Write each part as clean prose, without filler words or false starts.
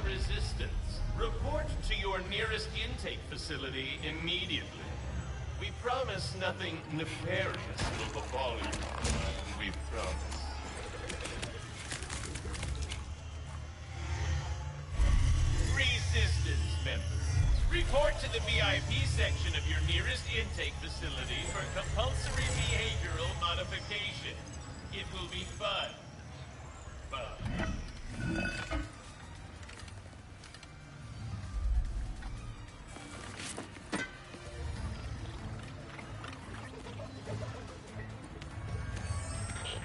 resistance. Report to your nearest intake facility immediately. We promise nothing nefarious will befall you. We promise. Resistance members, report to the VIP section of your nearest intake facility for compulsory behavioral modification. It will be fun. Fun.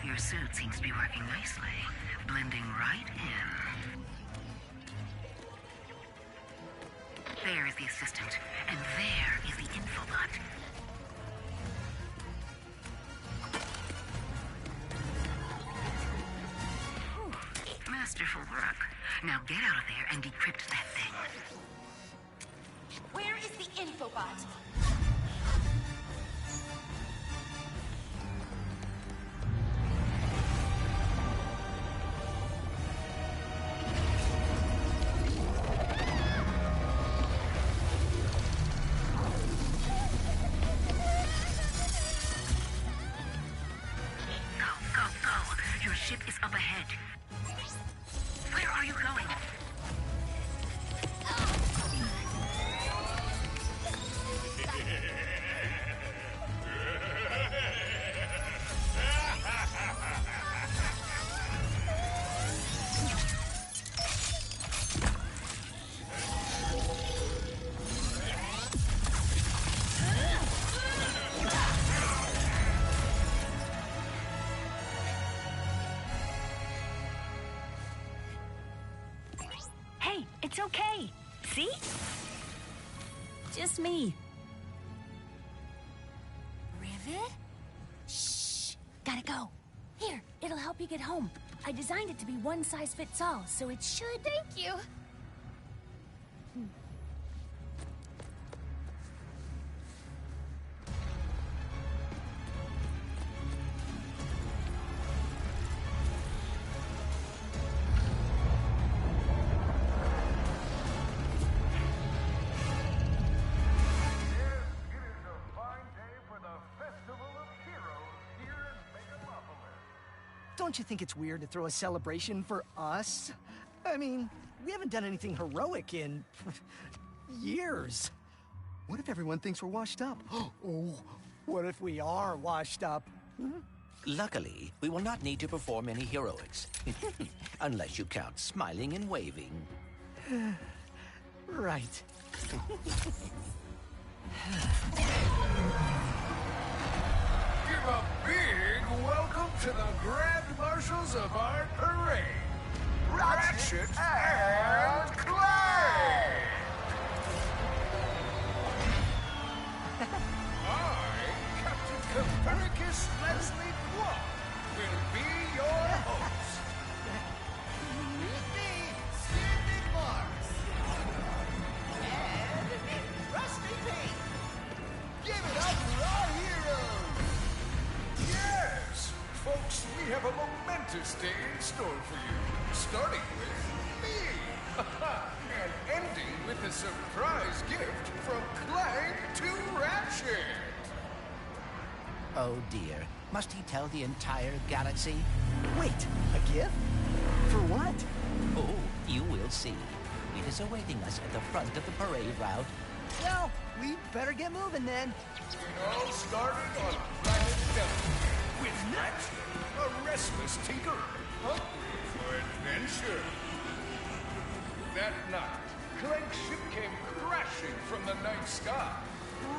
Your suit seems to be working nicely, blending right in. There is the assistant, and there is the infobot. Whew. Masterful work. Now get out of there and decrypt that thing. Where is the infobot? It's okay. See? Just me. Rivet? Shh! Gotta go. Here, it'll help you get home. I designed it to be one size fits all, so it should... Thank you! Don't you think it's weird to throw a celebration for us? I mean, we haven't done anything heroic in... years. What if everyone thinks we're washed up? Oh, what if we are washed up? Luckily, we will not need to perform any heroics. Unless you count smiling and waving. Right. Give a big welcome to the Grand Marshals of our parade, Ratchet and Clank! I, Captain Copernicus Leslie Block, will be your host. Me, Standing Mars. And Rusty Pete. Give it up for our heroes! Yes! Folks, we have a momentous day in store for you. Starting with me. And ending with a surprise gift from Clank to Ratchet. Oh dear, must he tell the entire galaxy? Wait, a gift? For what? Oh, you will see. It is awaiting us at the front of the parade route. Well, we better get moving then. It all started on planet Delta with Ratchet, a restless tinkerer, hungry for adventure. That night, Clank's ship came crashing from the night sky.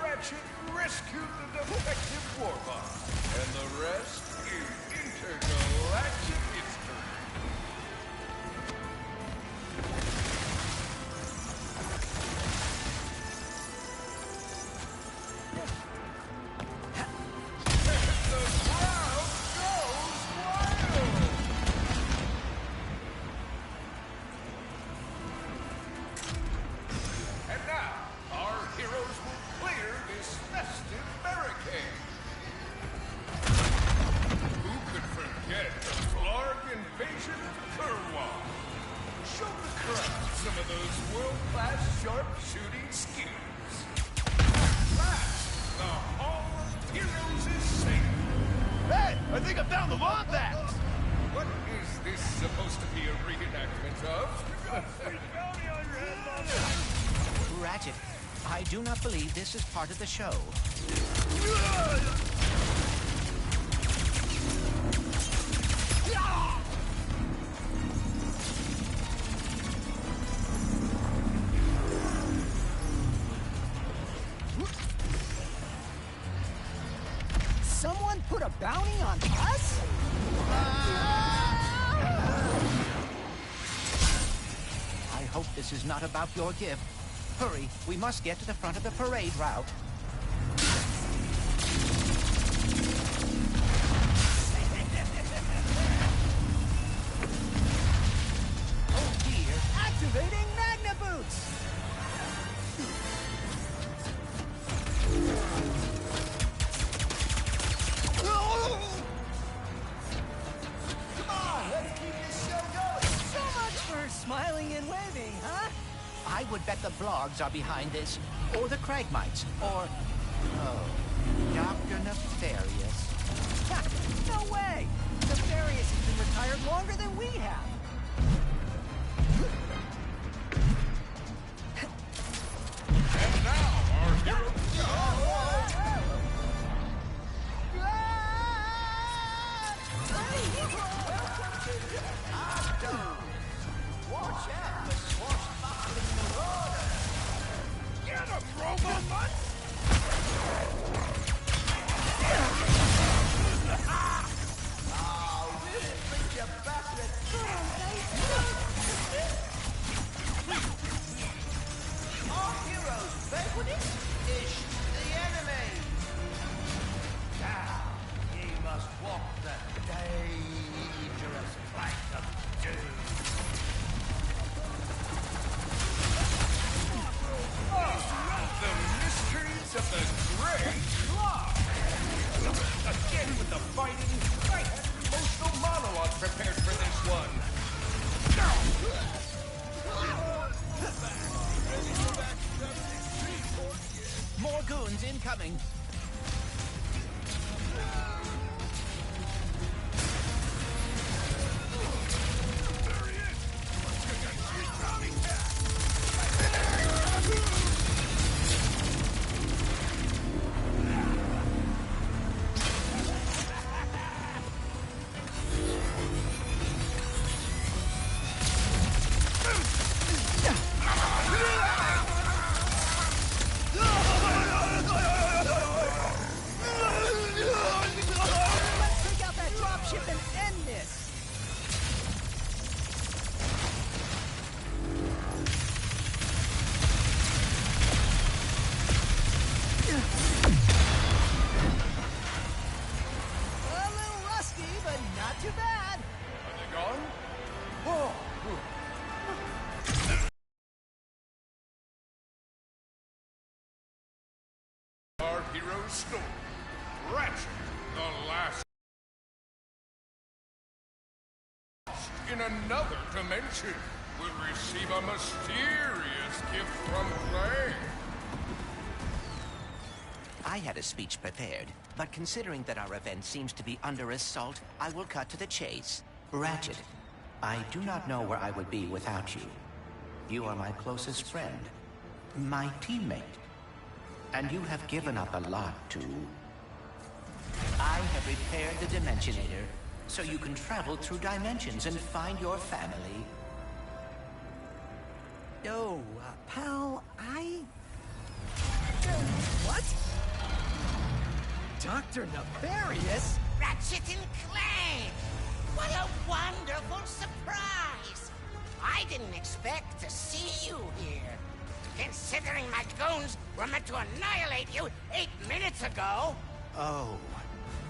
Ratchet rescued the defective warbot, and the rest is intergalactic history. Glorious some of those world-class sharp-shooting skills. At last, the Hall of Heroes is safe. Hey, I think I found the Wombat! What is this supposed to be a reenactment of? Ratchet, I do not believe this is part of the show. Someone put a bounty on us? I hope this is not about your gift. Hurry, we must get to the front of the parade route. Oh dear. Activating Magna Boots! Come on, let's keep this show going! So much for smiling and waving, huh? I would bet the Vlogs are behind this, or the Cragmites, or... oh, Dr. Nefarious. Ha, no way! Nefarious has been retired longer than we have. And now, our hero... Watch out for swashbuckling marauders! Get him, Robo-Mutt! Oh, really think you bastard! Our heroes vanquished is the enemy! Now, ye must walk the dangerous plank of doom. The mysteries of the Great Clock! Again with the fighting, I had an emotional monologue prepared for this one. More goons incoming. Let's take out that dropship and end this! A little rusty, but not too bad. Are they gone? Oh, our hero's story, Ratchet, the last in another dimension, will receive a mysterious gift from Clank. I had a speech prepared, but considering that our event seems to be under assault, I will cut to the chase. Ratchet, I do not know where I would be without you. You are my closest friend, my teammate, and you have given up a lot to... I have repaired the Dimensionator, so you can travel through dimensions and find your family. Oh, pal, what? Dr. Nefarious? Ratchet and Clank! What a wonderful surprise! I didn't expect to see you here. Considering my goons were meant to annihilate you 8 minutes ago. Oh,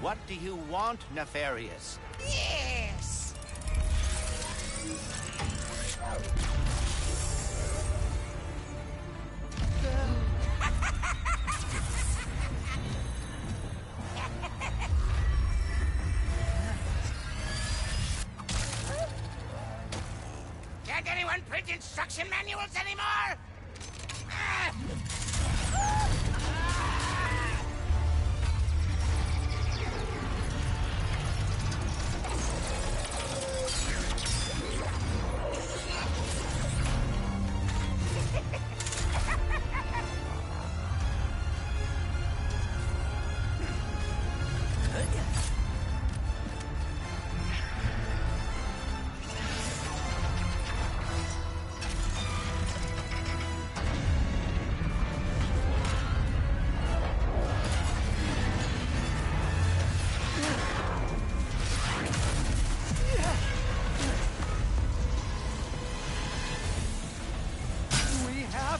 what do you want, Nefarious? Yes! Can't anyone anyone print instruction manuals anymore? Ah!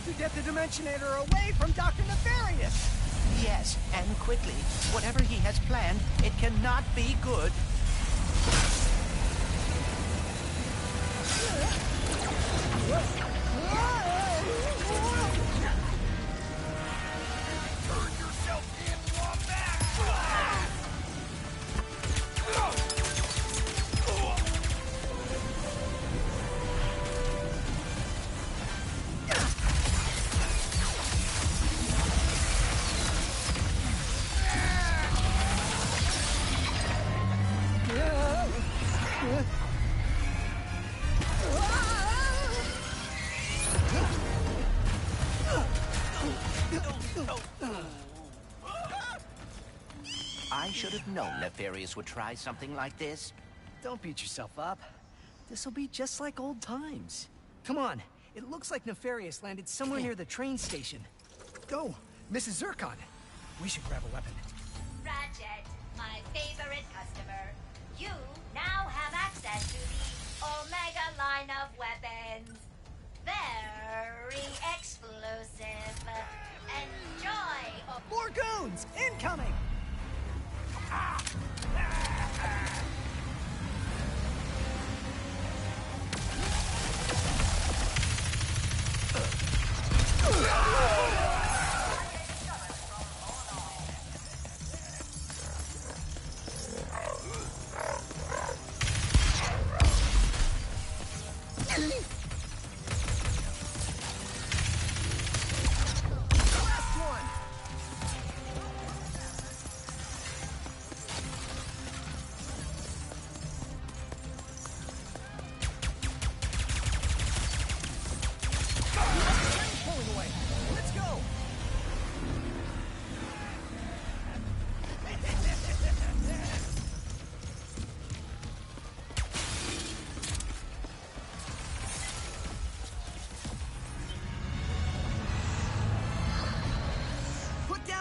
To get the Dimensionator away from Dr. Nefarious! Yes, and quickly. Whatever he has planned, it cannot be good. Turn yourself in, Wombat! I should have known Nefarious would try something like this. Don't beat yourself up. This'll be just like old times. Come on, it looks like Nefarious landed somewhere near the train station. Go, Mrs. Zircon. We should grab a weapon. Ratchet, my favorite customer. You now have access to the Omega line of weapons. Very explosive. Enjoy! More goons! Incoming!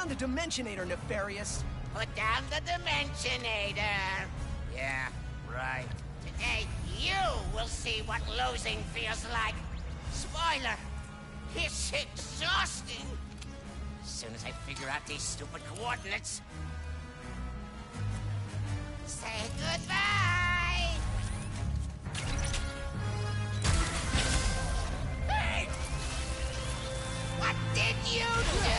The Dimensionator, Nefarious! Put down the Dimensionator! Yeah, right. Today, you will see what losing feels like. Spoiler, it's exhausting. As soon as I figure out these stupid coordinates. Say goodbye! Hey! What did you do?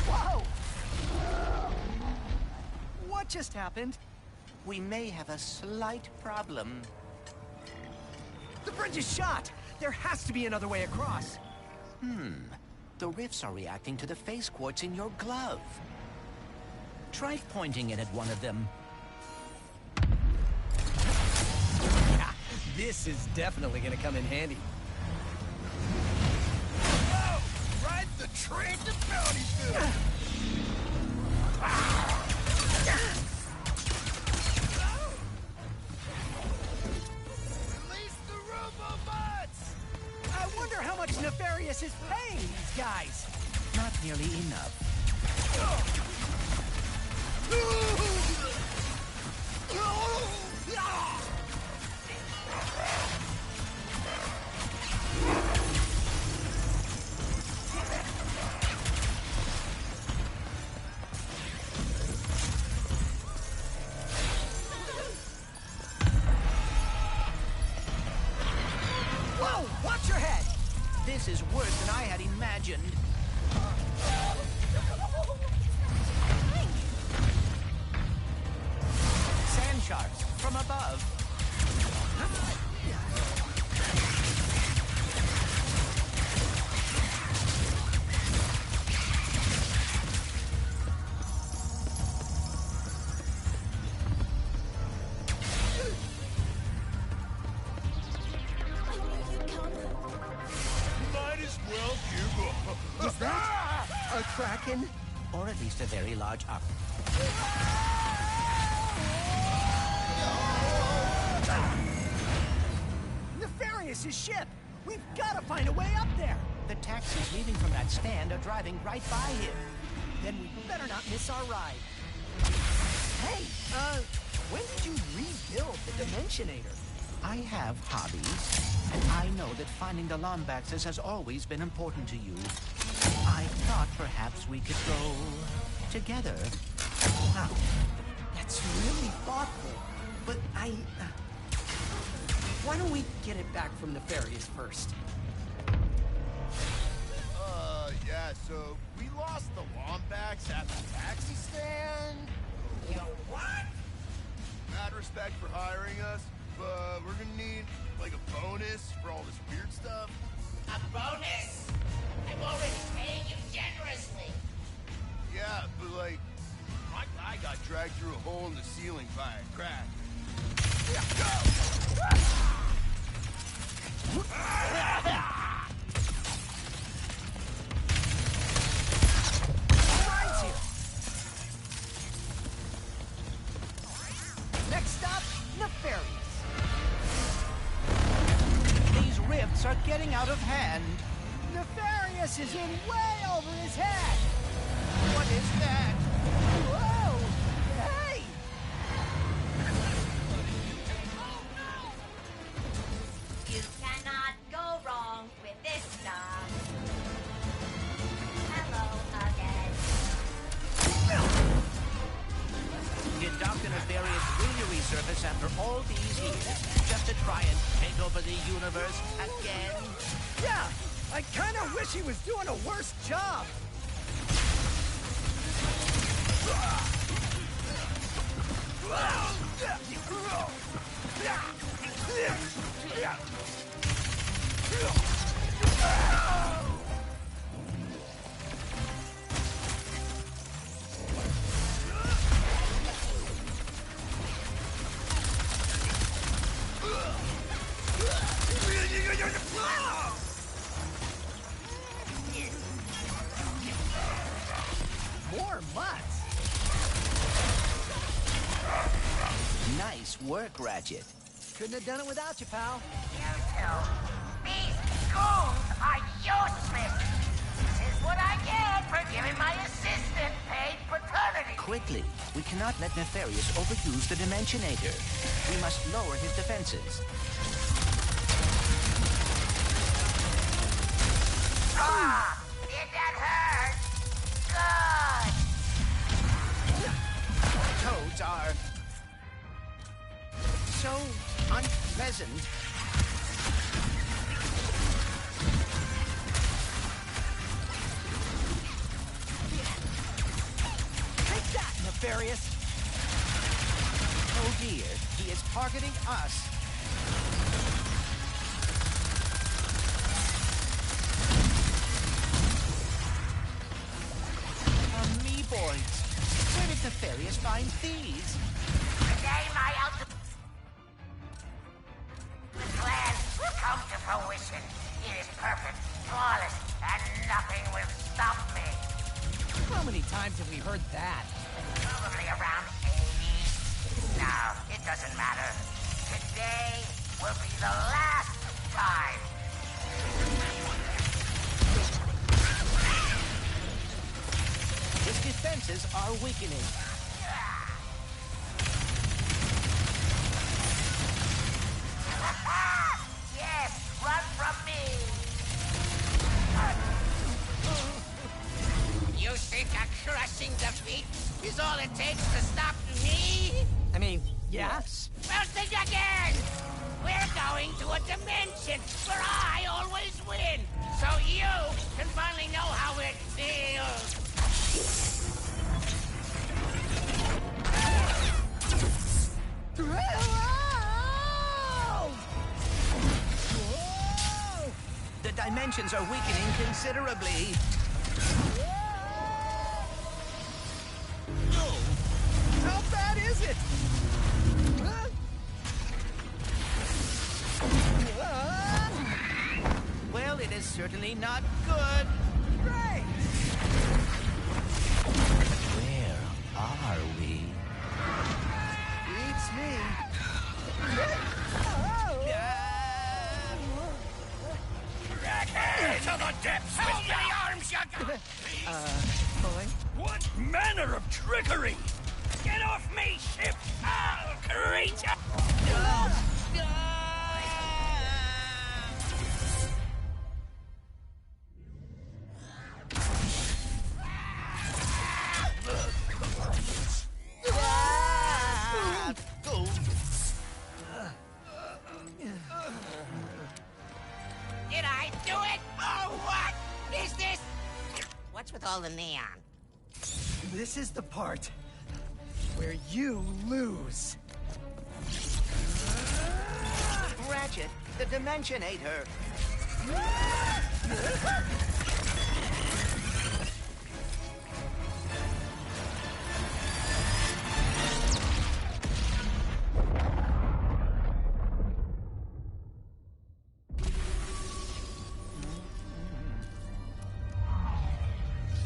Whoa! What just happened? We may have a slight problem. The bridge is shot! There has to be another way across. The rifts are reacting to the phase quartz in your glove. Try pointing it at one of them. This is definitely gonna come in handy. Oh, ride the train to Bountyville! Release the Robobots! I wonder how much Nefarious is paying these guys. Not nearly enough. Whoa! Watch your head! This is worse than I had imagined. from above. Might as well give up. Is that a kraken? Or at least a very large up. Nefarious' ship! We've got to find a way up there! The taxis leaving from that stand are driving right by him. Then we better not miss our ride. Hey, when did you rebuild the Dimensionator? I have hobbies, and I know that finding the Lombaxes has always been important to you. I thought perhaps we could go together. Wow, that's really thoughtful. But why don't we get it back from Nefarious first? Yeah, so we lost the Lombax at the taxi stand? You what? Mad respect for hiring us, but we're gonna need, like, a bonus for all this weird stuff. A bonus? I'm already paying you generously. Yeah, but, like, my guy got dragged through a hole in the ceiling by a crack. Rides here. Next stop, Nefarious. These rifts are getting out of hand. Nefarious is in way over his head. What is that? Whoa! Hey! You cannot go wrong with this stuff. Hello again. Did Dr. Nefarious really resurface after all these years just to try and take over the universe again? Yeah, I kind of wish he was doing a worse job. More mutts. Nice work, Ratchet. Couldn't have done it without you, pal. You two. These goons are useless. This is what I get for giving my assistant paid paternity. Quickly, we cannot let Nefarious overuse the Dimensionator. We must lower his defenses. Ah, did that hurt? Good. Toads are so unpleasant. Take that, Nefarious. Oh dear, he is targeting us. Amoeboids. Where did Nefarious find these? Today my ultimate plan will come to fruition. It is perfect, flawless, and nothing will stop me. How many times have we heard that? Probably around 80. Now, it doesn't matter. Today will be the last time. His defenses are weakening. Yes, run from me. You think a crushing defeat is all it takes to stop me? I mean, yes. Well, think again! We're going to a dimension where I always win, so you can finally know how it feels. Ah! dimensions are weakening considerably. No! How bad is it? Huh? Well, it is certainly not good. Great! Where are we? Beats me. To the depths with the arms you got! Boy? What manner of trickery? Get off me, ship! Foul creature! Did I do it? Oh, what is this? What's with all the neon? This is the part where you lose. Ratchet, the Dimensionator.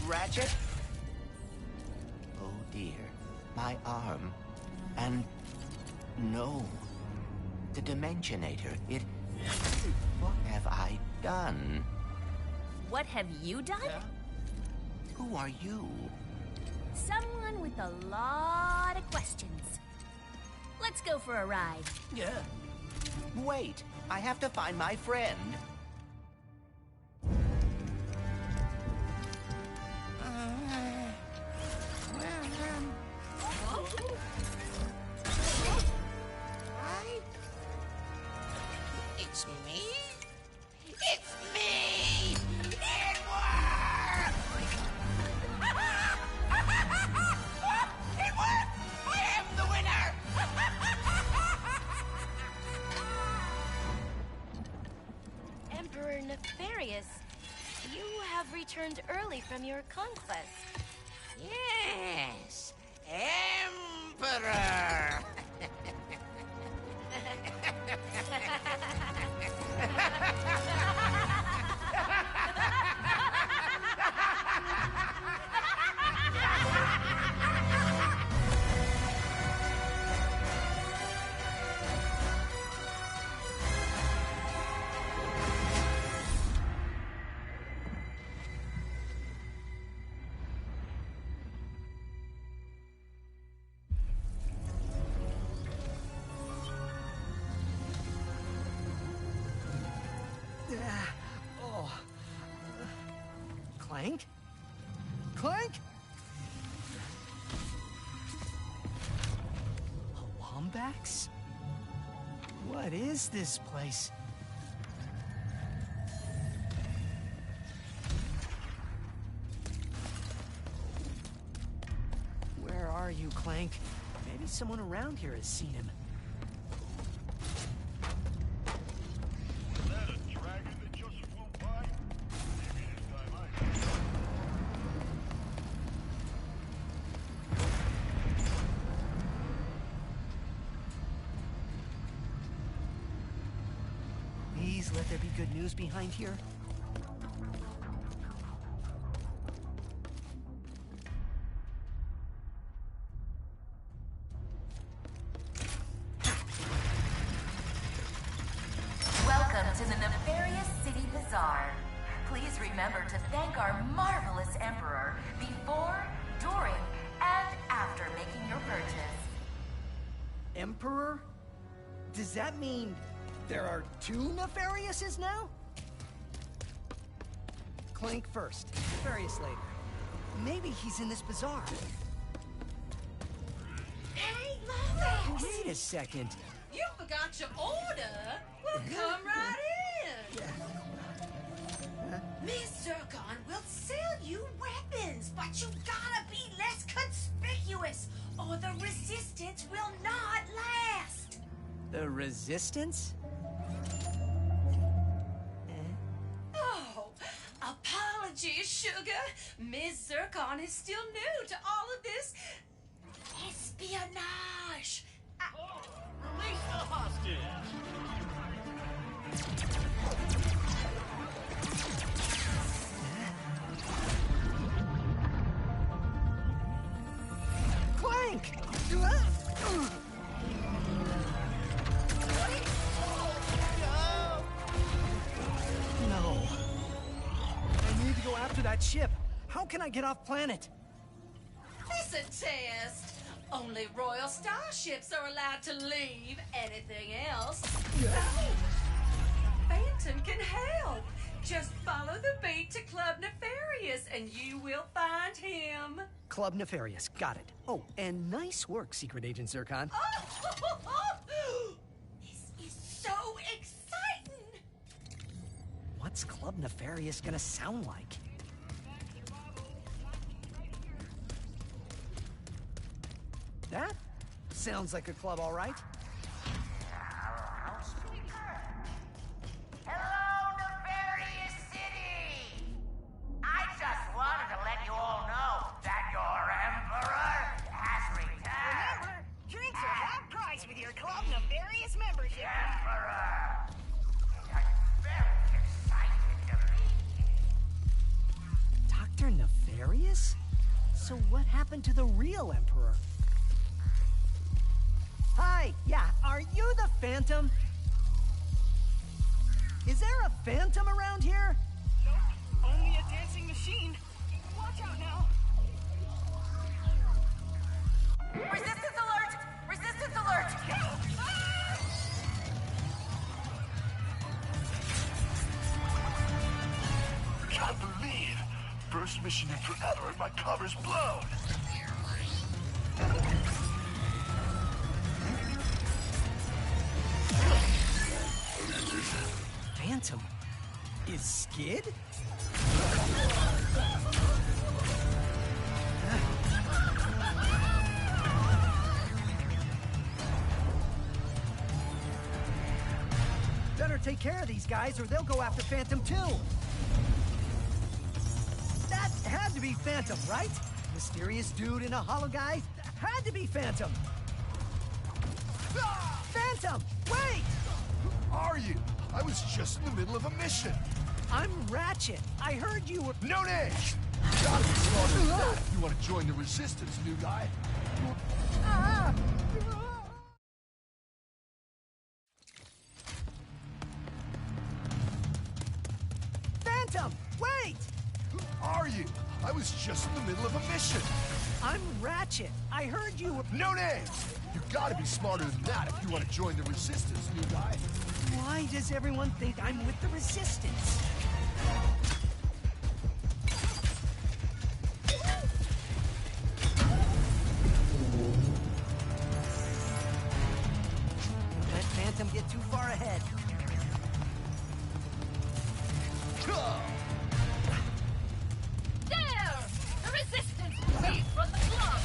Ratchet? Oh dear, my arm. And no, the Dimensionator, it... What have I done? What have you done? Who are you? Someone with a lot of questions. Let's go for a ride. Yeah. Wait, I have to find my friend. It's me? It's me! It worked! It worked! I am the winner! Emperor Nefarious, you have returned early from your conquest. Yes, Emperor! Oh. Clank? Clank? A Wombax? What is this place? Where are you, Clank? Maybe someone around here has seen him. Please let there be good news behind here. Welcome to the Nefarious City Bazaar. Please remember to thank our marvelous Emperor before, during, and after making your purchase. Emperor? Does that mean there are two Nefariouses now? Clank first, Nefarious later. Maybe he's in this bazaar. Hey, Lomax! Wait a second. You forgot your order? Well, come right in. Miss Zircon will sell you weapons, but you gotta be less conspicuous, or the resistance will not last. The Resistance? Oh, Gee, sugar, Ms. Zircon is still new to all of this espionage. Release the hostage! Clank! No. I need to go after that ship. How can I get off planet? It's a test. Only royal starships are allowed to leave. Anything else? Phantom can help. Just follow the beat to Club Nefarious and you will find him. Club Nefarious, got it. Oh, and nice work, Secret Agent Zircon. This is so exciting. What's Club Nefarious gonna sound like? That sounds like a club, all right. Hello, Nefarious City! I just wanted to let you all know that your Emperor has returned. Remember, drinks are half price with your Club Nefarious membership. Emperor! I'm very excited to meet you. Dr. Nefarious? So what happened to the real Emperor? Hi, yeah, are you the Phantom? Is there a Phantom around here? Nope, only a dancing machine. Watch out now. Resistance alert! Resistance alert! Can't believe! First mission in forever and my cover's blown! Phantom? Is Skid? Better take care of these guys or they'll go after Phantom too. That had to be Phantom, right? Mysterious dude in a hollow guy? Had to be Phantom. Phantom, wait! Who are you? I was just in the middle of a mission. I'm Ratchet. I heard you were... No name! Gotta be smarter than that if you want to join the Resistance, new guy. Phantom, wait! Who are you? I was just in the middle of a mission. I'm Ratchet. I heard you were... No name! You gotta be smarter than that if you want to join the Resistance, new guy. Why does everyone think I'm with the Resistance? Let Phantom get too far ahead. There! The Resistance! We from the club!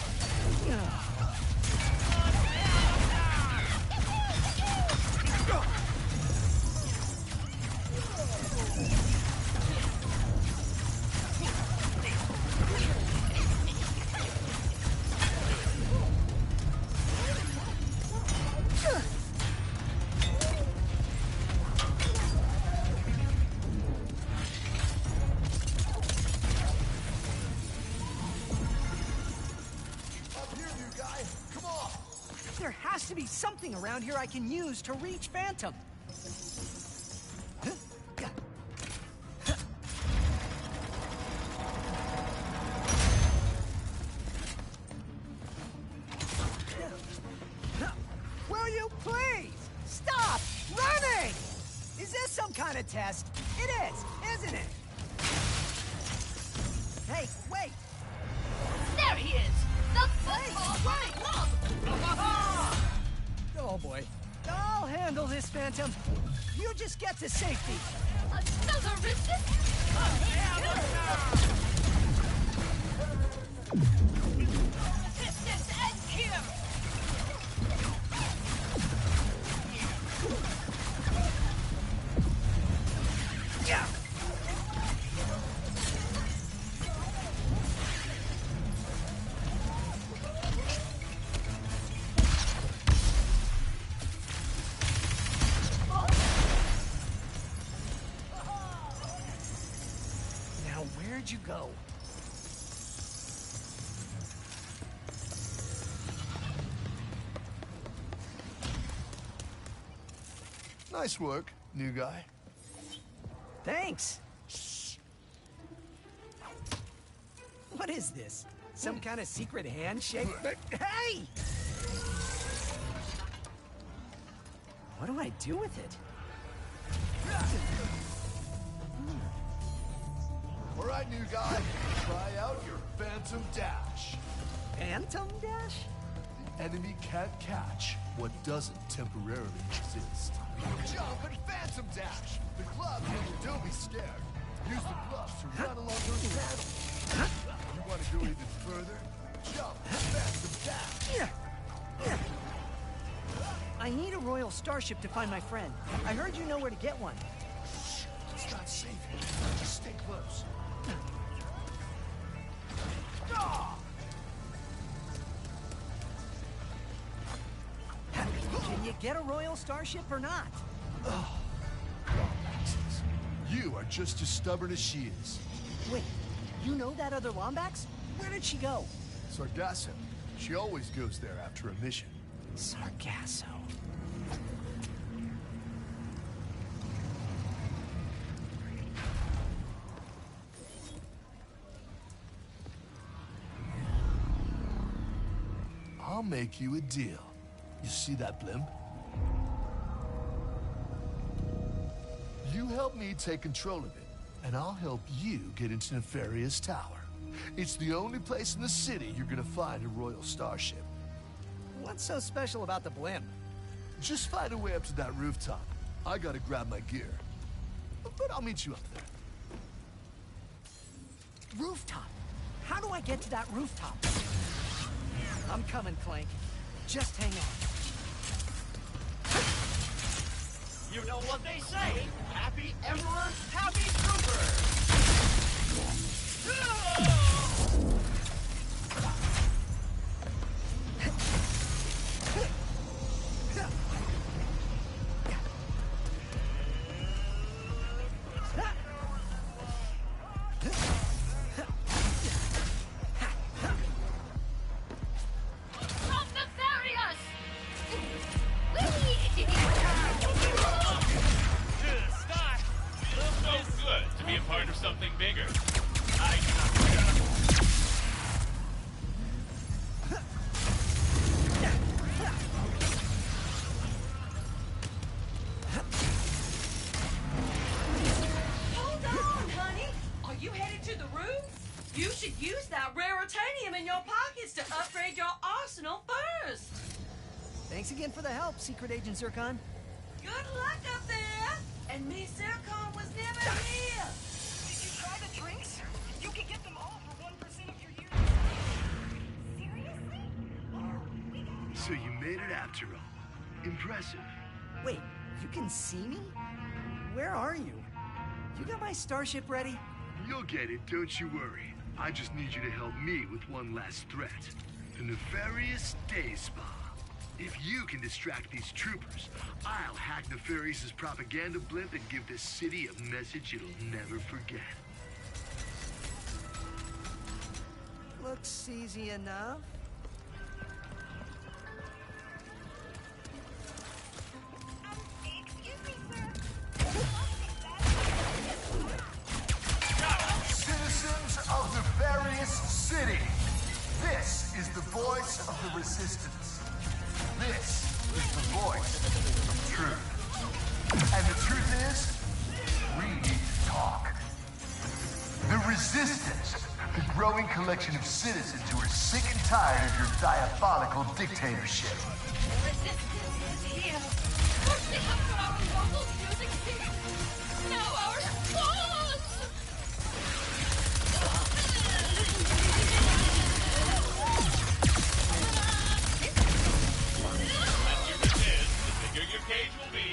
There has to be something around here I can use to reach Phantom. Will you please stop running? Is this some kind of test? It is, isn't it? Hey, wait! There he is! The football running club! Oh boy. I'll handle this, Phantom. You just get to safety. Another resistance! Resistance and cure! Yeah. go. Nice work, new guy. Thanks. What is this? Some kind of secret handshake? Hey! What do I do with it? All right, new guy. Try out your Phantom Dash. Phantom Dash? The enemy can't catch what doesn't temporarily exist. Jump and Phantom Dash! The gloves, don't be scared. Use the gloves to run along those panels. You want to go even further? Jump and Phantom Dash! I need a Royal Starship to find my friend. I heard you know where to get one. It's not safe here. Just stay close. Can you get a Royal Starship or not? You are just as stubborn as she is. Wait, you know that other Lombax? Where did she go? Sargasso. She always goes there after a mission. Sargasso. I'll make you a deal. You see that blimp? You help me take control of it, and I'll help you get into Nefarious Tower. It's the only place in the city you're gonna find a Royal Starship. What's so special about the blimp? Just find a way up to that rooftop. I gotta grab my gear. But I'll meet you up there. Rooftop? How do I get to that rooftop? I'm coming, Clank. Just hang on. You know what they say. Happy Emperor, happy Trooper. Thanks again for the help, Secret Agent Zircon. Good luck up there! And me, Zircon, was never here! Did you try the drinks? You can get them all for 1% of your year's Seriously? So you made it after all. Impressive. Wait, you can see me? Where are you? You got my starship ready? You'll get it, don't you worry. I just need you to help me with one last threat. The Nefarious Day Spa. If you can distract these troopers, I'll hack Nefarious's propaganda blimp and give this city a message it'll never forget. Looks easy enough. Excuse me, sir. Citizens of Nefarious City, this is the voice of the Resistance. This is the voice of truth. And the truth is, we need to talk. The Resistance, the growing collection of citizens who are sick and tired of your diabolical dictatorship. Resistance is here. Pushing up for our local music scene. Now our cause! Your cage will be.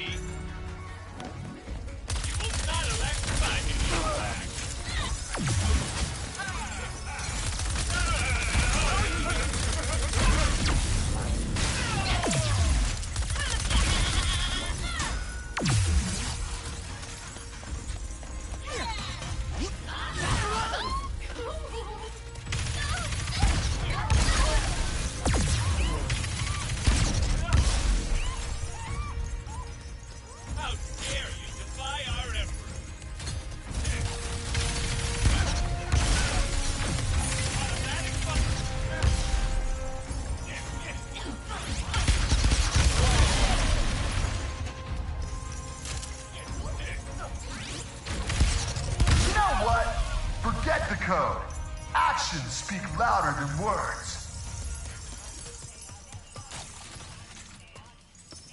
You will not electrify him, in fact.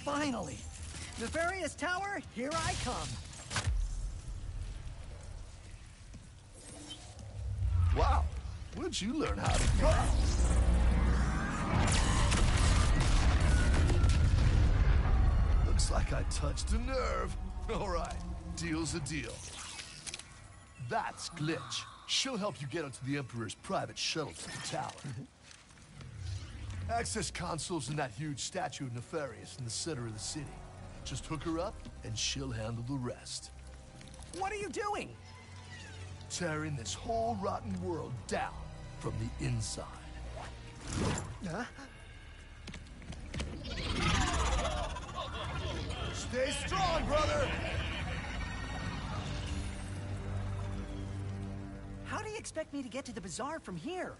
Finally! Nefarious Tower, here I come! Wow, where'd you learn how to go? Looks like I touched a nerve. All right, deal's a deal. That's Glitch. She'll help you get onto the Emperor's private shuttle to the tower. Access console's in that huge statue of Nefarious in the center of the city. Just hook her up, and she'll handle the rest. What are you doing? Tearing this whole rotten world down from the inside. Huh? Stay strong, brother! How do you expect me to get to the bazaar from here?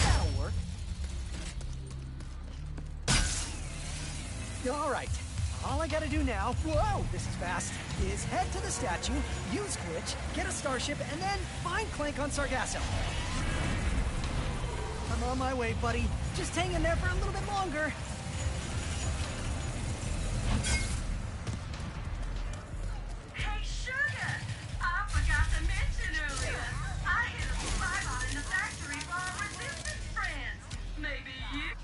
That'll work. All right. All I gotta do now, whoa, this is fast, is head to the statue, use Glitch, get a starship, and then find Clank on Sargasso. I'm on my way, buddy. Just hang in there for a little bit longer. Hey, Sugar! I forgot to mention earlier. I hit a spot in the factory for our resistance friends. Maybe you...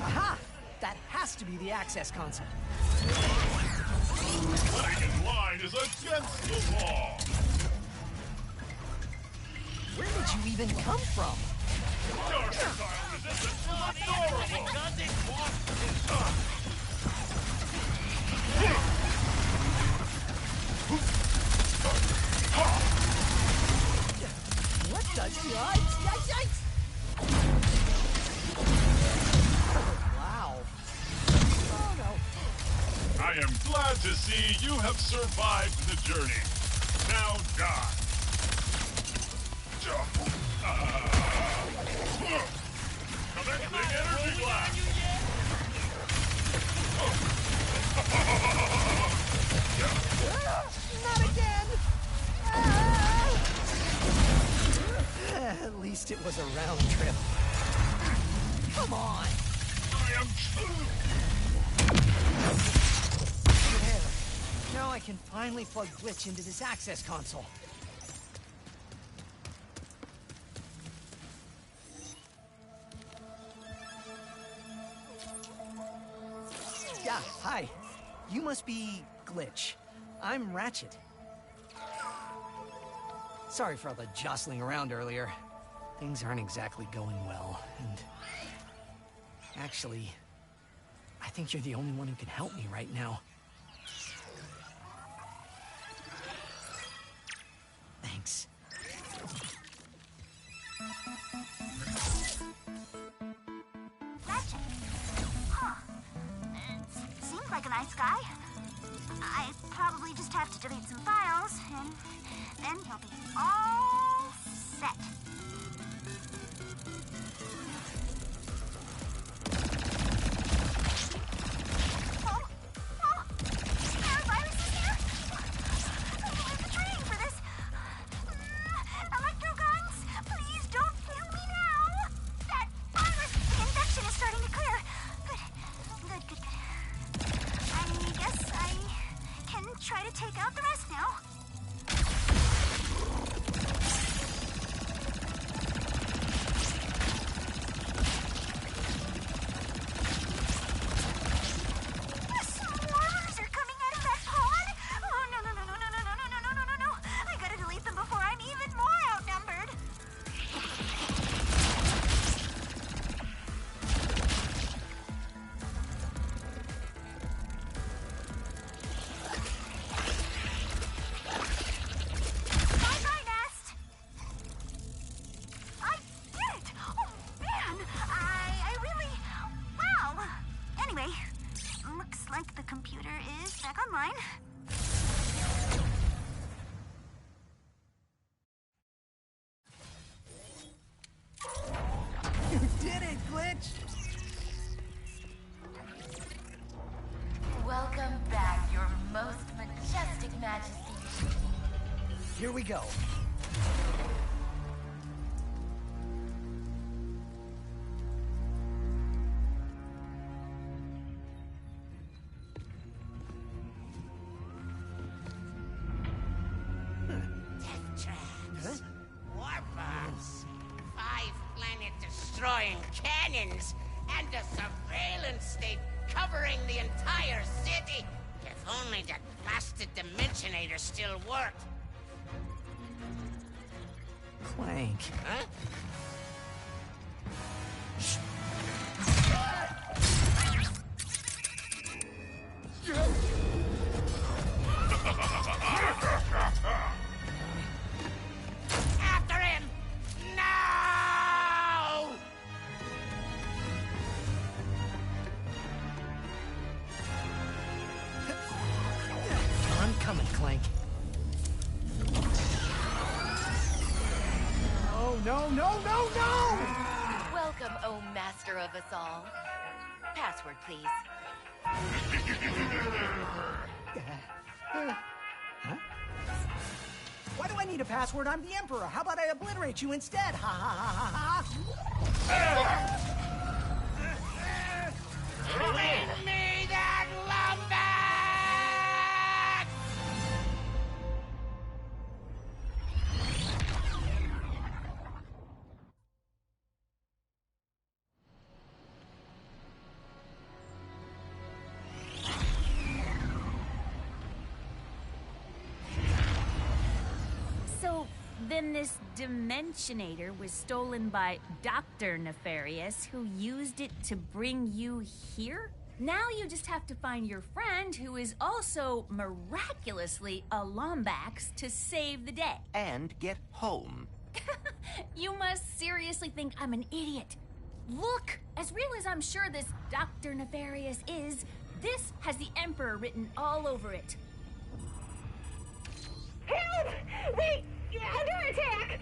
Aha! That has to be the access console. Putting in line is against the law. Where did you even come from? Your style resistance is adorable. What the yikes? Yikes, yikes! Wow. Oh no. I am glad to see you have survived the journey. Now die. Commencing energy blast. Not again! At least it was a round trip. Come on! I am... There. Now I can finally plug Glitch into this access console. Yeah, hi. You must be Glitch. I'm Ratchet. Sorry for all the jostling around earlier. Things aren't exactly going well, and... Actually, I think you're the only one who can help me right now. Thanks. Ratchet. Huh. Seems like a nice guy. I probably just have to delete some files, and then he'll be all set. Try to take out the rest now. Swarmers are coming out of that pod? Oh, no, no, no, no, no, no, no, no, no, no, no, no. I gotta delete them before I'm even more outnumbered. Like the computer is back online. You did it, Glitch! Welcome back, your most majestic majesty. Here we go. cannons and a surveillance state covering the entire city. If only that blasted Dimensionator still worked. Clank. Huh? After him! No! I'm coming, Clank. No, no, no, no, no! Welcome, oh master of us all. Password, please. Huh? Why do I need a password? I'm the Emperor. How about I obliterate you instead? Ha ha ha ha ha! Bring me that lumber! So, then this Dimensionator was stolen by Dr. Nefarious, who used it to bring you here? Now you just have to find your friend, who is also miraculously a Lombax, to save the day. And get home. You must seriously think I'm an idiot. Look, as real as I'm sure this Dr. Nefarious is, this has the Emperor written all over it. Help! Under attack!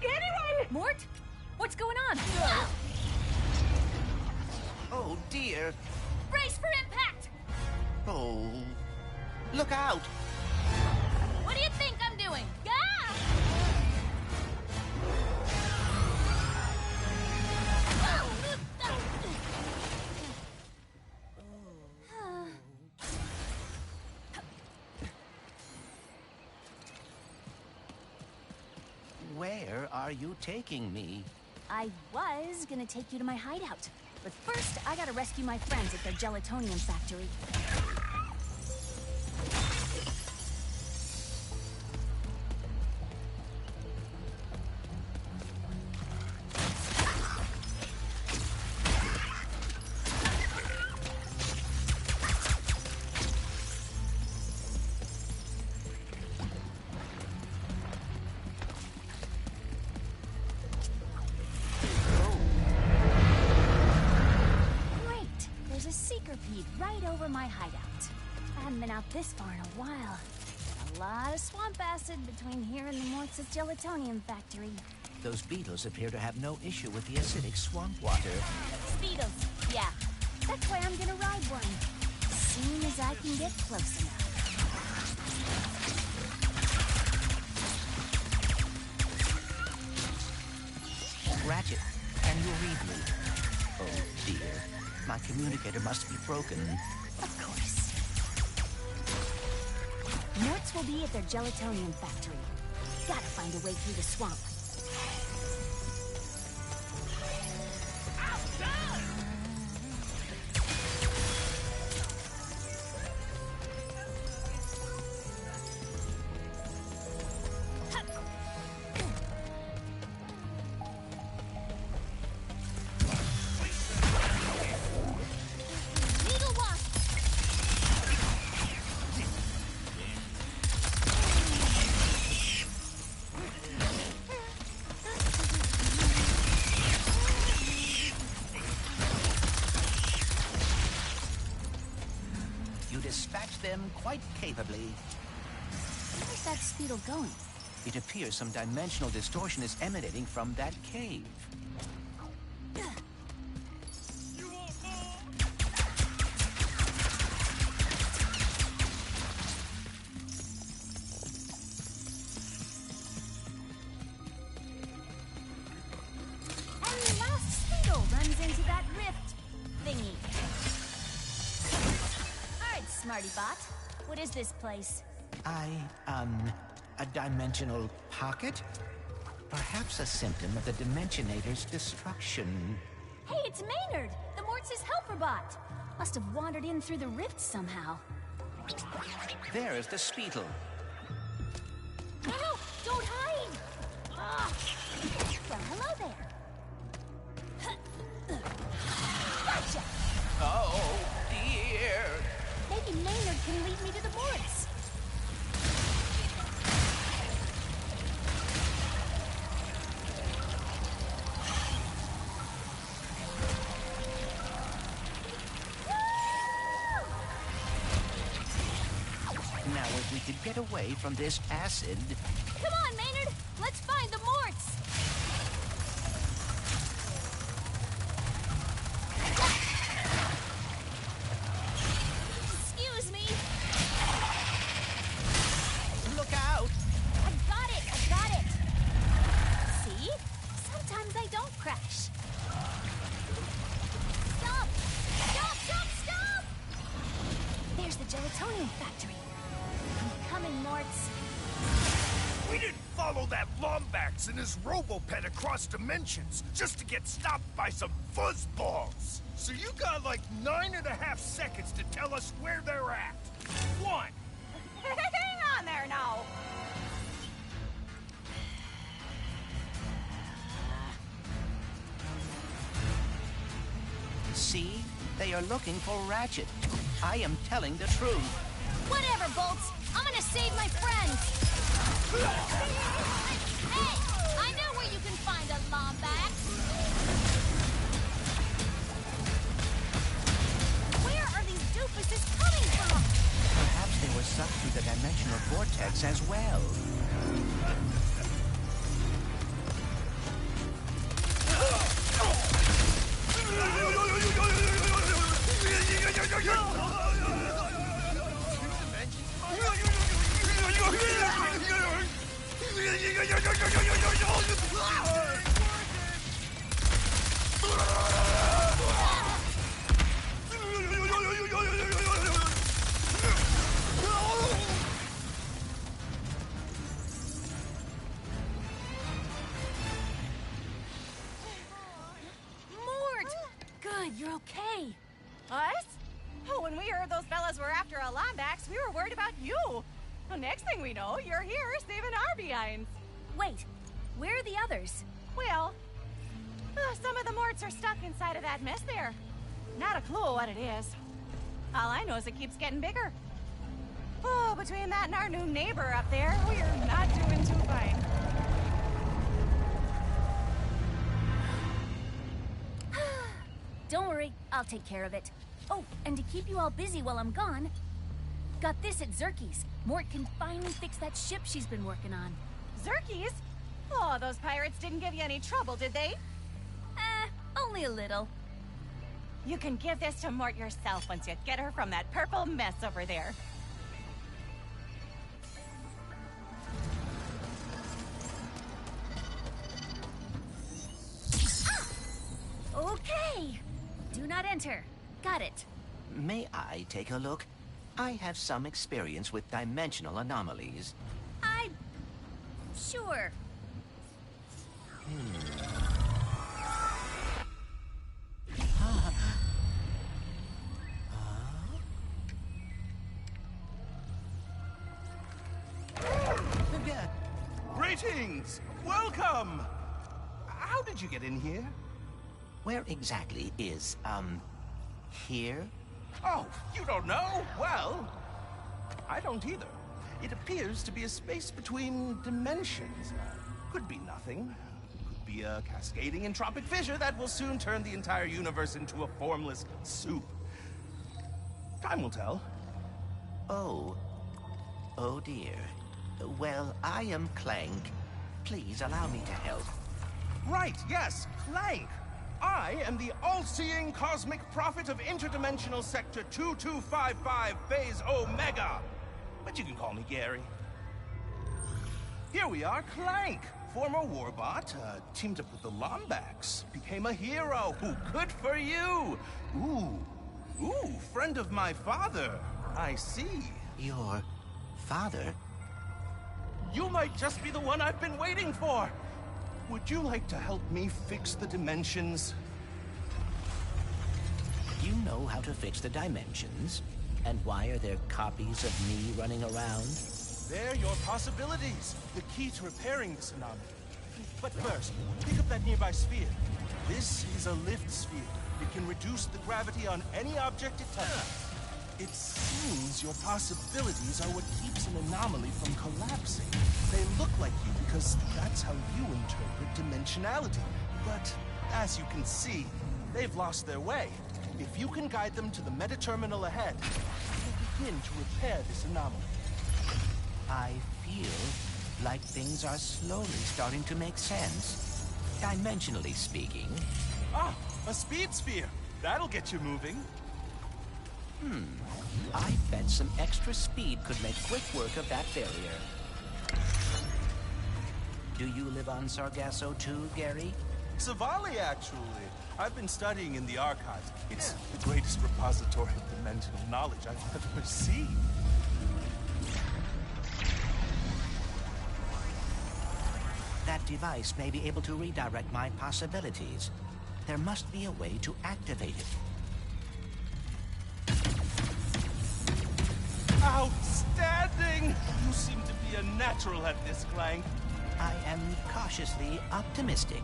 Anyone? Mort? What's going on? Oh, dear. Brace for impact! Oh. Look out! What do you think I'm doing? Ah! Where are you taking me? I was gonna take you to my hideout. But first, I gotta rescue my friends at their gelatonium factory. Right over my hideout. I haven't been out this far in a while. A lot of swamp acid between here and the Mort's gelatonium factory. Those beetles appear to have no issue with the acidic swamp water. Beetles, yeah. That's why I'm gonna ride one. As soon as I can get close enough. Ratchet, can you read me? Oh, dear. My communicator must be broken. Of course. Morts will be at their gelatonium factory. Gotta find a way through the swamp. Dispatch them quite capably. Where's that speedle going? It appears some dimensional distortion is emanating from that cave. And the last speedle runs into that rift thingy. Smarty Bot, what is this place? A dimensional pocket? Perhaps a symptom of the Dimensionator's destruction. Hey, it's Maynard, the Mortis helper bot. Must have wandered in through the rift somehow. There is the Speetle. No, don't hide! Ah. Well, hello there. Gotcha! Oh, dear. Maybe Maynard can lead me to the Mortis. Now, if we could get away from this acid... Come on, Maynard! Let's find the Morts! Excuse me! Look out! I got it! See? Sometimes I don't crash. Stop! There's the gelatonium factory. I'm coming, Morts. We didn't follow that Lombax and his Robopet across dimensions just to get stopped by some fuzzballs. So you got like 9.5 seconds to tell us where they're at. 1. Hang on there now. See? They are looking for Ratchet. I am telling the truth. Whatever, Bolts. I'm gonna save my friends. Hey, I know where you can find a Lombax. Where are these doofuses coming from? Perhaps they were sucked through the dimensional vortex as well. You're okay. Us? Oh, when we heard those fellas were after a Lombax, we were worried about you. Well, next thing we know, you're here saving our behinds. Wait, where are the others? Well, some of the Morts are stuck inside of that mess there. Not a clue what it is. All I know is it keeps getting bigger. Oh, between that and our new neighbor up there, we're not doing too fine. Don't worry, I'll take care of it. Oh, and to keep you all busy while I'm gone, got this at Zerky's. Mort can finally fix that ship she's been working on. Zerky's? Oh, those pirates didn't give you any trouble, did they? Only a little. You can give this to Mort yourself once you get her from that purple mess over there. Okay. Do not enter. Got it. May I take a look? I have some experience with dimensional anomalies. Sure. Greetings! Welcome! How did you get in here? Where exactly is, here? Oh, you don't know? Well, I don't either. It appears to be a space between dimensions. Could be nothing. Could be a cascading entropic fissure that will soon turn the entire universe into a formless soup. Time will tell. Oh. Oh dear. Well, I am Clank. Please allow me to help. Right, yes, Clank. I am the all-seeing cosmic prophet of interdimensional sector 2255 phase Omega. But you can call me Gary. Here we are, Clank. Former warbot, teamed up with the Lombax. Became a hero. Ooh, good for you. Ooh, friend of my father. I see. Your father? You might just be the one I've been waiting for. Would you like to help me fix the dimensions? know how to fix the dimensions? And why are there copies of me running around? They're your possibilities. The key to repairing this anomaly. But first, pick up that nearby sphere. This is a lift sphere. It can reduce the gravity on any object it touches. It seems your possibilities are what keeps an anomaly from collapsing. They look like you because that's how you interpret dimensionality. But as you can see, they've lost their way. If you can guide them to the meta-terminal ahead, you'll begin to repair this anomaly. I feel like things are slowly starting to make sense. Dimensionally speaking. Ah, a speed sphere. That'll get you moving. I bet some extra speed could make quick work of that barrier. Do you live on Sargasso too, Gary? Savali, actually. I've been studying in the archives. It's the greatest repository of dimensional knowledge I've ever seen. That device may be able to redirect my possibilities. There must be a way to activate it. Outstanding! You seem to be a natural at this, Clank. I am cautiously optimistic.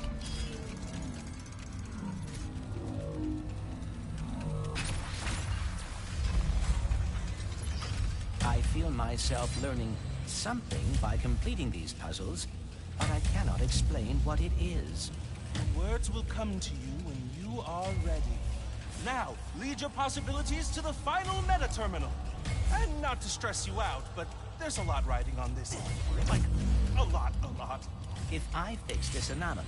I feel myself learning something by completing these puzzles, but I cannot explain what it is. Words will come to you when you are ready. Now, lead your possibilities to the final meta-terminal. And not to stress you out, but there's a lot riding on this. Like, a lot. If I fix this anomaly,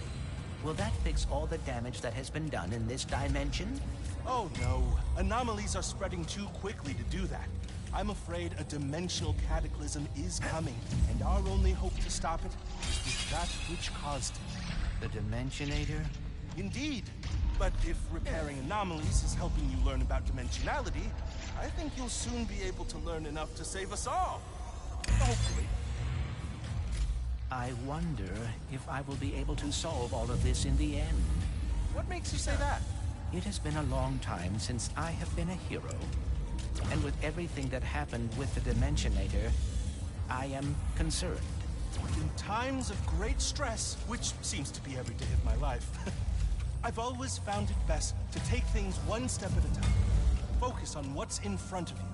will that fix all the damage that has been done in this dimension? Oh no, anomalies are spreading too quickly to do that. I'm afraid a dimensional cataclysm is coming, and our only hope to stop it is with that which caused it. The Dimensionator? Indeed. But if repairing anomalies is helping you learn about dimensionality, I think you'll soon be able to learn enough to save us all. Hopefully. I wonder if I will be able to solve all of this in the end. What makes you say that? It has been a long time since I have been a hero. And with everything that happened with the Dimensionator, I am concerned. In times of great stress, which seems to be every day of my life, I've always found it best to take things one step at a time. Focus on what's in front of you.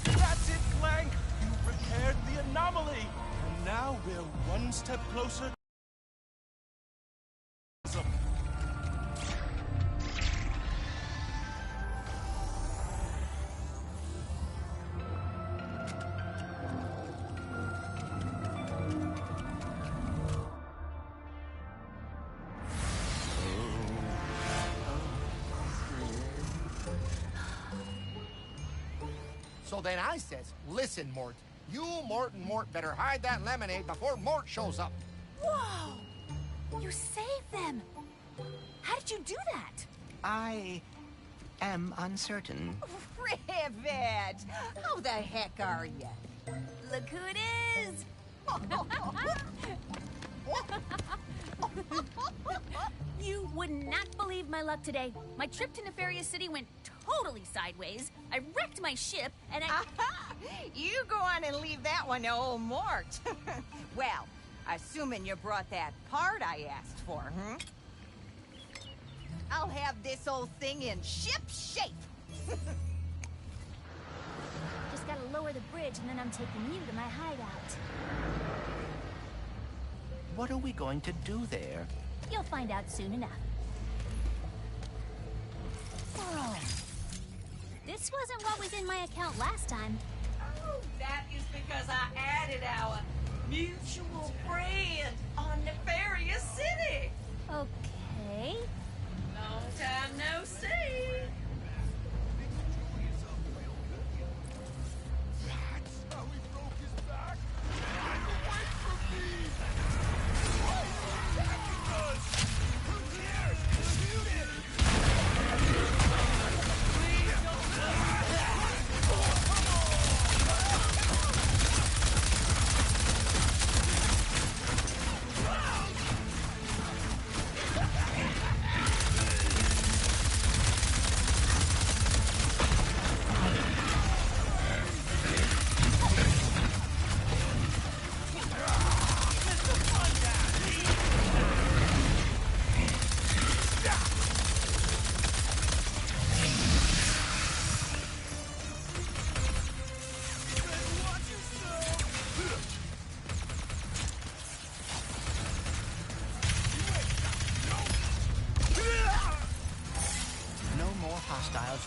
That's it, Clank! You've repaired the anomaly! And now we're one step closer. So then I says, listen, Mort, you, Mort, and Mort better hide that lemonade before Mort shows up. Whoa! You saved them! How did you do that? I am uncertain. Rivet! How the heck are you? Look who it is! You would not believe my luck today. My trip to Nefarious City went totally sideways. I wrecked my ship, and I... You go on and leave that one to old Mort. Well, assuming you brought that part I asked for, I'll have this old thing in ship shape. Just gotta lower the bridge, and then I'm taking you to my hideout. What are we going to do there? You'll find out soon enough. Whoa. This wasn't what was in my account last time. Oh, that is because I added our mutual friend on Nefarious City. Okay. Long time no see.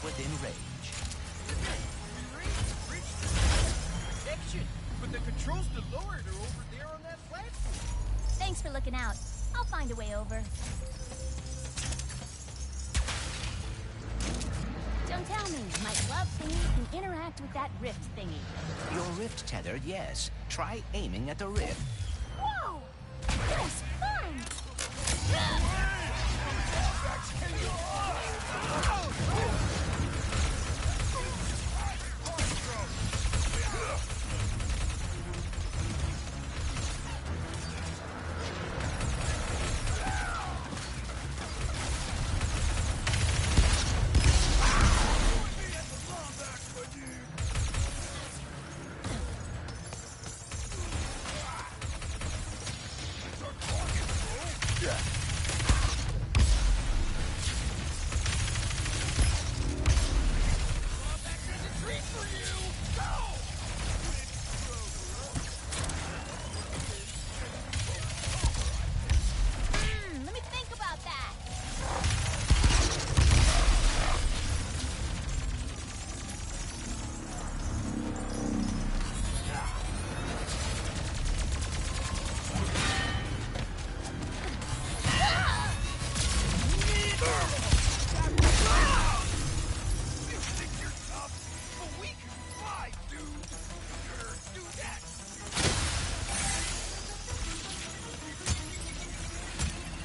within range. Protection, but the controls to lower it are over there on that platform. Thanks for looking out. I'll find a way over. Don't tell me, my glove thingy can interact with that rift thingy. Your rift tether, yes. Try aiming at the rift. Whoa! That was fun! Let me think about that.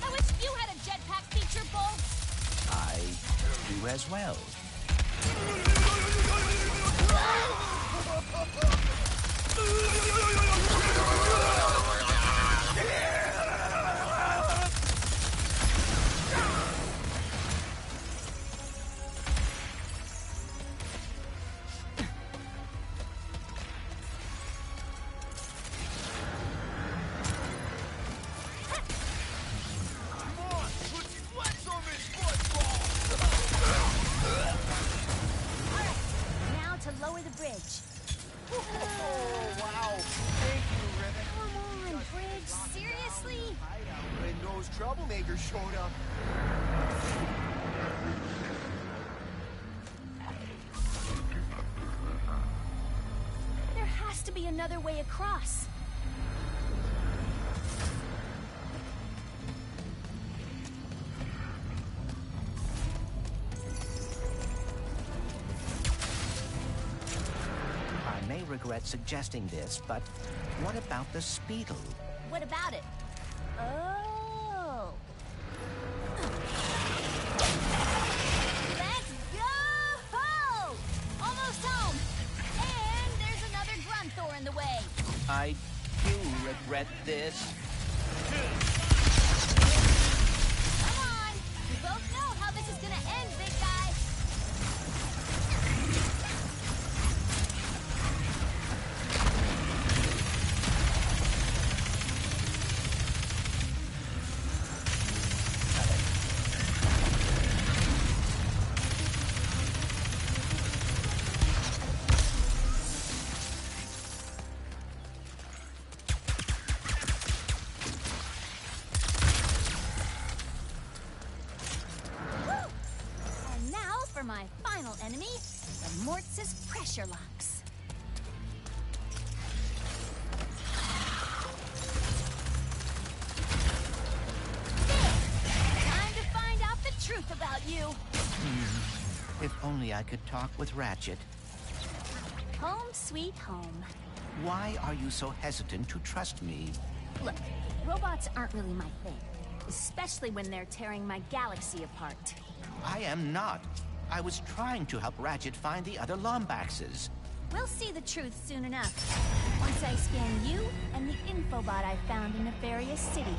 I wish you had a jetpack feature, Bolt. I do as well. Now to lower the bridge. Oh, wow. Thank you, Ribbon. Come on, Bridge. Seriously? When those troublemakers showed up. There has to be another way across. I may regret suggesting this, but what about the Speedle? What about it? Oh. Let's go! Almost home. And there's another Grunthor in the way. I do regret this. Come on. We both know how this is gonna end, big guy. And now for my final enemy, the Mortz's pressure locks. There! Time to find out the truth about you. If only I could talk with Ratchet. Home sweet home. Why are you so hesitant to trust me? Look, robots aren't really my thing. Especially when they're tearing my galaxy apart. I am not. I was trying to help Ratchet find the other Lombaxes. We'll see the truth soon enough. Once I scan you and the infobot I found in Nefarious City.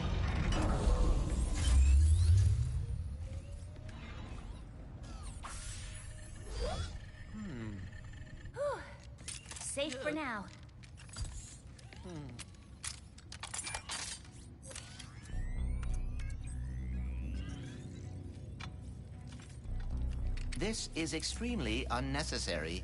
Whew. Safe for now. This is extremely unnecessary.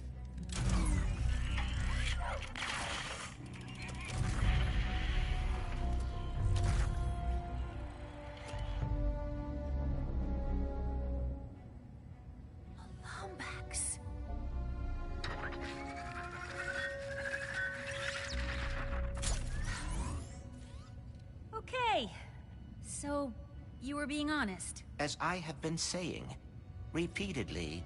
Lombax. Okay. So, you were being honest. As I have been saying, repeatedly.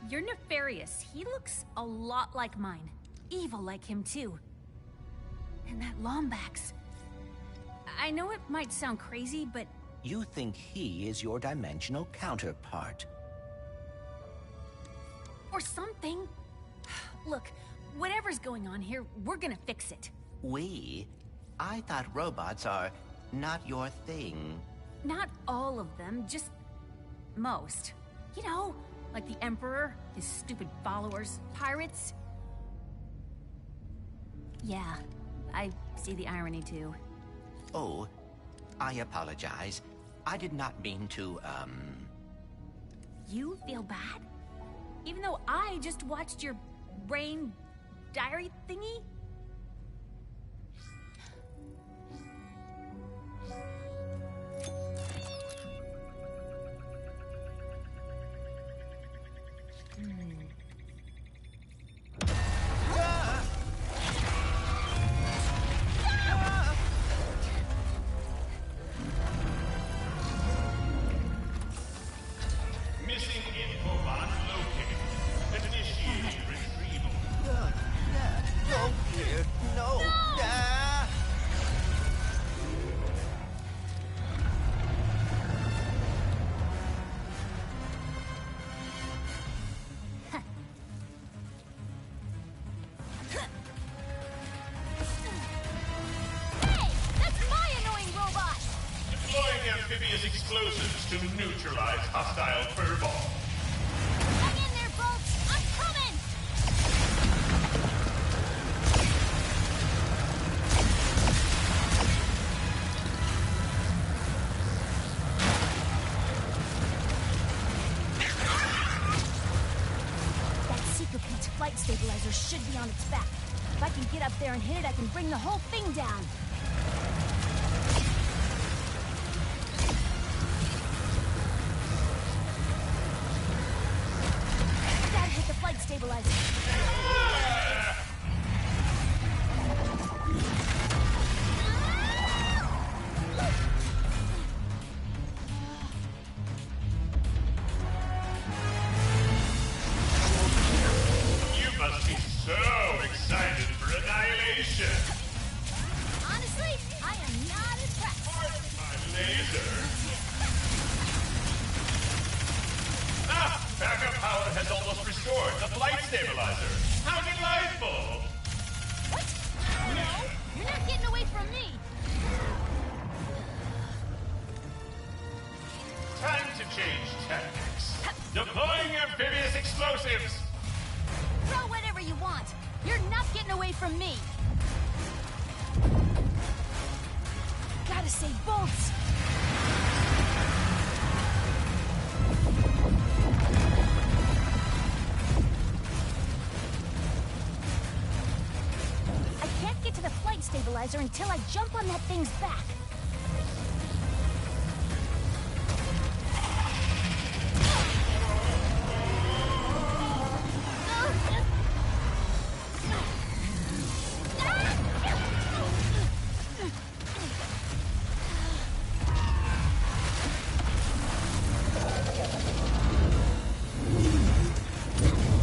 You're nefarious. He looks a lot like mine. Evil like him, too. And that Lombax. I know it might sound crazy, but... You think he is your dimensional counterpart. Or something. Look, whatever's going on here, we're gonna fix it. We? I thought robots are not your thing. Not all of them, just most. You know, like the Emperor, his stupid followers, pirates. Yeah, I see the irony too. Oh, I apologize. I did not mean to, You feel bad? Even though I just watched your brain diary thingy? Missing info box located. Initiating retrieval. No, dear, no. Ah! Hey! That's my annoying robot! Deploying amphibious explosives to neutralize hostile furball. Hang in there, Bolts! I'm coming! That Seeker-Pete's flight stabilizer should be on its back. If I can get up there and hit it, I can bring the whole thing down. Gotta hit the flight stabilizer. You must be so excited for annihilation. Honestly, I am not impressed. My laser. Backup power has almost restored the flight stabilizer. How delightful! What? No, you're not getting away from me. Time to change tactics. Deploying amphibious explosives. Throw whatever you want. You're not getting away from me. Gotta save Bolts. I can't get to the flight stabilizer until I jump on that thing's back.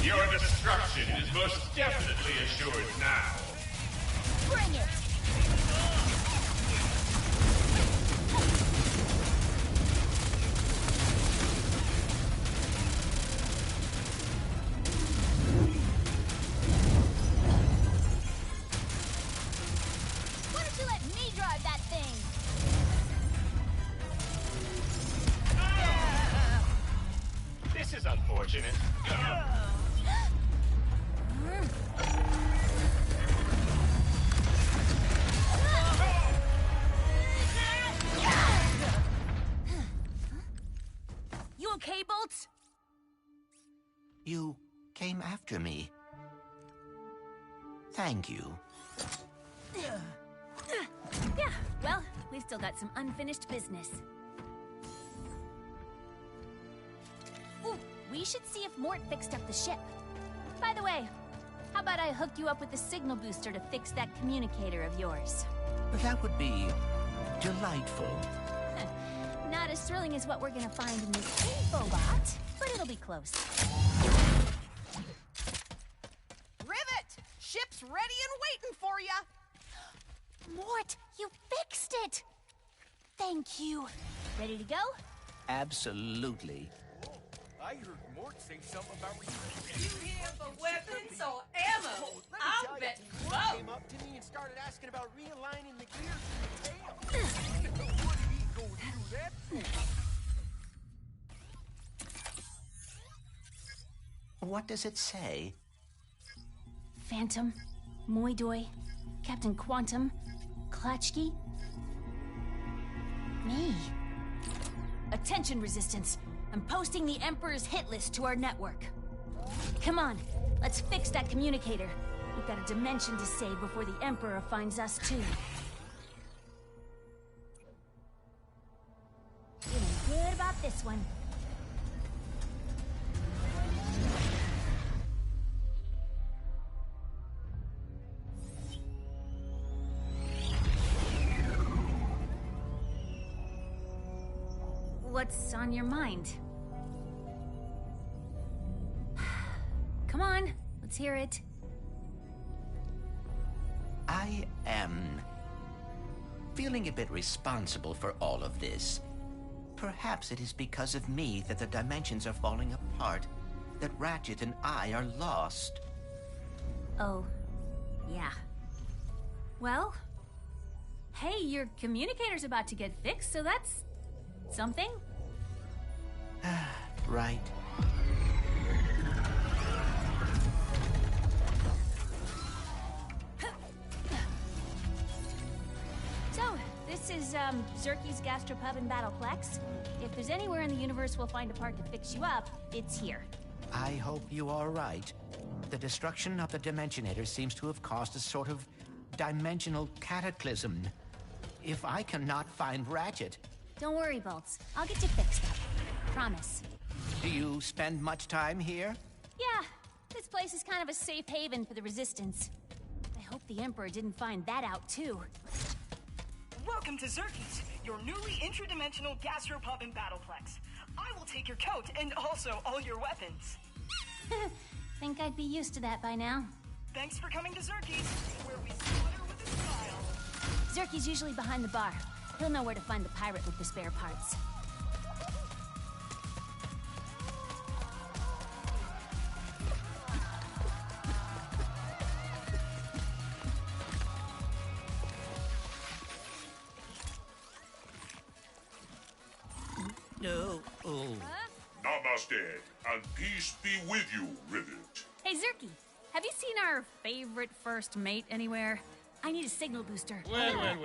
Your destruction is most definitely assured now. Bring it! Why don't you let me drive that thing? This is unfortunate. You okay, Bolts? You came after me. Thank you. Yeah, well, we've still got some unfinished business. Ooh, we should see if Mort fixed up the ship. By the way, how How about I hook you up with the signal booster to fix that communicator of yours? That would be delightful. Not as thrilling as what we're gonna find in this infobot, but it'll be close. Rivet! Ship's ready and waiting for ya! Mort, you fixed it! Thank you. Ready to go? Absolutely. I heard Mort say something about You here for weapons or ammo? I'll bet both. Came up to me and started asking about realigning the gears in the tail. What did he go do that for? What does it say? Phantom, Moidoi, Captain Quantum, Klatchki. Me. Attention, Resistance. I'm posting the Emperor's hit list to our network. Come on, let's fix that communicator. We've got a dimension to save before the Emperor finds us too. Feeling good about this one. What's on your mind? Come on, let's hear it. I am feeling a bit responsible for all of this. Perhaps it is because of me that the dimensions are falling apart, that Ratchet and I are lost. Oh, yeah. Well, hey, your communicator's about to get fixed, so that's something. Right. So, this is, Zerky's Gastropub and Battleplex. If there's anywhere in the universe we'll find a part to fix you up, it's here. I hope you are right. The destruction of the Dimensionator seems to have caused a sort of dimensional cataclysm. If I cannot find Ratchet... Don't worry, Bolts. I'll get you fixed up. Promise. Do you spend much time here? Yeah, this place is kind of a safe haven for the Resistance. I hope the Emperor didn't find that out, too. Welcome to Zerky's, your newly interdimensional gastropub and battleplex. I will take your coat and also all your weapons. Think I'd be used to that by now. Thanks for coming to Zerky's, where we slaughter with a style. Zerky's usually behind the bar. He'll know where to find the pirate with the spare parts. No. Oh. Namaste, and peace be with you, Rivet. Hey, Zerky, have you seen our favorite first mate anywhere? I need a signal booster. Well.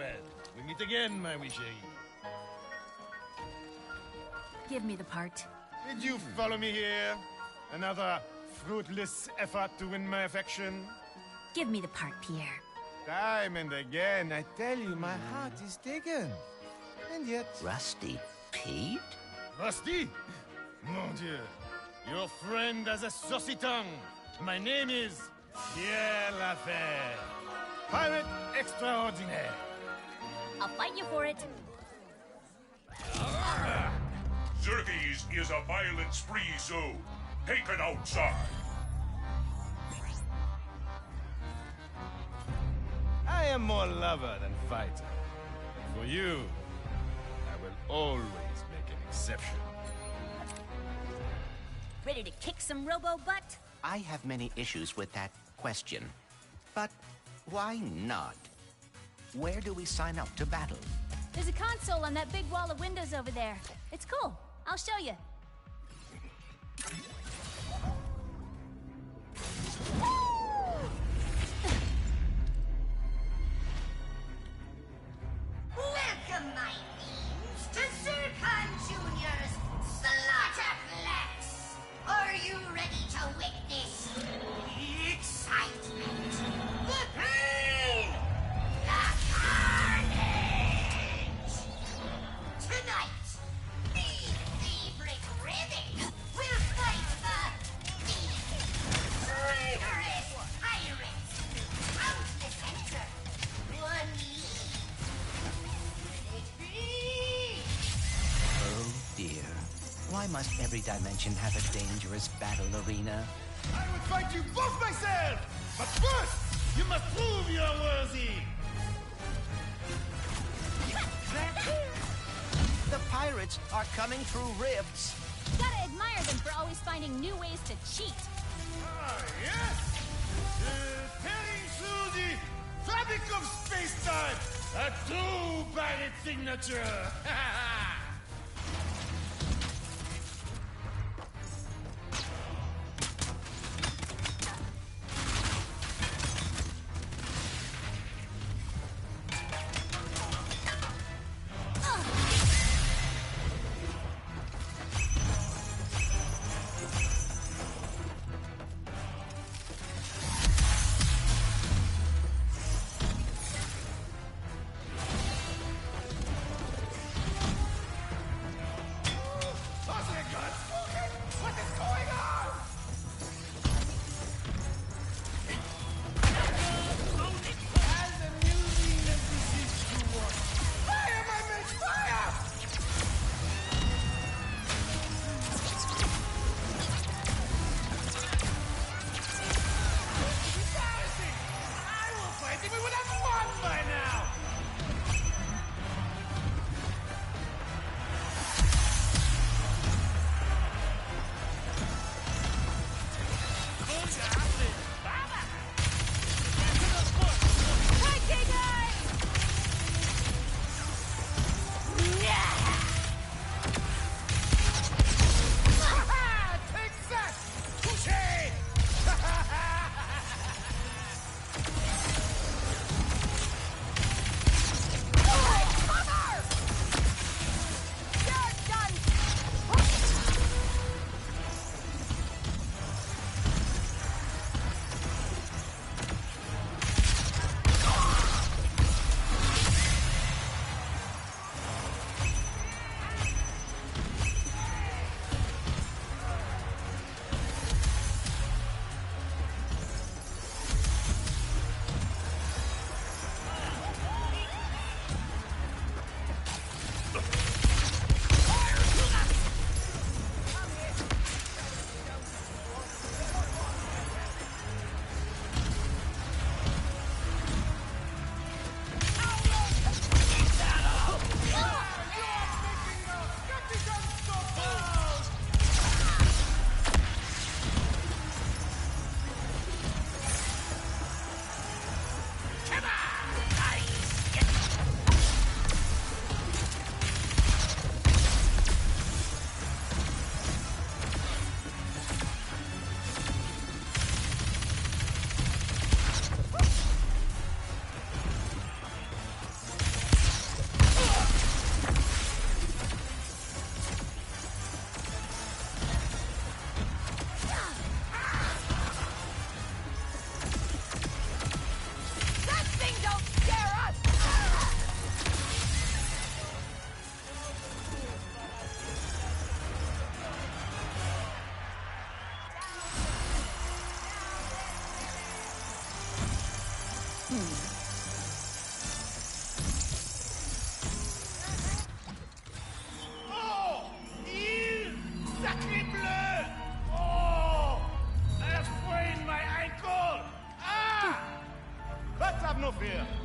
We meet again, my wee chérie. Give me the part. Did you follow me here? Another fruitless effort to win my affection? Give me the part, Pierre. Time and again, I tell you, my heart is taken. And yet... Rusty Pete? Rusty? Mon Dieu. Your friend has a saucy tongue. My name is Pierre Lafer. Pirate extraordinaire. I'll fight you for it. Zerky's is a violence-free zone. Take it outside. I am more lover than fighter. For you, I will always make an exception. Ready to kick some robo-butt? I have many issues with that question. But why not? Where do we sign up to battle? There's a console on that big wall of windows over there. It's cool. I'll show you. Welcome, my beings, to Zircon Jr.'s Slaughterplex. Are you ready to witness the excitement, the pain, the carnage? Tonight, the favorite Rivet will fight Why must every dimension have a dangerous battle arena? I will fight you both myself! But first, you must prove you are worthy! The pirates are coming through rifts. Gotta admire them for always finding new ways to cheat. Ah, yes! Tearing through the fabric of space-time! A true pirate signature!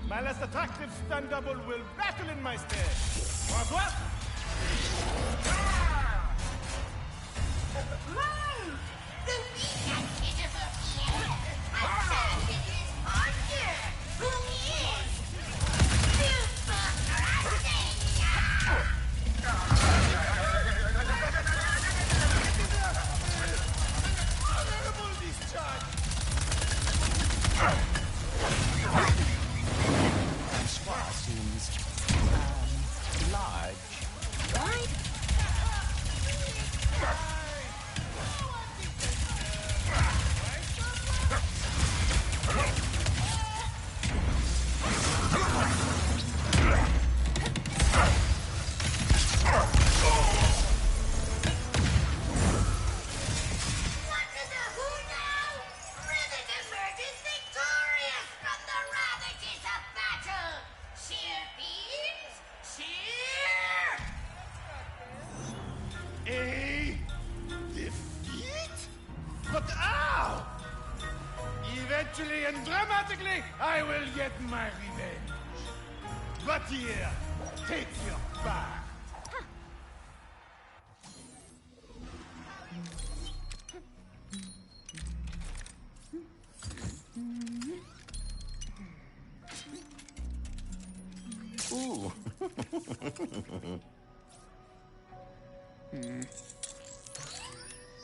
My less attractive stun double will battle in my stead. Bonsoir. I will get my revenge. But here, take your bath. Ooh.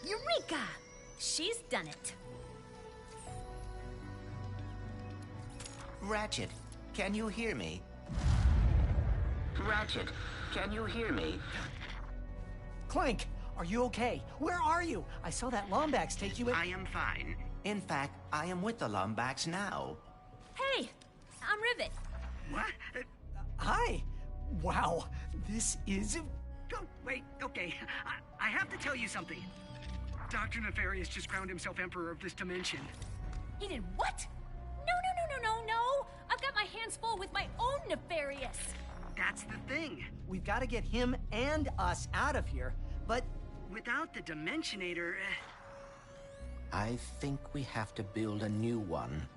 Eureka! She's done it. Ratchet, can you hear me? Ratchet, can you hear me? Clank, are you okay? Where are you? I saw that Lombax take you in. I am fine. In fact, I am with the Lombax now. Hey, I'm Rivet. What? Hi. Wow, this is... Oh, wait, okay. I have to tell you something. Dr. Nefarious just crowned himself Emperor of this dimension. He did what? No. I've got my hands full with my own Nefarious. That's the thing. We've got to get him and us out of here, but... Without the Dimensionator... I think we have to build a new one.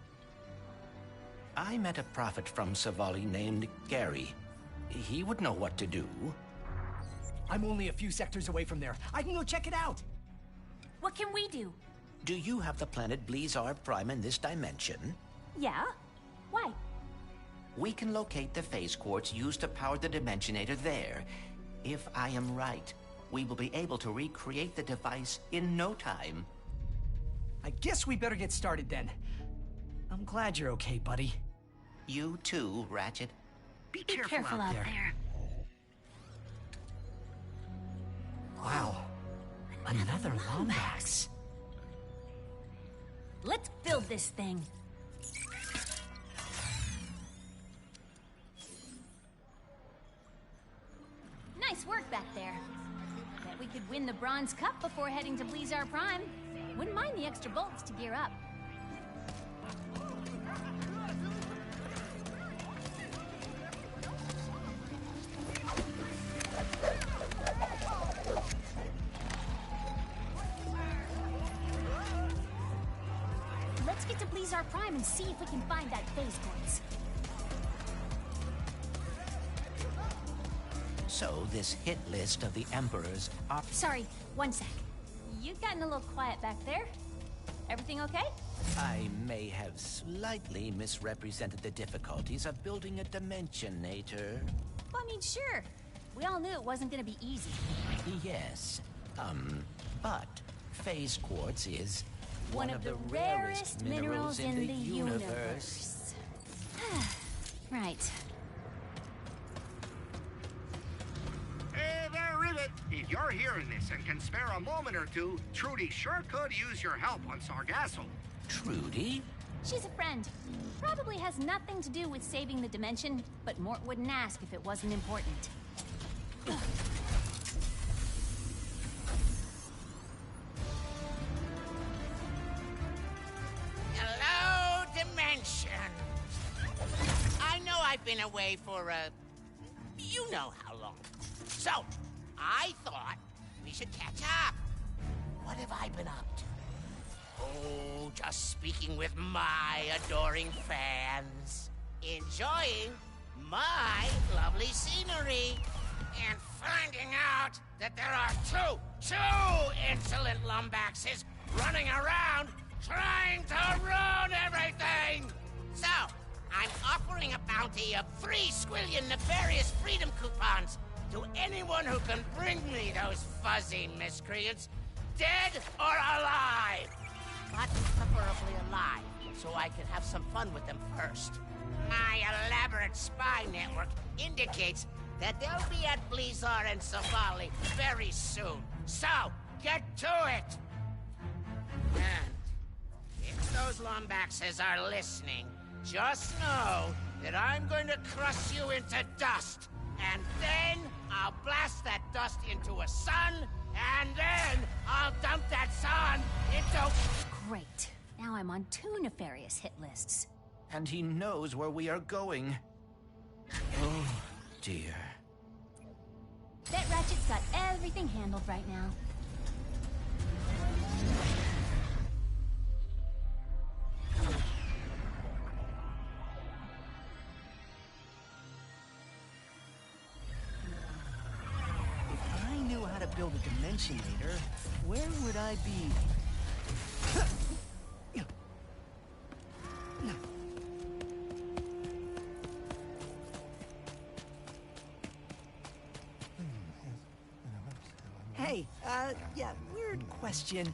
I met a prophet from Savali named Gary. He would know what to do. I'm only a few sectors away from there. I can go check it out. What can we do? Do you have the planet Blizar Prime in this dimension? Yeah? Why? We can locate the phase quartz used to power the Dimensionator there. If I am right, we will be able to recreate the device in no time. I guess we better get started then. I'm glad you're okay, buddy. You too, Ratchet. Be careful out there. Wow. Another Lombax. Let's build this thing. Nice work back there. Bet we could win the Bronze Cup before heading to Blizar Prime. Wouldn't mind the extra bolts to gear up. Let's get to Blizar Prime and see if we can find that phase quartz. So, this hit list of the Emperor's Sorry, one sec. You've gotten a little quiet back there. Everything okay? I may have slightly misrepresented the difficulties of building a Dimensionator. Well, I mean, sure. We all knew it wasn't gonna be easy. Yes. But phase quartz is One of the rarest minerals in the universe. Right. Hey there, Rivet! If you're hearing this and can spare a moment or two, Trudy sure could use your help on Sargasso. Trudy? She's a friend. Probably has nothing to do with saving the dimension, but Mort wouldn't ask if it wasn't important. Hello, Dimension. I know I've been away for, you know how long. So, I thought we should catch up. What have I been up to? Oh, just speaking with my adoring fans. Enjoying my lovely scenery. And finding out that there are two insolent Lombaxes running around trying to ruin everything! So, I'm offering a bounty of 3 squillion nefarious freedom coupons to anyone who can bring me those fuzzy miscreants, dead or alive! But preferably alive, so I can have some fun with them first. My elaborate spy network indicates that they'll be at Blizar and Savali very soon. So, get to it! And if those Lombaxes are listening, just know that I'm going to crush you into dust. And then I'll blast that dust into a sun, and then I'll dump that sun into... Great. Now I'm on 2 nefarious hit lists. And he knows where we are going. Oh, dear. Bet Ratchet's got everything handled right now. build a Dimensionator, where would I be? Hey, yeah, weird question.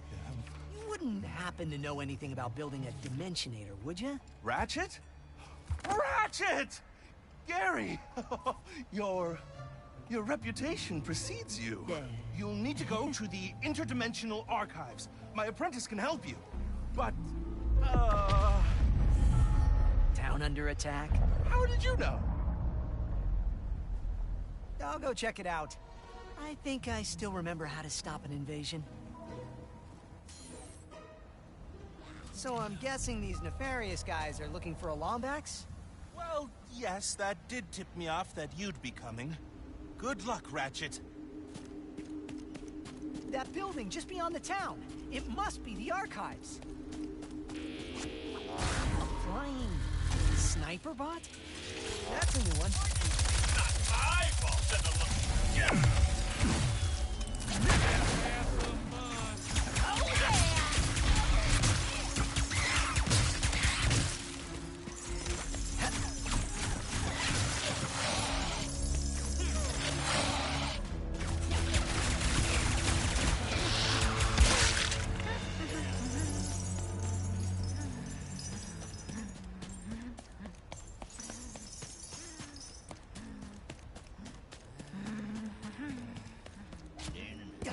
You wouldn't happen to know anything about building a Dimensionator, would you? Ratchet? Ratchet! Gary! Your reputation precedes you. You'll need to go to the interdimensional archives. My apprentice can help you. But, Town under attack? how did you know? I'll go check it out. I think I still remember how to stop an invasion. So I'm guessing these nefarious guys are looking for a Lombax? Well, yes, that did tip me off that you'd be coming. Good luck, Ratchet. That building just beyond the town. It must be the archives. A flying sniper bot? That's a new one. Not my fault that the look.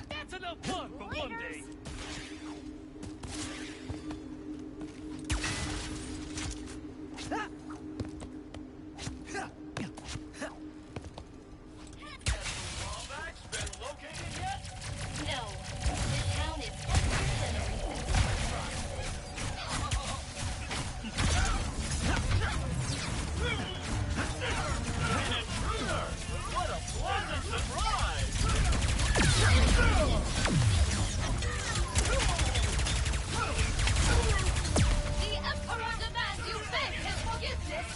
That's enough fun for one day. No. This town is emptier than a resistance What a pleasant surprise! The Emperor demands you beg his forgiveness!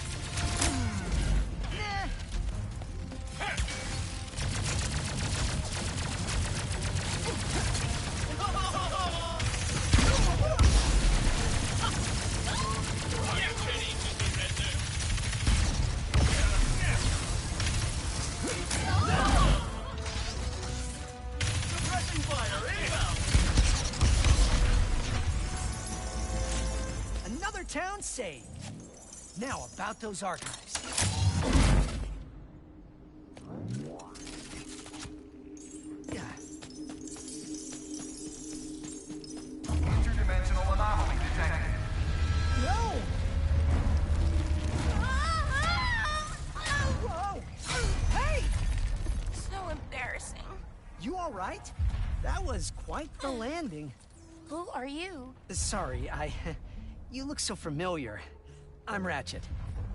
Suppressing fire, inbound! Another town saved. Now about those archives. Interdimensional anomaly detected. No! Whoa! Hey! So embarrassing. You all right? That was quite the landing. Who are you? Sorry, You look so familiar. I'm Ratchet.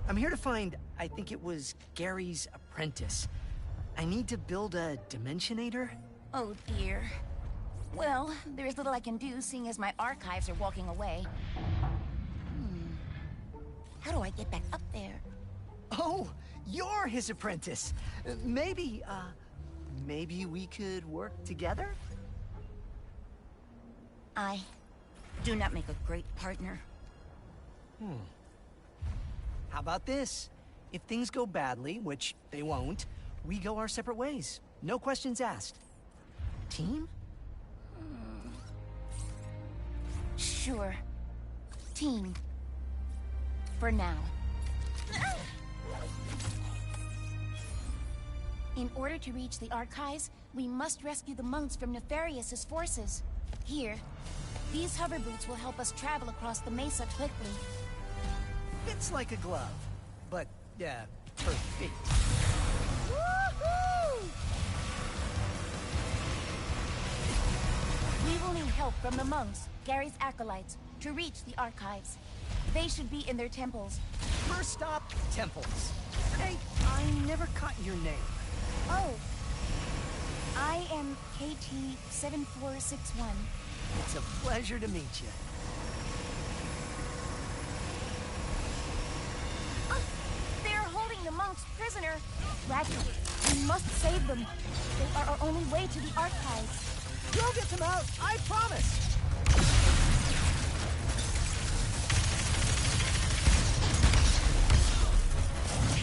I'm here to find, I think it was Gary's apprentice. I need to build a Dimensionator? Oh dear. Well, there's little I can do, seeing as my archives are walking away. How do I get back up there? Oh, you're his apprentice. Maybe we could work together? I do not make a great partner. How about this? If things go badly, which they won't, we go our separate ways. No questions asked. Team? Sure. Team. For now. In order to reach the archives, we must rescue the monks from Nefarious's forces. Here, these hover boots will help us travel across the mesa quickly. Fits like a glove, but, for feet. Woohoo! We will need help from the monks, Gary's acolytes, to reach the archives. They should be in their temples. First stop, temples. Hey, I never caught your name. Oh. I am KT-7461. It's a pleasure to meet you. They're holding the monks monks prisoner. Ratchet, we must save them. They are our only way to the archives. We'll get them out, I promise.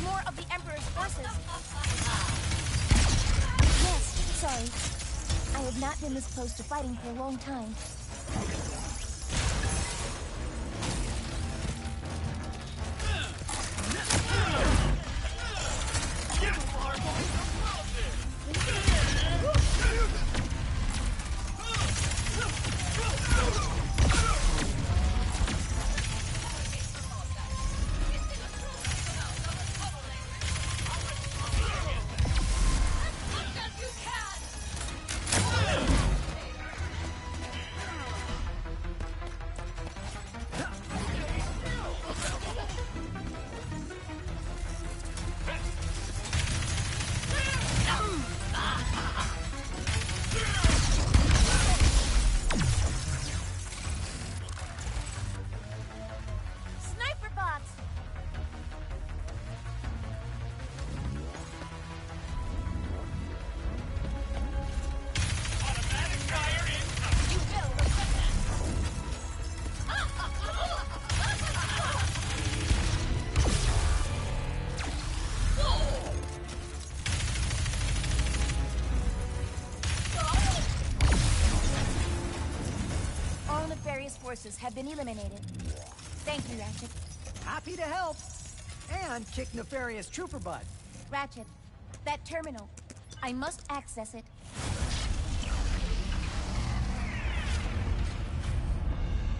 More of the Emperor's forces. Yes, sorry. I have not been this close to fighting for a long time. Forces have been eliminated. Thank you, Ratchet. Happy to help. And kick nefarious trooper butt. Ratchet, that terminal. I must access it.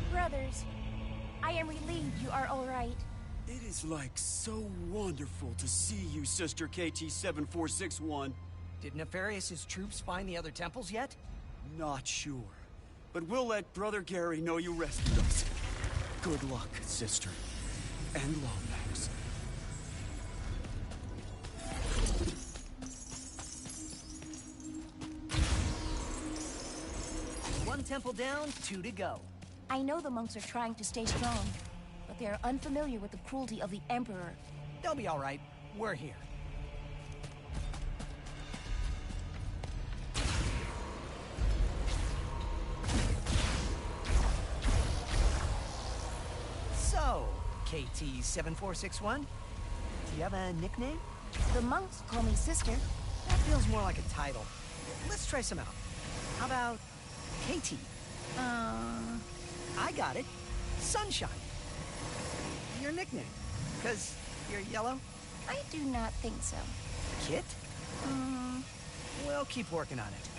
Brothers, I am relieved you are all right. It is like so wonderful to see you, Sister KT-7461. Did Nefarious' troops find the other temples yet? Not sure. But we'll let Brother Gary know you rescued us. Good luck, sister. And Lomax. One temple down, 2 to go. I know the monks are trying to stay strong, but they are unfamiliar with the cruelty of the Emperor. They'll be all right. We're here. So, KT-7461, do you have a nickname? The monks call me Sister. That feels more like a title. Let's try some out. How about KT? I got it. Sunshine. Your nickname. 'Cause you're yellow? I do not think so. Kit? We'll keep working on it.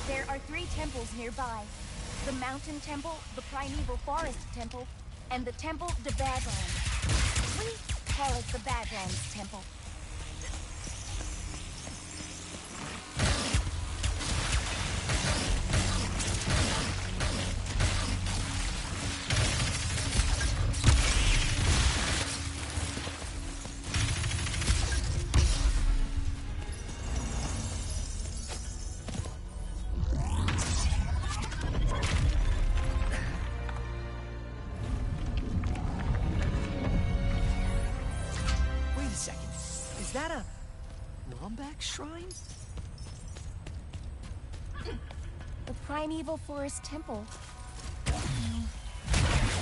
There are 3 temples nearby. The Mountain Temple, the Primeval Forest Temple, and the Temple de Badlands. We call it the Badlands Temple. Is that a Lombax shrine? The Primeval Forest Temple. The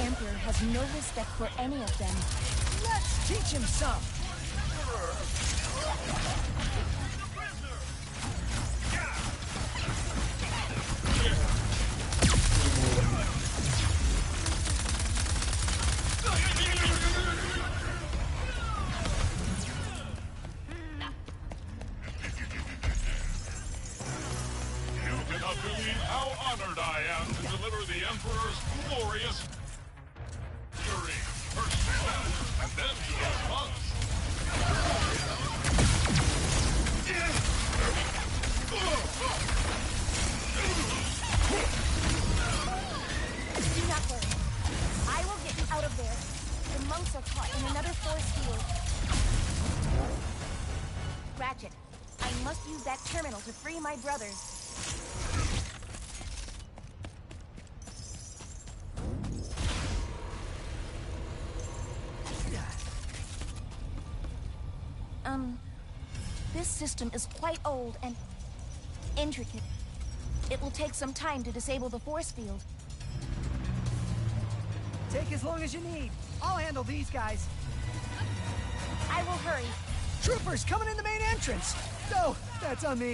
Emperor has no respect for any of them. Let's teach him some! Emperor's glorious fury. First man, and then to his monks. Do not worry. I will get you out of there. The monks are caught in another force field. Ratchet, I must use that terminal to free my brothers. This system is quite old and intricate. It will take some time to disable the force field. Take as long as you need. I'll handle these guys. I will hurry. Troopers coming in the main entrance. No, that's on me. I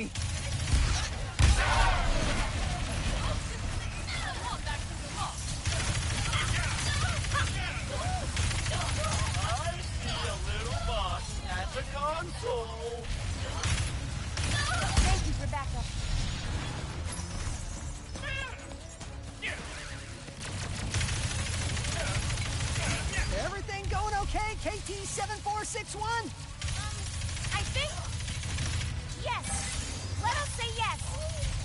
see a little boss at the console. Thank you for backup. Everything going okay, KT-7461? I think... yes. Let us say yes.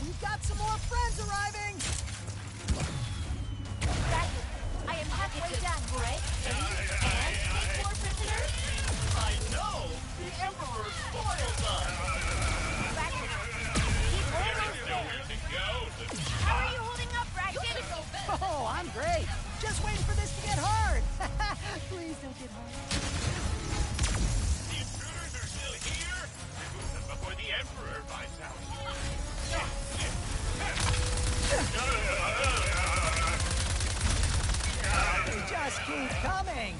We've got some more friends arriving. Ratchet, I am halfway done, right? And take more prisoners? I know! The Emperor spoiled us! Ratchet, keep almost there. How are you holding up, Ratchet? Oh, I'm great. Just waiting for this to get hard. Please don't get hard. The intruders are still here? Remove them before the Emperor finds out. Just keep coming.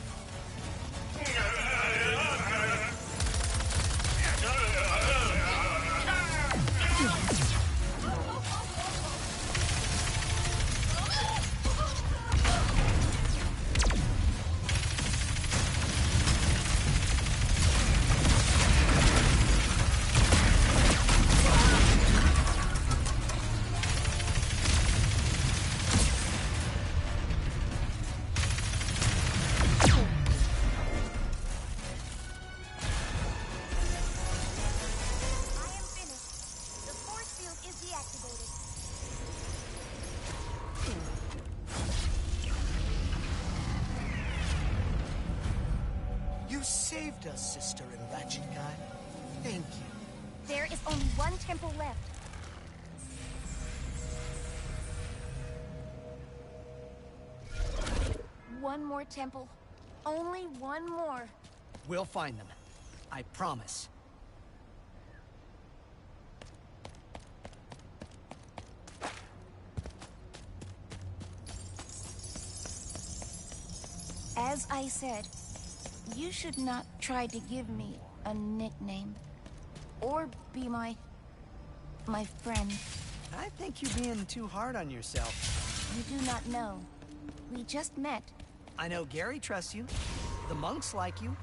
You saved us, Sister and Ratchet Guy. Thank you. There is only one temple left. One more temple. Only one more. We'll find them. I promise. As I said, you should not try to give me a nickname. Or be my friend. I think you're being too hard on yourself. You do not know. We just met. I know Gary trusts you. The monks like you.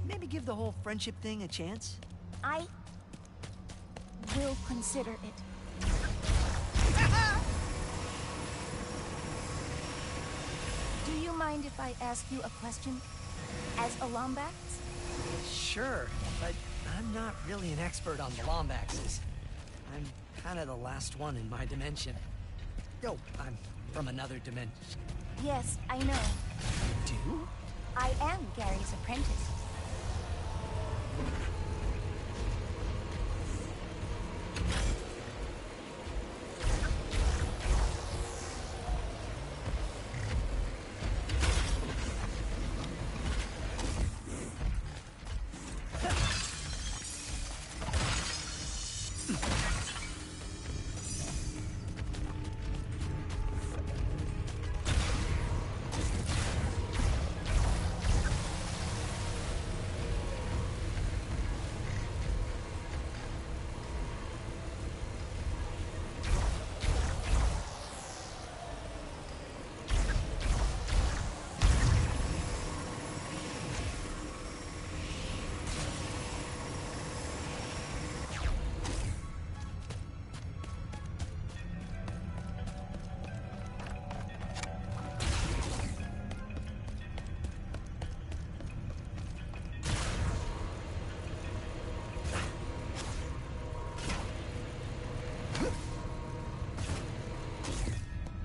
Maybe give the whole friendship thing a chance? I will consider it. Do you mind if I ask you a question? As a Lombax? Sure, but I'm not really an expert on the Lombaxes. I'm kind of the last one in my dimension. Oh, I'm from another dimension. Yes, I know. Do? I am Gary's apprentice.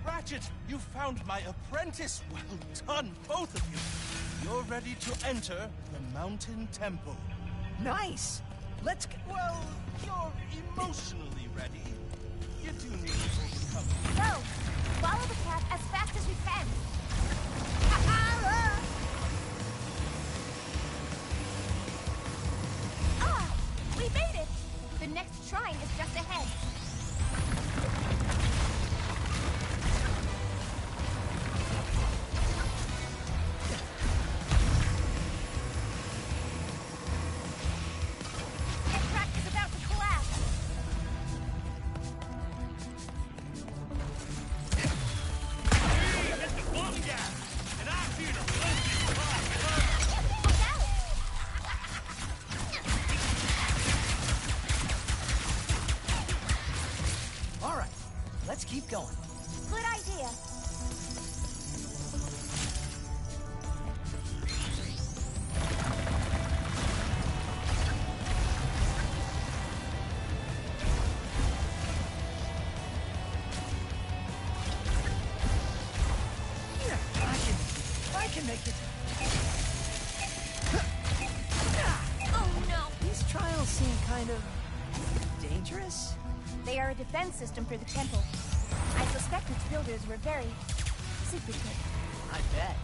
Ratchet, you found my apprentice. Well done, both of you. You're ready to enter the Mountain Temple. Nice! Let's go. Well, you're emotionally ready. You do need a full recovery. Go! Follow the path as fast as you can. Ah! We made it! The next shrine is just ahead. The track is about to collapse. All right, let's keep going. Good idea. Yeah, I can make it. Oh no! These trials seem kind of dangerous. They are a defense system for the temple. I suspect its builders were very secretive. I bet.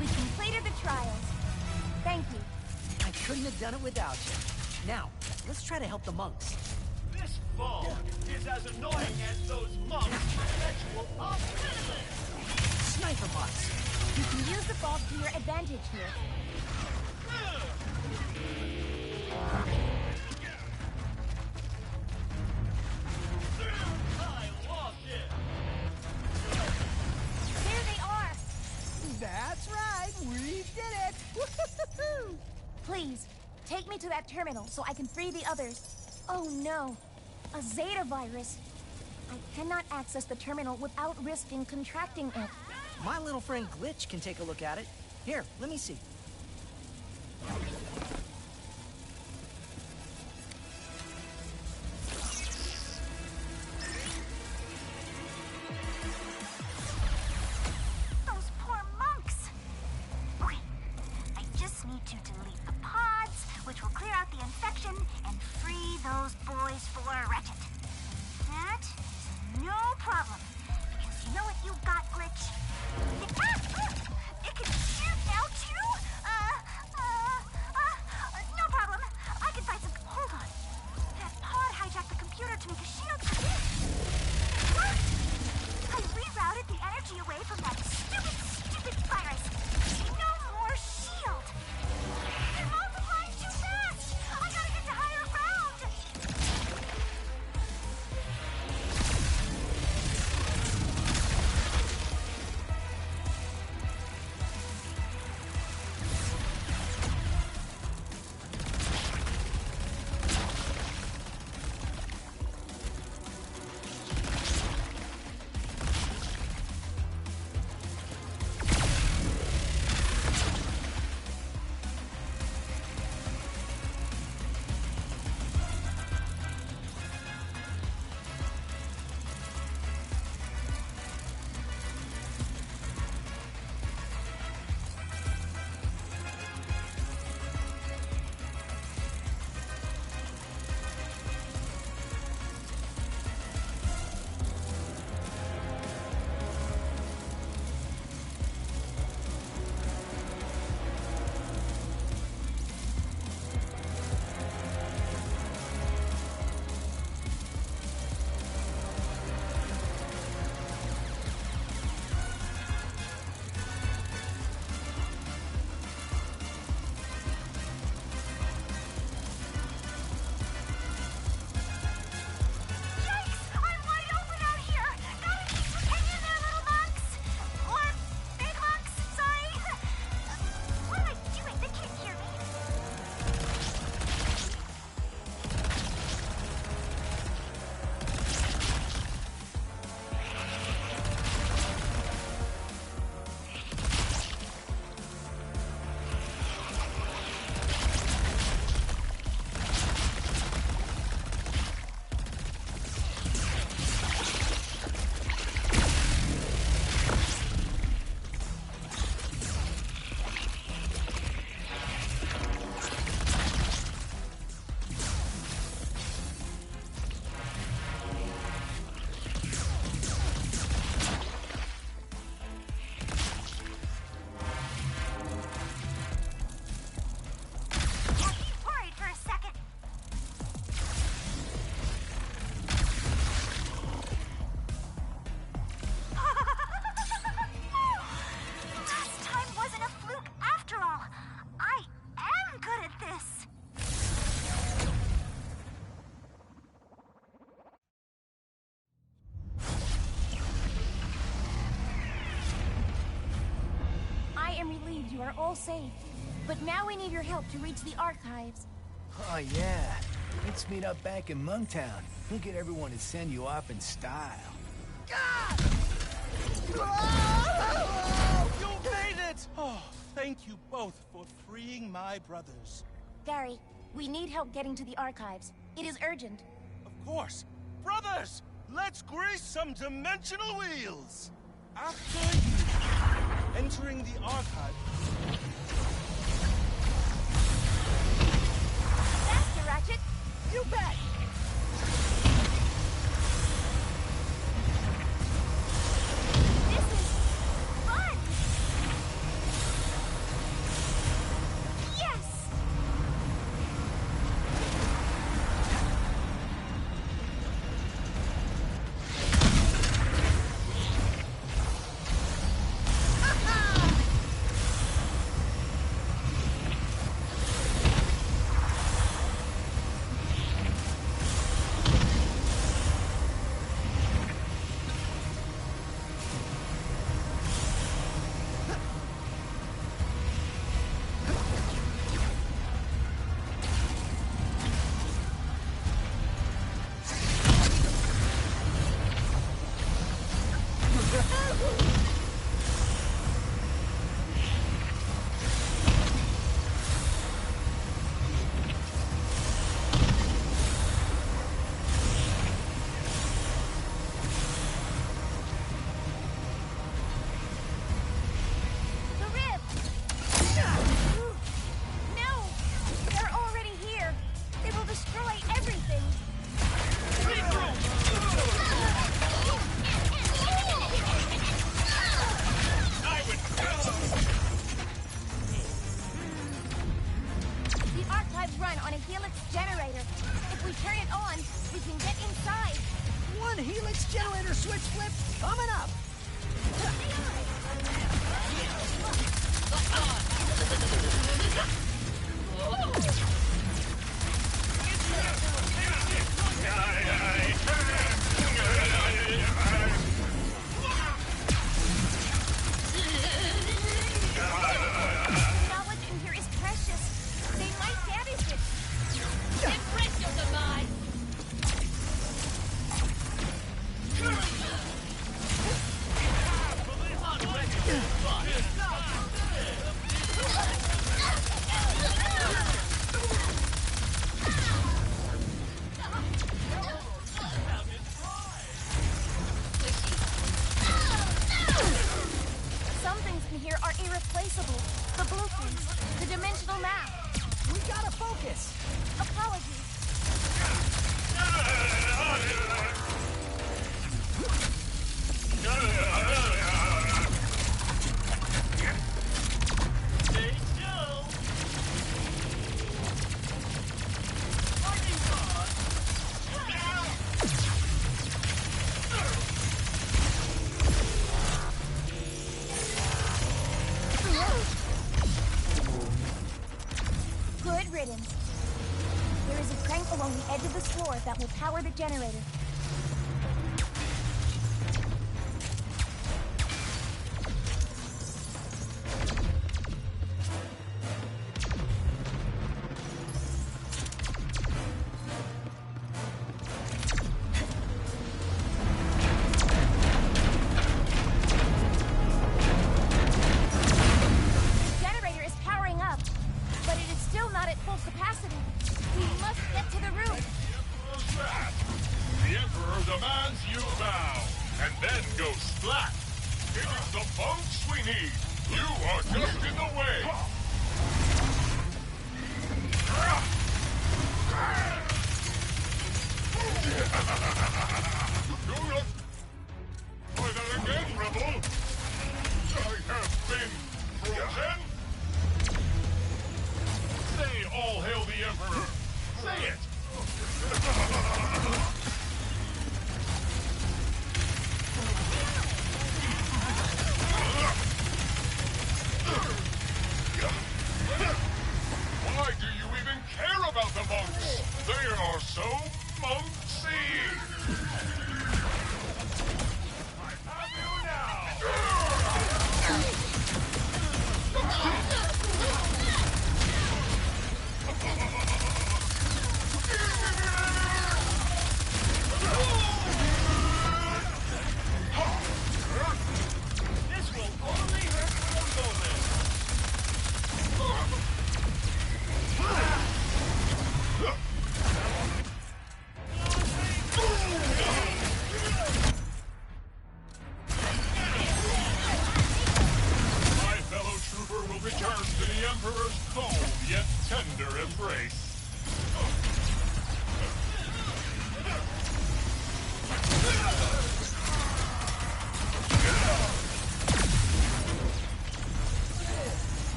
We completed the trials. Thank you. I couldn't have done it without you. Now, let's try to help the monks. This fog is as annoying as those monks' perpetual off-limits. Sniper bots. You can use the fog to your advantage here. I lost it. Here they are. That's right, we did it! Woo-hoo-hoo-hoo! Please, take me to that terminal so I can free the others. Oh no, a Zeta virus. I cannot access the terminal without risking contracting it. My little friend Glitch can take a look at it. Here, let me see. Those poor monks! Okay, I just need to delete the pods, which will clear out the infection and free those boys for Ratchet. That is no problem, because you know what you got, Glitch? It can shoot now, too? No problem. I can find some... Hold on. That pod hijacked the computer to make a shield for me. What? I rerouted the energy away from that stupid virus. No more shield. They're multiplying too fast. I gotta get to higher ground. are all safe. But now we need your help to reach the archives. Oh, yeah. Let's meet up back in Monktown. We'll get everyone to send you off in style. You made it! Oh, thank you both for freeing my brothers. Gary, we need help getting to the archives. It is urgent. Of course. Brothers, let's grease some dimensional wheels! After you, entering the archive... Faster, Ratchet! You bet! This is fun! Yes! There is a crank along the edge of the floor that will power the generator.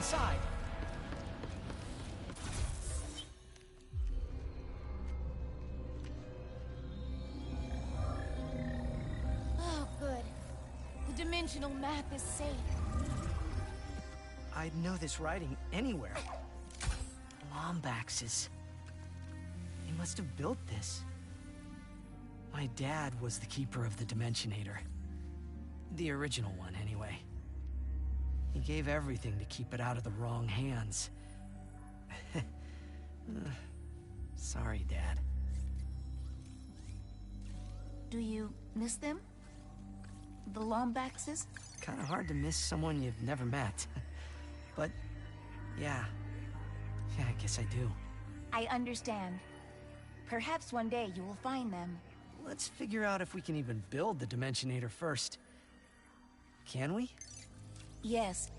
inside. Oh, good. The dimensional map is safe. I'd know this writing anywhere. Lombaxes. He must have built this. My dad was the keeper of the Dimensionator. The original one, anyway. He gave everything to keep it out of the wrong hands. Sorry, Dad. Do you miss them? The Lombaxes? Kinda hard to miss someone you've never met. But, yeah. Yeah, I guess I do. I understand. Perhaps one day you will find them. Let's figure out if we can even build the Dimensionator first. Can we? Yes.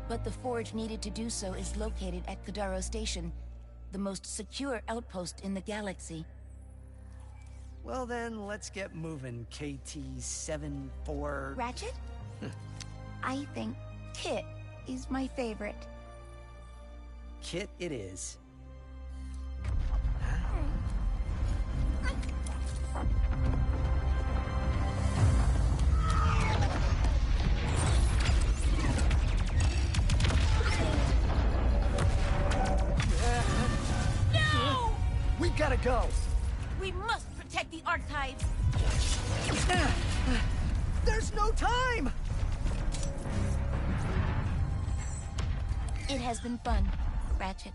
But the forge needed to do so is located at Kadaro Station, the most secure outpost in the galaxy. Well then, let's get moving, KT-74... Ratchet? I think Kit is my favorite. Kit it is. No! We've gotta go! We must protect the archives! There's no time! It has been fun, Ratchet.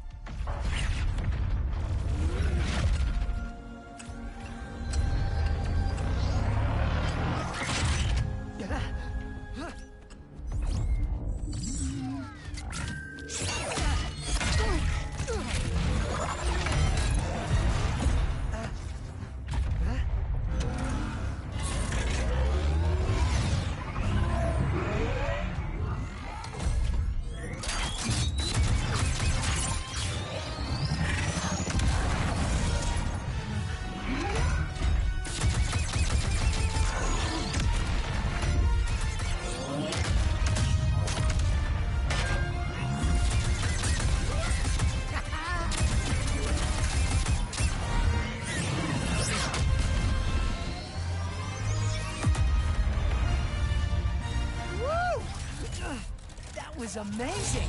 Was amazing!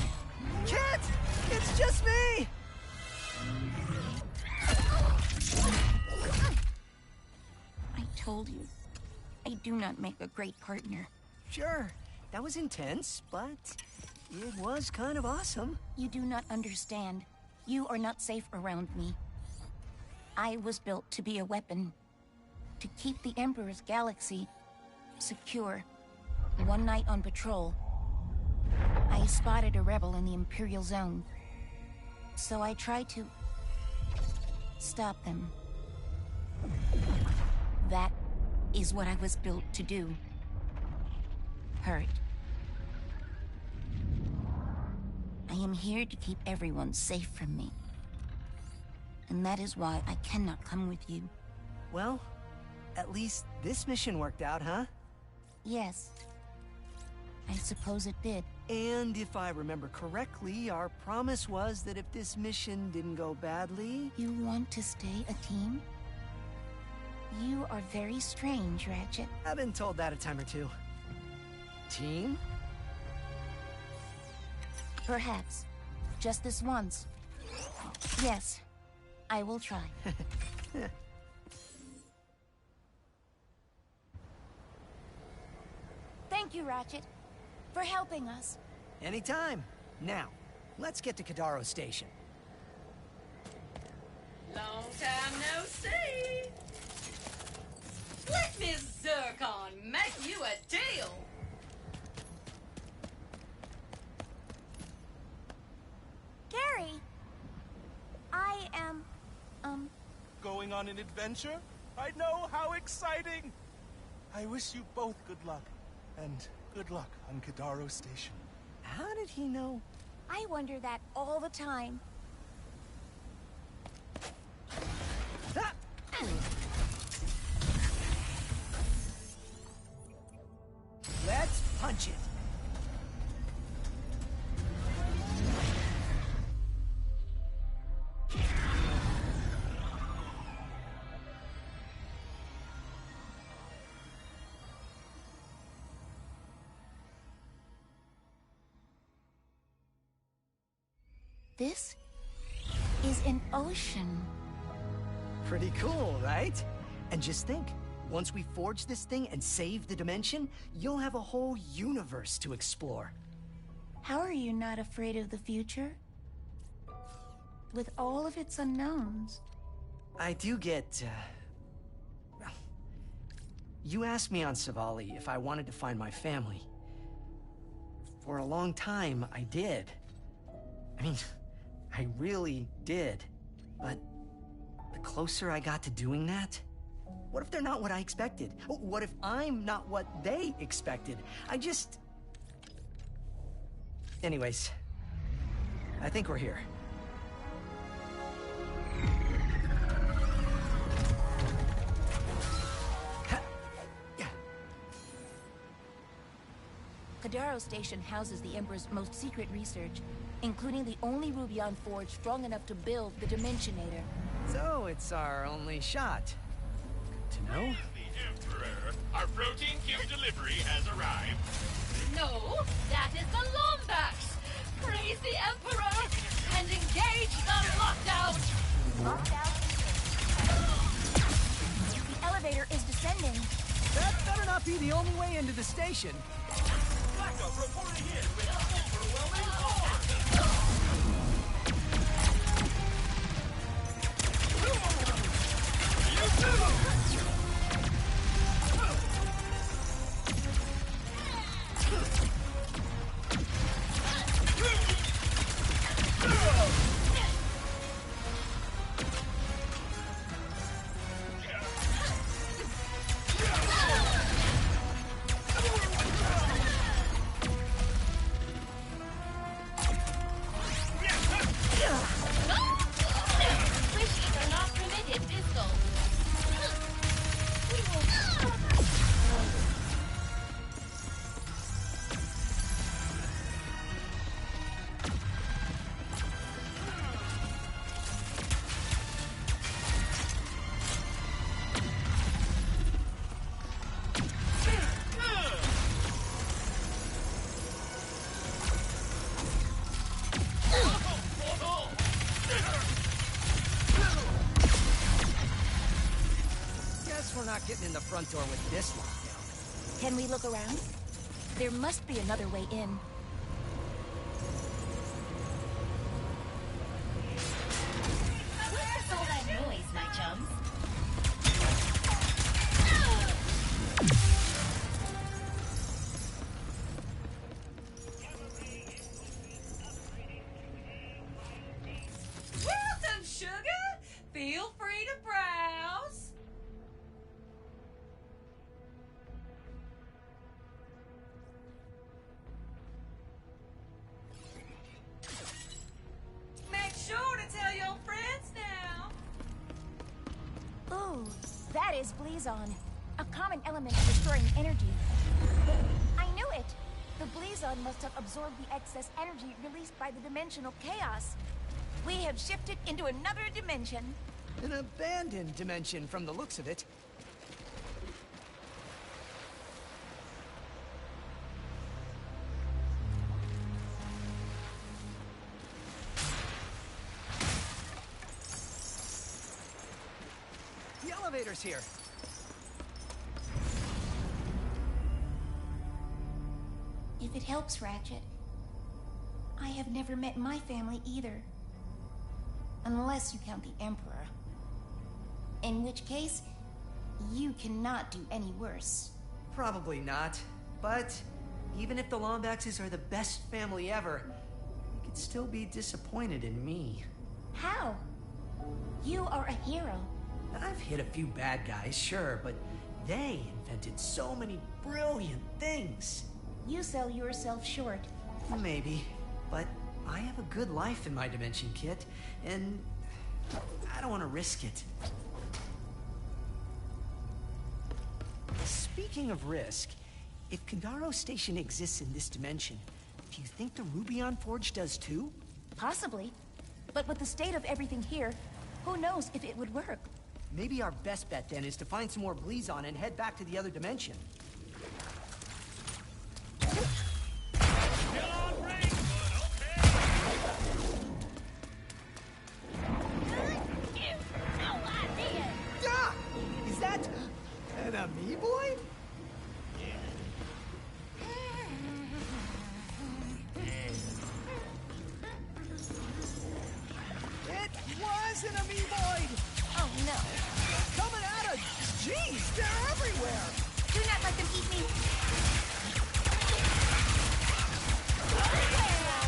Kit! It's just me! I told you, I do not make a great partner. Sure, that was intense, but it was kind of awesome. You do not understand. You are not safe around me. I was built to be a weapon, to keep the Emperor's galaxy secure. One night on patrol, I spotted a rebel in the Imperial Zone. So I tried to stop them. That is what I was built to do. Hurt. I am here to keep everyone safe from me. And that is why I cannot come with you. Well, at least this mission worked out, huh? Yes. I suppose it did. And if I remember correctly, our promise was that if this mission didn't go badly... You want to stay a team? You are very strange, Ratchet. I've been told that a time or two. Team? Perhaps. Just this once. Yes, I will try. Thank you, Ratchet, for helping us. Anytime. Now, let's get to Kadaro Station. Long time no see. Let Miss Zircon make you a deal. Gary, I am, Going on an adventure? I know, how exciting! I wish you both good luck. And good luck on Kadaro Station. How did he know? I wonder that all the time. Let's punch it. This is an ocean. Pretty cool, right? And just think, once we forge this thing and save the dimension, you'll have a whole universe to explore. How are you not afraid of the future? With all of its unknowns. I do get, well, you asked me on Savali if I wanted to find my family. For a long time, I did. I mean, I really did. But the closer I got to doing that, what if they're not what I expected? What if I'm not what they expected? Anyways, I think we're here. Kadaro Station houses the Emperor's most secret research, including the only Rubion forge strong enough to build the Dimensionator. So it's our only shot. Good to know. The Emperor, our protein cube delivery has arrived. No, that is the Lombax! Praise the Emperor and engage the lockdown! The elevator is descending. That better not be the only way into the station. Backup reporting in with overwhelming force! Squishies are not permitted, Bisco. Guess we're not getting in the front door with this lockdown. Can we look around? There must be another way in. Where's all that noise, my chums? Welcome, sugar! Feel free to browse. Make sure to tell your friends now. Ooh, that is Blizon. A common element for storing energy. I knew it! The Blizon must have absorbed the excess energy released by the dimensional chaos. We have shifted into another dimension. An abandoned dimension from the looks of it. The elevator's here. If it helps, Ratchet, I have never met my family either. Unless you count the Emperor. In which case, you cannot do any worse. Probably not. But even if the Lombaxes are the best family ever, you could still be disappointed in me. How? You are a hero. I've hit a few bad guys, sure, but they invented so many brilliant things. You sell yourself short. Maybe, but I have a good life in my dimension, Kit, and I don't want to risk it. Speaking of risk, if Kadaro Station exists in this dimension, do you think the Rubion Forge does too? Possibly. But with the state of everything here, who knows if it would work? Maybe our best bet then is to find some more Blizon and head back to the other dimension. wasn't a Mevoid! Oh no. Coming at us! Jeez, they're everywhere! Do not let them eat me.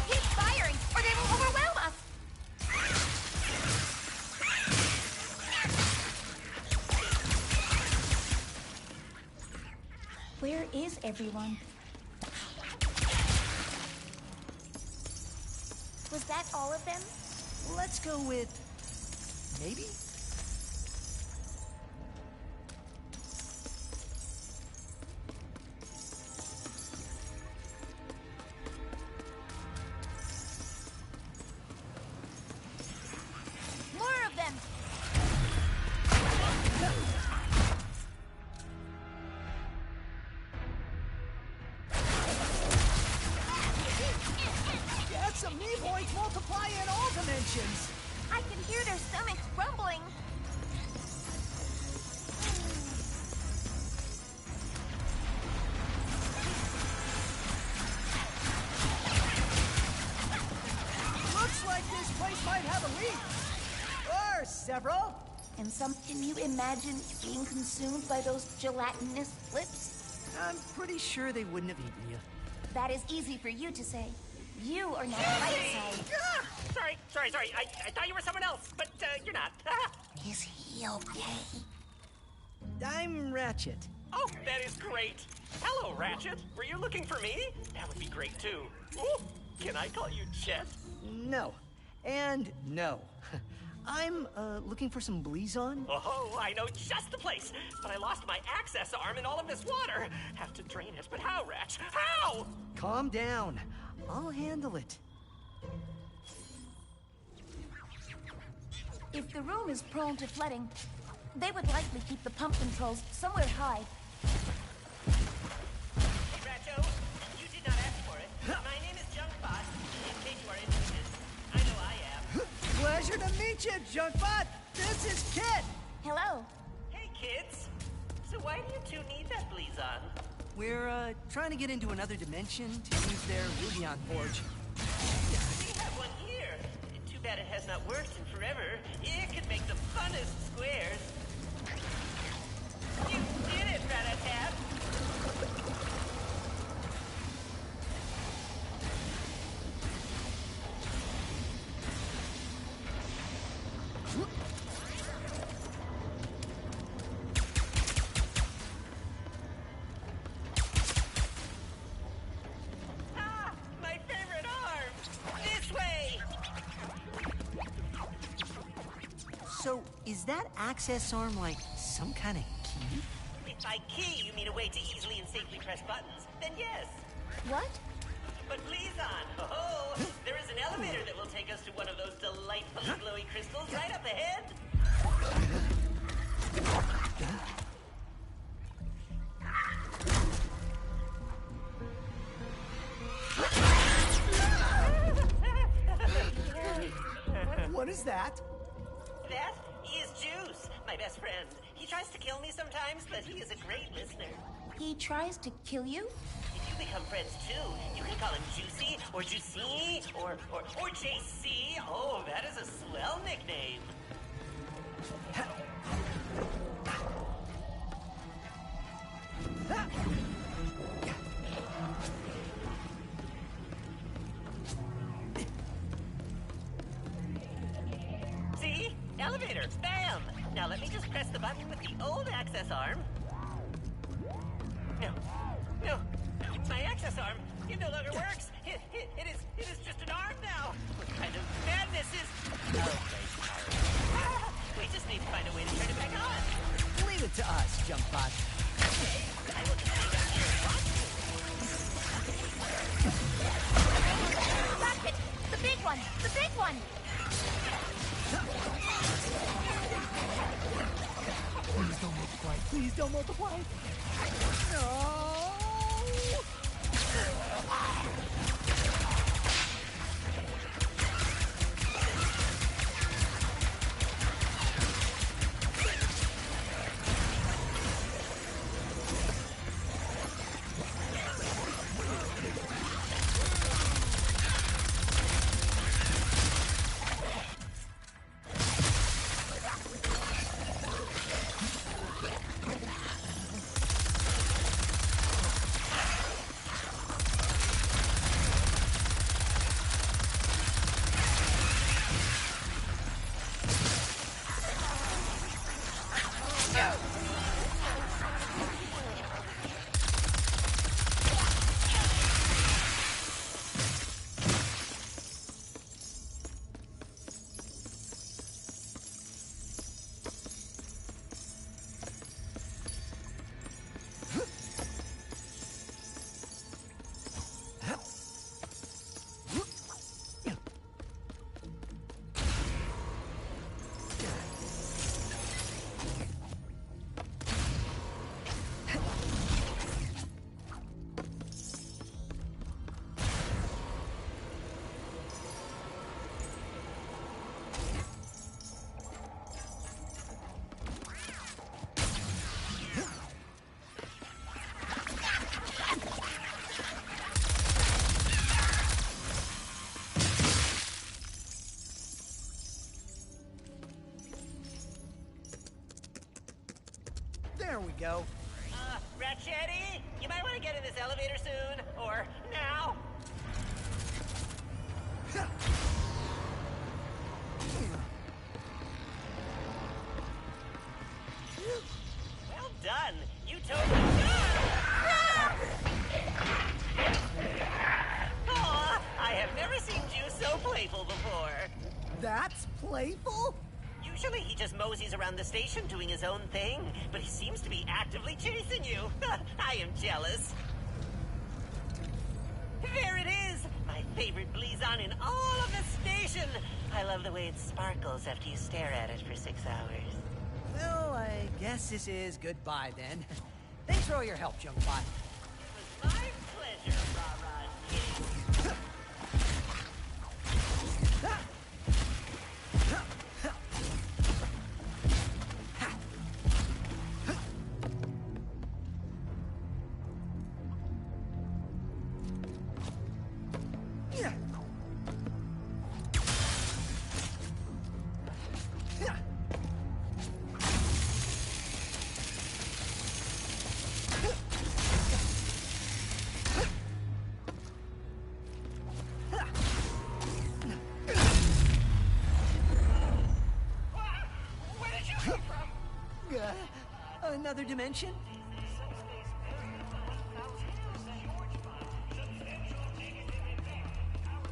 Keep firing, or they will overwhelm us. Where is everyone? Was that all of them? Let's go with... maybe? More of them! That's a Mevoids multiply in all dimensions! I can hear their stomachs rumbling. Looks like this place might have a leak! Or several! And can you imagine being consumed by those gelatinous lips? I'm pretty sure they wouldn't have eaten you. That is easy for you to say. You are not light side. Sorry. I thought you were someone else, but you're not. Is he okay? I'm Ratchet. Oh, that is great. Hello, Ratchet. Were you looking for me? That would be great, too. Ooh, can I call you Chet? No. And no. I'm, looking for some Blizon. Oh, I know just the place. But I lost my access arm in all of this water. Have to drain it, but how, Ratch? How? Calm down. I'll handle it. If the room is prone to flooding, they would likely keep the pump controls somewhere high. Hey, Ratcho, you did not ask for it. My name is Junkbot, in case you are interested. I know I am. Pleasure to meet you, Junkbot! This is Kit! Hello. Hey, kids. So why do you two need that Blizon? We're, trying to get into another dimension to use their Rubion Forge. We have one here. Too bad it has not worked in forever. It could make the funnest squares. You did it, Rat-a-tat! Ah! My favorite arm! This way! So, is that access arm like some kind of key? If by key you mean a way to easily and safely press buttons, then yes. What? But please on. Oh, there is an elevator that will take us to one of those delightfully glowy crystals right up ahead. What is that? That is Juice, my best friend. He tries to kill me sometimes, but he is a great listener. He tries to kill you? If you become friends too, you can call him Juicy, or Juicini, or JC. Oh, that is a swell nickname. See? Elevator. Bam! Now let me just press the button with the old access arm. No. My access arm, it no longer works. It is just an arm now. What kind of madness is... We just need to find a way to turn it back on. Leave it to us, Junkbot. I will just stay down here and watch you. Rocket! The big one! The big one! Please don't multiply. Please don't multiply. No! There we go. Ratchetty, you might want to get in this elevator soon, or now. Well done. You totally. Aw, I have never seen you so playful before. That's playful? Usually he just moseys around the station doing his own thing, but he seems to be actively chasing you. I am jealous. There it is! My favorite Blazon in all of the station! I love the way it sparkles after you stare at it for 6 hours. Well, I guess this is goodbye then. Thanks for all your help, young bot. It was my pleasure, Rah-Rah. Another dimension?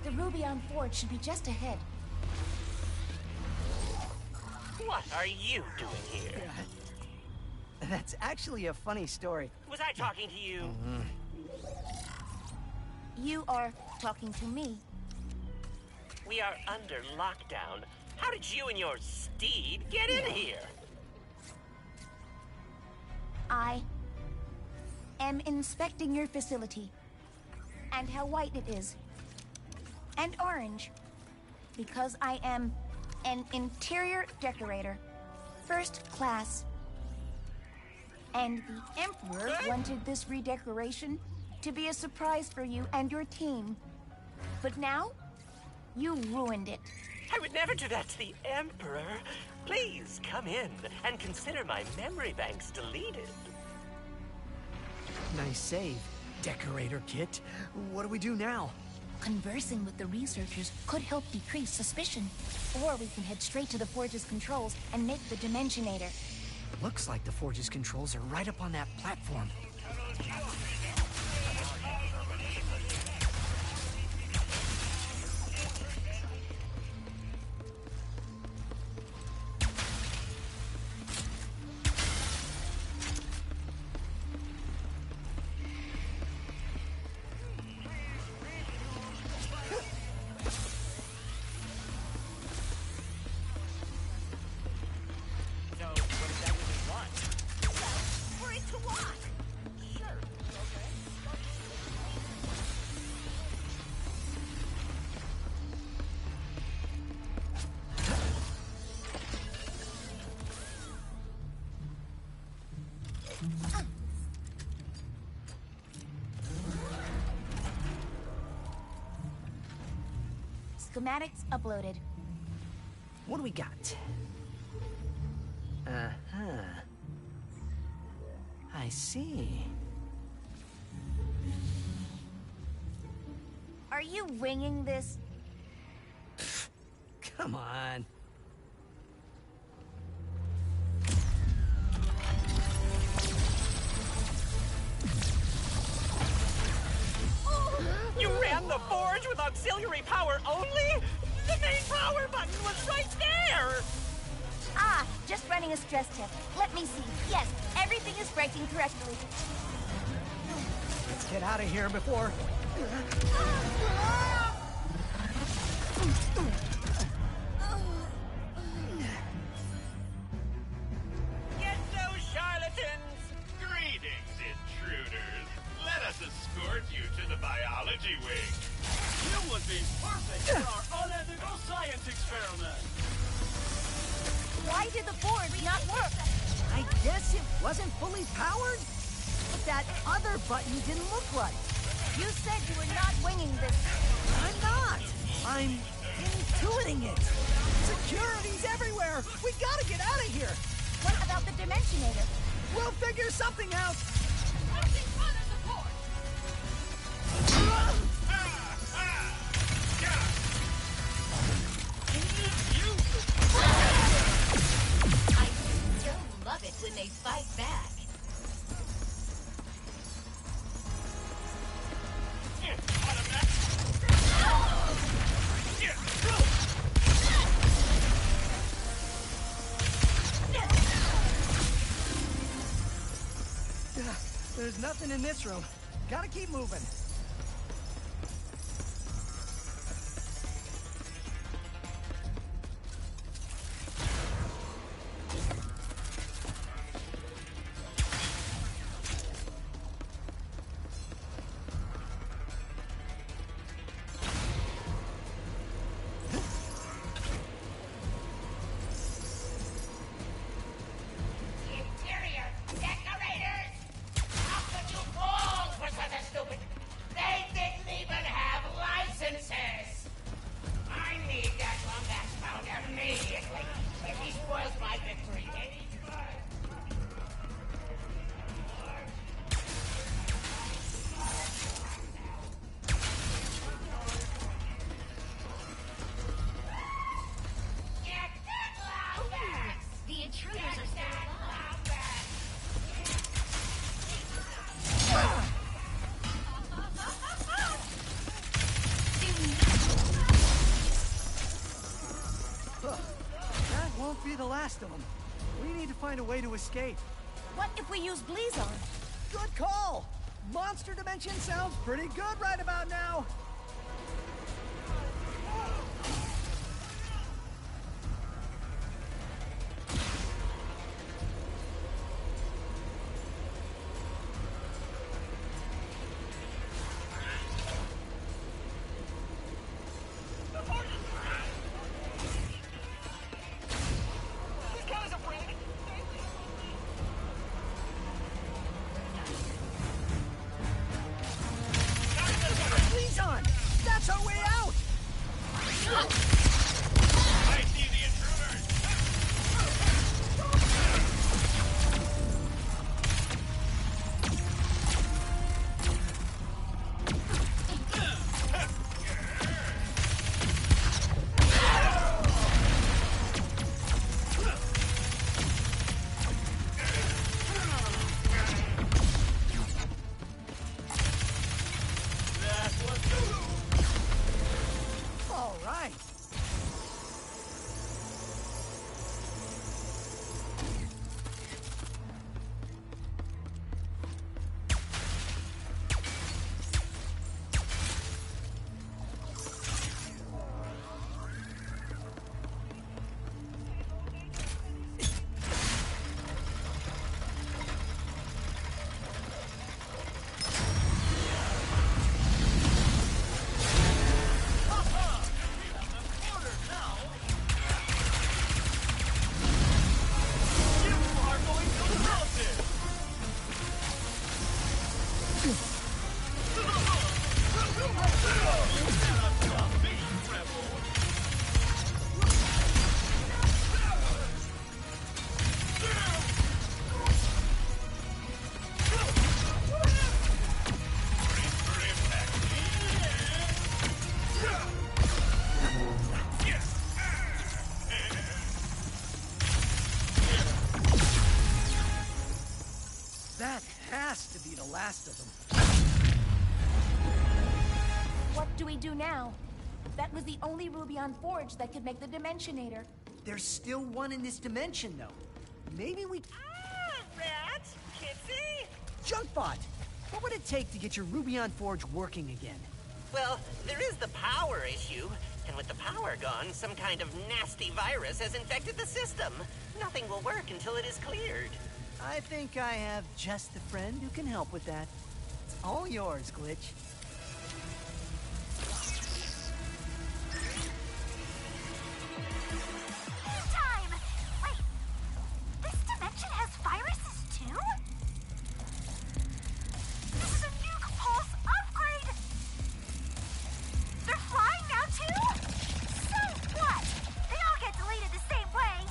The Rubion Forge should be just ahead. What are you doing here? That's actually a funny story. Was I talking to you? You are talking to me. We are under lockdown. How did you and your steed get in here? I am inspecting your facility. And how white it is. And orange. Because I am an interior decorator. First class. And the Emperor wanted this redecoration to be a surprise for you and your team. But now, you ruined it. I would never do that to the Emperor. Please, come in and consider my memory banks deleted. Nice save, Decorator Kit. What do we do now? Conversing with the researchers could help decrease suspicion. Or we can head straight to the Forge's controls and make the Dimensionator. Looks like the Forge's controls are right up on that platform. Schematics uploaded. What do we got? Uh-huh. I see. Are you winging this? Come on. You ran the forge with auxiliary power only? The main power button was right there! Ah, just running a stress test. Let me see. Yes, everything is breaking correctly. Let's get out of here before... Get those charlatans! Greetings, intruders. Let us escort you to the biology wing. You would be perfect for our unethical science experiment. Why did the forge not work? I guess it wasn't fully powered? But that other button didn't look right. You said you were not winging this. I'm not. I'm intuiting it. Security's everywhere. We gotta get out of here. What about the Dimensionator? We'll figure something out! I still love it when they fight back. There's nothing in this room. Gotta keep moving. Interior decorators! How could you fall for such a stupid? They didn't even have licenses! I need that Lombax found immediately. If he spoils my victory any Get that Lombax! The intruders are still alive. That won't be the last of them. We need to find a way to escape. What if we use Blizon? Good call! Monster Dimension sounds pretty good right about now. This count as a break. Blizon! That's our way out! I see the intruders! All right. That has to be the last of them. What do we do now? That was the only ruby on Forge that could make the Dimensionator. There's still one in this dimension, though. Maybe we... Rat! Kitsy! Junkbot! What would it take to get your Ruby on Forge working again? Well, there is the power issue. And with the power gone, some kind of nasty virus has infected the system. Nothing will work until it is cleared. I think I have just the friend who can help with that. It's all yours, Glitch. Time! Wait, this dimension has viruses too? This is a nuke pulse upgrade! They're flying now too? So what? They all get deleted the same way.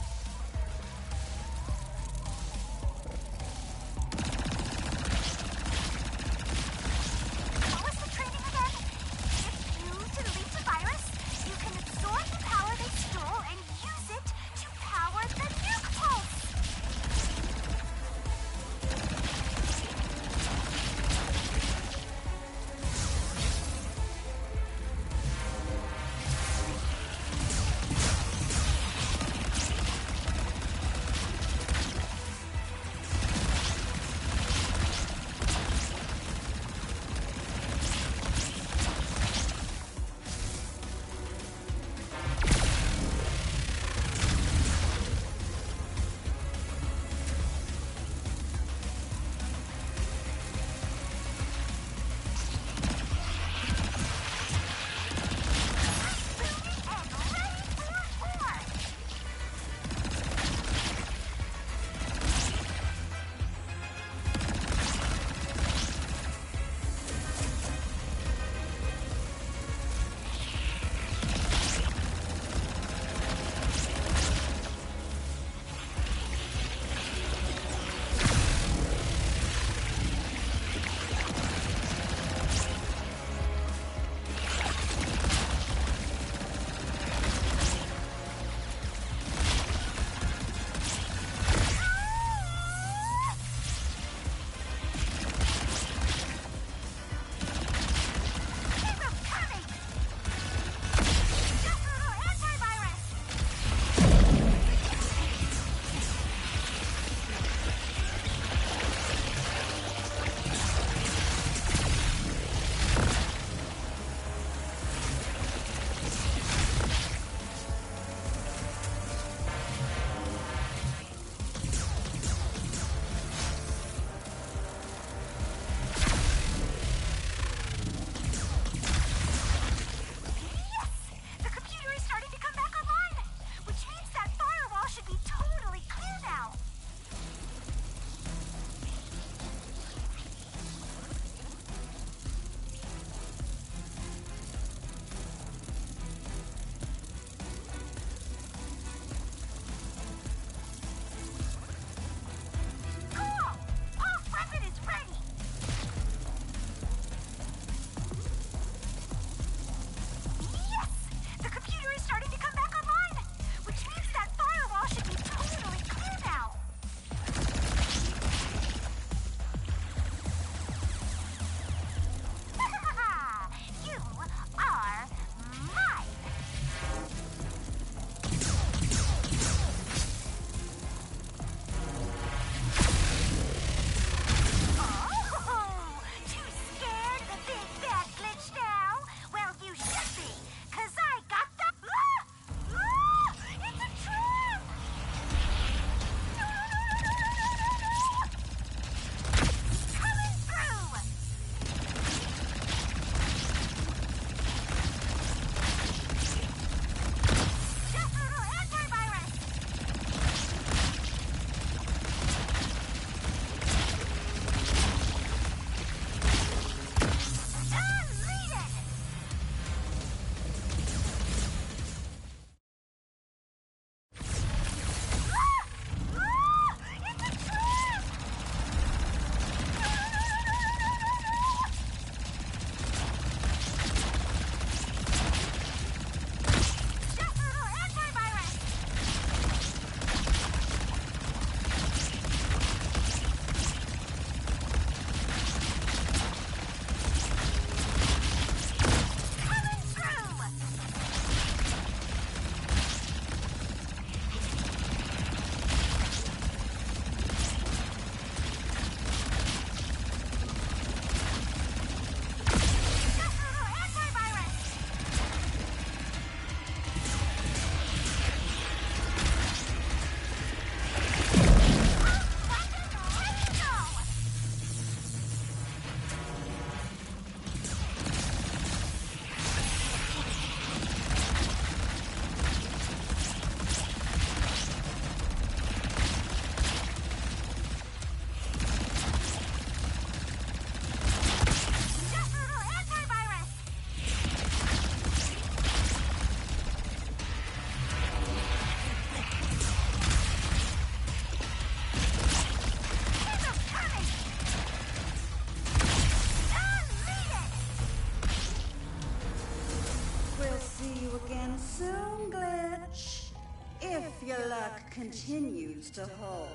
Your luck continues to hold.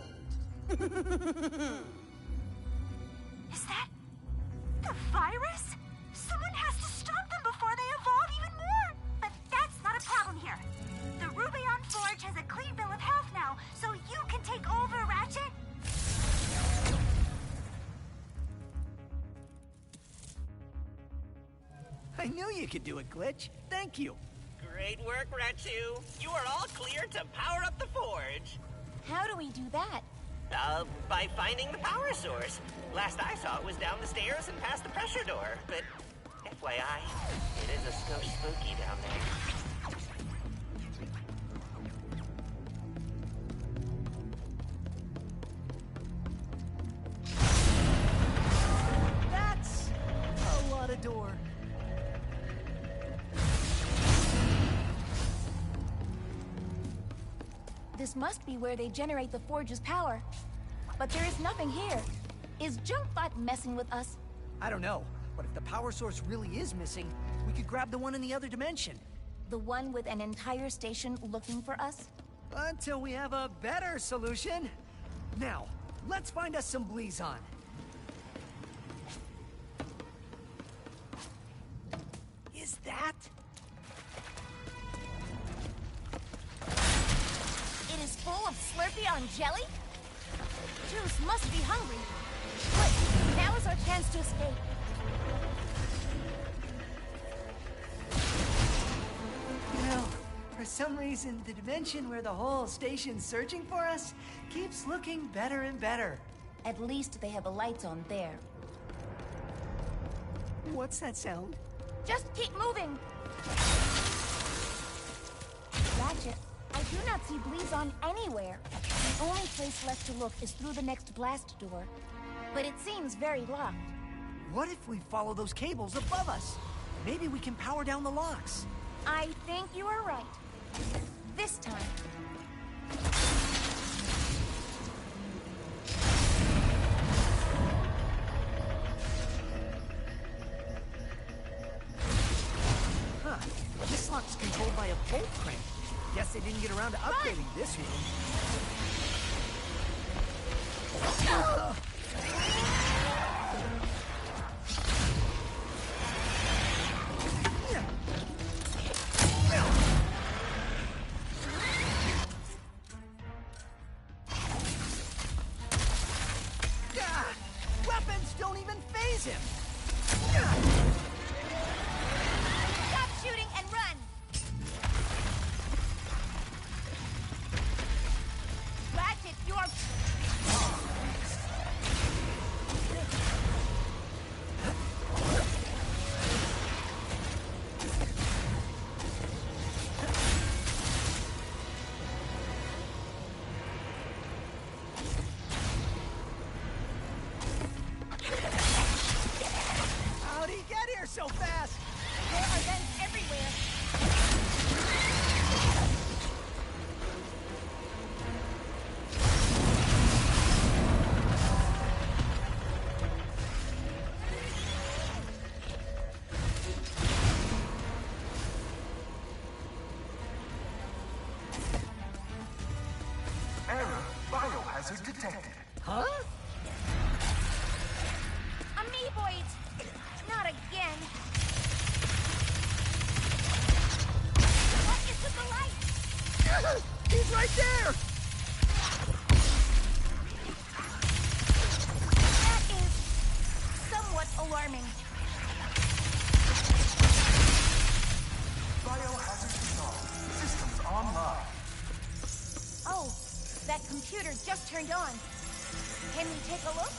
Is that the virus? Someone has to stop them before they evolve even more. But that's not a problem here. The Rubion Forge has a clean bill of health now, so you can take over, Ratchet. I knew you could do it, Glitch. Thank you. Great work, Ratchet. You are all clear to power up the forge. How do we do that? By finding the power source. Last I saw it was down the stairs and past the pressure door, but FYI, it is a skosh spooky down there. That's a lot of door. This must be where they generate the forge's power. But there is nothing here. Is Junkbot messing with us? I don't know, but if the power source really is missing, we could grab the one in the other dimension. The one with an entire station looking for us? Until we have a better solution. Now, let's find us some Blizon. Is that? It is full of Slurpee on jelly? Juice must be hungry. Quick, now is our chance to escape. You know, for some reason, the dimension where the whole station's searching for us keeps looking better and better. At least they have a light on there. What's that sound? Just keep moving! Ratchet, I do not see Blizon anywhere. The only place left to look is through the next blast door. But it seems very locked. What if we follow those cables above us? Maybe we can power down the locks. I think you are right. This time. Huh. This lock's controlled by a bolt crank. Guess they didn't get around to upgrading this one. Weapons don't even faze him! Stop shooting and run! Ratchet, you are... How'd he get here so fast? There are vents everywhere. Error. Biohazard detected. Huh? Amoeboids! Not again! What is with the light? He's right there! That is somewhat alarming. Biohazard resolved. Systems online. Oh, that computer just turned on. Can we take a look?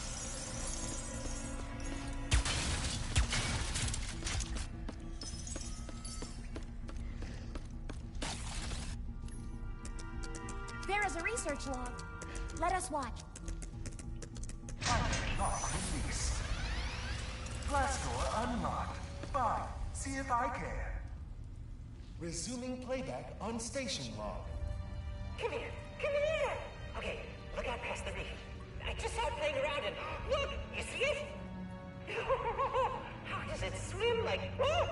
There is a research log. Let us watch. Lock released. Blast door unlocked. Fine. See if I can. Resuming playback on station log. Come here! Come here! Okay, look out past the reef. I just saw it playing around and look! You see it? How does it swim like... Oh!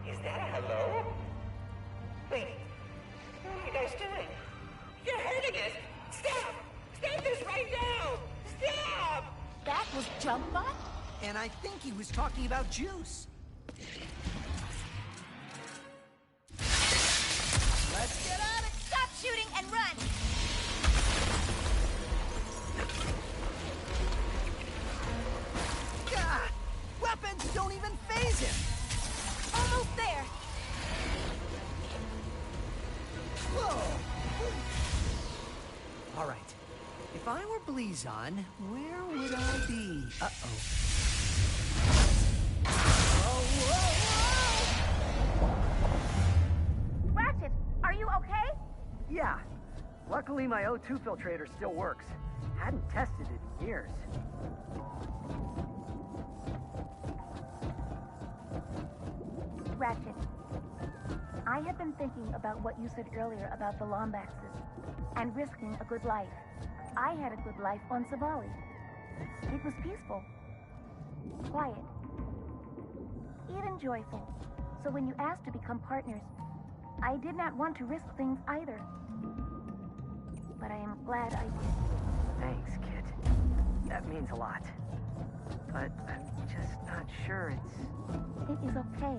Is that a hello? Wait, what are you guys doing? jump bot? And I think he was talking about juice. Let's get at it! Stop shooting and run! God! Weapons don't even phase him! Almost there! Whoa! All right. If I were Blizon, where would I be? Uh-oh. Ratchet, are you okay? Yeah. Luckily, my O2 filtrator still works. Hadn't tested it in years. Ratchet, I have been thinking about what you said earlier about the Lombaxes and risking a good life. I had a good life on Savali. It was peaceful, quiet, even joyful. So when you asked to become partners, I did not want to risk things either. But I am glad I did. Thanks, kid. That means a lot. But I'm just not sure It is okay.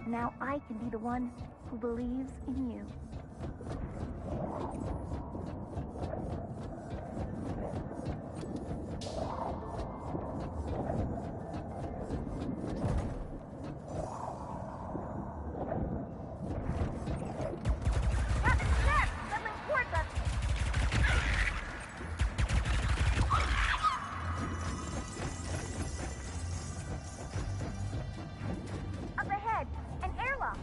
Now I can be the one who believes in you. Up ahead, an airlock.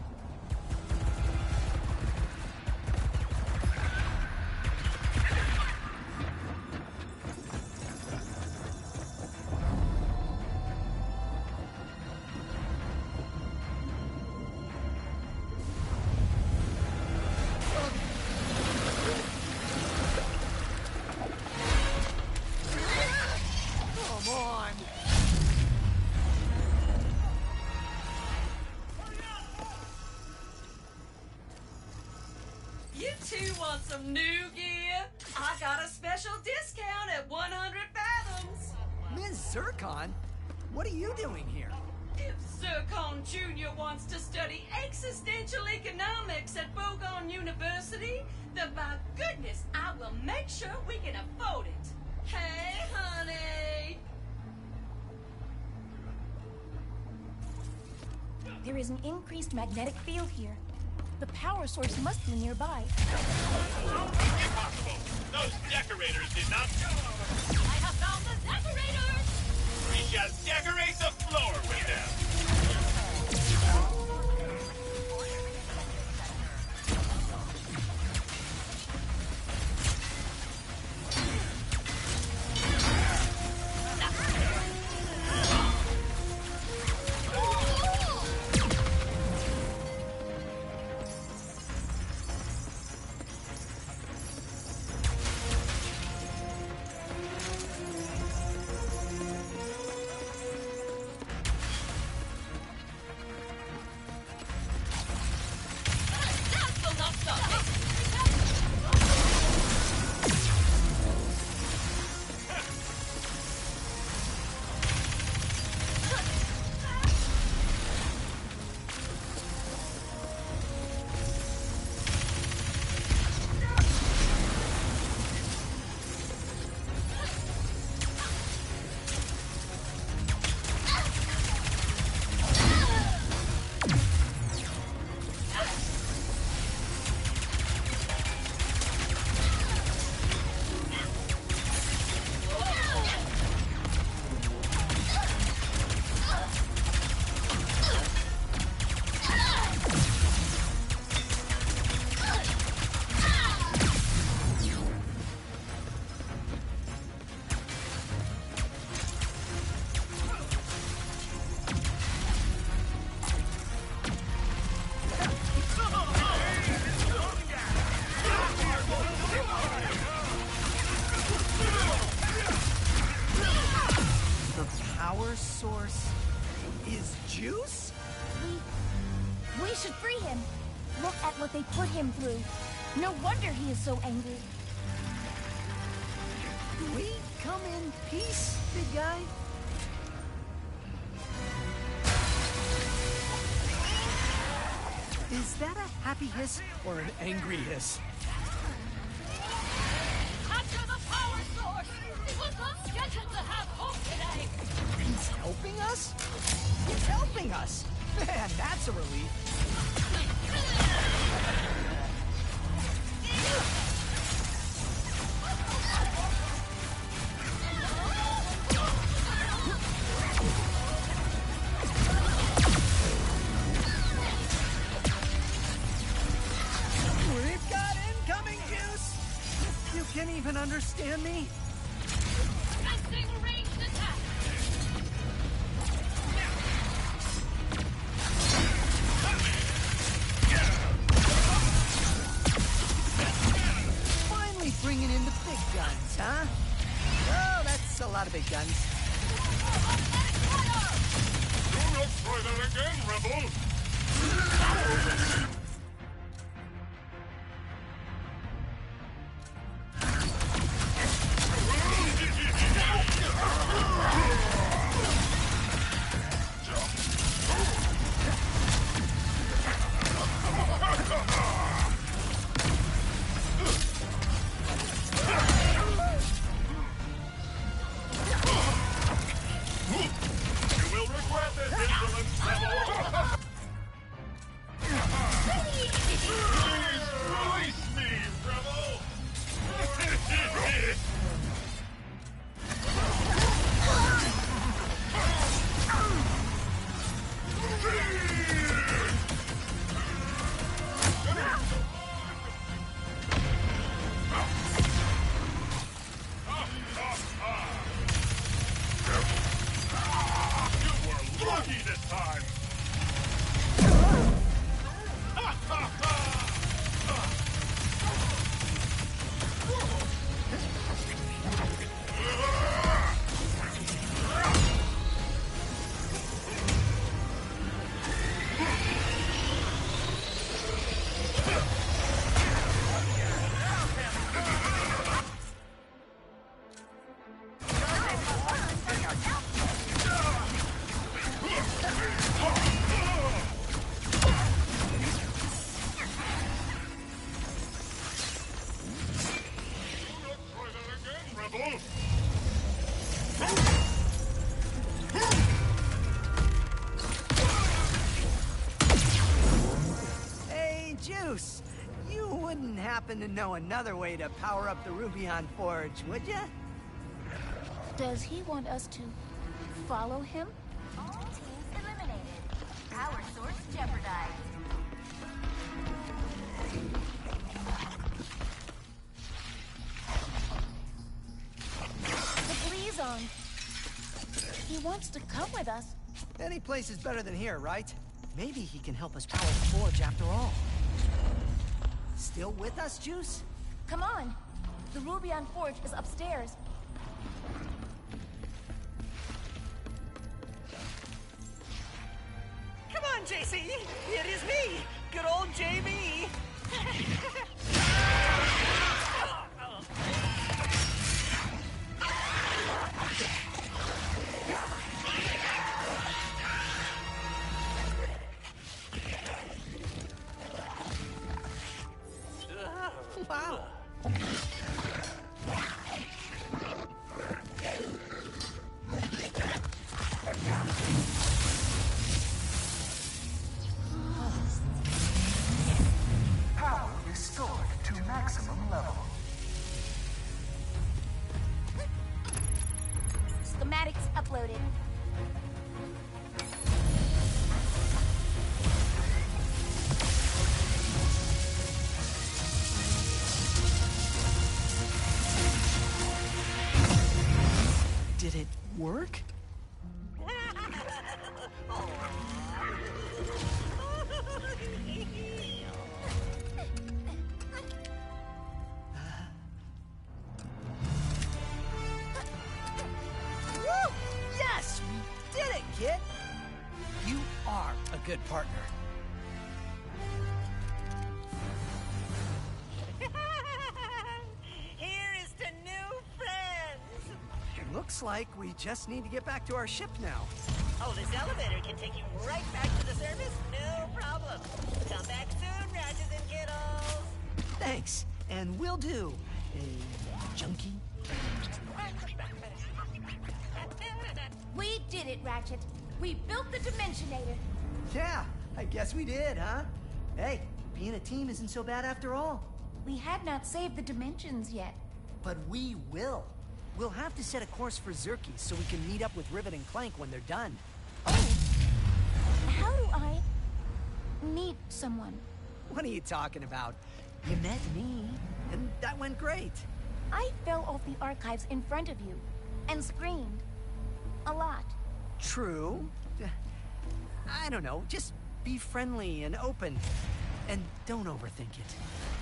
Come on! You two want some new gear? I got a special discount at 100 fathoms. Ms. Zircon? What are you doing here? If Zircon Jr. wants to study existential economics at Bogon University, then by goodness, I will make sure we can afford it. Hey, honey! There is an increased magnetic field here. The power source must be nearby. Impossible! Those decorators did not... I have found the decorators! We shall decorate the floor with them! power source is juice? We should free him. Look at what they put him through. No wonder he is so angry. We come in peace, big guy? Is that a happy hiss or an angry hiss? Capture the power source! It was not scheduled to have hope today! He's helping us? He's helping us! Man, that's a relief. We've got incoming juice! You can't even understand me? Commencing ranged attack! Finally bringing in the big guns, huh? Oh, that's a lot of big guns. Do not try that again, rebel! You will regret this insolence, rebel! Please release me, rebel! You were lucky this time! Try that again, rebel! Hey, Juice! You wouldn't happen to know another way to power up the Rubion Forge, would ya? Does he want us to follow him? All teams eliminated. Power source jeopardized. The breeze on. He wants to come with us. Any place is better than here, right? Maybe he can help us power the forge after all. Still with us, Juice? Come on. The Rubion Forge is upstairs. Come on, JC! It is me! Good old JB! Wow. Power restored to maximum level. Schematics uploaded. Did it work? Woo! Yes! We did it, kid! You are a good partner. Here is to new friends! Looks like we just need to get back to our ship now. Oh, this elevator can take you right back to the surface? No problem. Come back soon, Ratchet and Kittles. Thanks, and will do. Junkie? We did it, Ratchet. We built the Dimensionator. Yeah, I guess we did, huh? Hey, being a team isn't so bad after all. We had not saved the dimensions yet. But we will. We'll have to set a course for Xerxes so we can meet up with Rivet and Clank when they're done. Oh! How do I meet someone? What are you talking about? You met me, and that went great. I fell off the archives in front of you and screamed. A lot. True. I don't know, just be friendly and open. And don't overthink it.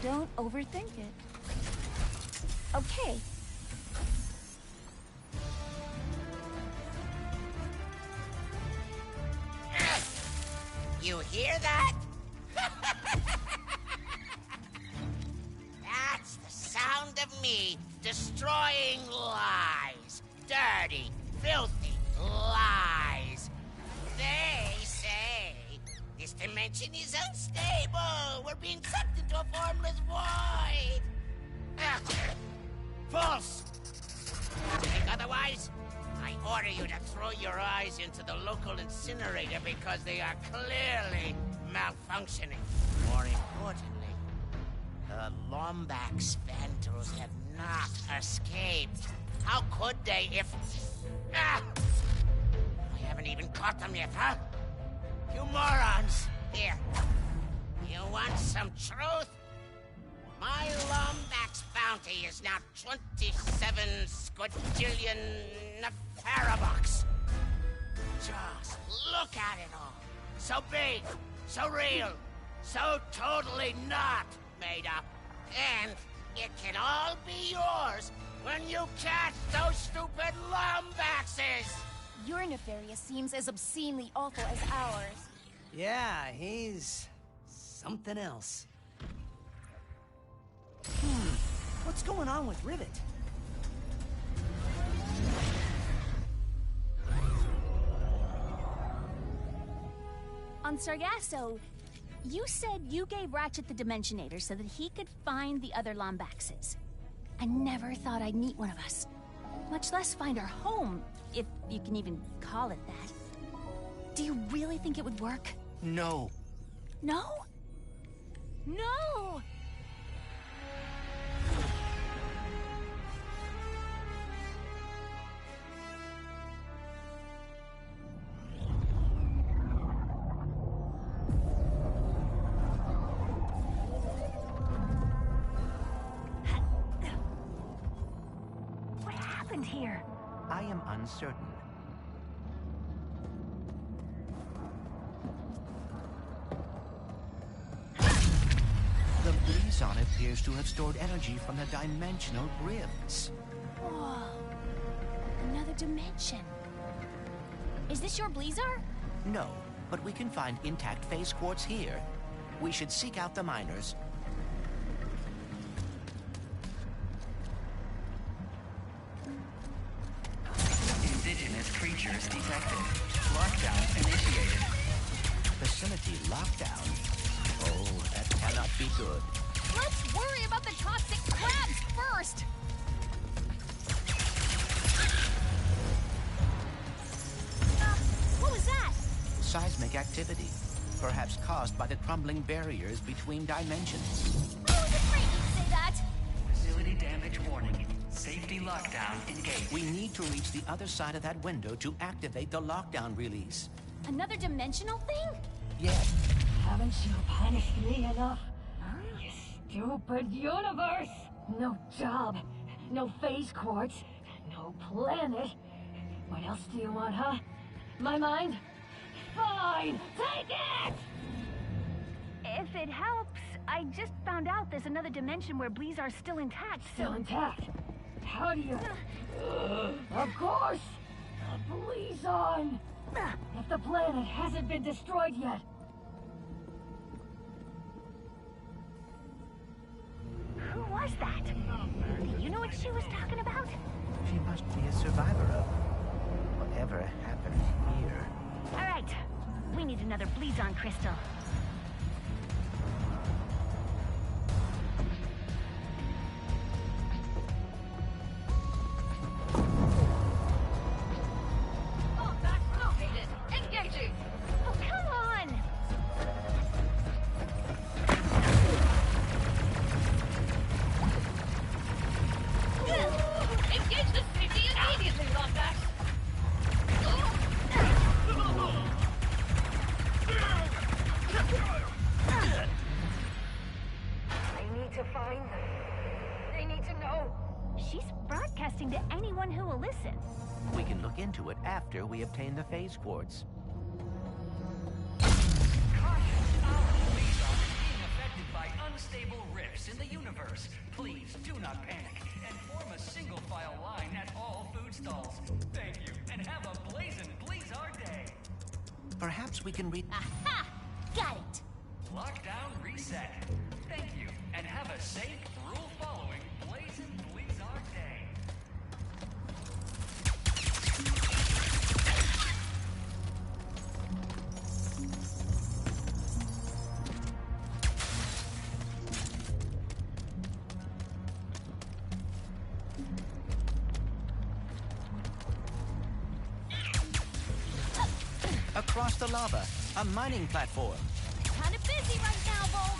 Don't overthink it. Okay. You hear that? That's the sound of me destroying lies. Dirty, filthy lies. They say this dimension is unstable. We're being sucked into a formless void. False. You think otherwise? I order you to throw your eyes into the local incinerator because they are clearly malfunctioning. More importantly, the Lombax Vandals have not escaped. How could they if... I haven't even caught them yet, huh? You morons! Here. You want some truth? My Lombax bounty is now 27 squadrillion Farabucks. Just look at it all. So big, so real, so totally not made up. And it can all be yours when you catch those stupid Lombaxes! Your Nefarious seems as obscenely awful as ours. Yeah, he's... something else. What's going on with Rivet? On Sargasso, you said you gave Ratchet the Dimensionator so that he could find the other Lombaxes. I never thought I'd meet one of us. Much less find our home, if you can even call it that. Do you really think it would work? No. No? No! What happened here? I am uncertain. The Blizon appears to have stored energy from the dimensional rifts. Whoa. Another dimension. Is this your Blizar? No, but we can find intact phase quartz here. We should seek out the miners. Indigenous creatures detected. Lockdown initiated. Facility lockdown? Oh, that cannot be good. Let's worry about the toxic crabs first! What was that? Seismic activity. Perhaps caused by the crumbling barriers between dimensions. Oh, is it great you say that? Facility damage warning. Safety lockdown engaged. We need to reach the other side of that window to activate the lockdown release. Another dimensional thing? Yes. Haven't you punished me enough? You stupid universe! No job, no phase quartz, no planet. What else do you want, huh? My mind? Fine, take it! If it helps, I just found out there's another dimension where Blizar's still intact. Still intact? How do you... Of course! The Blizon! If the planet hasn't been destroyed yet. Who was that? Do you know what she was talking about? She must be a survivor of whatever happened here. All right. We need another Blizon crystal. Oh, that's located. Engaging. Oh, come on! Engage the safety immediately, Lombax. They need to find them. They need to know. She's broadcasting to anyone who will listen. We can look into it after we obtain the phase quartz. Being affected by unstable rifts in the universe. Please do not panic and form a single file line at all food stalls. Thank you, and have a blazing Blizzard day. Perhaps we can read. Aha! Got it! Lockdown reset. Thank you, and have a safe, rule-following, blazing Blizzard day. Across the lava, a mining platform. Kinda busy right now, Bolt.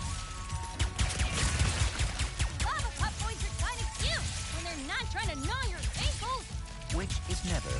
Lava pup boys are kinda cute when they're not trying to gnaw your ankles. Which is never.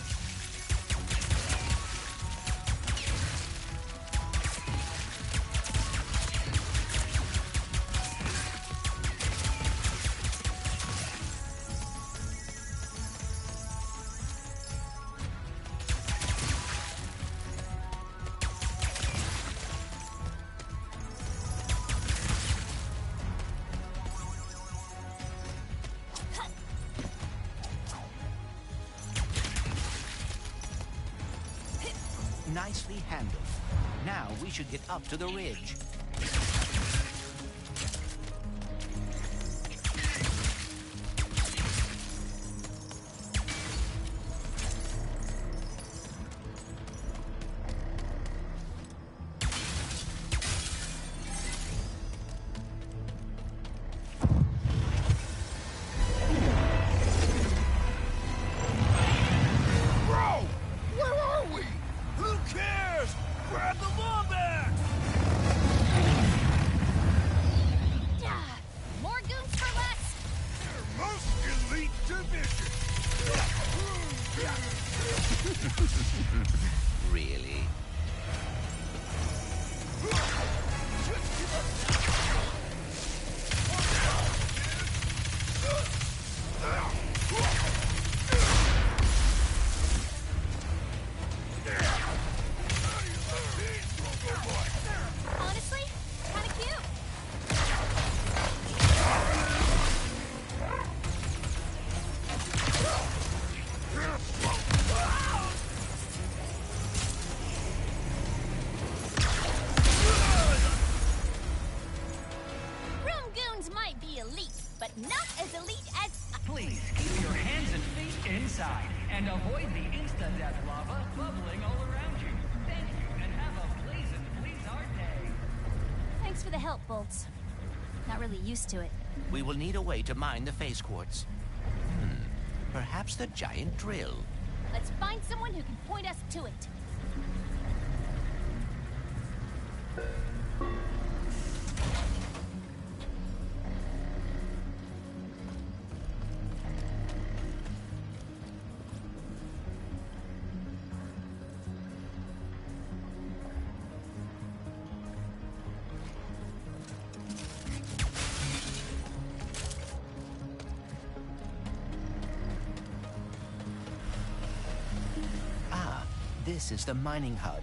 Nicely handled. Now we should get up to the ridge. Bro! Where are we? Who cares? Grab the Lombax! More goons for less. Your most elite division! Really? Honestly, kinda cute. Room goons might be elite, but not as elite as... Please keep your hands and feet inside and avoid the insta-death lava bubbling all around you. Thank you, and have a blazing Blizzard day. Thanks for the help, Bolts. Not really used to it. We will need a way to mine the phase quartz. Perhaps the giant drill. Let's find someone who can point us to it. This is the mining hub.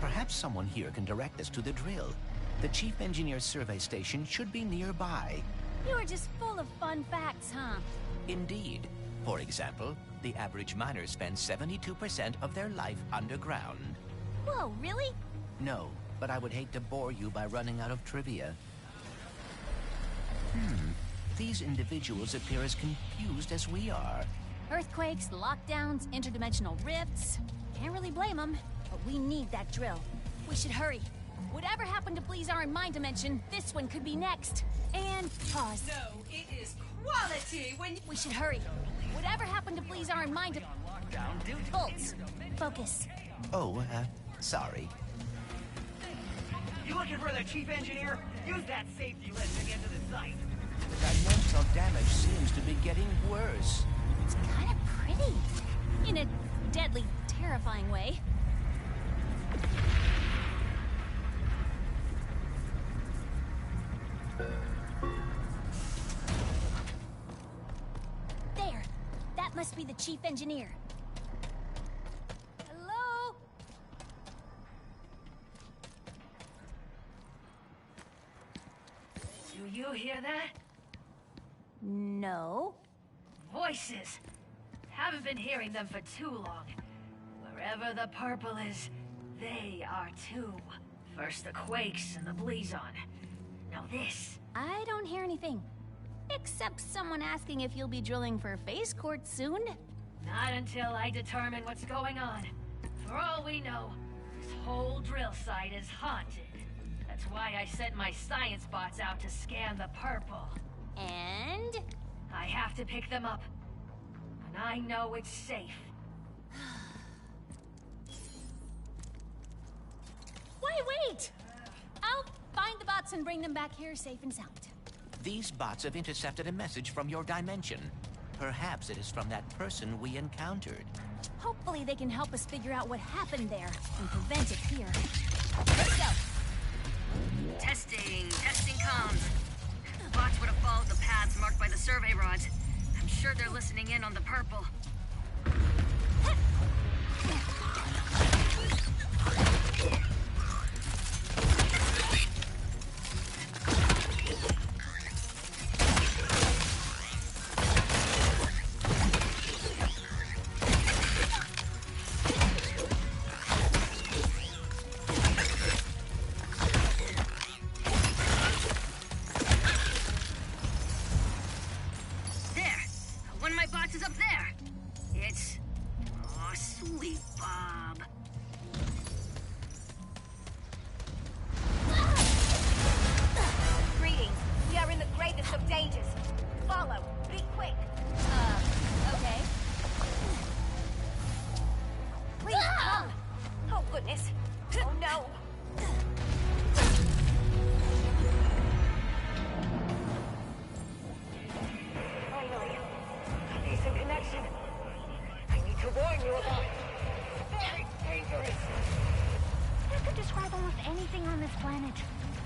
Perhaps someone here can direct us to the drill. The Chief Engineer's survey station should be nearby. You are just full of fun facts, huh? Indeed. For example, the average miner spends 72% of their life underground. Whoa, really? No, but I would hate to bore you by running out of trivia. These individuals appear as confused as we are. Earthquakes, lockdowns, interdimensional rifts. Can't really blame them, but we need that drill. We should hurry. Whatever happened to Bleezar in my dimension, this one could be next. And pause. No, it is quality when we should hurry. Whatever happened to Bleezar in my Bolts. Focus. Oh, sorry. You looking for the chief engineer? Use that safety lift to get to the site. The dimensional damage seems to be getting worse. It's kind of pretty. In a deadly, terrifying way. There. That must be the chief engineer. Hello? Do you hear that? No. Voices. Haven't been hearing them for too long. Wherever the purple is, they are too. First the Quakes and the Bleezon. Now this. I don't hear anything. Except someone asking if you'll be drilling for phase court soon. Not until I determine what's going on. For all we know, this whole drill site is haunted. That's why I sent my science bots out to scan the purple. And? I have to pick them up. And I know it's safe. Wait! I'll find the bots and bring them back here safe and sound. These bots have intercepted a message from your dimension. Perhaps it is from that person we encountered. Hopefully they can help us figure out what happened there and prevent it here. Let's go! Testing comms. Bots would have followed the paths marked by the survey rods. I'm sure they're listening in on the purple.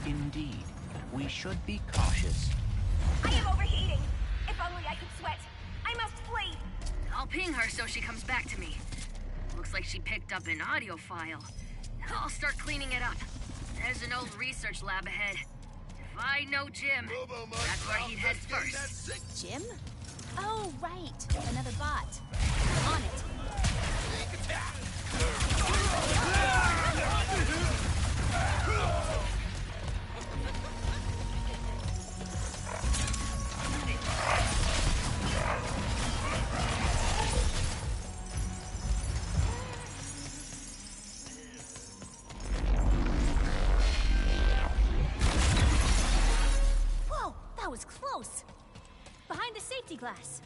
Indeed. We should be cautious. I am overheating. If only I could sweat. I must flee. I'll ping her so she comes back to me. Looks like she picked up an audio file. I'll start cleaning it up. There's an old research lab ahead. If I know Jim, that's where he'd head first. Jim? Oh, right. Another bot. On it. Whoa, that was close. Behind the safety glass.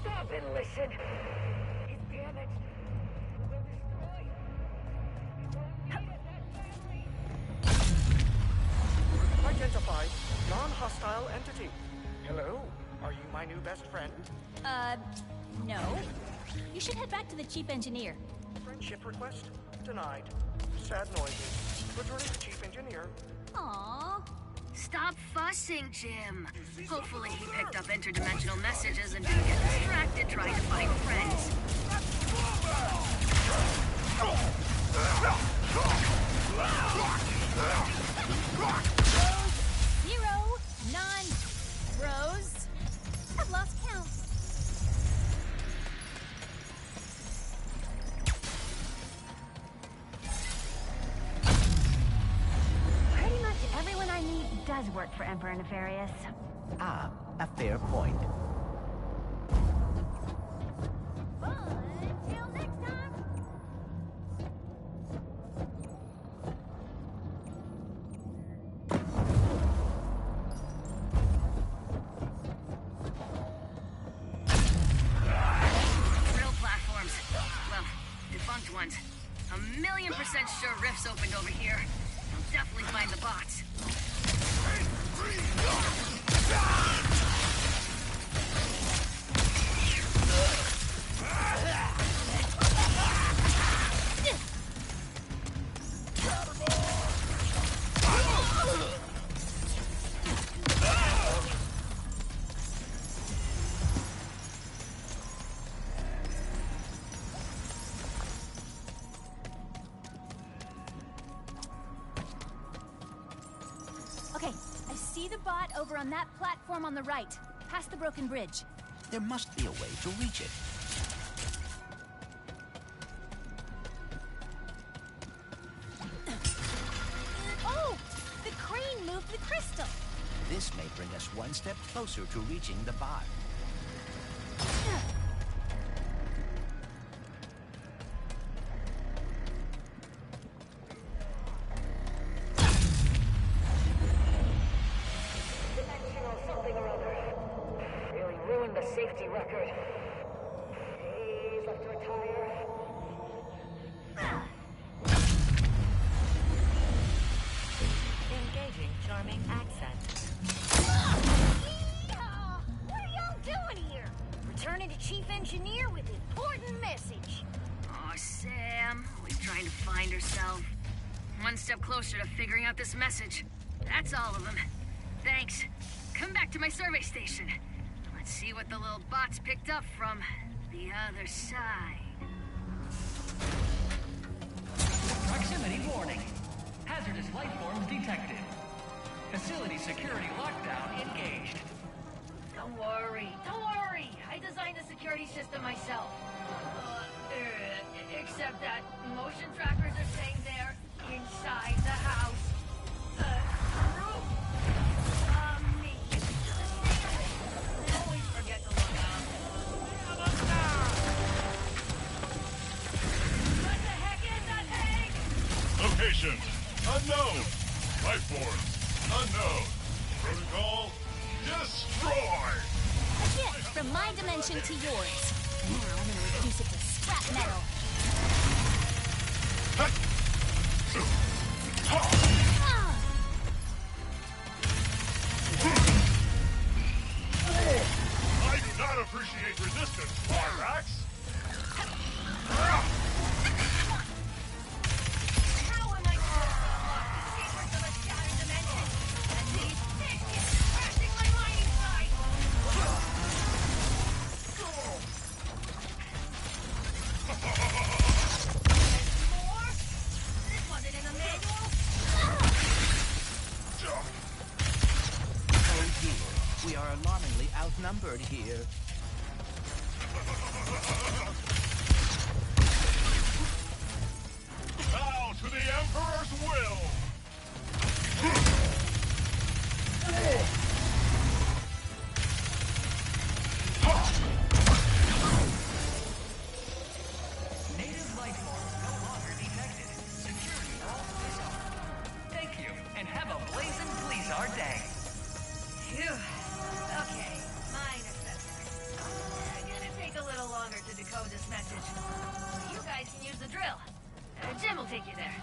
Stop and listen. He's damaged. We'll destroy. Identified. Non-hostile entity. Hello? Are you my new best friend? No. You should head back to the chief engineer. Friendship request? Denied. Sad noises. Returning to chief engineer. Aww. Stop fussing, Jim. Hopefully he picked up interdimensional messages and didn't get distracted trying to find friends. 0, none. Rose. I've lost count. does work for Emperor Nefarious. Ah, a fair point. Until next time! Drill platforms. Well, defunct ones. 1,000,000% sure rifts opened over here. I'll definitely find the bots. Okay, I see the bot over on that platform on the right, past the broken bridge. There must be a way to reach it. Oh! The crane moved the crystal! This may bring us one step closer to reaching the bot. Dimensional something or other. Really ruined the safety record. He's left to retire. Engaging charming accent. Yeehaw! What are y'all doing here? Returning to Chief Engineer with important message. Aw, Sam. Always trying to find herself. One step closer to figuring out this message. That's all of them. Thanks. Come back to my survey station. Let's see what the little bots picked up from the other side. Proximity warning. Hazardous life forms detected. Facility security lockdown engaged. Don't worry. I designed the security system myself. Except that motion trackers are staying there inside the house. Roof. Me. Always forget to look out. What the heck is that thing? Location unknown. Life forms unknown. Protocol destroy. A gift from my dimension to yours. Now I'm gonna reduce it to scrap metal. I do not appreciate resistance, Barrax. How am I supposed to unlock the secrets of a shattered dimension? And these things keep crashing my mining site! More? This wasn't in the manual? Oh dear, we are alarmingly outnumbered here. Bow to the Emperor's will. Native life forms no longer detected. Security all disarmed. Thank you, and have a blazing Blizzard day. Phew. Okay, mine assessment. Gonna take a little longer to decode this message. You guys can use the drill. Jim will take you there.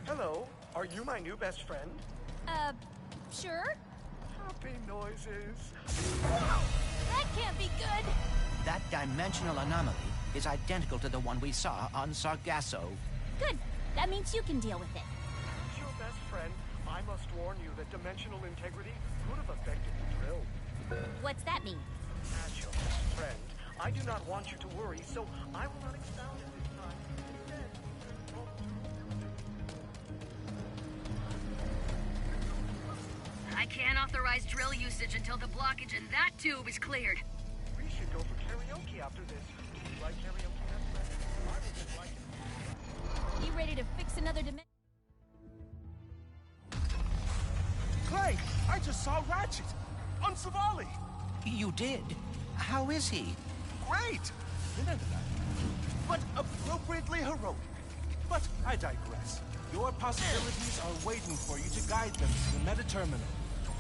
Hello, are you my new best friend? Sure? Happy noises. Whoa! That can't be good! That dimensional anomaly is identical to the one we saw on Sargasso. Good. That means you can deal with it. As your best friend, I must warn you that dimensional integrity could have affected the drill. What's that mean? As your best friend, I do not want you to worry, so I will not expound at this time. Instead, I can't authorize drill usage until the blockage in that tube is cleared. we should go for karaoke after this. You ready to fix another dimension? Clank, I just saw Ratchet on Savali. You did? How is he? Great! But appropriately heroic. But I digress. Your possibilities are waiting for you to guide them to the meta-terminal.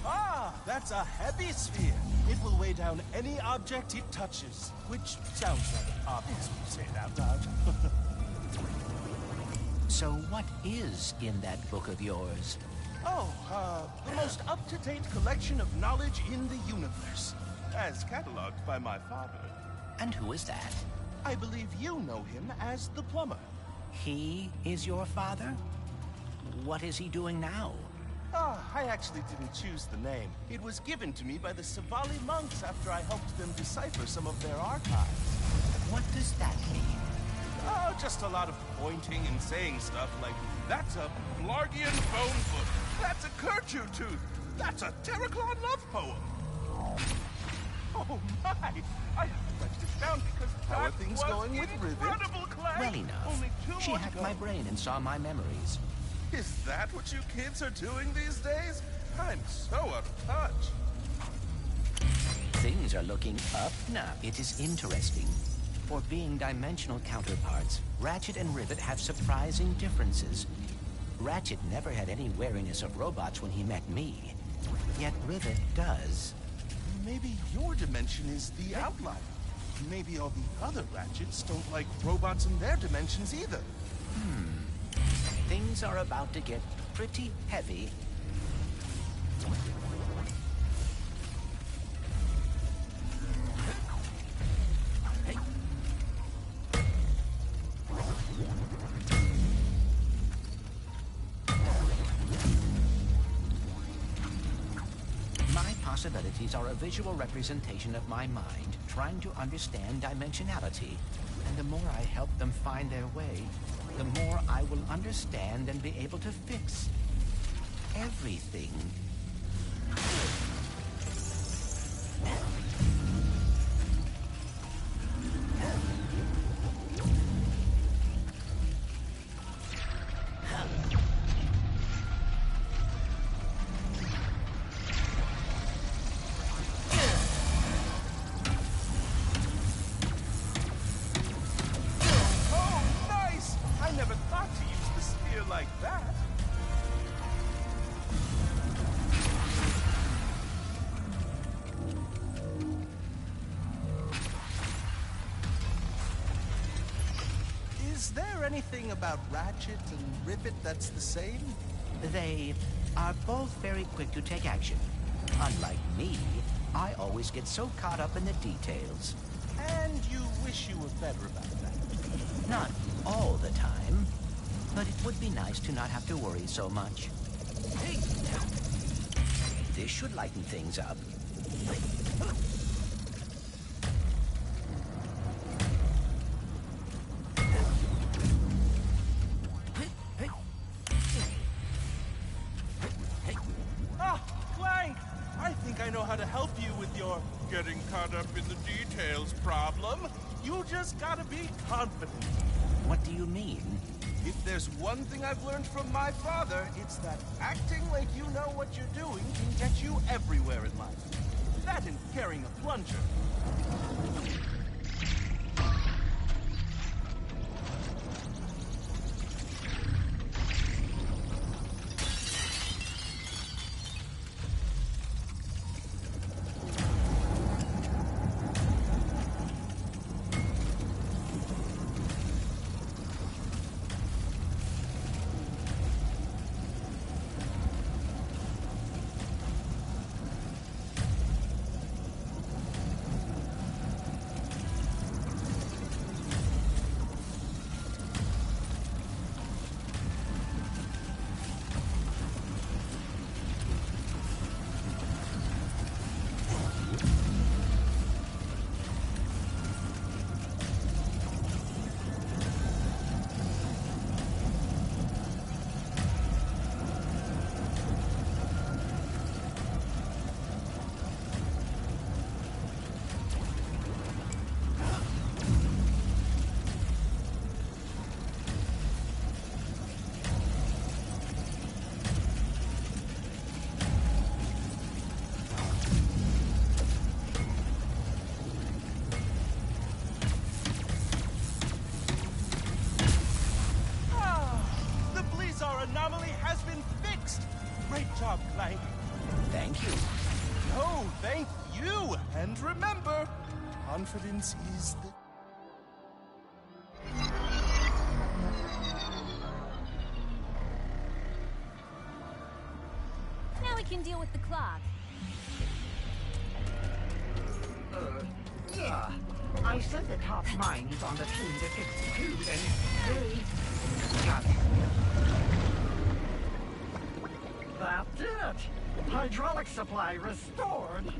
Ah, that's a heavy sphere. It will weigh down any object it touches, which sounds rather obvious when you say it out loud. So what is in that book of yours? The most up-to-date collection of knowledge in the universe, as cataloged by my father. And who is that? I believe you know him as the plumber. He is your father? What is he doing now? I actually didn't choose the name. It was given to me by the Savali monks after I helped them decipher some of their archives. What does that mean? Oh, just a lot of pointing and saying stuff like, that's a Blargian bone foot, that's a Kerchu tooth, that's a Terraclon love poem. Oh my! I have to write this down because How that are things was going with Rivet? incredible, Clank. Well enough. Only 2 She more hacked to go. my brain and saw my memories. Is that what you kids are doing these days? I'm so out of touch. Things are looking up now. It is interesting. For being dimensional counterparts, Ratchet and Rivet have surprising differences. Ratchet never had any wariness of robots when he met me. Yet Rivet does. Maybe your dimension is the outlier. Maybe all the other Ratchets don't like robots in their dimensions either. Things are about to get pretty heavy. My possibilities are a visual representation of my mind, trying to understand dimensionality. And the more I help them find their way, the more I will understand and be able to fix everything. Is there anything about Ratchet and Rivet that's the same? They are both very quick to take action. Unlike me, I always get so caught up in the details. And you wish you were better about that? Not all the time, but it would be nice to not have to worry so much. Hey! This should lighten things up. Clank! I think I know how to help you with your getting caught up in the details problem. You just gotta be confident. What do you mean? If there's one thing I've learned from my father, it's that acting like you know what you're doing can get you everywhere in life. That and carrying a plunger. confidence is the... Now we can deal with the clock. Yeah. I sent the top minds on the team to fix the tube, and they got it. That did it! Hydraulic supply restored!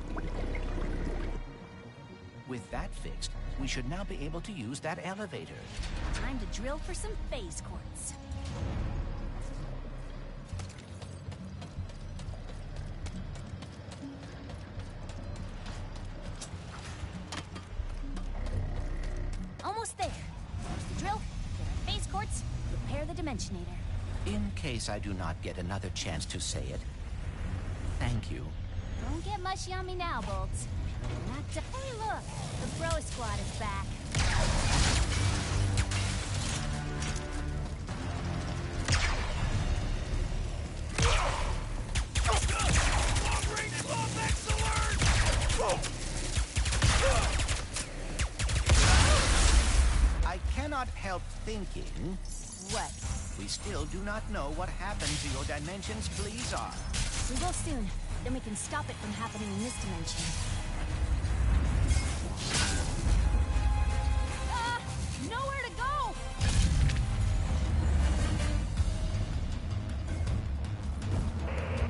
With that fixed, we should now be able to use that elevator. Time to drill for some phase quartz. Almost there. Use the drill, get our phase quartz, repair the Dimensionator. In case I do not get another chance to say it, thank you. Don't get mushy on me now, Bolts. Not to... Hey, look! The Bro Squad is back. I cannot help thinking... What? We still do not know what happened to your dimension's Blizar. We will soon. Then we can stop it from happening in this dimension. Nowhere to go!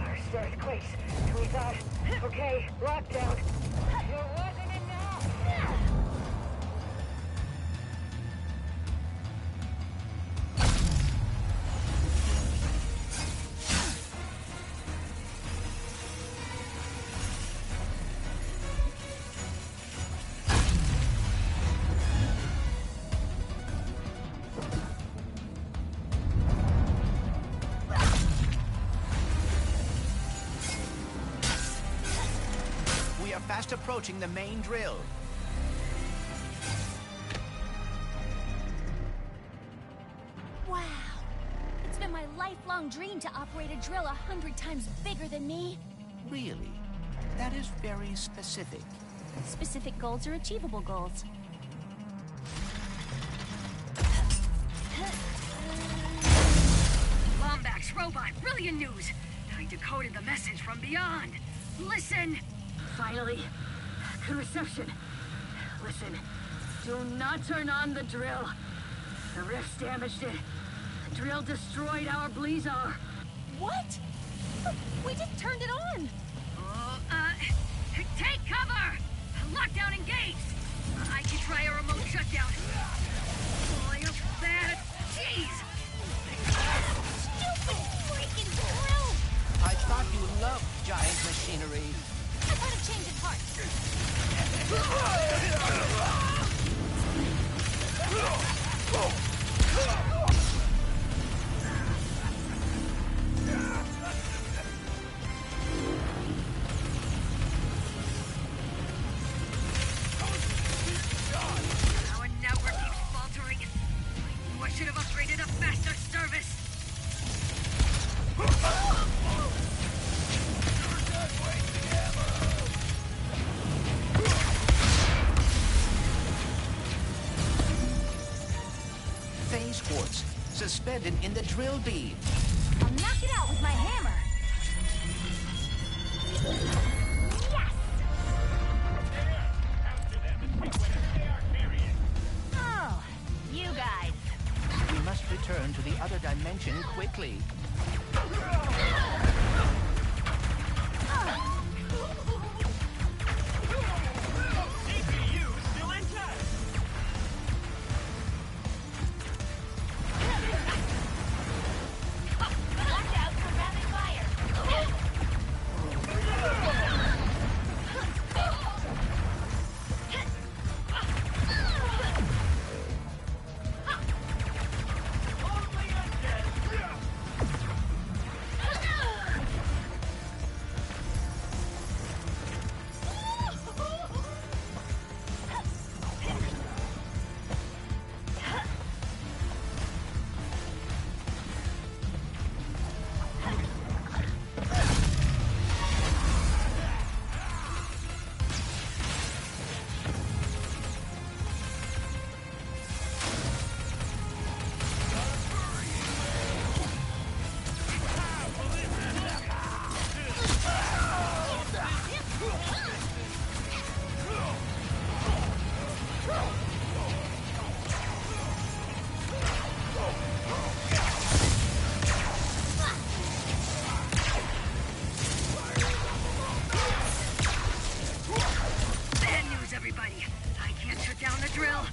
First earthquakes. We thought, okay, lockdown. It wasn't enough! Fast approaching the main drill. Wow. It's been my lifelong dream to operate a drill 100 times bigger than me. Really? That is very specific. Specific goals are achievable goals. Lombax robot, brilliant news! I decoded the message from beyond. Listen! Finally, good reception. Listen, do not turn on the drill. The rifts damaged it. The drill destroyed our Blizar. What? We just turned it on. Take cover! Lockdown engaged! I can try a remote shutdown. Oh, you're bad. Jeez! Stupid freaking drill! I thought you loved giant machinery. I thought it changed its heart. Our network keeps faltering. I knew I should have upgraded a faster service. Phase quartz, suspended in the drill beam. I'll knock it out with my hammer. Yes! Oh, you guys. We must return to the other dimension quickly. shut down the drill.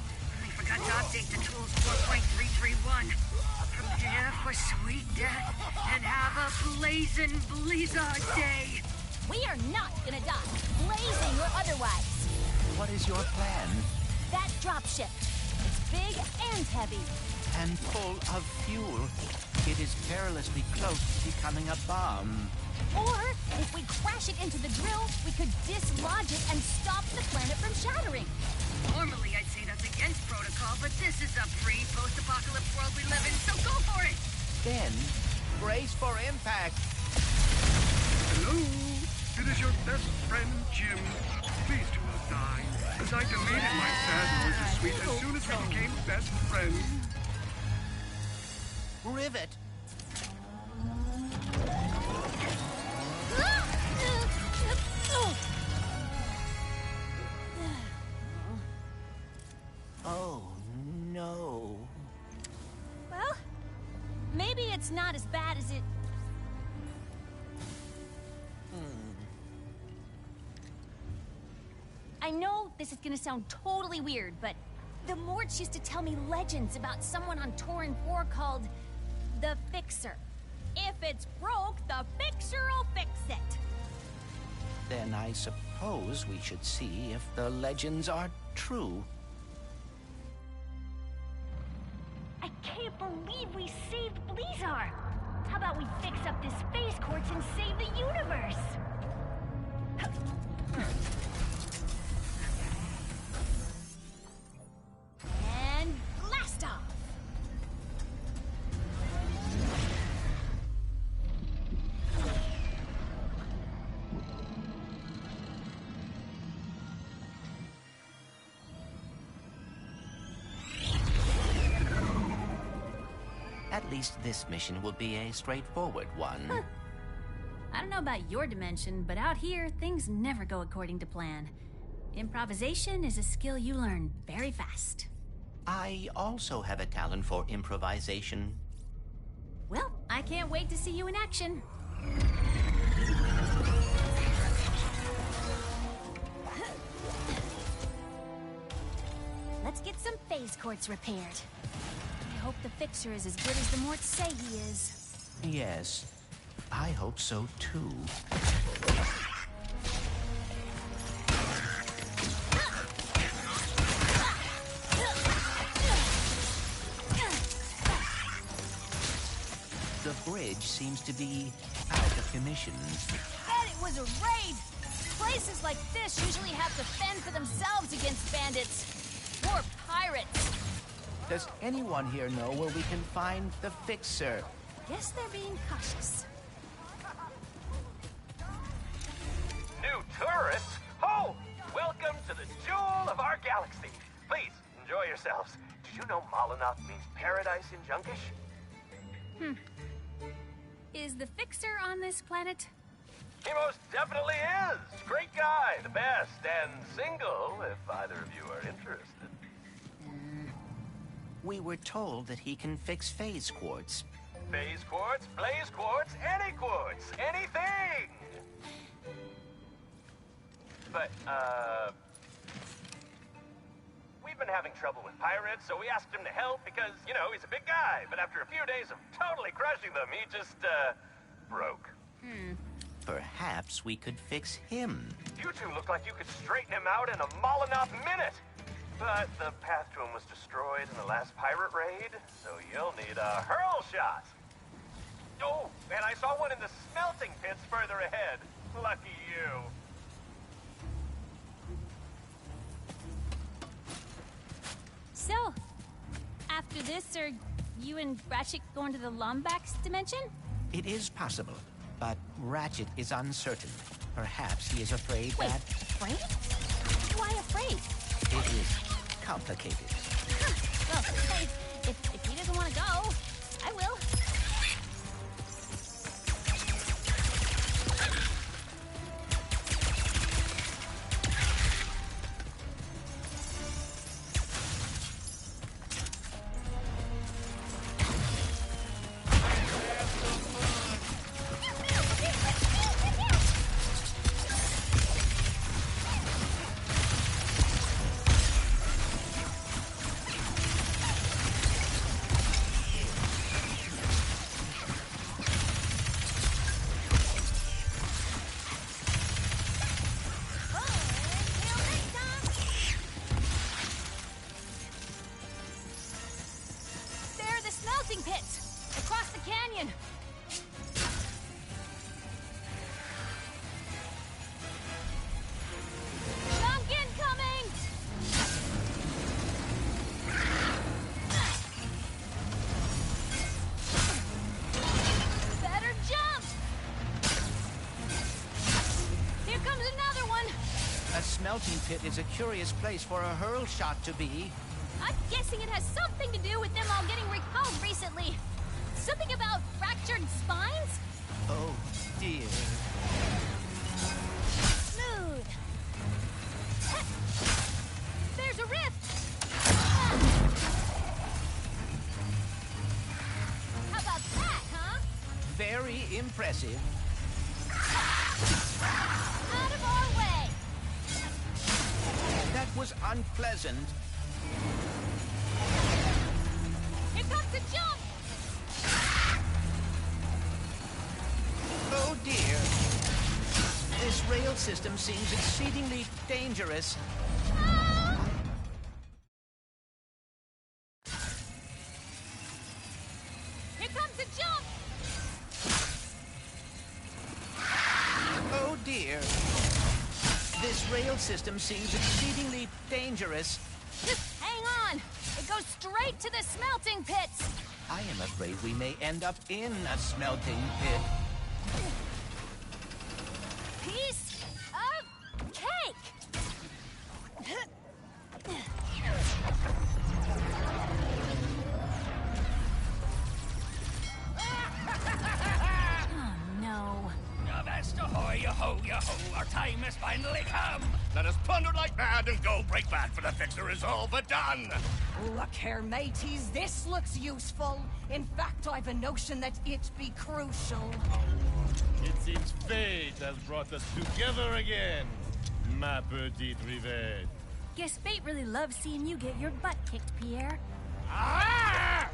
I forgot to update the tools 4.331. Prepare for sweet death and have a blazing blizzard day. We are not gonna die, blazing or otherwise. What is your plan? That dropship. It's big and heavy. And full of fuel. It is perilously close to becoming a bomb. Or, if we crash it into the drill, we could dislodge it and stop the planet from shattering. Normally I'd say that's against protocol, but this is a free post-apocalypse world we live in, so go for it! Then, brace for impact. Hello? It is your best friend, Jim. Please do not die, as I deleted my sad noisy suite as soon as we became best friends. Rivet. Oh, no. Well, maybe it's not as bad as it... I know this is gonna sound totally weird, but the Morts used to tell me legends about someone on Torin 4 called the Fixer. If it's broke, the Fixer'll fix it. Then I suppose we should see if the legends are true. I can't believe we saved Blizzard. How about we fix up this space quartz and save the universe? And blast off! At least this mission will be a straightforward one. Huh. I don't know about your dimension, but out here, things never go according to plan. Improvisation is a skill you learn very fast. I also have a talent for improvisation. Well, I can't wait to see you in action. Let's get some phase quartz repaired. I hope the Fixer is as good as the Morts say he is. Yes, I hope so too. The bridge seems to be out of commission. And it was a raid! Places like this usually have to fend for themselves against bandits. Or pirates. Does anyone here know where we can find the Fixer? Guess they're being cautious. New tourists? Oh! Welcome to the jewel of our galaxy. Please, enjoy yourselves. Did you know Molinoth means paradise in Junkish? Is the Fixer on this planet? He most definitely is. Great guy, the best, and single, if either of you are interested. We were told that he can fix phase quartz. Phase quartz, blaze quartz, any quartz, anything! But, we've been having trouble with pirates, so we asked him to help because, you know, he's a big guy. But after a few days of totally crushing them, he just, broke. Perhaps we could fix him. You two look like you could straighten him out in a Molinoth minute! But the path to him was destroyed in the last pirate raid, so you'll need a hurl shot. Oh, and I saw one in the smelting pits further ahead. Lucky you. So, after this, are you and Ratchet going to the Lombax dimension? It is possible, but Ratchet is uncertain. Perhaps he is afraid Wait, that... afraid? Why afraid? It is complicated. Well, hey, if he doesn't want to go, I will. smelting pits! Across the canyon! Junk incoming! Better jump! Here comes another one! A smelting pit is a curious place for a hurl shot to be. I'm guessing it has something to do with them all getting recalled recently. Something about fractured spines? Oh, dear. Smooth. There's a rift! How about that, huh? Very impressive. Out of our way! That was unpleasant. Here comes a jump! Oh dear. This rail system seems exceedingly dangerous. Here comes a jump! Oh dear. This rail system seems exceedingly dangerous. Just hang on! It goes straight to the smelting pits! I am afraid we may end up in a smelting pit. Piece of cake! Oh no. Avast ahoy, yo-ho, yo-ho, our time has finally come. Let us plunder like mad and go break bad, for the fixer is all but done. Look here, mateys, this looks useful. In fact, I've a notion that it be crucial. It seems fate has brought us together again, ma petite rivette. Guess fate really loves seeing you get your butt kicked, Pierre. Ah!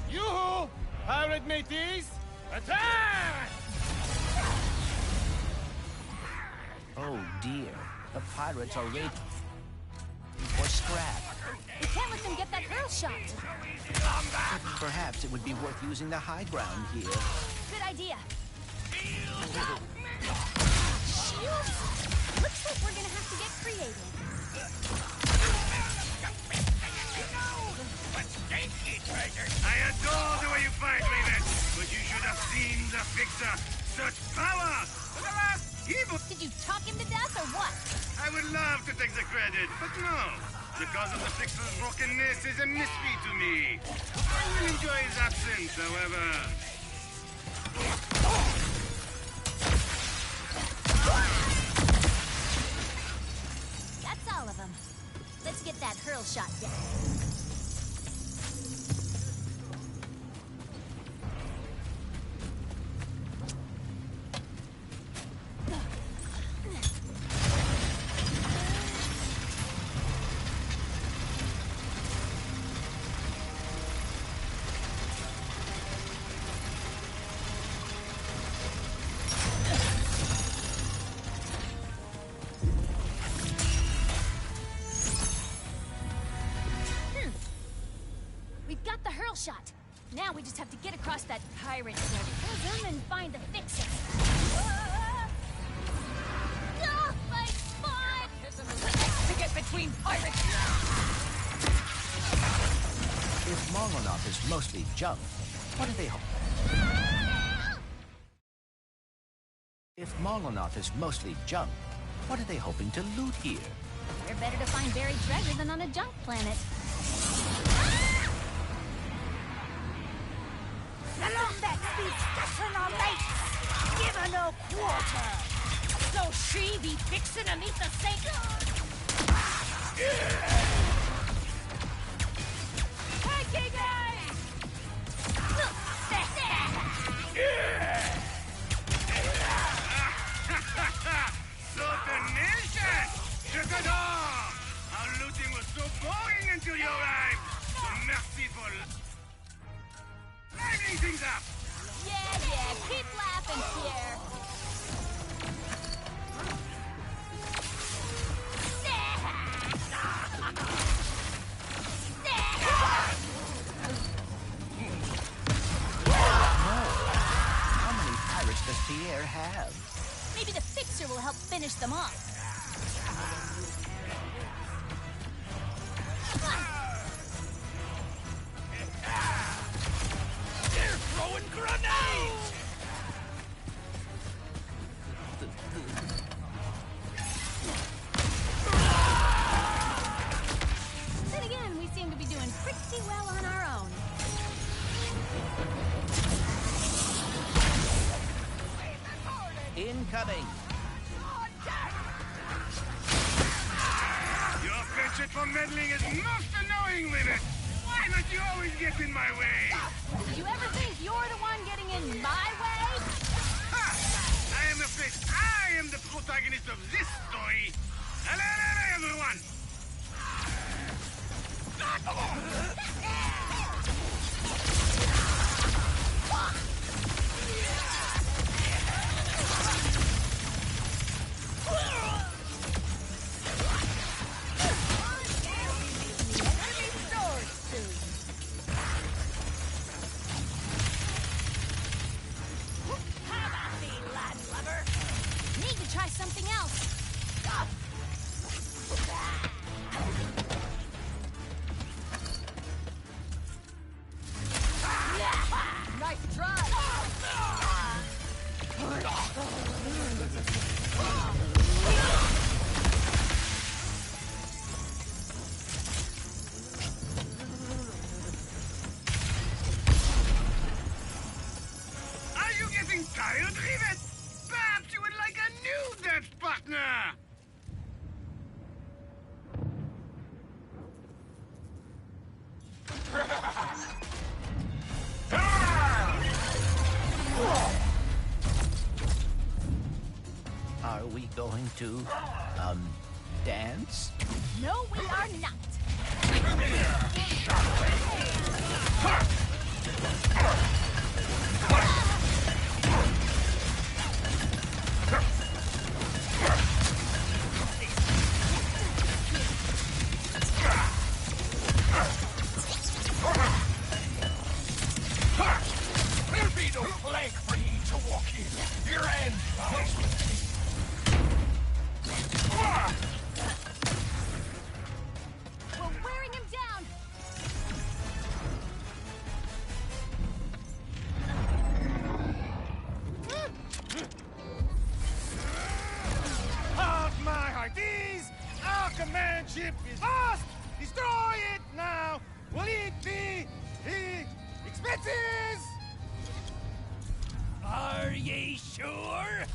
Yoo-hoo! Pirate mateys! Attack! Oh dear. The pirates are waiting for scrap. We can't let them get that hurl shot! Perhaps it would be worth using the high ground here. Good idea. Shields? Looks like we're gonna have to get creative. I adore the way you fight, Raven, but you should have seen the fixer. Such power! Evil! Did you talk him to death or what? I would love to take the credit, but no. The cause of the fixer's brokenness is a mystery to me. I will enjoy his absence, however. That's all of them. Let's get that hurl shot down. Shot. Now we just have to get across that pirate prism and find the fixer. Oh, my spine! To get between pirates! If Molotov is mostly junk, what are they hoping? If Molotov is mostly junk, what are they hoping to loot here? We're better to find buried treasure than on a junk planet. Along that speed station our mates! Give her no quarter! So she be fixing to meet the sake Hey, Giggly! So tenacious! J'adore! Our looting was so boring until you arrived! So merciful! Livening things up! Yeah, keep laughing, Pierre. Maybe the fixer will help finish them off. They're throwing grenades! Then again, we seem to be doing pretty well on our own. Incoming. Your penchant for meddling is most annoying, Linnet. Why must you always get in my way? Did you ever think you're the one getting in my way? I am afraid I am the protagonist of this story. Hello, everyone. Need to try something else. Nice try. Are you getting tired, Rivet? Perhaps you would like a new dance partner. Are we going to, dance? No, we are not. There'll be no Clank for you to walk in. Your end lies with me. We're wearing him down. Halt my hearties! Our command ship is lost! Destroy it now! Will it be the expenses? Are ye sure?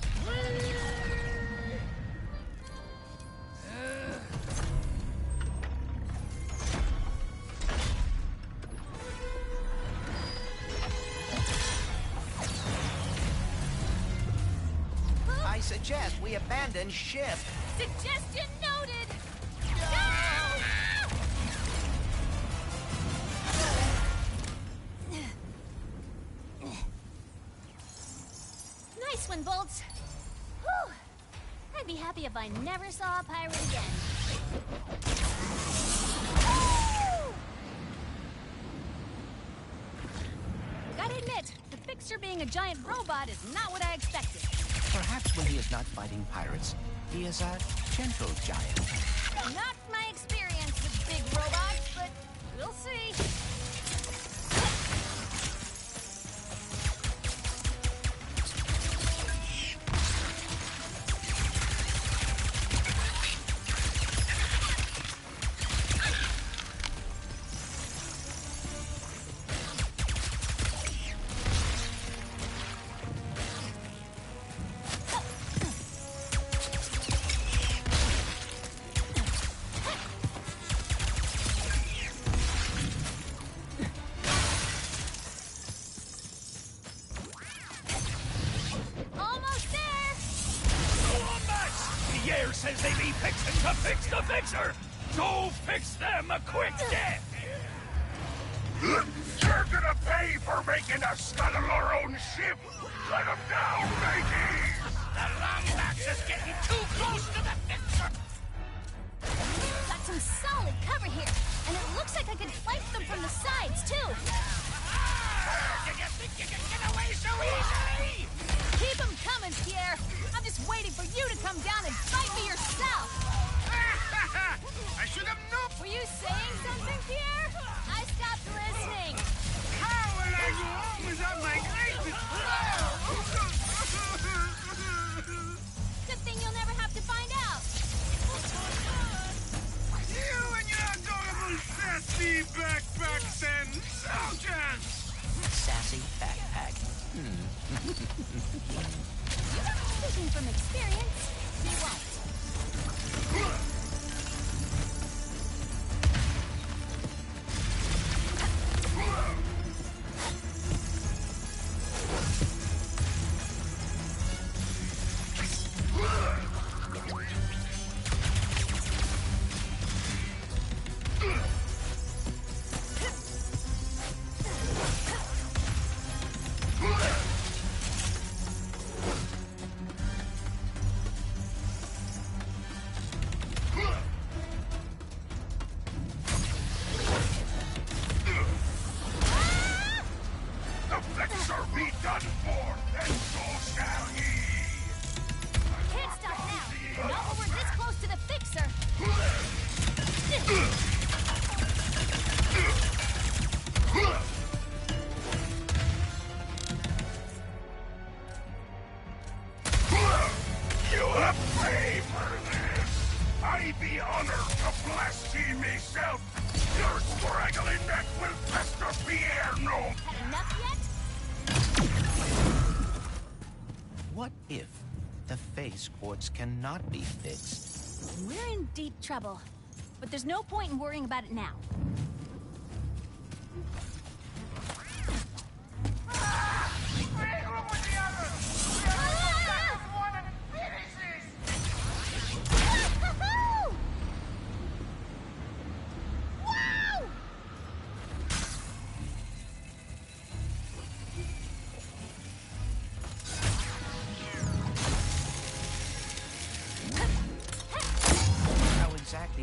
I suggest we abandon ship. Suggestion noted. Nice one, Bolts. Whew. I'd be happy if I never saw a pirate again. Gotta admit, the fixer being a giant robot is not what I expected. Perhaps when he is not fighting pirates, he is a gentle giant. Not my experience with big robots, but we'll see. Says they be fixing to fix the fixer! So fix them a quick death! You're gonna pay for making us scuttle our own ship! Let them down, mateys! The Lombax is getting too close to the fixer! Got some solid cover here, and it looks like I could flank them from the sides, too. You think you can get away so easily? Keep them coming, Pierre. I'm just waiting The backpack sends soldiers! Sassy backpack. Speaking from experience, you won't. Quartz cannot be fixed. We're in deep trouble, but there's no point in worrying about it now.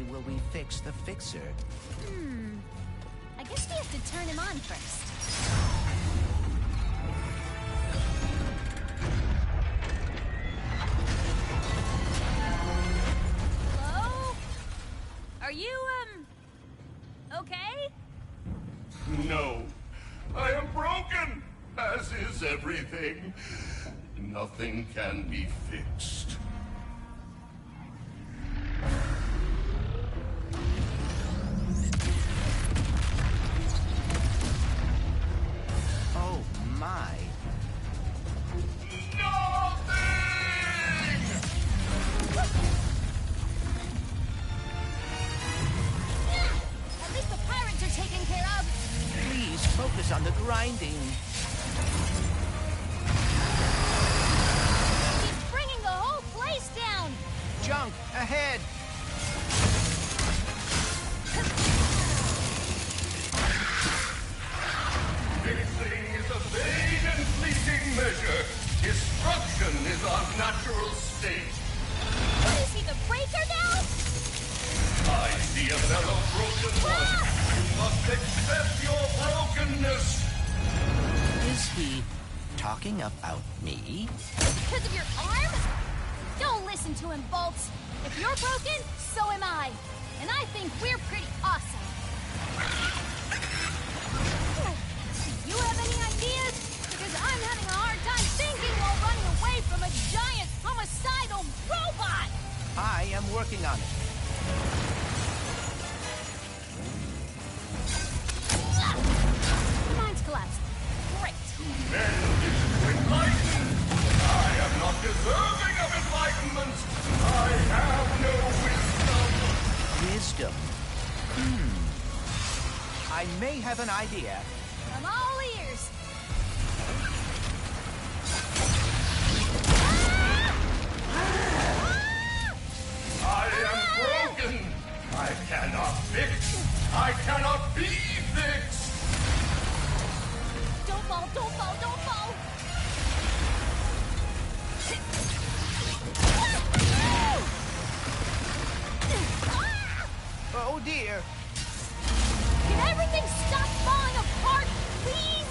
Will we fix the fixer? I guess we have to turn him on first. Hello? Are you, okay? No. I am broken, as is everything. Nothing can be fixed. On the grinding. He's bringing the whole place down. Junk ahead. Fixing is a vague and fleeting measure. Destruction is our natural state. What is he, the breaker now? I see a fellow broken one. You must accept your brokenness. Is he talking about me? Because of your arm? Don't listen to him, Bolts. If you're broken, so am I. And I think we're pretty awesome. Do you have any ideas? Because I'm having a hard time thinking while running away from a giant homicidal robot! I am working on it. Mine's collapsed. Great. Men is enlightened. I am not deserving of enlightenment. I have no wisdom. Wisdom? I may have an idea. I'm all ears. I am broken. I cannot fix. I cannot be fixed. Don't fall, don't fall, don't fall. Oh dear. Can everything stop falling apart, please?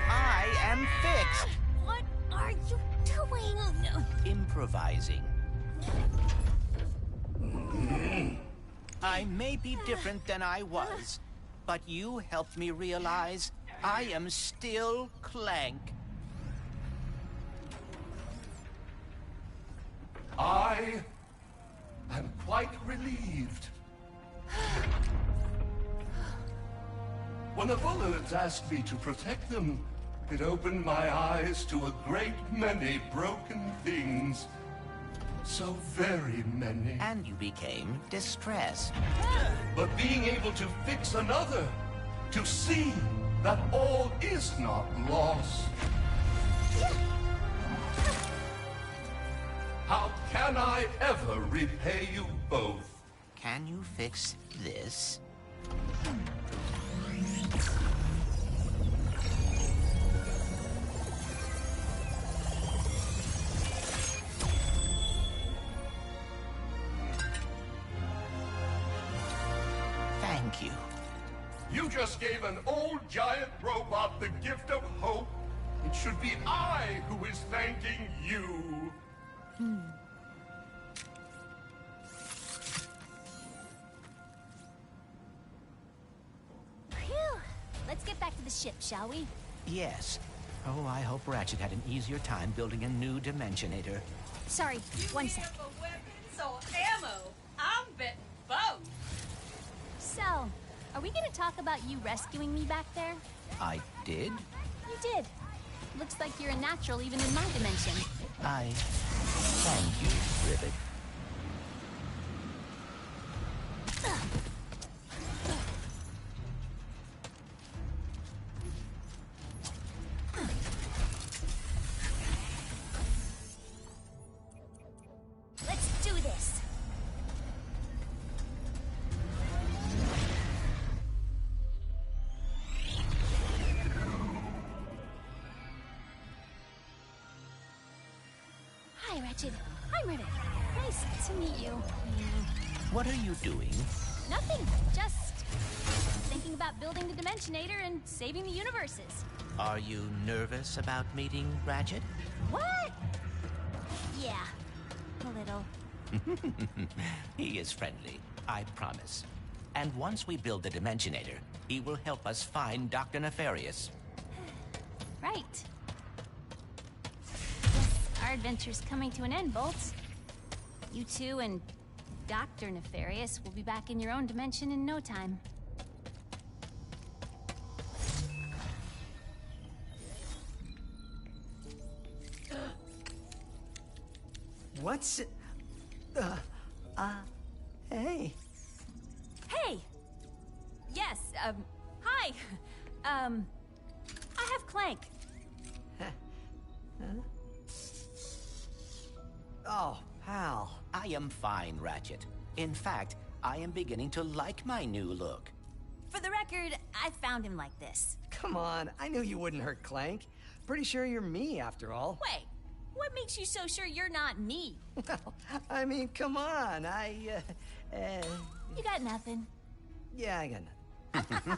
I am fixed. What are you doing? improvising. I may be different than I was, but you helped me realize I am still Clank. I am quite relieved. When the Bullards asked me to protect them, it opened my eyes to a great many broken things. So very many. And you became distressed. But being able to fix another, to see that all is not lost. How can I ever repay you both? Can you fix this? Thank you. You just gave an old giant robot the gift of hope. It should be I who is thanking you. Phew. Let's get back to the ship, shall we? Yes. Oh, I hope Ratchet had an easier time building a new Dimensionator. Sorry, one sec. For weapons or ammo? I'm betting both. So, are we gonna talk about you rescuing me back there? I did? You did. Looks like you're a natural even in my dimension. I thank you, Rivet. Let's do this. Hi, Ratchet. I'm Rivet. Nice to meet you. What are you doing? Nothing. Just thinking about building the Dimensionator and saving the universes. Are you nervous about meeting Ratchet? What? Yeah, a little. He is friendly, I promise. And once we build the Dimensionator, he will help us find Dr. Nefarious. Right. Guess our adventure's coming to an end, Bolts. You two and Dr. Nefarious will be back in your own dimension in no time. What's it? Hey. Hey! Yes, hi! I have Clank. Oh, pal. I am fine, Ratchet. In fact, I am beginning to like my new look. For the record, I found him like this. Come on, I knew you wouldn't hurt Clank. Pretty sure you're me, after all. Wait, what makes you so sure you're not me? Well, I mean, come on, You got nothing. Yeah, I got nothing.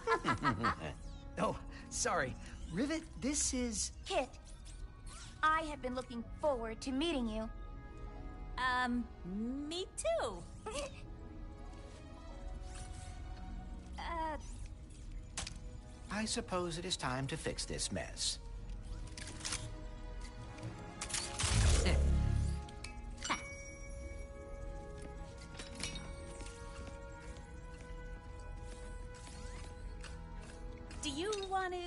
Oh, sorry. Rivet, this is... Kit, I have been looking forward to meeting you. Me too. I suppose it is time to fix this mess. Do you want to,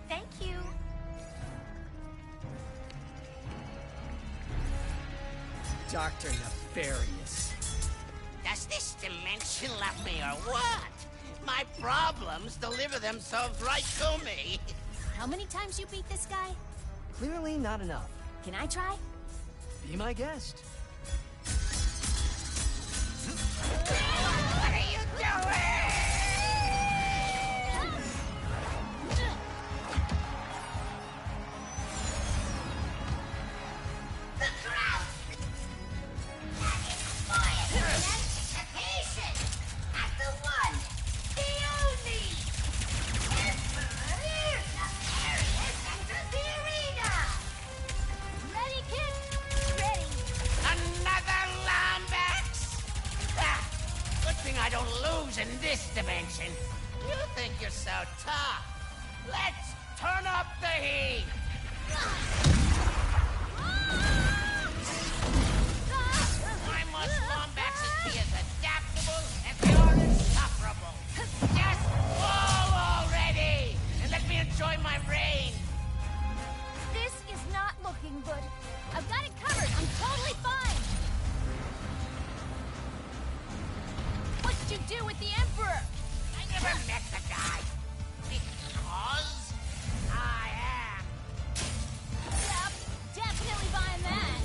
Thank you. Dr. Nefarious. Does this dimension love me or what? My problems deliver themselves right to me. How many times you beat this guy? Clearly not enough. Can I try? Be my guest. What are you doing? the heat! Why must Lombaxes be as adaptable as they are insufferable? Just fall already! And let me enjoy my reign! This is not looking good. I've got it covered. I'm totally fine. What'd you do with the Emperor? I never met the guy. Because I am. Yep, definitely buying that.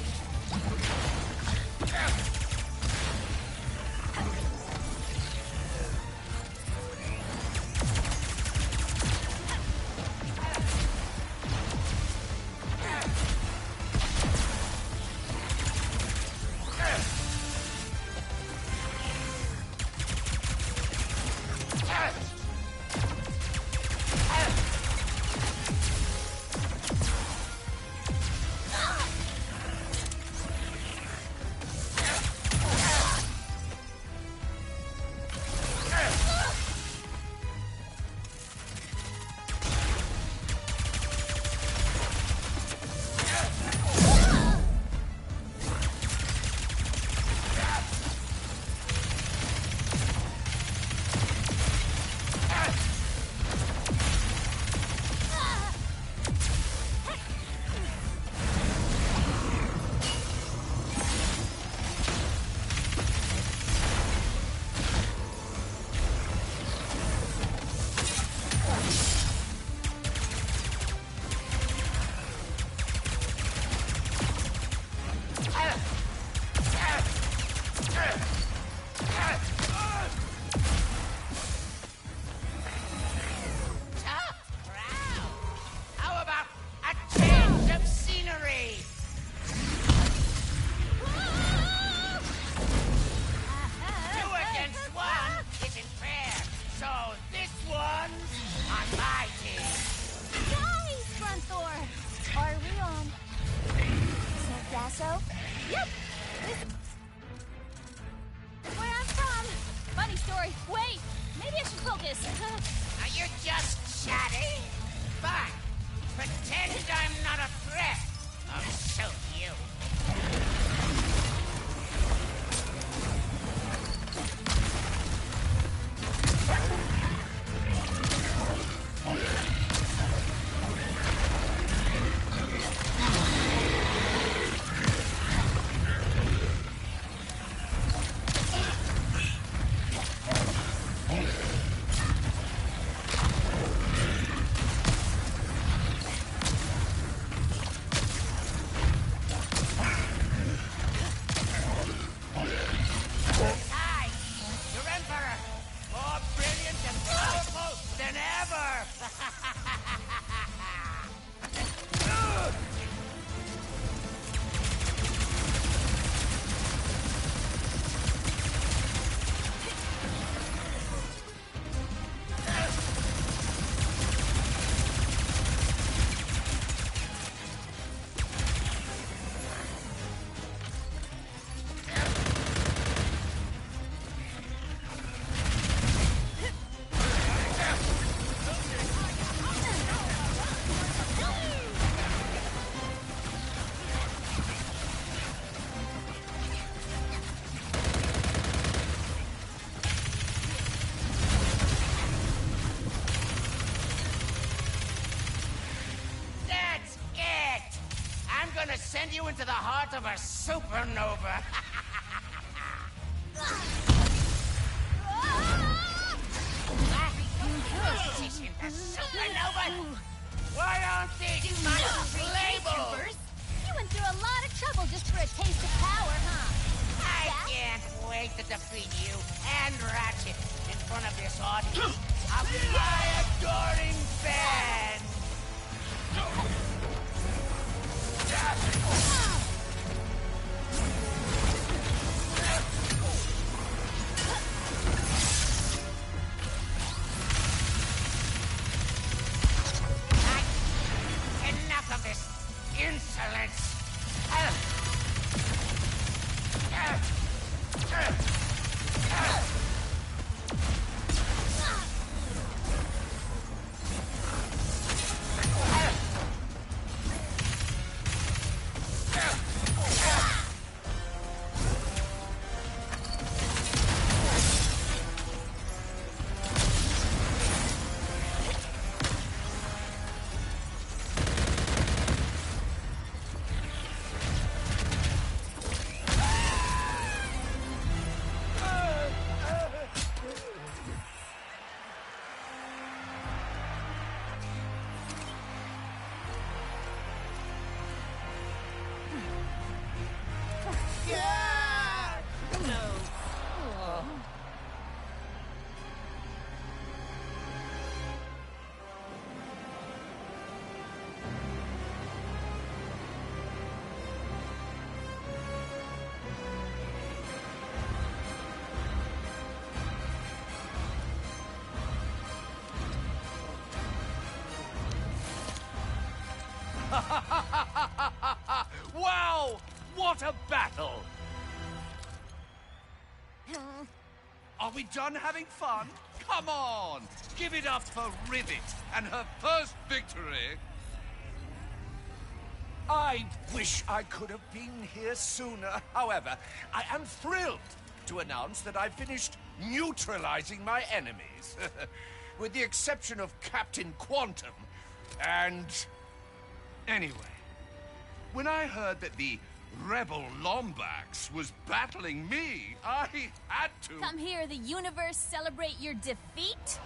You're just chatty? Fine. Pretend I'm not a threat. I'll show you. Send you into the heart of a supernova. Position the supernova. Why aren't these monsters labeled? You went through a lot of trouble just for a taste of power, huh? I can't wait to defeat you and Ratchet in front of this audience of my adoring fans. Enough of this insolence. Wow! What a battle! Are we done having fun? Come on! Give it up for Rivet and her first victory! I wish I could have been here sooner. However, I am thrilled to announce that I finished neutralizing my enemies. With the exception of Captain Quantum and... Anyway, when I heard that the Rebel Lombax was battling me, I had to... Come here, the universe, celebrate your defeat?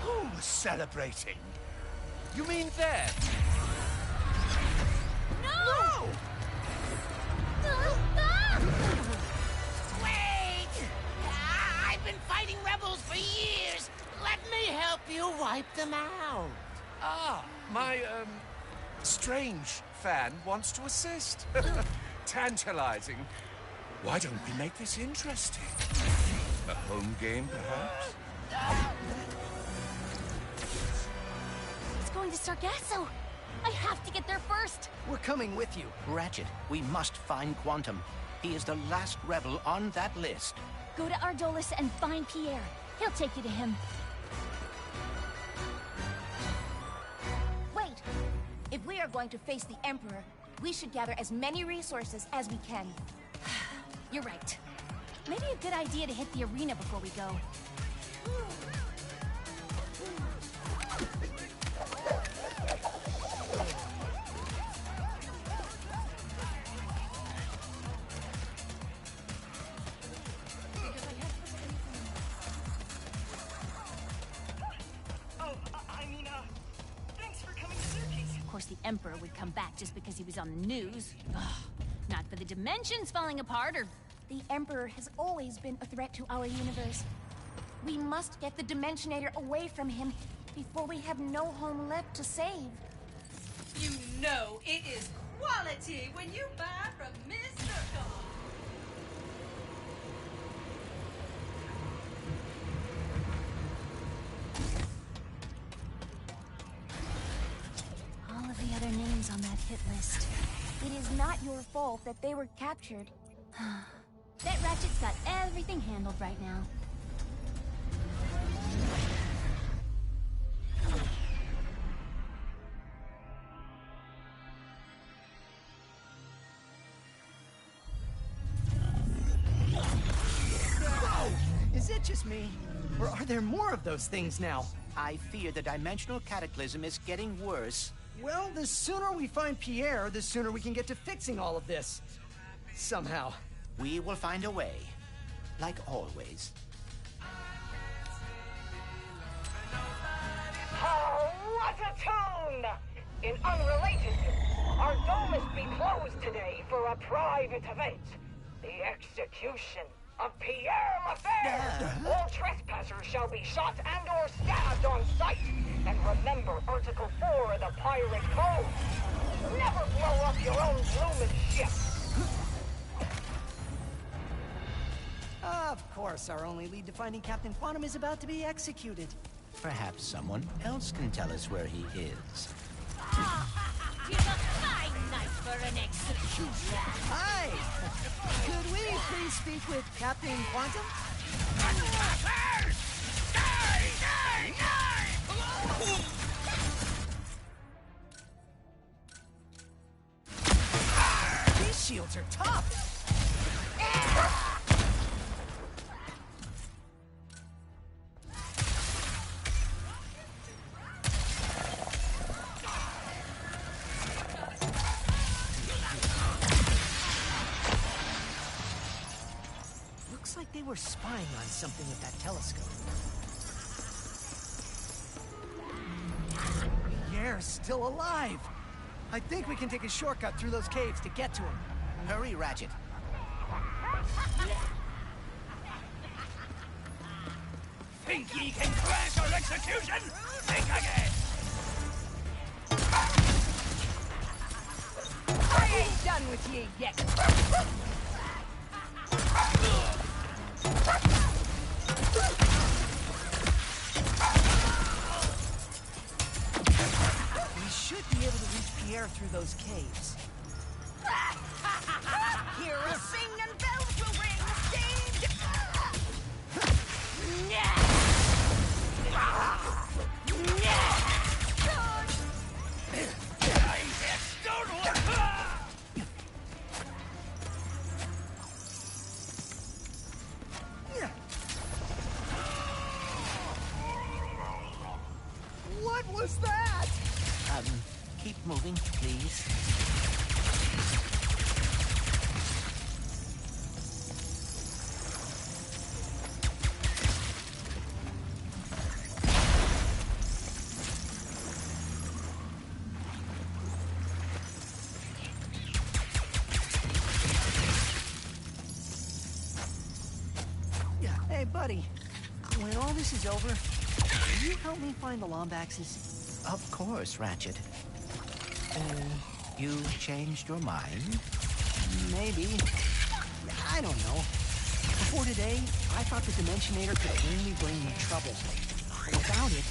Who's celebrating? You mean them? No! Wait! I've been fighting rebels for years. Let me help you wipe them out. Ah, my, strange fan wants to assist. Tantalizing. Why don't we make this interesting? A home game, perhaps? It's going to Sargasso. I have to get there first. We're coming with you. Ratchet, we must find Quantum. He is the last rebel on that list. Go to Ardolis and find Pierre. He'll take you to him. Wait. If we are going to face the Emperor, we should gather as many resources as we can. You're right. Maybe a good idea to hit the arena before we go. Of course, the Emperor would come back just because he was on the news. Ugh. Not for the dimensions falling apart or... The Emperor has always been a threat to our universe. We must get the Dimensionator away from him before we have no home left to save. You know it is quality when you buy from Mr. God. All of the other names on that hit list. It is not your fault that they were captured. Bet Ratchet's got everything handled right now. Is it just me? Or are there more of those things now? I fear the dimensional cataclysm is getting worse. Well, the sooner we find Pierre, the sooner we can get to fixing all of this. Somehow. We will find a way. Like always. Oh, what a tune! In unrelated news, our dome must be closed today for a private event. The execution of Pierre Lafaire. All trespassers shall be shot and or stabbed on sight. And remember Article 4 of the Pirate Code. Never blow up your own bloomin' ship. Of course, our only lead to finding Captain Quantum is about to be executed. Perhaps someone else can tell us where he is. Tis a fine night for an execution. Hi! Could we please speak with Captain Quantum? These shields are tough! Looks like they were spying on something with that telescope. Pierre's still alive! I think we can take a shortcut through those caves to get to him. Hurry, Ratchet. Think ye can crash our execution? Think again! I ain't done with ye yet. We should be able to reach the air through those caves. Heroes sing and bells will ring. What was that? Keep moving, please. Hey, buddy. When all this is over, can you help me find the Lombaxes? Of course, Ratchet. You changed your mind? Maybe. I don't know. Before today, I thought the Dimensionator could only bring me trouble. Without it,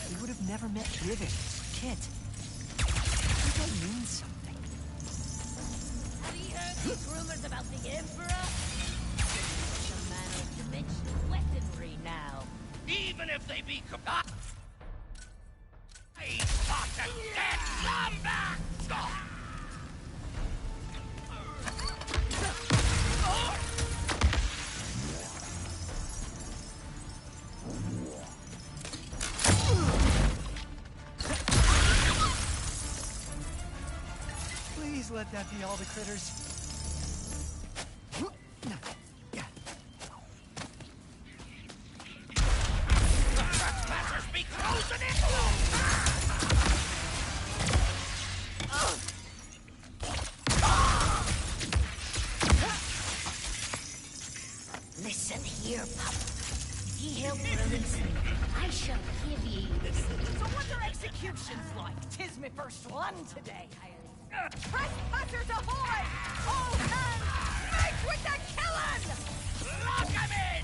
we would have never met Rivet or Kit. I think that means something. Have you heard these rumors about the Emperor? Some manner of dimensional weaponry now. Even if they be corrupt, I fought a dead Lombax! Please let that be all the critters. Masters be closing in! Listen here, pup. If ye help release me, I shall give ye. So what are executions like? 'Tis my first one today. Trespassers ahoy! All hands, make with the killing! Lock him in!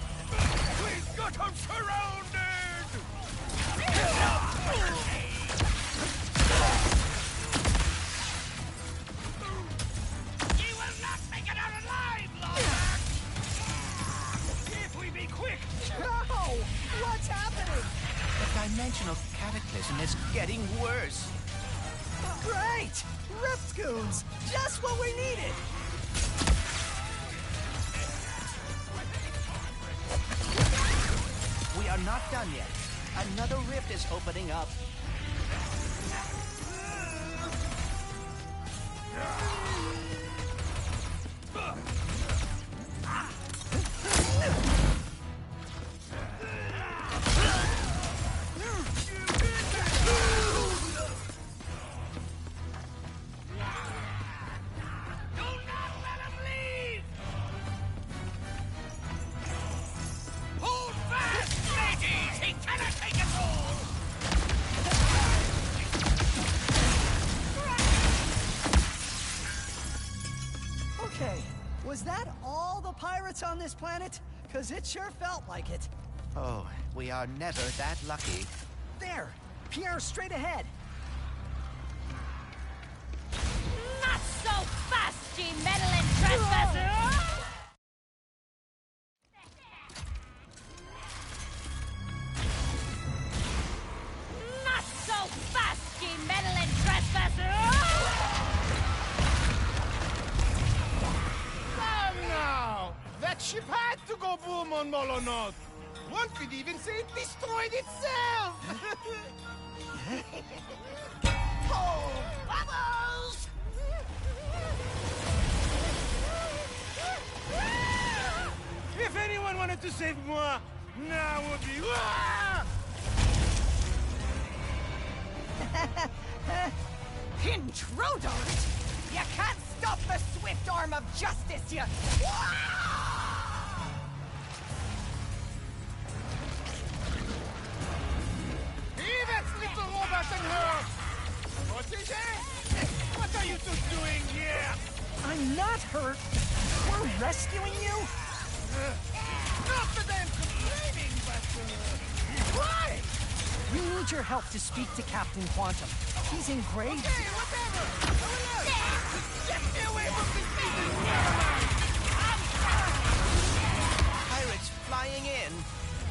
We've got him surrounded! You will not make it out alive, Lombax! If we be quick! No! What's happening? The dimensional cataclysm is getting worse. Great! Rift Goons! Just what we needed! We are not done yet. Another rift is opening up. Hold fast, mateys! He cannot take us all! Okay, was that all the pirates on this planet? Because it sure felt like it. Oh, we are never that lucky. There! Pierre, straight ahead! Not so fast, ye meddling trespasser! Not so fast, ye meddling trespasser! Come now! That ship had to go boom on Molonot! One could even say it destroyed itself! Oh, bubbles! If anyone wanted to save moi, now would be... Intruders! You can't stop the swift arm of justice, you... That's little robot and her! Protégé! What are you two doing here? I'm not hurt! We're rescuing you? Not that I'm complaining, but... Why? We need your help to speak to Captain Quantum. He's in grave. Okay, whatever! Get me away from this beast! Pirates flying in.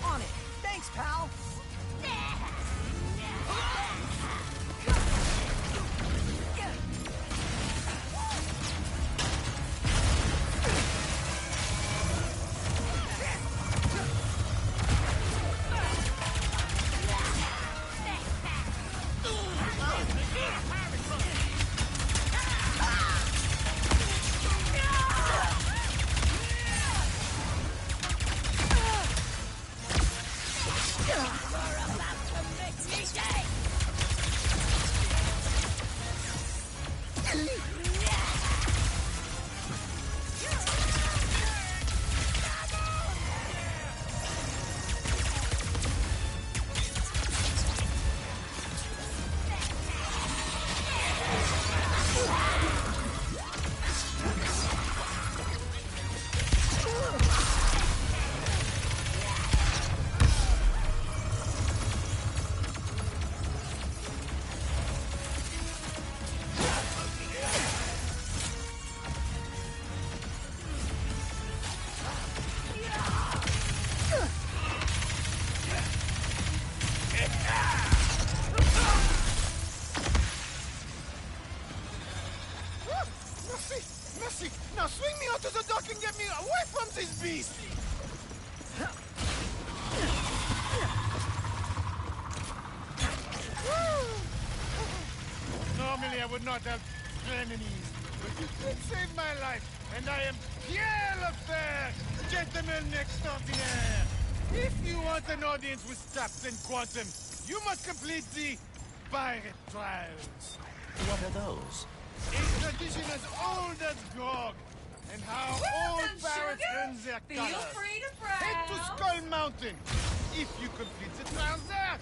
On it. Thanks, pal. Mercy! Now swing me onto the dock and get me away from this beast! Normally I would not have enemies, but you did save my life, and I am Pierre Lefebvre, gentleman extraordinaire. If you want an audience with Captain Quantum, you must complete the pirate trials. What are those? A tradition as old as Grog, and how old pirates earn their Feel colors. free to Head to browse. Skull Mountain. If you complete the trials there,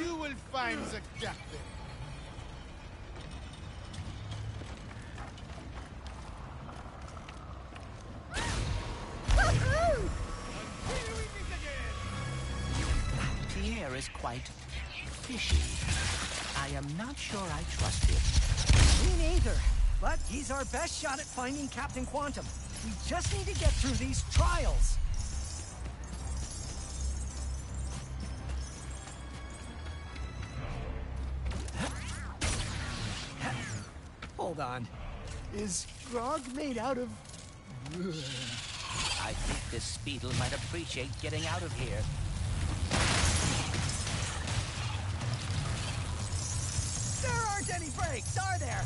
you will find the captain. Until we meet again. Pierre is quite fishy. I am not sure I trust him. Me neither. But he's our best shot at finding Captain Quantum. We just need to get through these trials. Hold on. Is Grog made out of... I think this Speedle might appreciate getting out of here. There aren't any brakes, are there?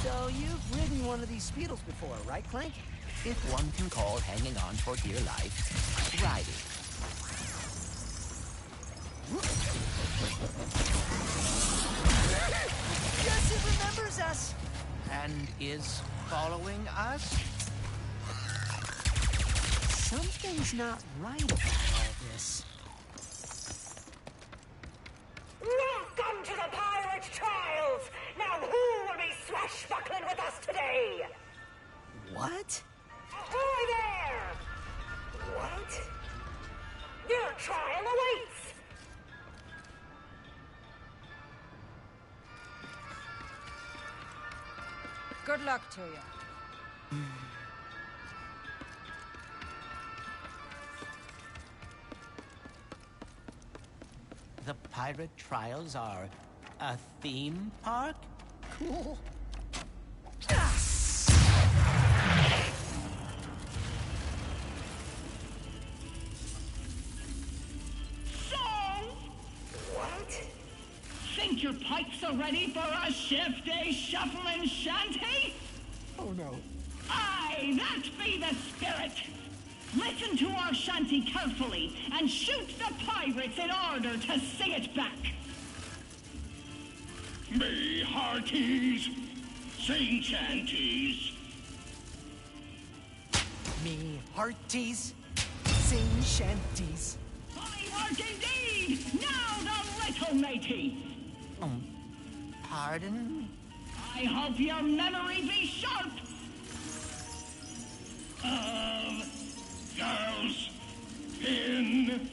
So you've ridden one of these Speedles before, right, Clank? If one can call hanging on for dear life riding. Yes, it remembers us. And is following us? Something's not right about all this. Welcome to the pirate trials! Now who will be swashbuckling with us today? What? Ahoy there! What? Your trial awaits! Good luck to you. The pirate trials are a theme park? Cool. What? Think your pipes are ready for a shift day shuffling shanty? Oh no. Aye, that be the spirit. Listen to our shanty carefully and shoot the pirates in order to sing it back. Me hearties, sing shanties. Me hearties, sing shanties. I heart indeed! Now the little matey! Pardon? I hope your memory be sharp! Of Girls in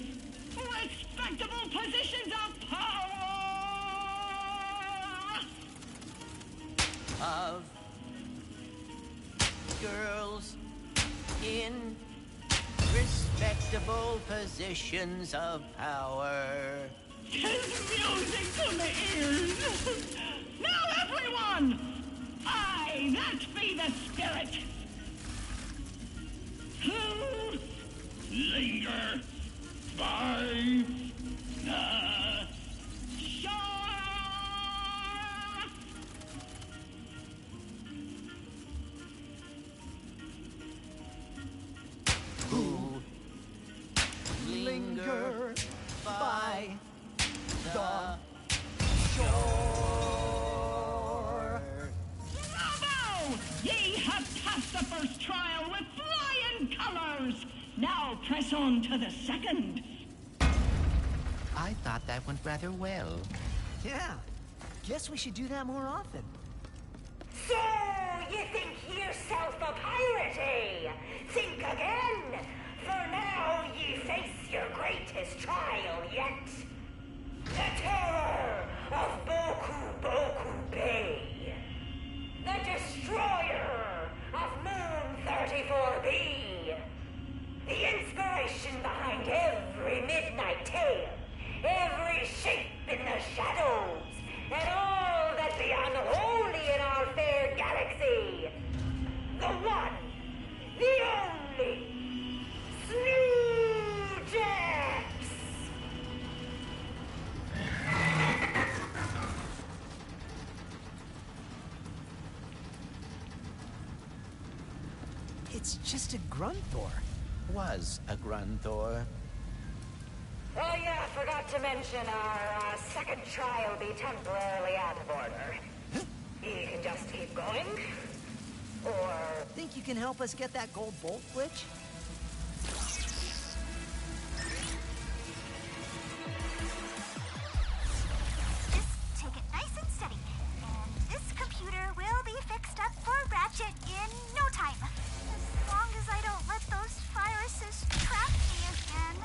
respectable positions of power! of girls in respectable positions of power. Tis music to the ears. Now, everyone! I, that be the spirit, who linger by the shore. Who linger by the shore. Bravo! Ye have passed the first trial with flying colors. Now press on to the second. I thought that went rather well. Yeah. Guess we should do that more often. So, you think yourself a pirate, eh? Think again! For now ye face your greatest trial yet. The terror of Boku Bay. The destroyer of Moon 34B. The inspiration behind every midnight tale. Every shape in the shadows. And all that be unholy in our fair galaxy. The one, the only, Snoojax! It's just a Grunthor. Was a Grunthor. Oh yeah, forgot to mention our second trial be temporarily out of order. You can just keep going, or... Think you can help us get that gold bolt glitch? Just take it nice and steady. And this computer will be fixed up for Ratchet in no time. As long as I don't let those viruses trap me again.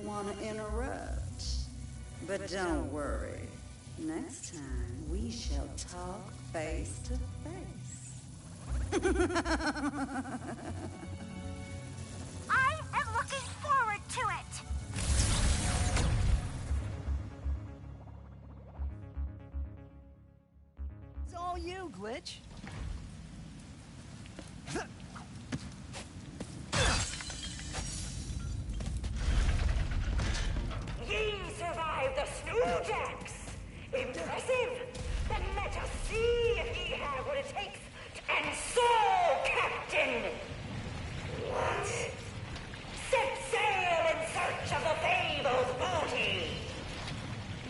want to interrupt. But don't worry. Next time, we shall talk face to face. I am looking forward to it. It's all you, Glitch. Ye survived the Snowjacks! Impressive! Then let us see if ye have what it takes. And so, Captain! What? Set sail in search of the Fable's booty!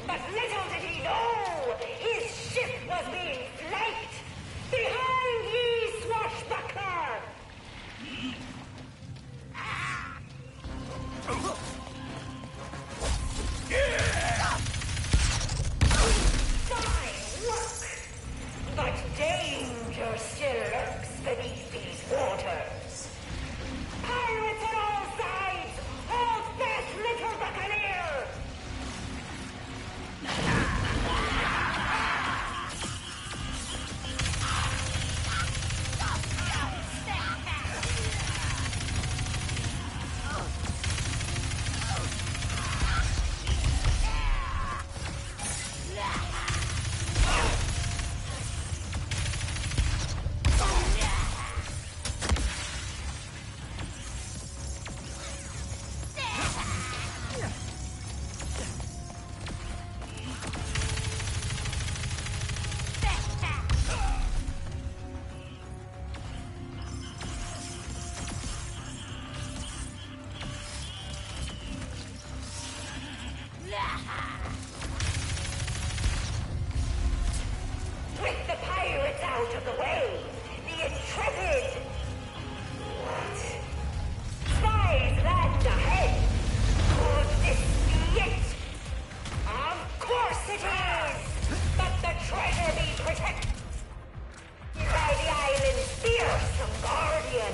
But little did he know his ship was being flanked behind ye, swashbuckler! Fine work! But danger still lurks beneath these waters. Pirates on all sides! Hold fast, little buccaneer! With the pirates out of the way, the intrepid... What? Spies land ahead. Could this be it? Of course it is! But the treasure be protected by the island's fearsome guardian.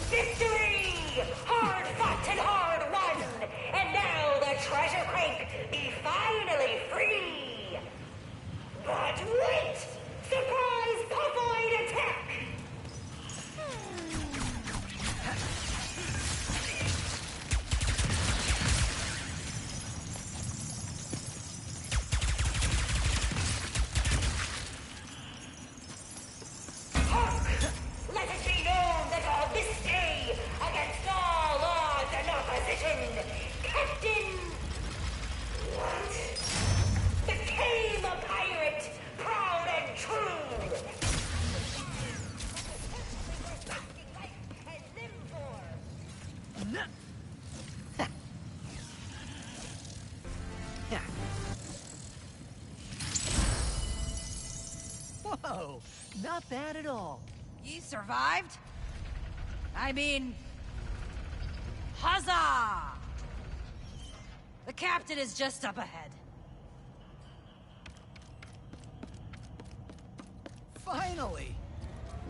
Victory! Hard fought and hard won! And now the treasure crank be finally free! But wait! Surprise Puffoid attack! Hark! Let it be known that on this day, against all odds and opposition, Captain... What? Became a pirate, proud and true! Whoa, not bad at all. Ye survived? I mean... Huzzah! The captain is just up ahead. Finally!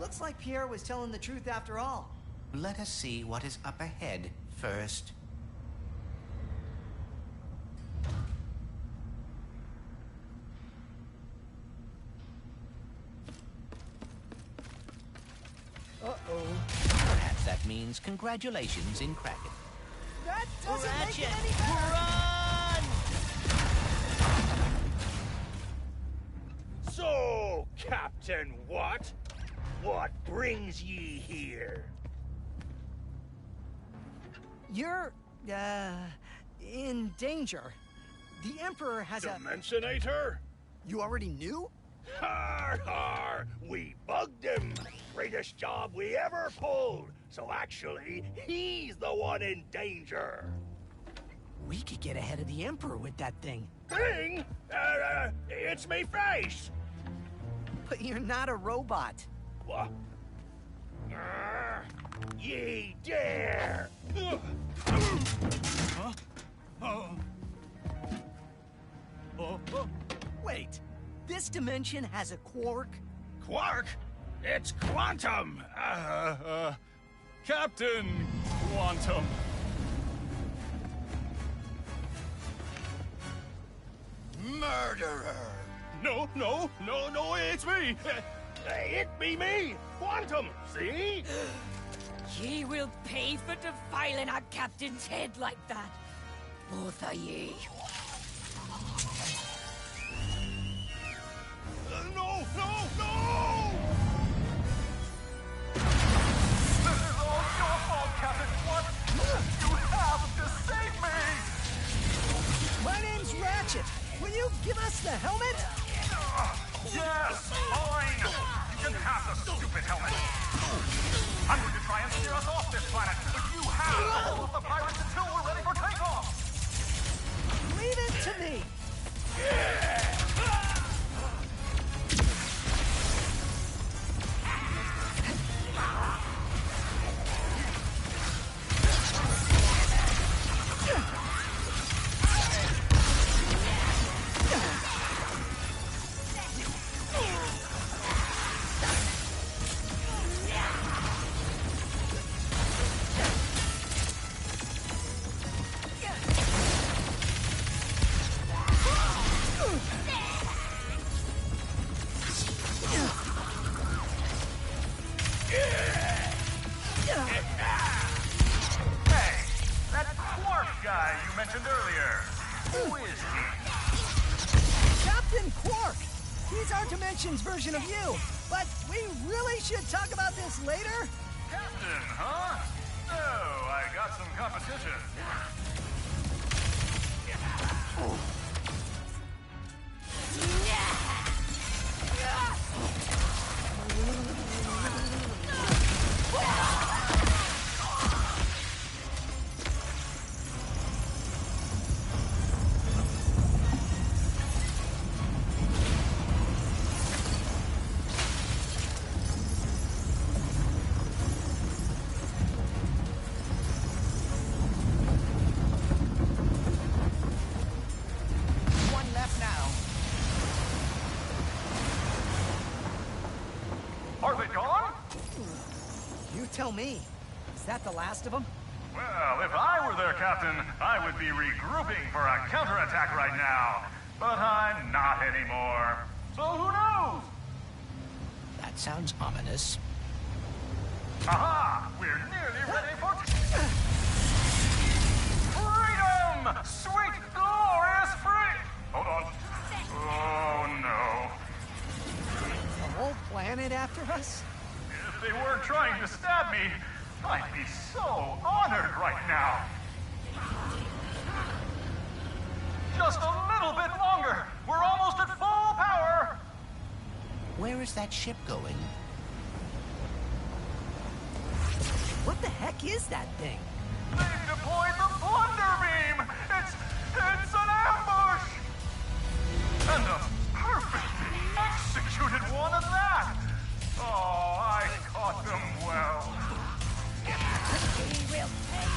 Looks like Pierre was telling the truth after all. Let us see what is up ahead first. means congratulations in Kraken. That doesn't make it Ratchet, any better! So, Captain What? What brings ye here? You're, in danger. The Emperor has Dimensionator? You already knew? Har har! We bugged him! Greatest job we ever pulled! So actually, he's the one in danger! We could get ahead of the Emperor with that thing. Thing? It's me face! But you're not a robot. What? Ye dare! Huh? Oh. Wait, this dimension has a quark? Quark? It's quantum! Captain Quantum. Murderer! No, it's me! It be me! Quantum! See? Ye will pay for defiling our captain's head like that. Both of ye. No! This is all your fault, Captain What? You have to save me! My name's Ratchet. Will you give us the helmet? Yes, fine! You can have the stupid helmet! I'm going to try and steer us off this planet, but you have to hold off the pirates until we're ready for takeoff! Leave it to me. Version of you, but we really should talk about this later. Captain, huh? No, I got some competition. Tell me, is that the last of them? Well, if I were their captain, I would be regrouping for a counterattack right now. But I'm not anymore. So who knows? That sounds ominous. Aha! We're nearly ready for... Freedom! Sweet, glorious free... Hold on. Oh, no. The whole planet after us? If they weren't trying to stab me, I'd be so honored right now. Just a little bit longer. We're almost at full power. Where is that ship going? What the heck is that thing? They've deployed the Plunder Beam. It's an ambush. And a perfectly executed one at that. Oh, I caught them well. He will pay.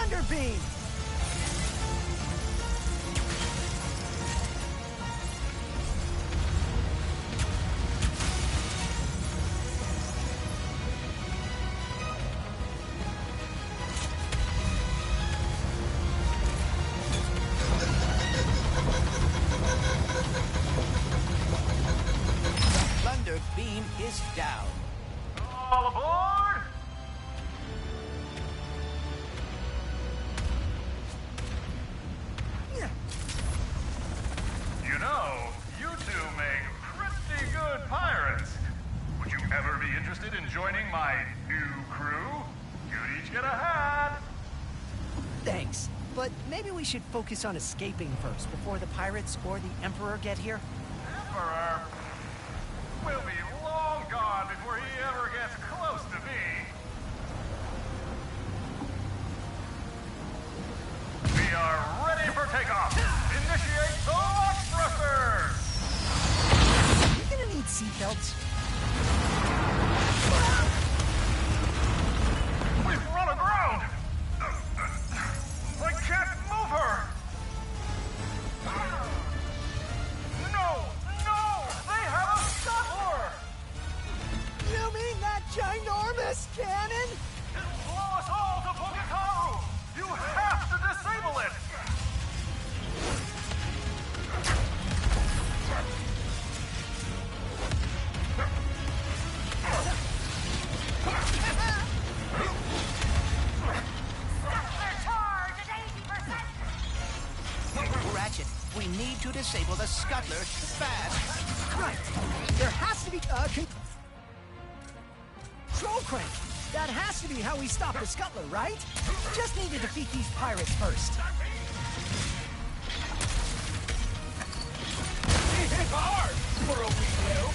Thunder Beam! Thunder beam is down. All aboard! You know, you two make pretty good pirates. Would you ever be interested in joining my new crew? You'd each get a hat. Thanks, but maybe we should focus on escaping first before the pirates or the Emperor get here. Emperor will be long gone before he ever gets close to me. We are ready for takeoff. Initiate the launch thrusters. We're gonna need seatbelts. We've run aground. I can't move her. No, no, they have a scuttler. You mean that ginormous cannon? It'll blow us all to Pogataru. You have to disable it. Ratchet, we need to disable the scuttler fast. Right. There has to be control crank. That has to be how we stop the scuttler, right? Just need to defeat these pirates first. Hit hard for a weekend.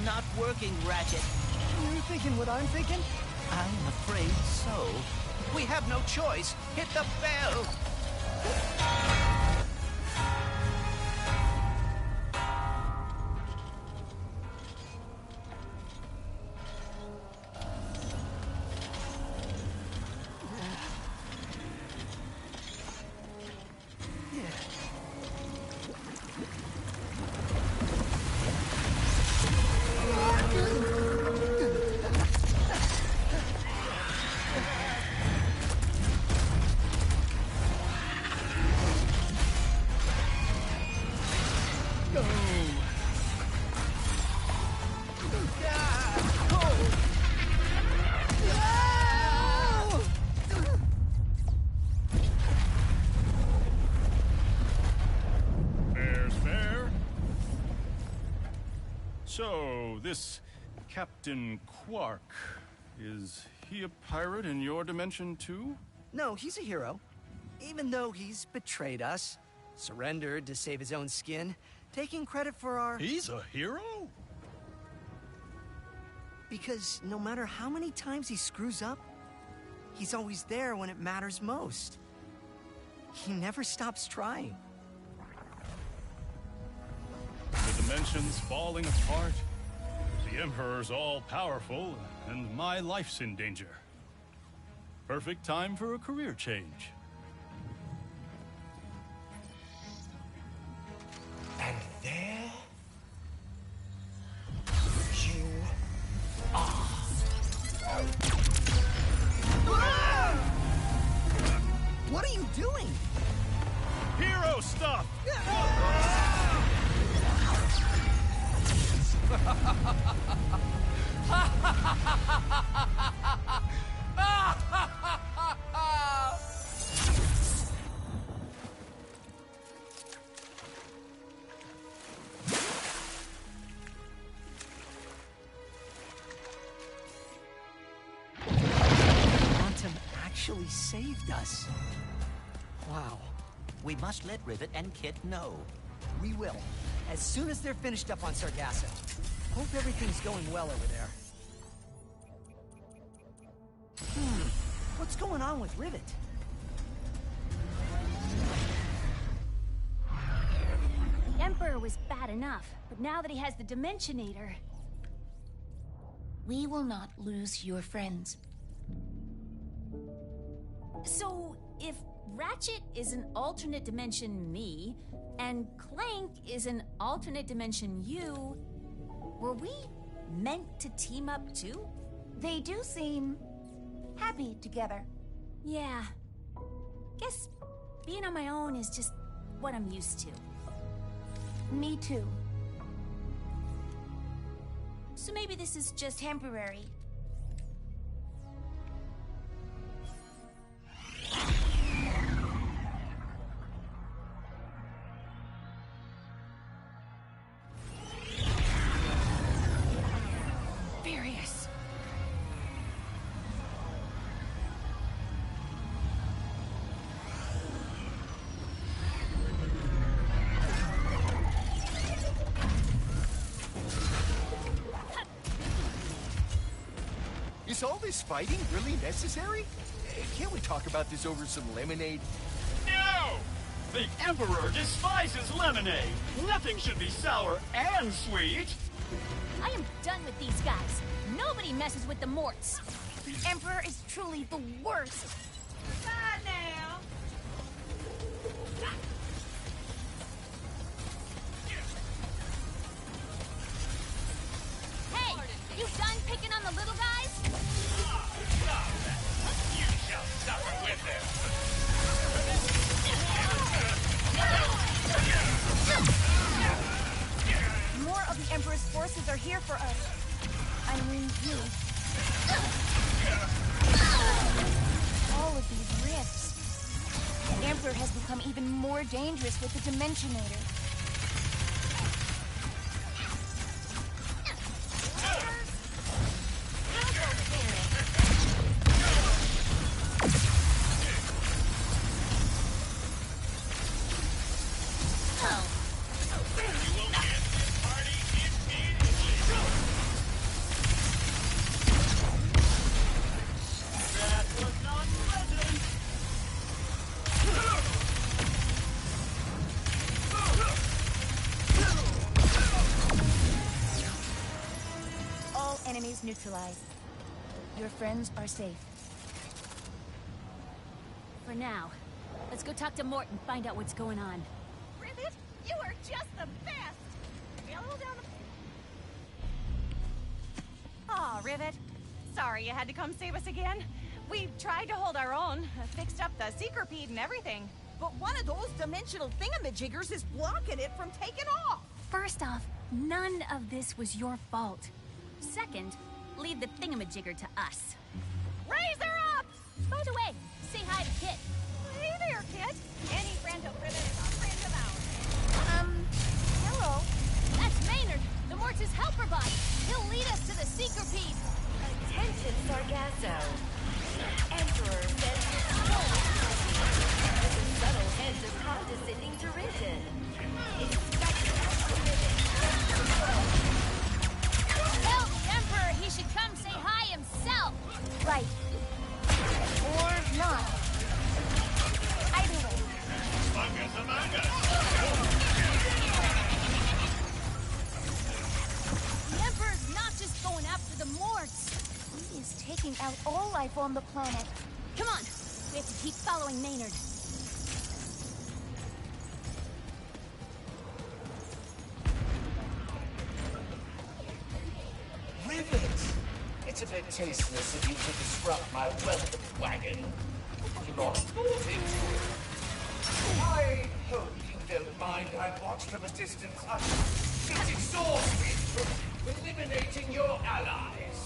Not working, Ratchet. You're thinking what I'm thinking? I'm afraid so. We have no choice. Hit the bell. So, this Captain Quark, is he a pirate in your dimension too? No, he's a hero. Even though he's betrayed us, surrendered to save his own skin, taking credit for our... He's a hero? Because no matter how many times he screws up, he's always there when it matters most. He never stops trying. The dimension's falling apart. The Emperor's all-powerful, and my life's in danger. Perfect time for a career change. And there you are. What are you doing? Hero stuff! actually saved us. Wow. We must let Rivet and Kit know. We will. As soon as they're finished up on Sargasso. Hope everything's going well over there. What's going on with Rivet? The Emperor was bad enough, but now that he has the Dimensionator... We will not lose your friends. So, if Ratchet is an alternate dimension me, and Clank is an alternate dimension you, were we meant to team up too? They do seem happy together. Yeah. Guess being on my own is just what I'm used to. Me too. So maybe this is just Temporary. Furious. Is all this fighting really necessary? Can't we talk about this over some lemonade? No! The Emperor despises lemonade. Nothing should be sour and sweet. I am done with these guys. Nobody messes with the Morts. The Emperor is truly the worst. Bye now. Hey, you done picking on the little guys? Stop that. You shall suffer with them. More of the Emperor's forces are here for us. I mean, you. All of these rifts. The Emperor has become even more dangerous with the Dimensionator. Enemies neutralized. Your friends are safe. For now. Let's go talk to Mort and find out what's going on. Rivet, you are just the best! Yellow down the... Aw, Rivet. Sorry you had to come save us again. We tried to hold our own, fixed up the Seekerpede and everything. But one of those dimensional thingamajiggers is blocking it from taking off! First off, none of this was your fault. Second, leave the thingamajigger to us. Raise her up! By the way, say hi to Kit. Hey there, Kit. Any friend of Rivet is a friend of ours. Hello. That's Maynard, the Morts' helper bot. He'll lead us to the Seekerpede. Attention, Sargasso. Emperor sends his stolen with a subtle hint of condescending derision. Expected Tell the Emperor he should come say hi himself. Right. Or not. Either way. Fungus among us. The Emperor's not just going after the Morts. He is taking out all life on the planet. Come on, we have to keep following Maynard. Rivet! It's a bit tasteless of you to disrupt my welcome wagon. Put a lot of thought into it. I hope you don't mind I watch from a distance. I'm exhausted from eliminating your allies.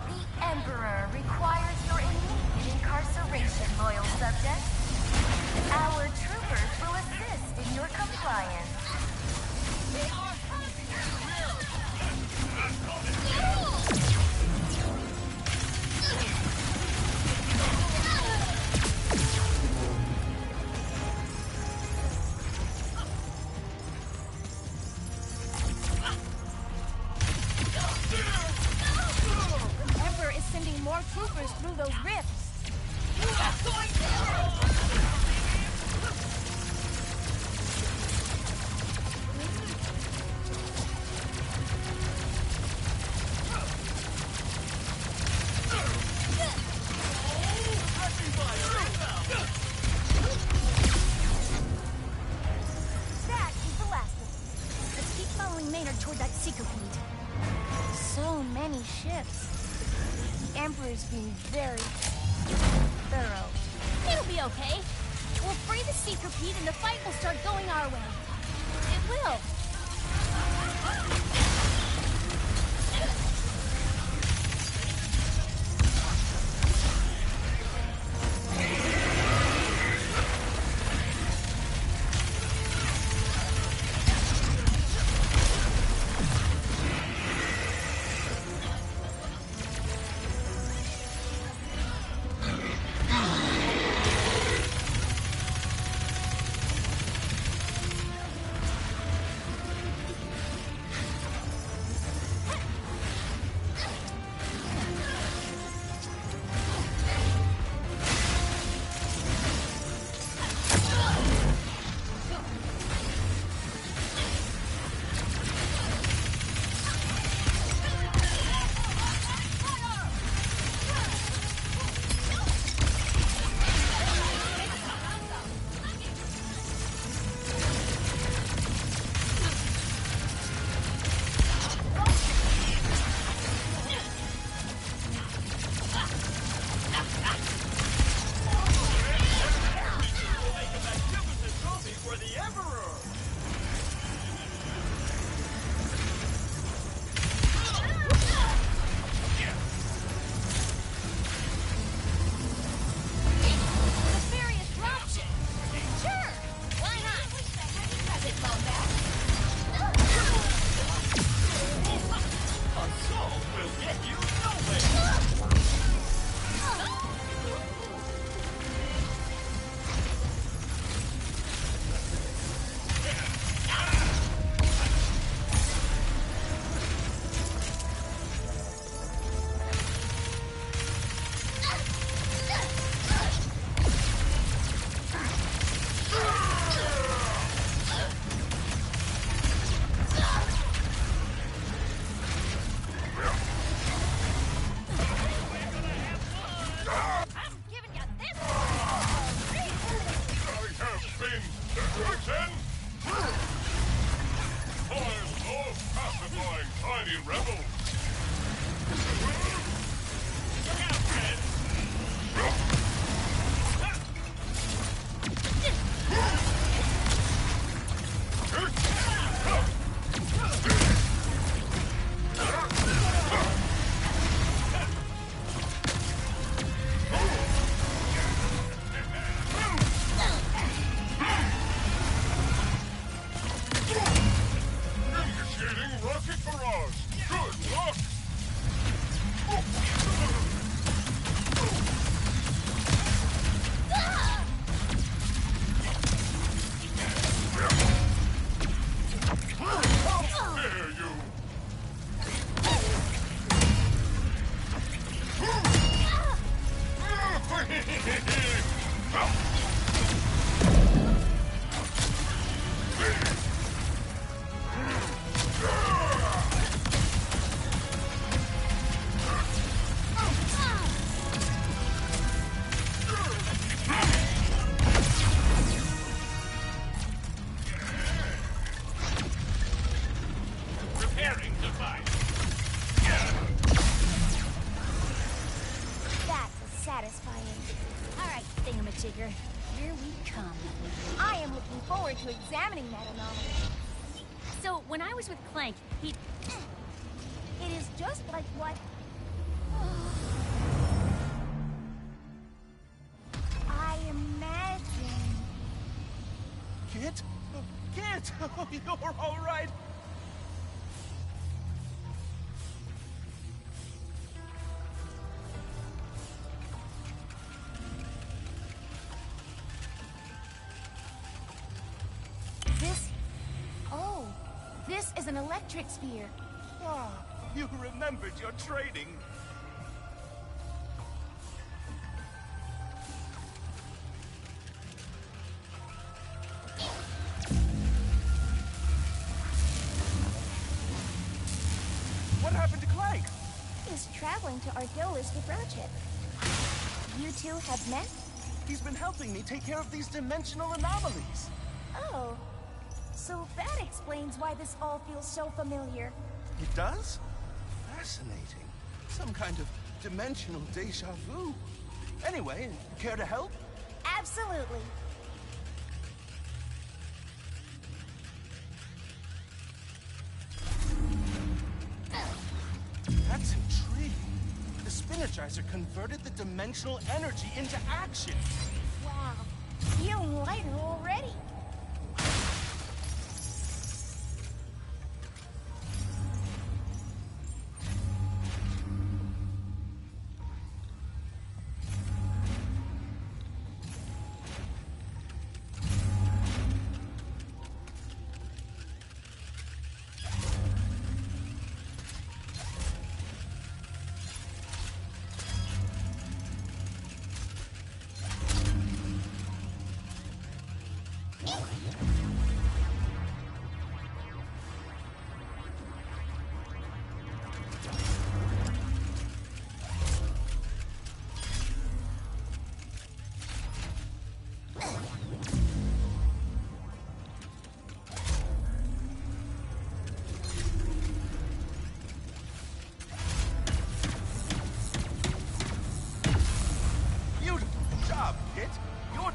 The Emperor requires your immediate incarceration, loyal subject. Our troopers will assist in your compliance. We are hunting! toward that Seekerpeed. So many ships. The Emperor's being very thorough. It'll be okay. We'll free the Seekerpeed and the fight will start going our way. It will. Tigger. Here we come. I am looking forward to examining that anomaly. So, when I was with Clank, he... It is just like what... I imagine. Kit? Kit! You're all right. This is an electric sphere. Ah, you remembered your training. What happened to Clank? He's traveling to Argolis with Ratchet. You two have met? He's been helping me take care of these dimensional anomalies. Oh. So that explains why this all feels so familiar. It does? Fascinating. Some kind of dimensional deja vu. Anyway, care to help? Absolutely. That's intriguing. The Spinagizer converted the dimensional energy into action. Wow. Feeling lighter already.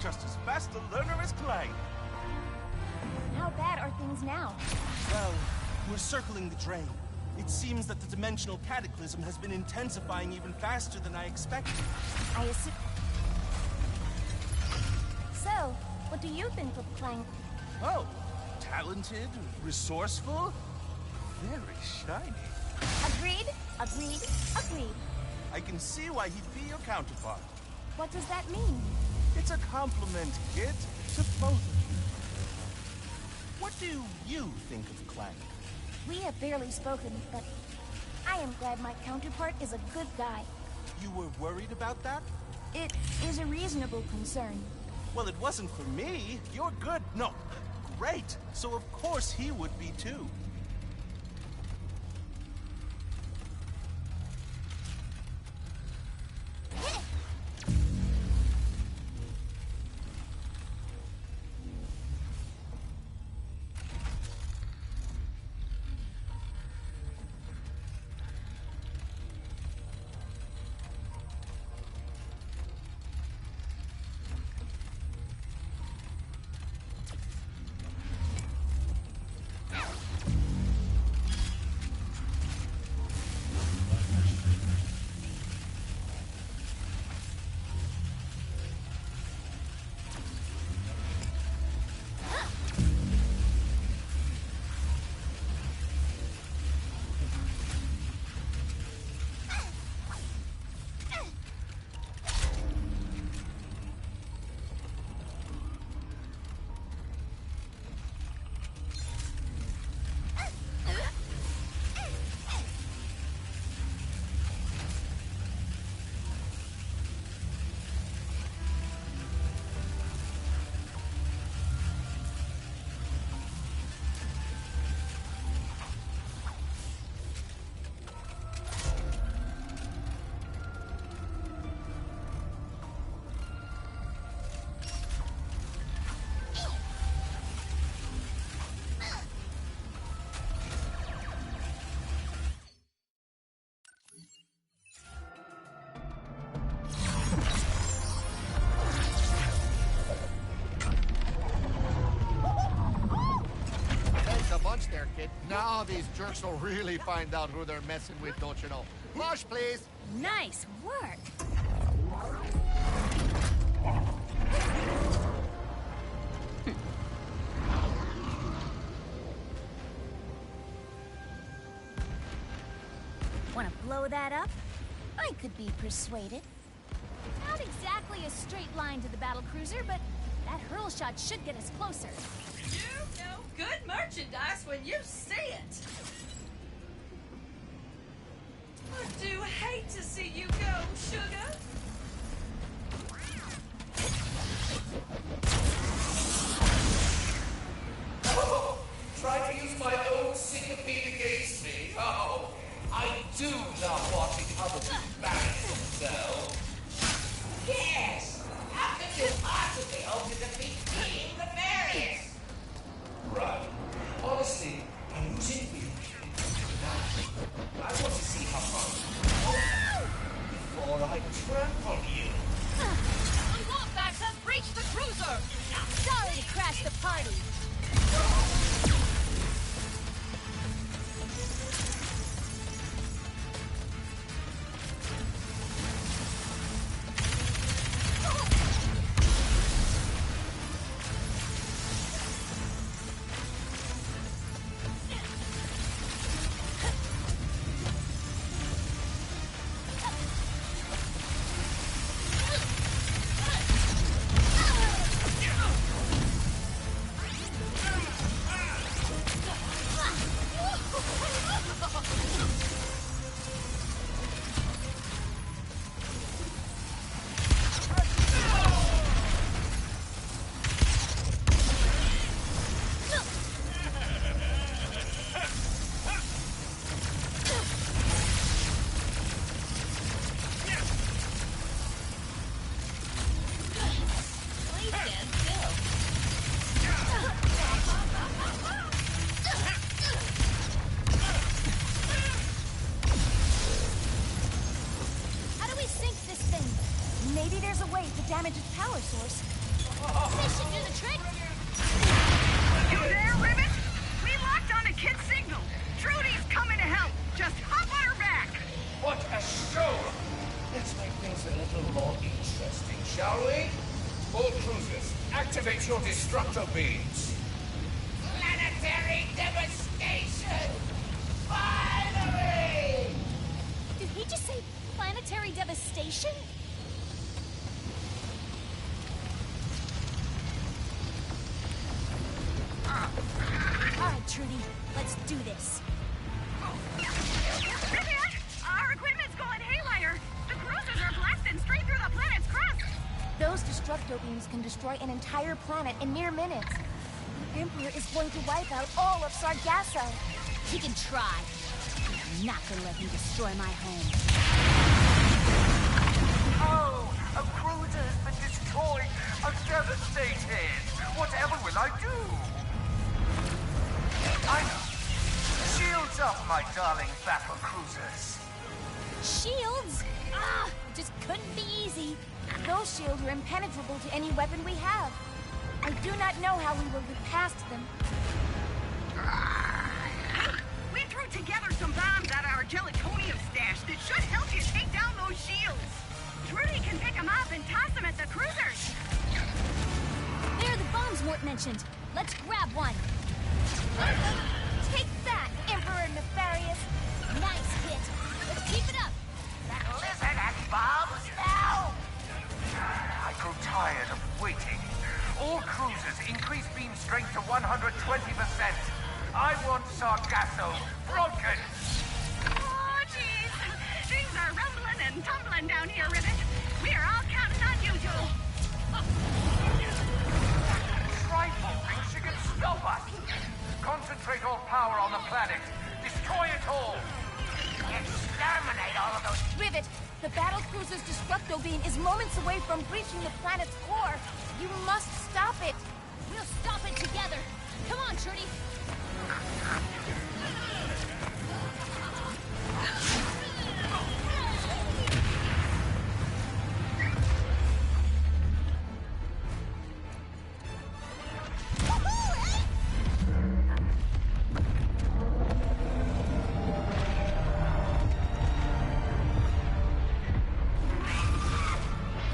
Just as fast a learner as Clank. How bad are things now? Well, we're circling the drain. It seems that the dimensional cataclysm has been intensifying even faster than I expected. I assume... So, what do you think of Clank? Oh, talented, resourceful, very shiny. Agreed, agreed, agreed. I can see why he'd be your counterpart. What does that mean? It's a compliment, kid, to both of you. What do you think of Clank? We have barely spoken, but I am glad my counterpart is a good guy. You were worried about that? It is a reasonable concern. Well, it wasn't for me. You're good. No, great. So of course he would be too. There, kid. Now these jerks will really find out who they're messing with, don't you know? Flush, please. Nice work. Want to blow that up? I could be persuaded. Not exactly a straight line to the battlecruiser, but that hurl shot should get us closer. You know good merchandise when you see it. I do hate to see you go, sugar. Oh, try to use my own sympathy against me. Oh, I do love watching others embarrass themselves. Yes, how could you possibly hope to defeat being nefarious? Right. honestly, I'm losing you. Now, I want to see how far before I trample you. The Wombat's have breached the cruiser! Sorry to crash the party. Maybe there's a way to damage its power source. This should do the trick. You there, Ribbit? We locked on a kid's signal. Trudy's coming to help. Just hop on her back. What a show! Let's make things a little more interesting, shall we? All cruisers, activate your destructo beams. Planetary devastation! Finally! Did he just say planetary devastation? Alright, Trudy, let's do this. Ribbit, our equipment's going haywire. The cruisers are blasting straight through the planet's crust. Those destructo beams can destroy an entire planet in mere minutes. The Emperor is going to wipe out all of Sargasso. He can try. I'm not gonna let him destroy my home. Oh, a cruiser's been destroyed. I'm devastated. Whatever will I do? I know. Shields up, my darling battle cruisers. Shields? Ah, it just couldn't be easy. Those shields are impenetrable to any weapon we have. I do not know how we will get past them. We threw together some bombs out of our gelatonium stash that should help you take down those shields. Trudy can pick them up and toss them at the cruisers. There are the bombs Mort mentioned. Let's grab one. Take that, Emperor Nefarious! Nice hit. Let's keep it up. That lizard has bombs now? I grow tired of waiting. All cruisers increase beam strength to 120%. I want Sargasso broken. Oh, jeez. Things are rumbling and tumbling down here, Ribbit. We are all counting on you, Joel. Trifle thinks she can stop us. Concentrate all power on the planet. Destroy it all. Exterminate all of those. Rivet, the battle cruiser's destructo beam is moments away from breaching the planet's core. You must stop it. We'll stop it together. Come on, Trudy.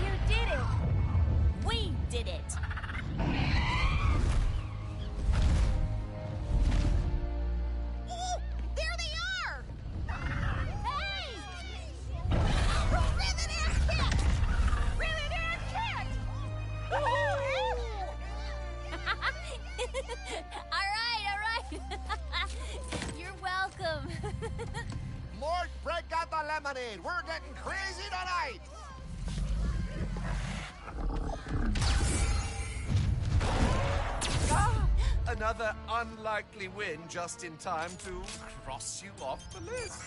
You did it. We did it. Oh, there they are! Hey! Ribbit and Kit! Ribbit and Kit! All right. You're welcome. Mort, break out the lemonade. We're getting crazy tonight. Another unlikely win just in time to cross you off the list.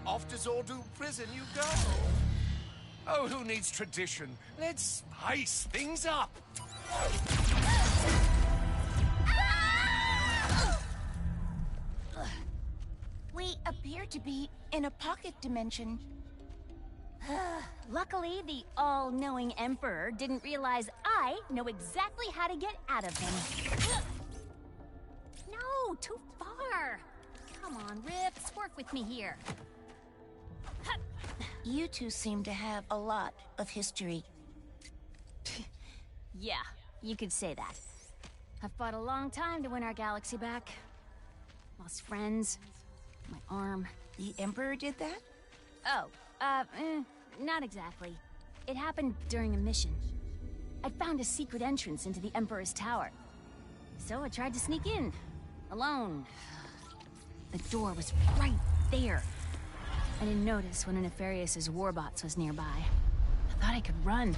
Off to Zordu prison you go. Oh, who needs tradition? Let's spice things up. 1, to be in a pocket dimension. Luckily, the all-knowing Emperor didn't realize I know exactly how to get out of him. No, too far. Come on, Rips, work with me here. You two seem to have a lot of history. Yeah, you could say that. I've fought a long time to win our galaxy back. Lost friends, my arm. The Emperor did that? Oh, not exactly. It happened during a mission. I found a secret entrance into the Emperor's tower. So I tried to sneak in, alone. The door was right there. I didn't notice one of Nefarious' warbots was nearby. I thought I could run.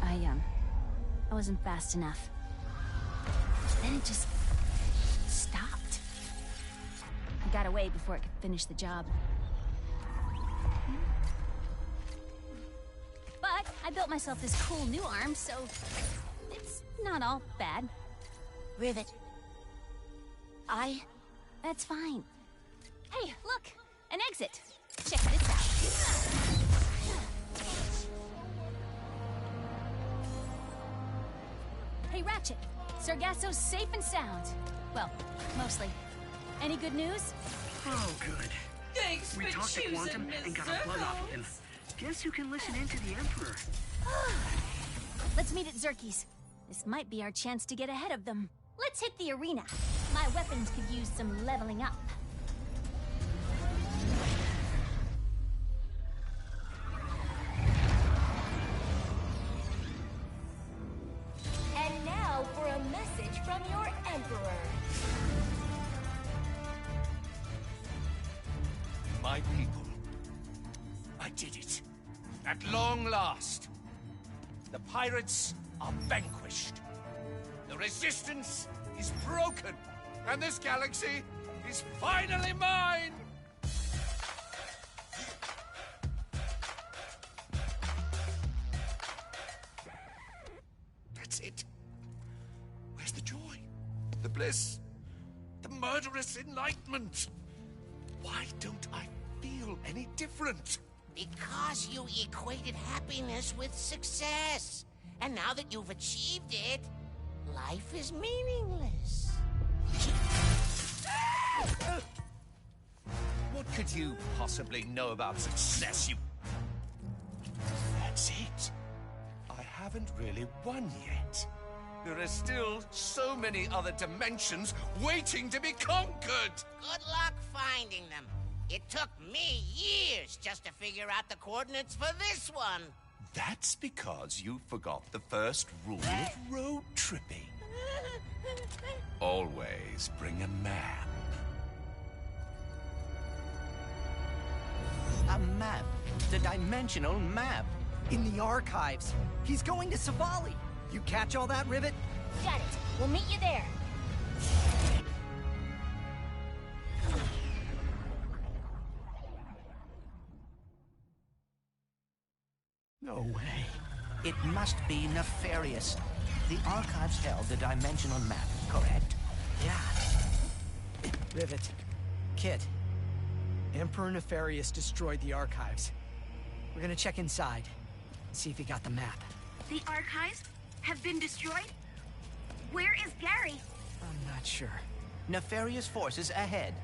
I wasn't fast enough. Then it just stopped. I got away before it could finish the job. But I built myself this cool new arm, so it's not all bad. Rivet. That's fine. Hey, look! An exit! Check this out. Hey, Ratchet. Sargasso's safe and sound. Well, mostly. Any good news? Oh, good. Thanks We for talked to choosing Quantum Miss and got a plug off of him. Guess you can listen in to the Emperor. Let's meet at Zerky's. This might be our chance to get ahead of them. Let's hit the arena. My weapons could use some leveling up. And now for a message from your Emperor. My people, I did it. At long last. The pirates are vanquished. The resistance is broken. And this galaxy is finally mine! That's it. Where's the joy? The bliss? The murderous enlightenment? Why don't I feel any different? Because you equated happiness with success. And now that you've achieved it, life is meaningless. What could you possibly know about success, you... That's it. I haven't really won yet. There are still so many other dimensions waiting to be conquered. Good luck finding them. It took me years just to figure out the coordinates for this one. That's because you forgot the first rule of road tripping. Always bring a map. A map. The dimensional map. In the archives. He's going to Savali. You catch all that, Rivet? Got it. We'll meet you there. No way. It must be Nefarious. The archives held the dimensional map, correct? Yeah. Rivet. Kit. Emperor Nefarious destroyed the archives. We're gonna check inside. See if he got the map. The archives have been destroyed? Where is Gary? I'm not sure. Nefarious forces ahead.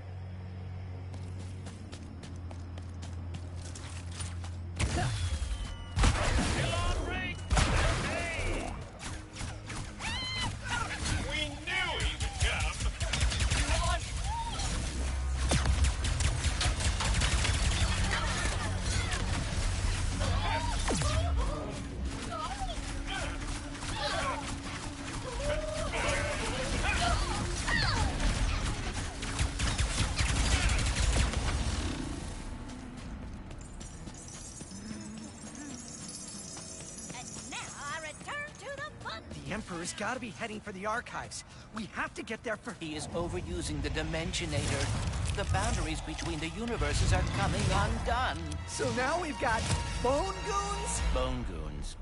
The Emperor's gotta be heading for the archives. We have to get there first. He is overusing the Dimensionator. The boundaries between the universes are coming undone. So now we've got Bone Goons? Bone Goons.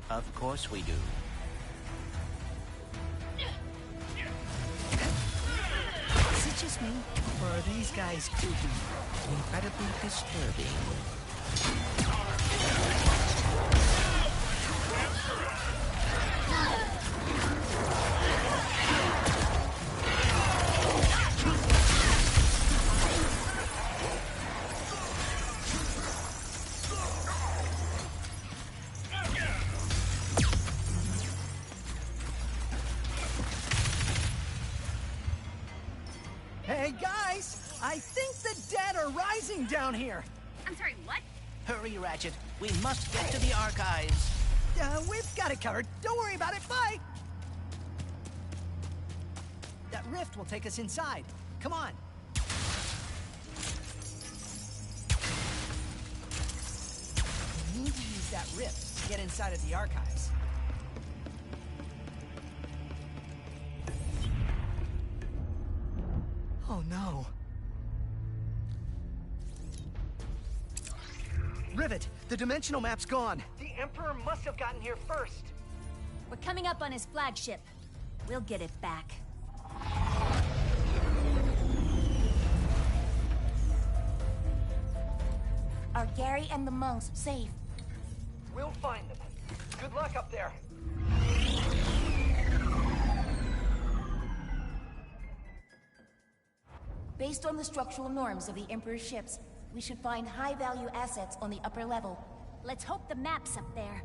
Of course we do. This is it just me? Or are these guys creepy? Incredibly disturbing. Hey, guys! I think the dead are rising down here! I'm sorry, what? Hurry, Ratchet. We must get to the archives. We've got it covered. Don't worry about it. Bye! That rift will take us inside. Come on. We need to use that rift to get inside of the archives. Oh no. Rivet, the dimensional map's gone. The Emperor must have gotten here first. We're coming up on his flagship. We'll get it back. Are Gary and the monks safe? We'll find them. Good luck up there. Based on the structural norms of the Emperor's ships, we should find high-value assets on the upper level. Let's hope the map's up there.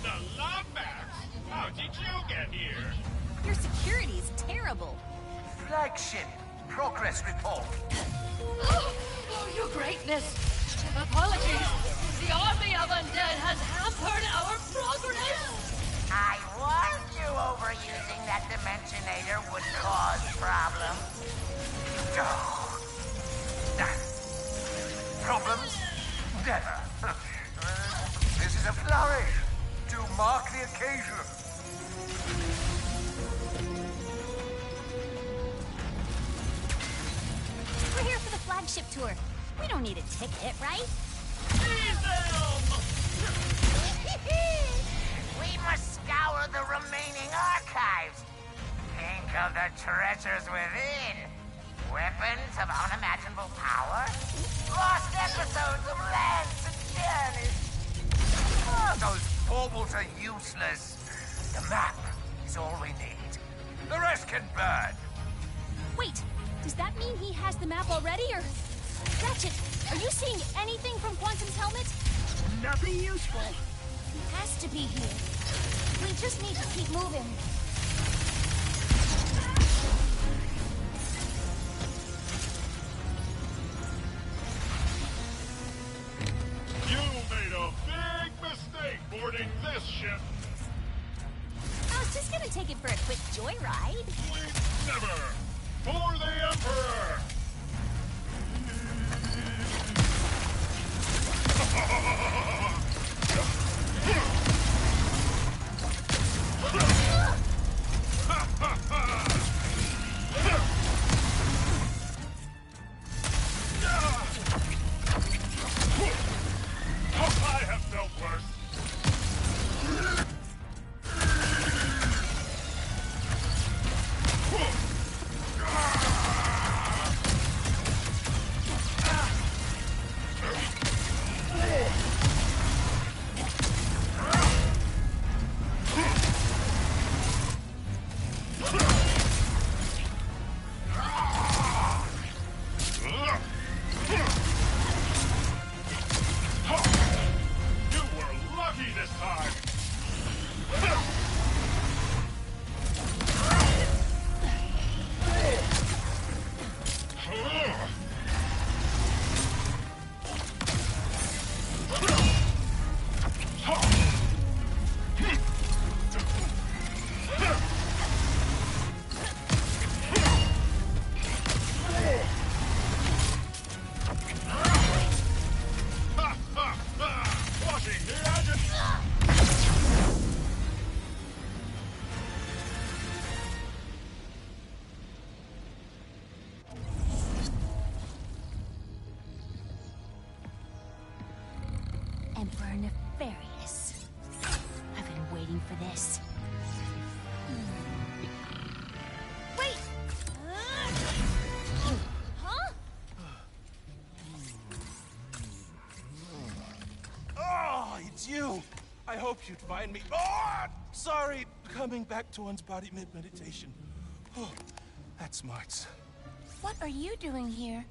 The Lombax? How did you get here? Your security's terrible. Flagship. Progress report. Oh, your greatness. Apologies. The army of undead has hampered our progress. I warned you overusing that Dimensionator would cause problems. Problems? Never. This is a flourish to mark the occasion. We're here for the flagship tour. We don't need a ticket, right? We must scour the remaining archives. Think of the treasures within. Weapons of unimaginable power. Lost episodes of lands and journeys. Oh, those baubles are useless. The map is all we need. The rest can burn. Wait, does that mean he has the map already, or... Ratchet, are you seeing anything from Quantum's helmet? Nothing useful. He has to be here. We just need to keep moving. You made a big mistake boarding this ship. I was just gonna take it for a quick joyride. Never! For the Emperor! I have felt worse. Nefarious. I've been waiting for this. Wait! Huh? Oh, it's you! I hoped you'd find me. Oh! Sorry, coming back to one's body mid-meditation. Oh, that's smarts. What are you doing here?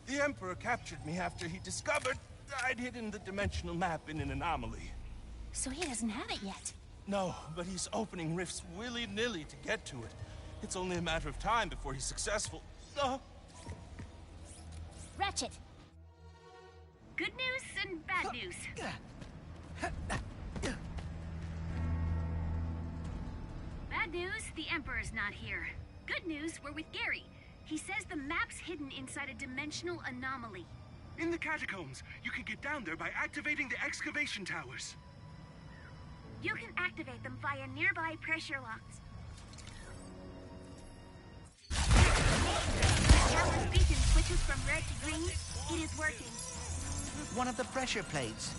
The Emperor captured me after he discovered I'd hidden the dimensional map in an anomaly. So he doesn't have it yet. No, but he's opening rifts willy-nilly to get to it. It's only a matter of time before he's successful. Ratchet! Good news and bad news. Bad news, the Emperor's not here. Good news, we're with Gary. He says the map's hidden inside a dimensional anomaly. In the catacombs, you can get down there by activating the excavation towers. You can activate them via nearby pressure locks. Tower's beacon switches from red to green. It is working. One of the pressure plates.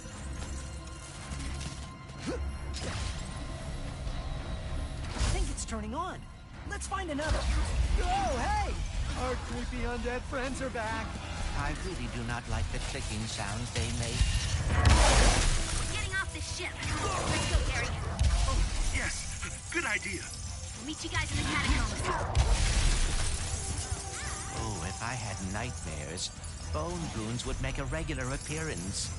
I think it's turning on. Let's find another. Oh, hey! Our creepy undead friends are back. I really do not like the clicking sounds they make. We're getting off this ship. Let's go, Gary. Oh, yes. Good idea. We'll meet you guys in the catacombs. Oh, if I had nightmares, bone goons would make a regular appearance.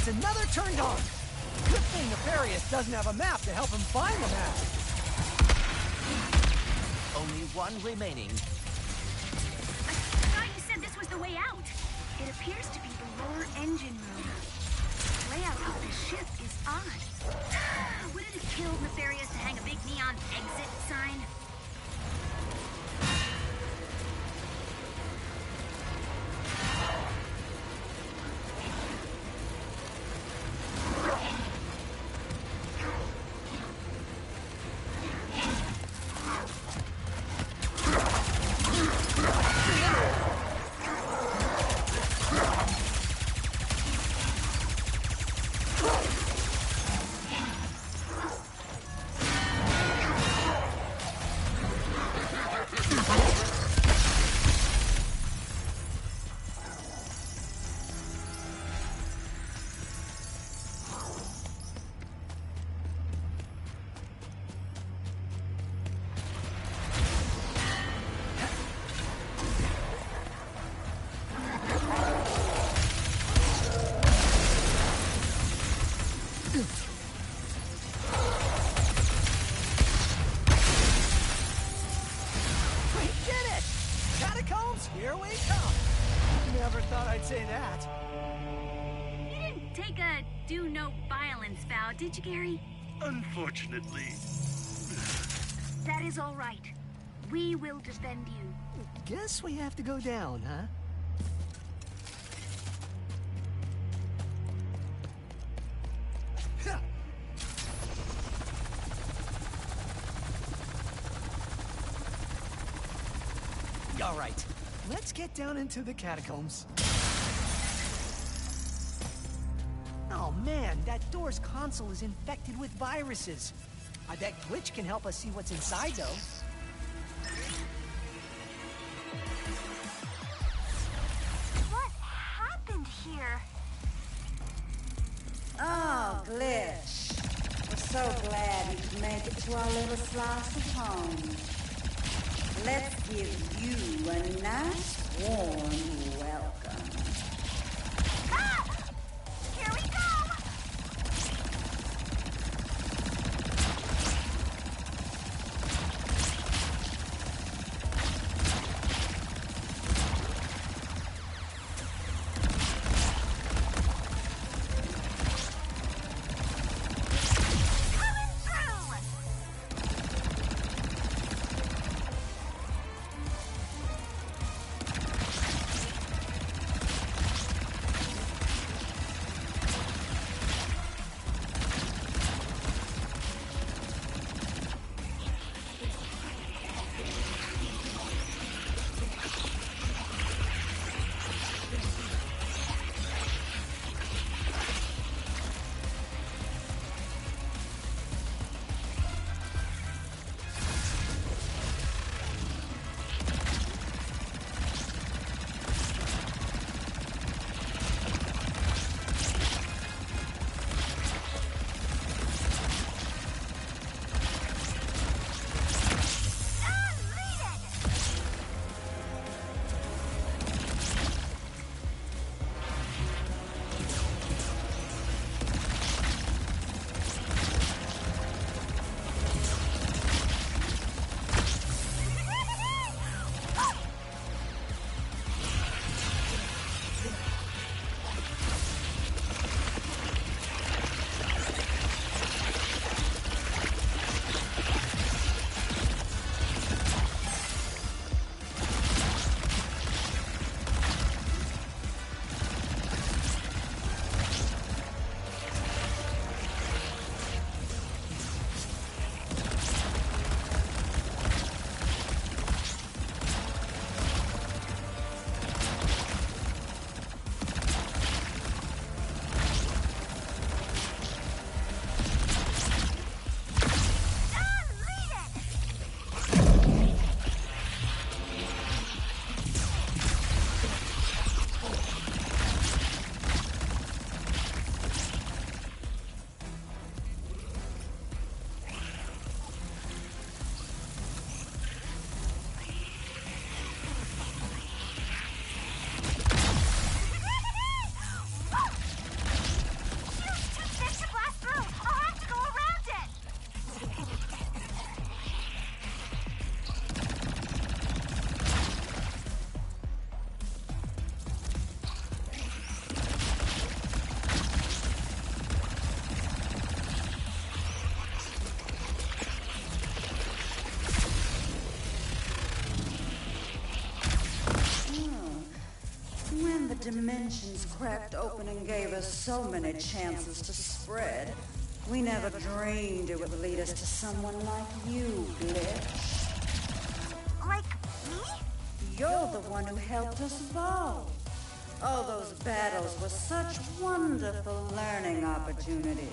Another turned on. Good thing Nefarious doesn't have a map to help him find the map. Only one remaining. I thought you said this was the way out. It appears to be the lower engine room. The layout of the ship is odd. Would it have killed Nefarious to hang a big neon exit sign? Here we come. Never thought I'd say that. You didn't take a do no violence vow, did you, Gary? Unfortunately. That is all right. We will defend you. Guess we have to go down, huh? All right, let's get down into the catacombs. Oh man, that door's console is infected with viruses. I bet Glitch can help us see what's inside, though. What happened here? Oh, Glitch. We're so glad you could make it to our little slice of home. Let's give you a nice, warm welcome. Ah! Here we go! Dimensions cracked open and gave us so many chances to spread. We never dreamed it would lead us to someone like you, Glitch. Like me? You're the one who helped us evolve. All those battles were such wonderful learning opportunities.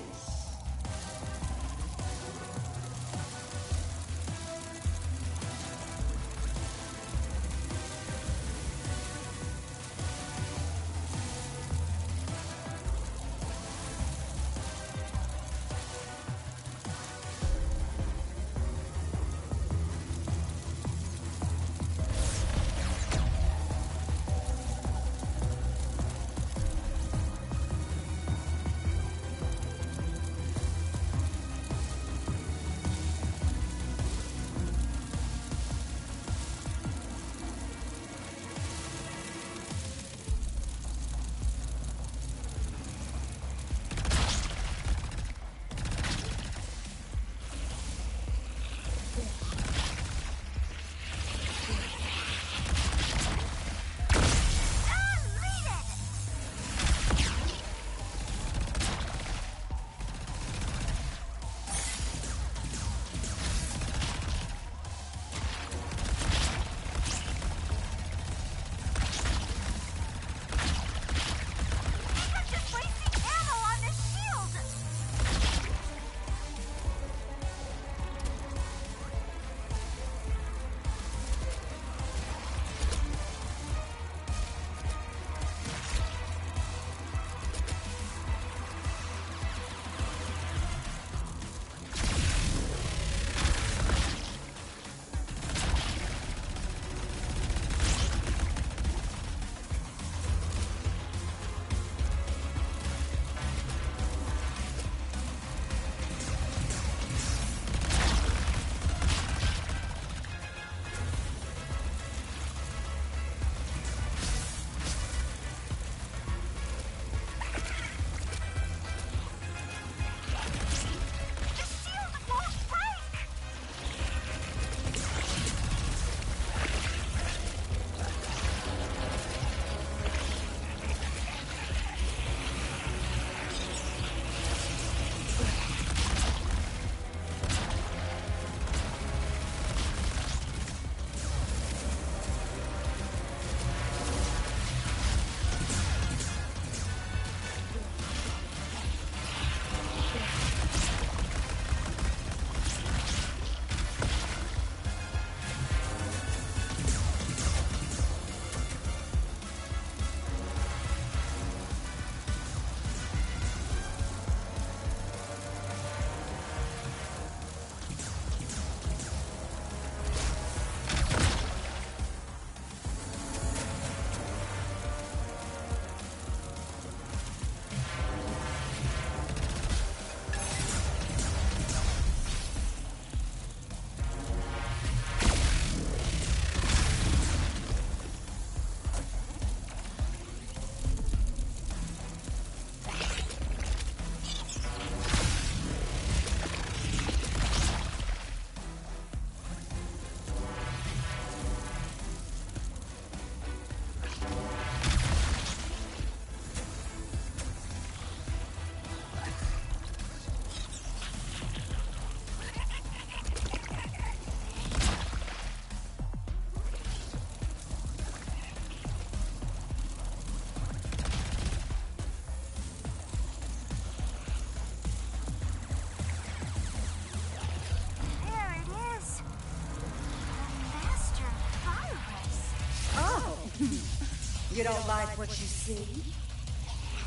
You don't like what you see?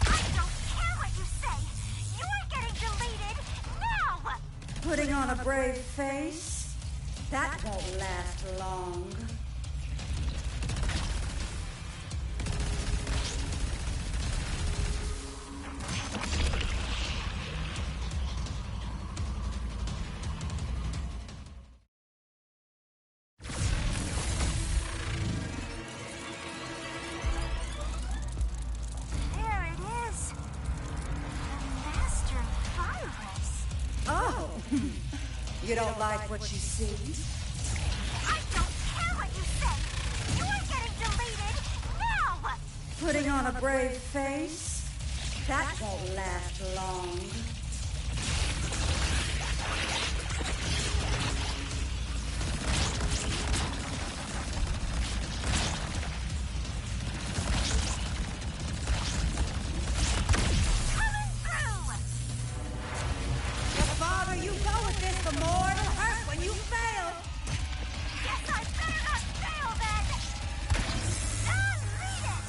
I don't care what you say! You're getting deleted now! Putting on a brave face? That won't last long. There it is. The master virus. Oh! You don't like what you see? I don't care what you say! You're getting deleted now! Putting on a brave face? That won't last long. Coming through! The farther you go with this, the more it'll hurt when you fail. Guess I better not fail then! Read it!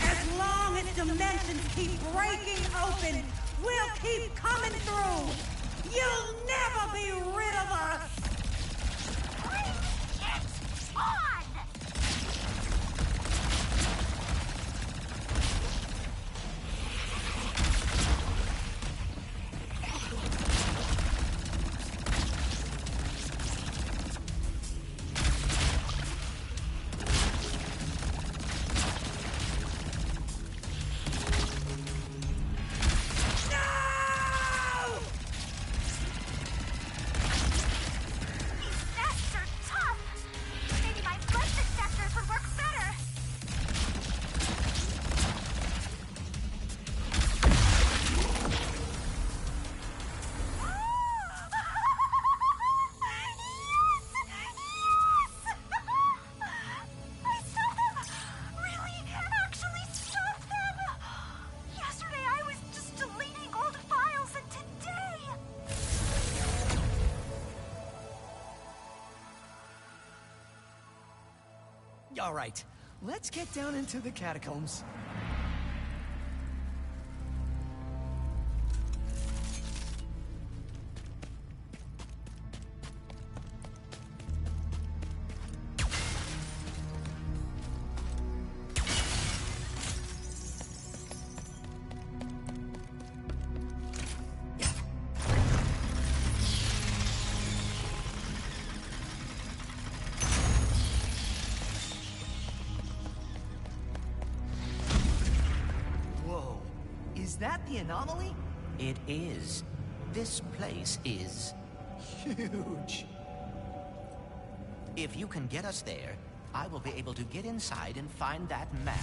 As long as dimensions keep breaking open, we'll keep coming through. You'll never be rid of us. It's on! No! These nests are tough! Maybe my flesh detectors would work better! I stopped them! Really, actually stopped them! Yesterday I was just deleting old files, and today... All right, let's get down into the catacombs. Whoa, is that the anomaly? It is. This place is. Huge. If you can get us there, I will be able to get inside and find that map.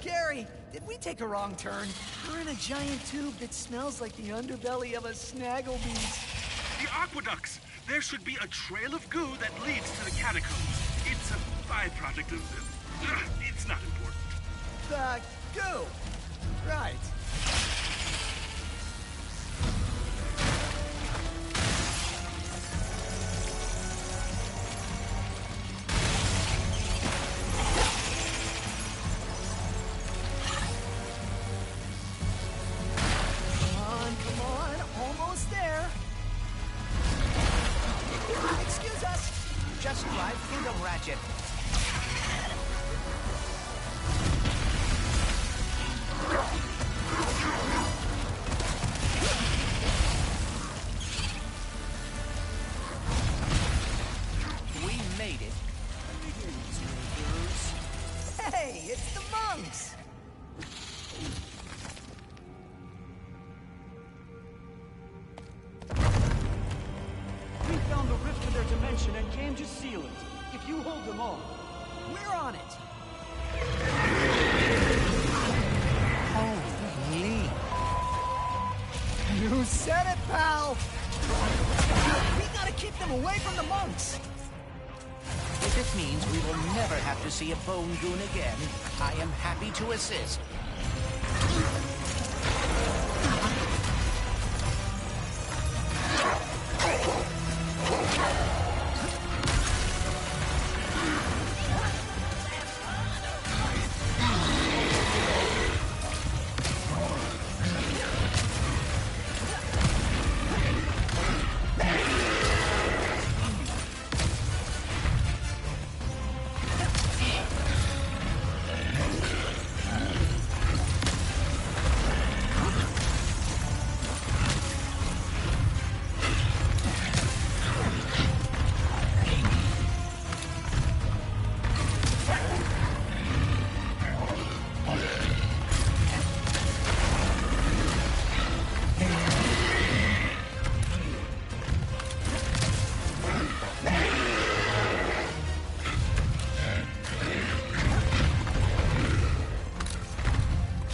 Gary, did we take a wrong turn? We're in a giant tube that smells like the underbelly of a snagglebeast. The aqueducts! There should be a trail of goo that leads to the catacombs. It's a byproduct of... it's not important. The goo. Right. Come on, almost there. Excuse us. Just drive through them, Ratchet. We made it. Hey, it's the monks. Hold them all. We're on it. Holy. You said it, pal. We gotta keep them away from the monks. If it means we will never have to see a bone goon again, I am happy to assist.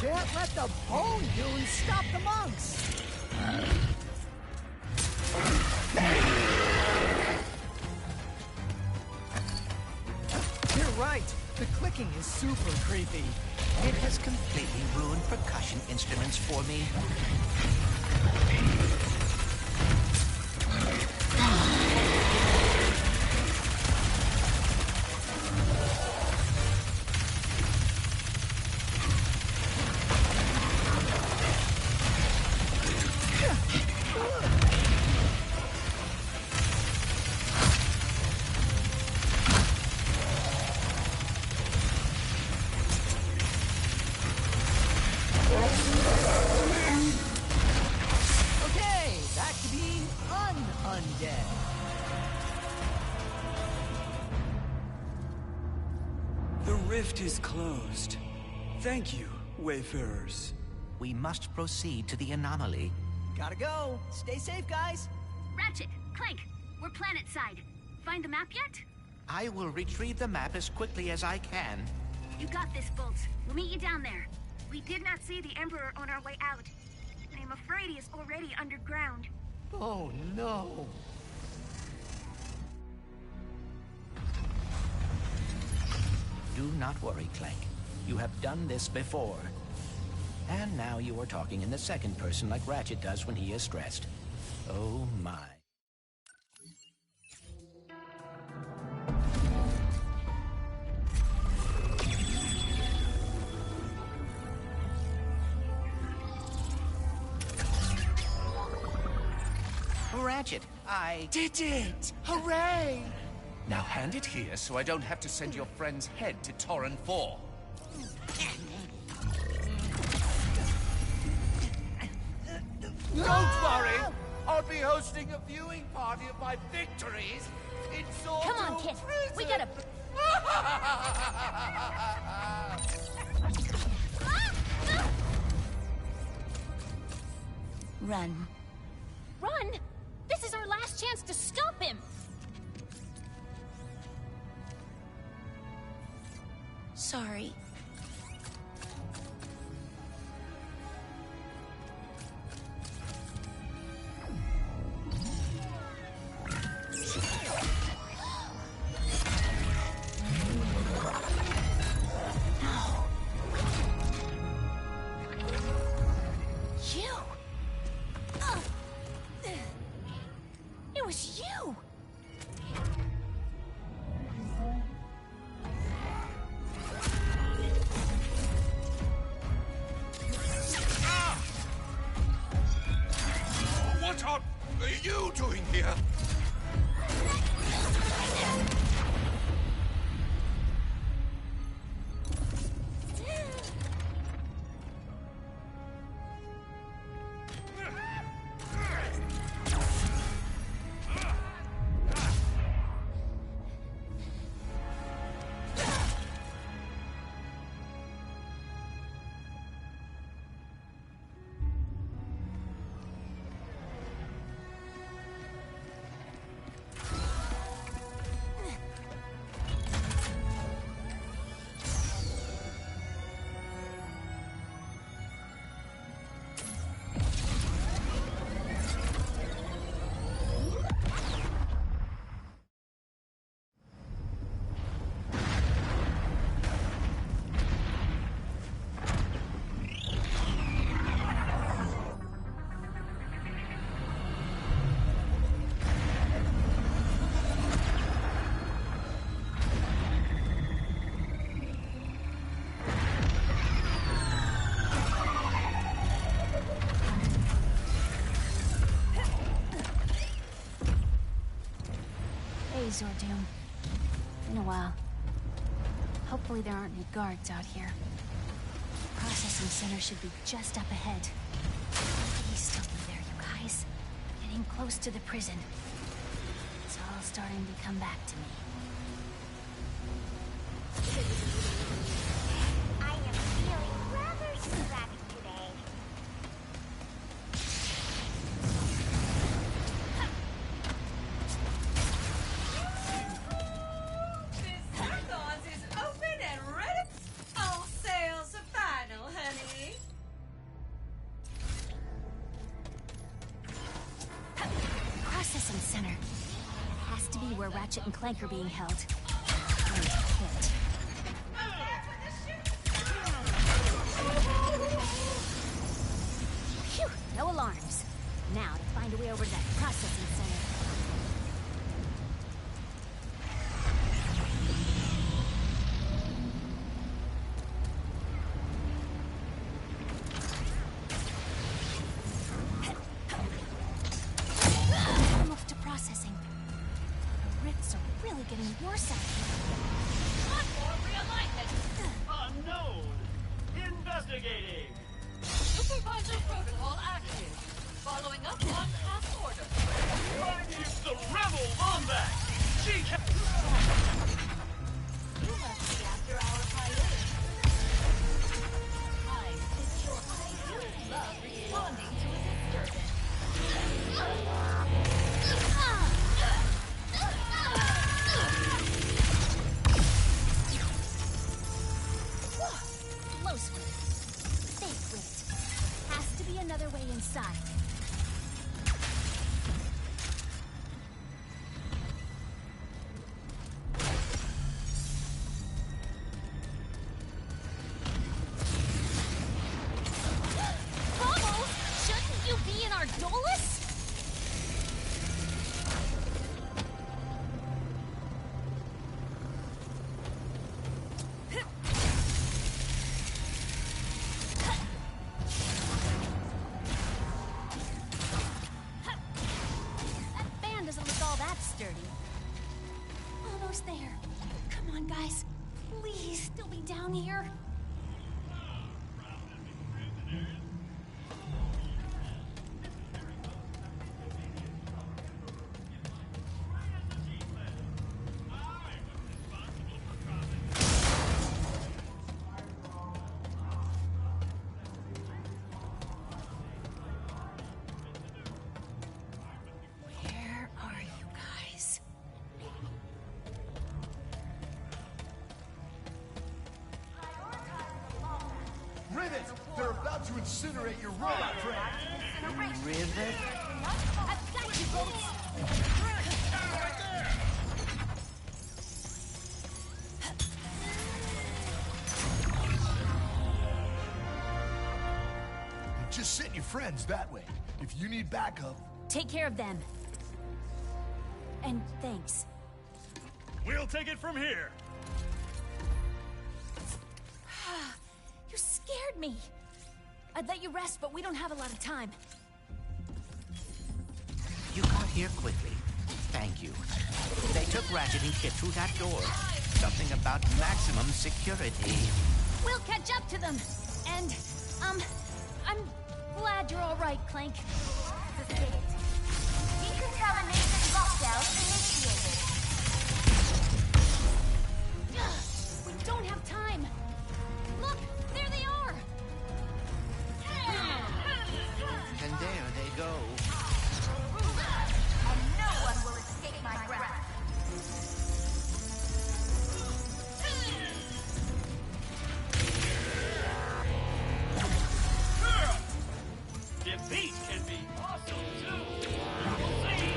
Can't let the bone goons stop the monks. You're right. The clicking is super creepy. It has completely ruined percussion instruments for me. Okay, back to being undead. The rift is closed. Thank you, wayfarers. We must proceed to the anomaly. Gotta go. Stay safe, guys. Ratchet, Clank, we're planet side. Find the map yet? I will retrieve the map as quickly as I can. You got this, Bolts. We'll meet you down there. We did not see the Emperor on our way out. I am afraid he is already underground. Oh, no. Do not worry, Clank. You have done this before. And now you are talking in the second person like Ratchet does when he is stressed. Oh my. Ratchet, I did it! Hooray! Now hand it here so I don't have to send your friend's head to Torren 4. Don't worry! I'll be hosting a viewing party of my victories in Sword. Come on, kid. We gotta... Run. Run? This is our last chance to stop him! Sorry. It was you! Zordoom. In a while. Hopefully there aren't any guards out here. The processing center should be just up ahead. Please still be there, you guys. Getting close to the prison. It's all starting to come back to me. I am feeling rather erratic today. This Marathons is open and ready. All sales are final, honey. Processing center. It has to be where Ratchet and Clank are being held. Great hit. Phew! No alarms. Now to find a way over to that processing center. Almost to processing. The rifts are really getting worse out here. One more realignment. Unknown. Investigating. Supervisor protocol active. Following up on task order. Keep the rebel on that. She can. You must be after our pilot. I really love responding to a disturbance. Close with it. Safe with it. Has to be another way inside. Bubbles! Shouldn't you be in our Dolus? That fan doesn't look all that sturdy. Almost there. Come on, guys. Please, still be down here. Where are you guys? Rivet! They're about to incinerate your robot friend! Rivet? I've got you, Bolts! Just send your friends that way. If you need backup, Take care of them. And thanks. We'll take it from here. You scared me. I'd let you rest, but we don't have a lot of time. You got here quickly. Thank you. They took Ratchet and Kit through that door. Something about maximum security. We'll catch up to them. And, I'm glad you're all right, Clank. Decontamination lockdown initiated. We don't have time. Look, there they are. And there they go. And no one will escape my grasp. Defeat can be awesome too. We'll see.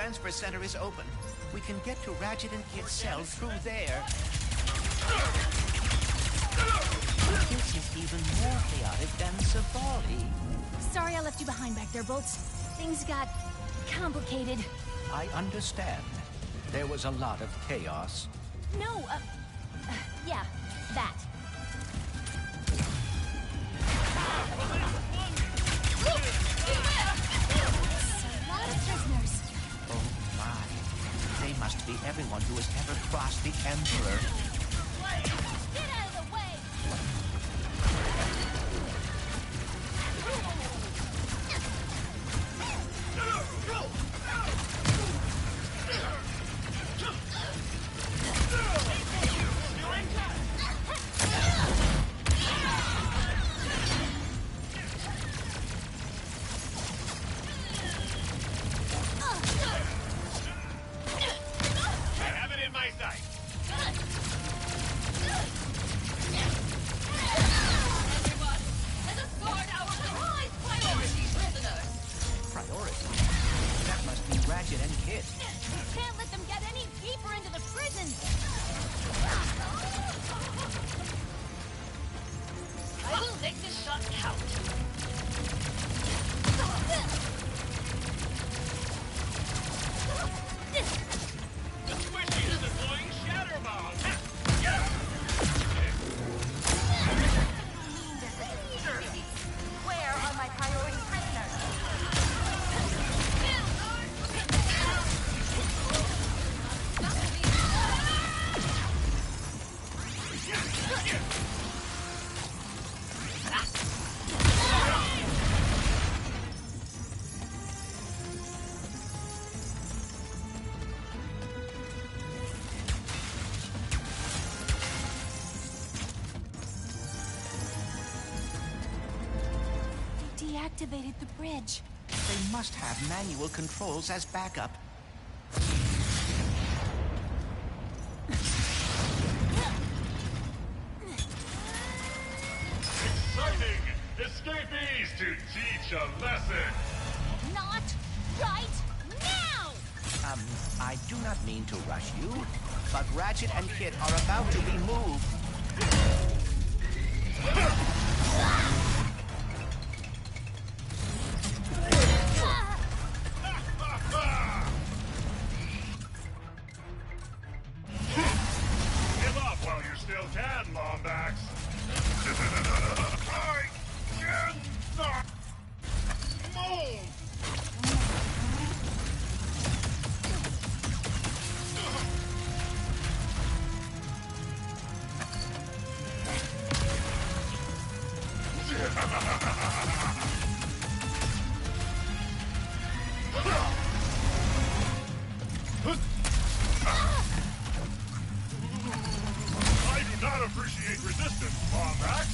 transfer center is open. We can get to Ratchet and Kid's cell through there. This is even more chaotic than Savali. Sorry I left you behind back there, Bolts. Things got complicated. I understand. There was a lot of chaos. No, yeah, that. A lot of prisoners. Oh my. They must be everyone who has ever crossed the Emperor. Get out of the way! Can't let them get any deeper into the prison! I will make this shot count. The squishy is deploying Shatter Bomb. Where are my priority prisoners? They deactivated the bridge. They must have manual controls as backup. Exciting! Escapees to teach a lesson. Not right now! I do not mean to rush you, but Ratchet and Kid are about to be moved. Give up while you still can, Lombax. I cannot move! I do not appreciate resistance, Lombax.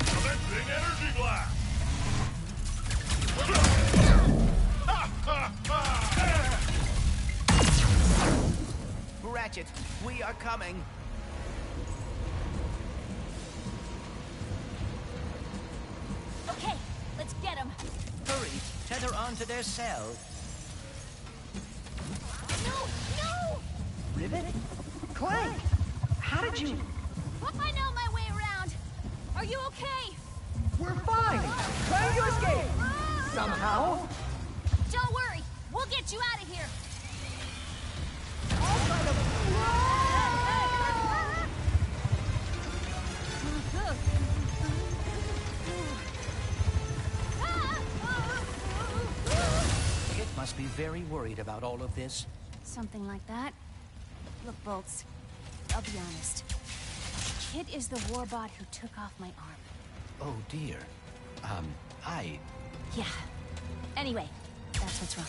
Commencing energy blast. Ratchet, we are coming. Okay, let's get them. Hurry, tether onto their cell. No! No! Rivet? Clank! How did you... I know my way around. Are you okay? We're fine! Trying to escape! Somehow! Don't worry. We'll get you out of here. Kid must be very worried about all of this. Something like that. Look, Bolts, I'll be honest. Kid is the warbot who took off my arm. Oh dear. Yeah. Anyway, That's what's wrong.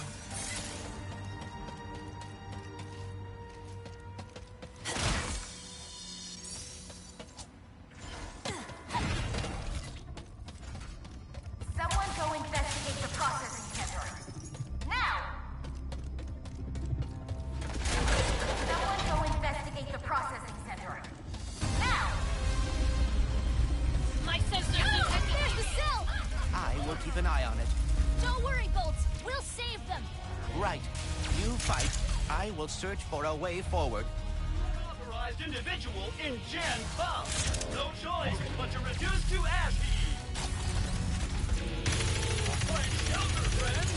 Someone go investigate the processing center. Now! Someone go investigate the processing center. Now! My sensors detected. There's the cell! I will keep an eye on it. Don't worry, Bolts. We'll save them. Right. You fight. I will search for a way forward. Authorized individual in Gen 5. No choice but to reduce to ash heap. Find shelter, friend.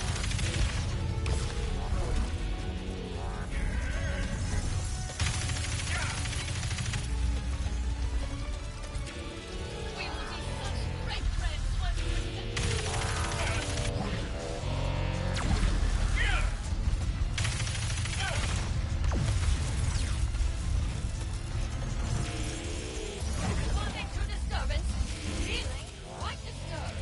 We will be such great friends once Responding to disturbance. Feeling quite disturbed.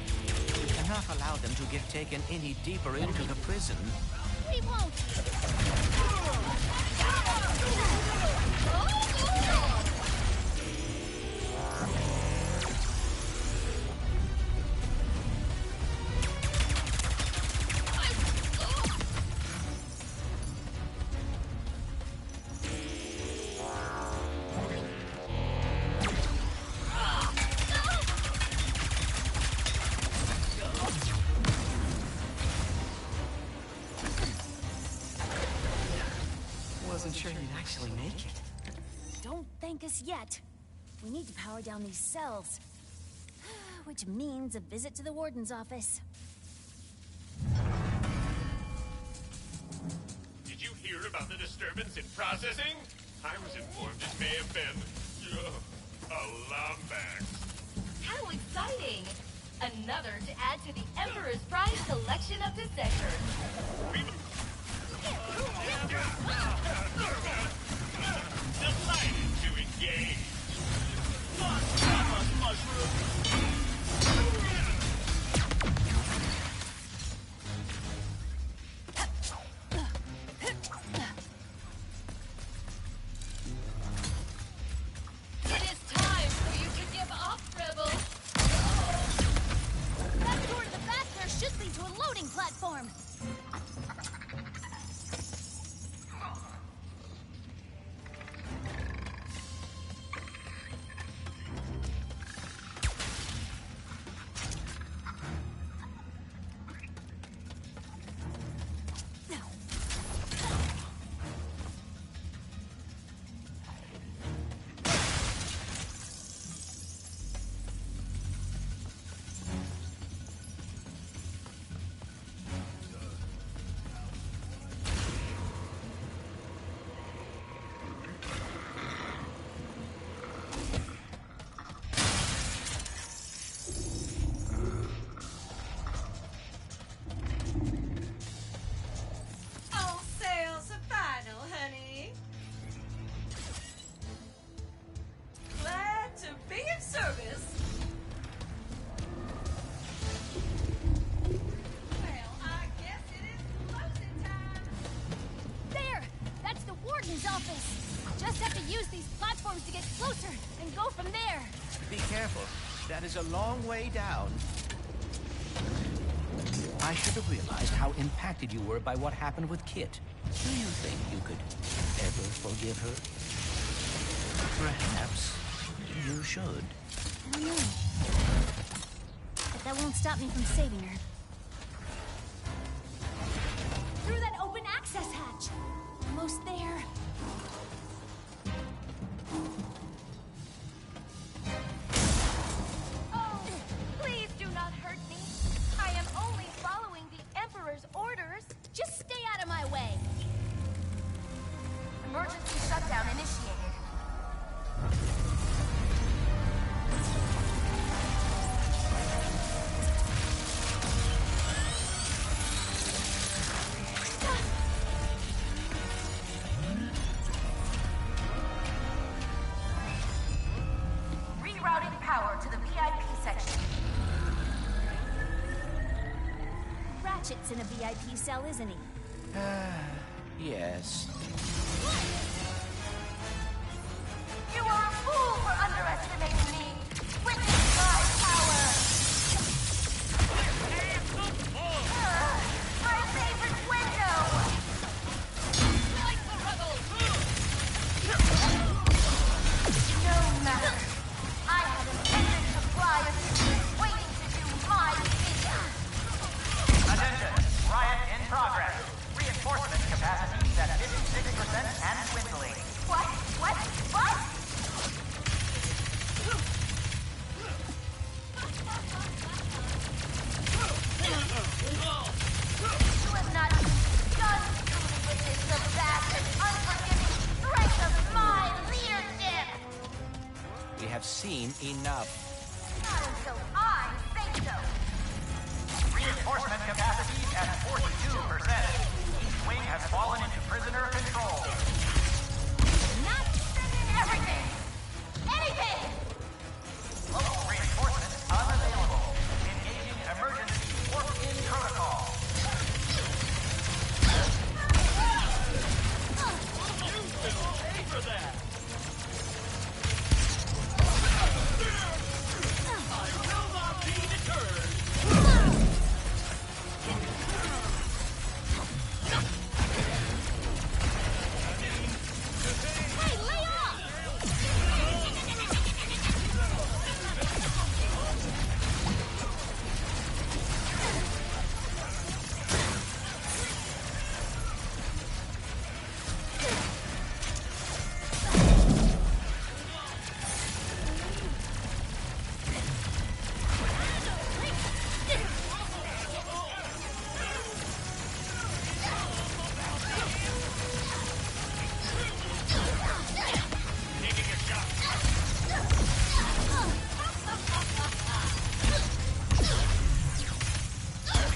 We cannot allow them to get taken any deeper into the prison. We won't. Wasn't sure you'd actually make it. Don't thank us yet. We need to power down these cells. Which means a visit to the warden's office. Did you hear about the disturbance in processing? I was informed it may have been alarm bags. How exciting! Another to add to the Emperor's Prize collection of dissectors. Delighted to engage. Mushroom. It is time for you to give up, rebels! That door to the back there should lead to a loading platform. All sales are final, honey. Glad to be of service. Well, I guess it is closing time. There! That's the warden's office. Just have to use these platforms to get closer and go from there. Be careful. That is a long way down. I should have realized how impacted you were by what happened with Kit. Do you think you could ever forgive her? Perhaps you should. I don't know. But that won't stop me from saving her. Through that open access hatch! Almost there. Oh, please do not hurt me. I am only following the Emperor's orders. Just stay out of my way. Emergency shutdown initiated. Rerouting power to the VIP section. Ratchet, in a VIP cell, isn't he? Yes. You are a fool for underestimating me. Witness my power. My favorite window. No matter. I have an endless supply of secrets waiting to do my bidding. Attention! Riot in progress. Reinforcement capacity at 56% and dwindling. What? What? What? You have not even begun to witness the vast and unforgiving strength of my leadership! We have seen enough. Not until I say so! Reinforcement capacity at 42%. Each wing has fallen into prisoner control. Not everything! Anything! Local reinforcement unavailable. Engaging emergency warp-in protocol. Pay for that! I will not be deterred! Hey, lay off!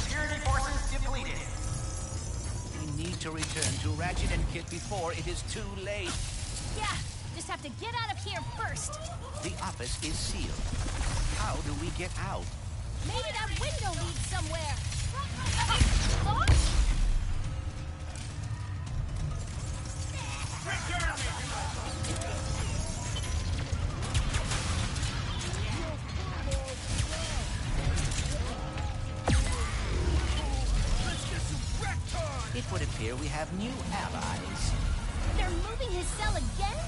Security forces depleted. We need to return to Ratchet and Kit before it is too late. Yeah, just have to get out of here first. The office is sealed. How do we get out? Maybe that window leads somewhere. It would appear we have new allies. They're moving his cell again?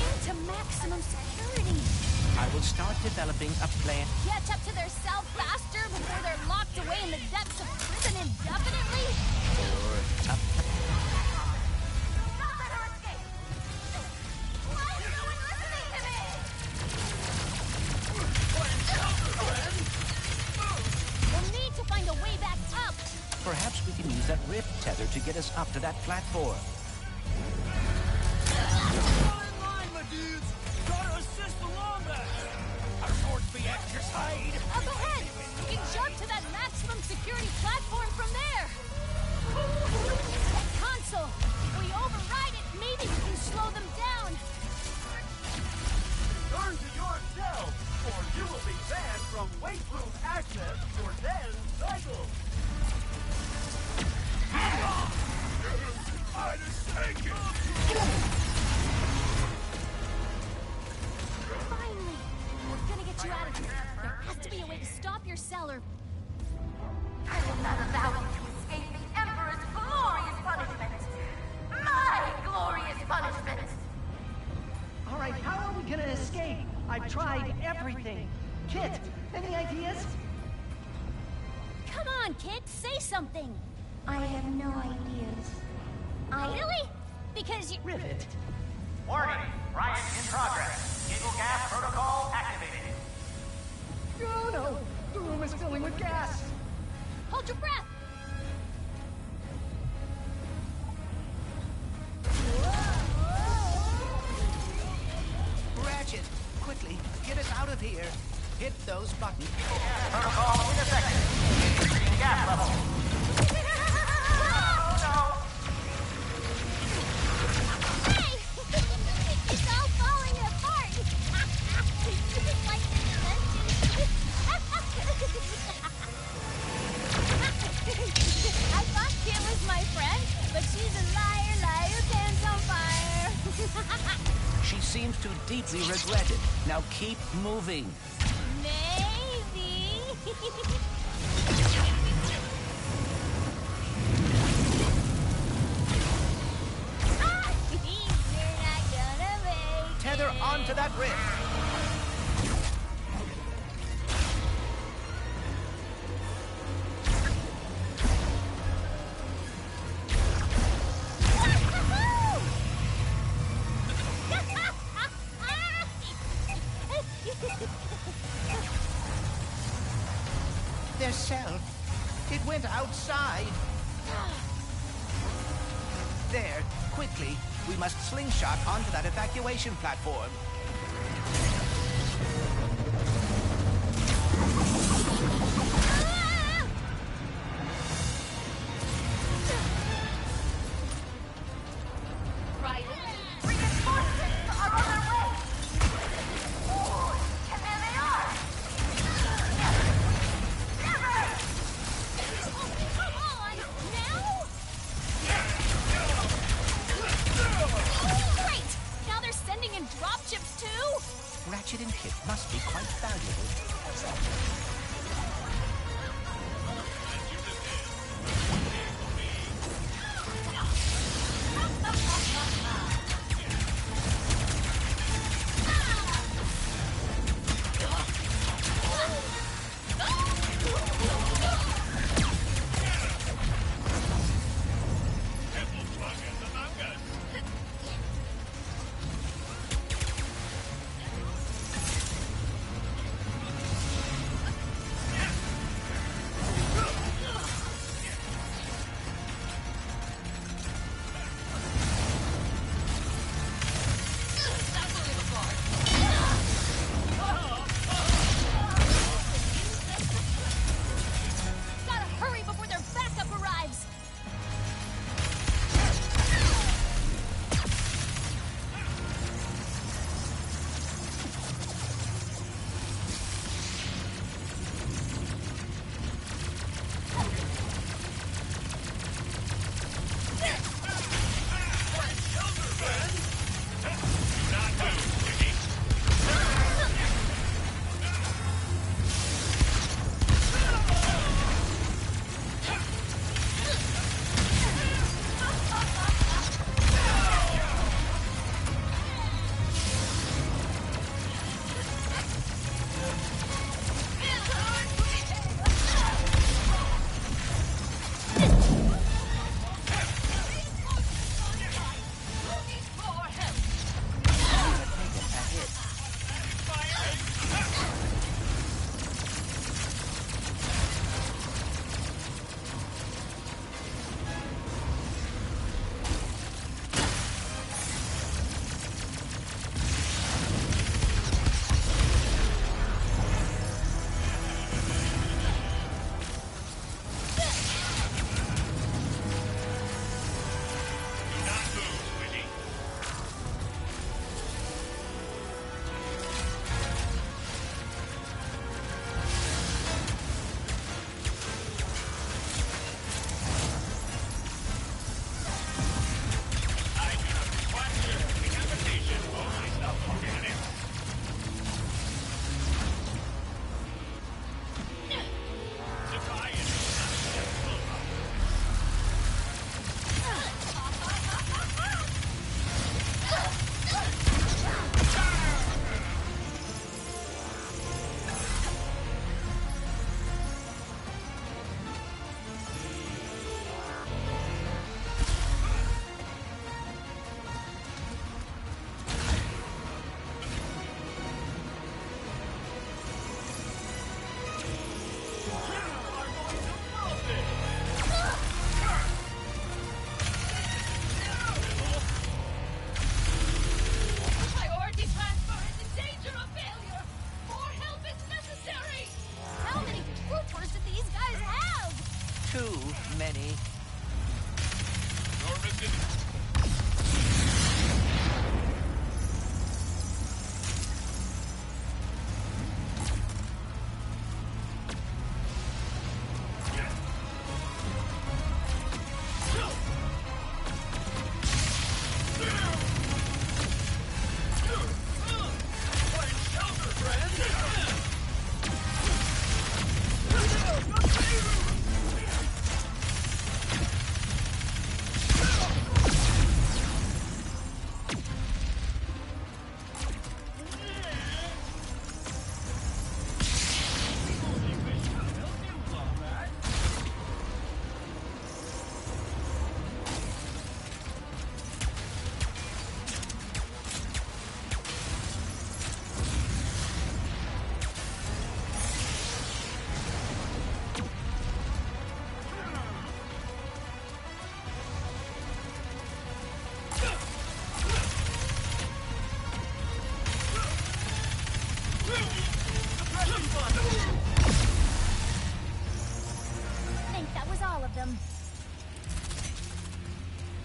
Into maximum security. I will start developing a plan. Catch up to their cell faster before they're locked away in the depths of prison indefinitely? Or a Not let her escape! Why is no one listening to me? We'll need to find a way back up. Perhaps we can use that rift tether to get us up to that platform. Up ahead! We can jump to that maximum security platform from there! Console! If we override it, maybe we can slow them down! Turn to yourself, or you will be banned from weight room access for Zen cycle! I mistake it! Finally! We're gonna get you out of here. There has to be a way to stop your cell or... I will not allow you to escape the Emperor's glorious punishment! My glorious punishment! All right, how are we gonna escape? I've tried everything. Kit, any ideas? Come on, kid, say something! I have no ideas. Really? Because you... Rivet. Warning! Riot in progress. Giggle gas protocol activated. Oh no! The room is filling with gas! Hold your breath! Ratchet, quickly, get us out of here. Hit those buttons. Protocol ineffective. Increasing gas level. Hey! It's all falling apart! Just like the dimensions. She seems to deeply regret it. Now keep moving. Maybe. You're not gonna make Tether it. onto that rift. Their cell. It went outside. There, quickly. We must slingshot onto that evacuation platform. Right. Reinforcements are on their way. Oh, and there they are. Never. Come on, now? Great! Now they're sending in dropships too? Ratchet and Kit must be quite valuable.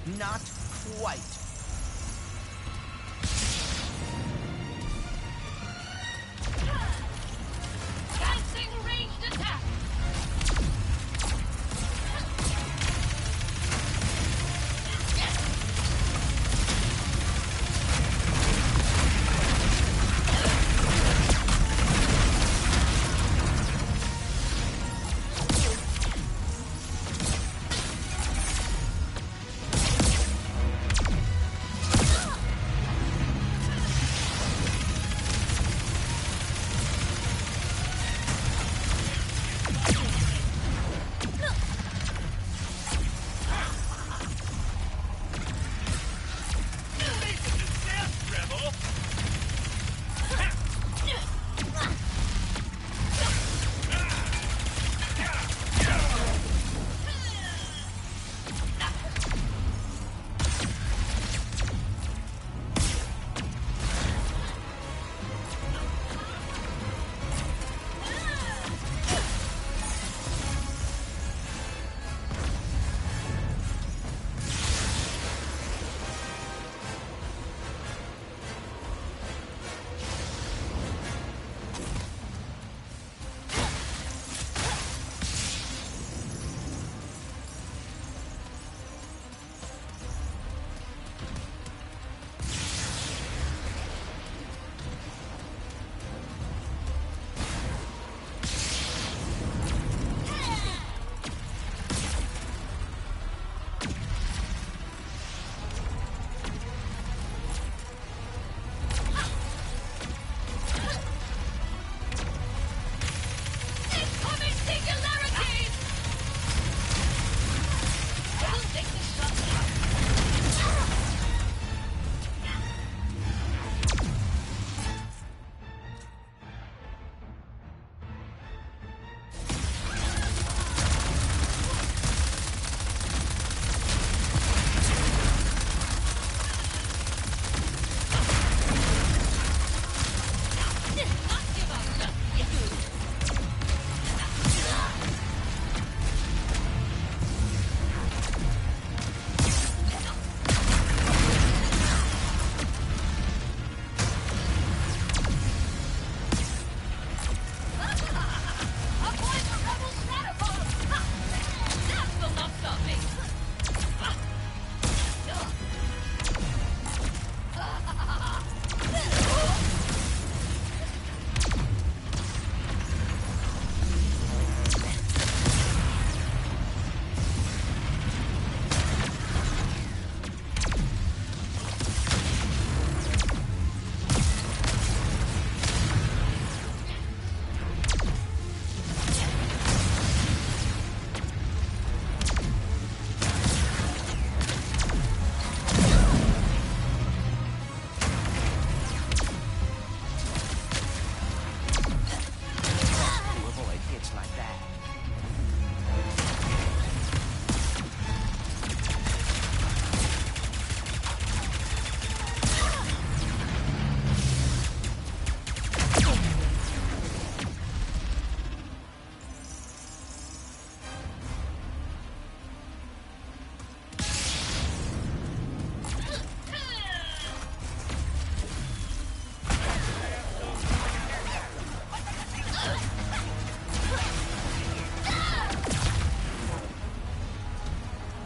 Not quite. Dancing ranged attack!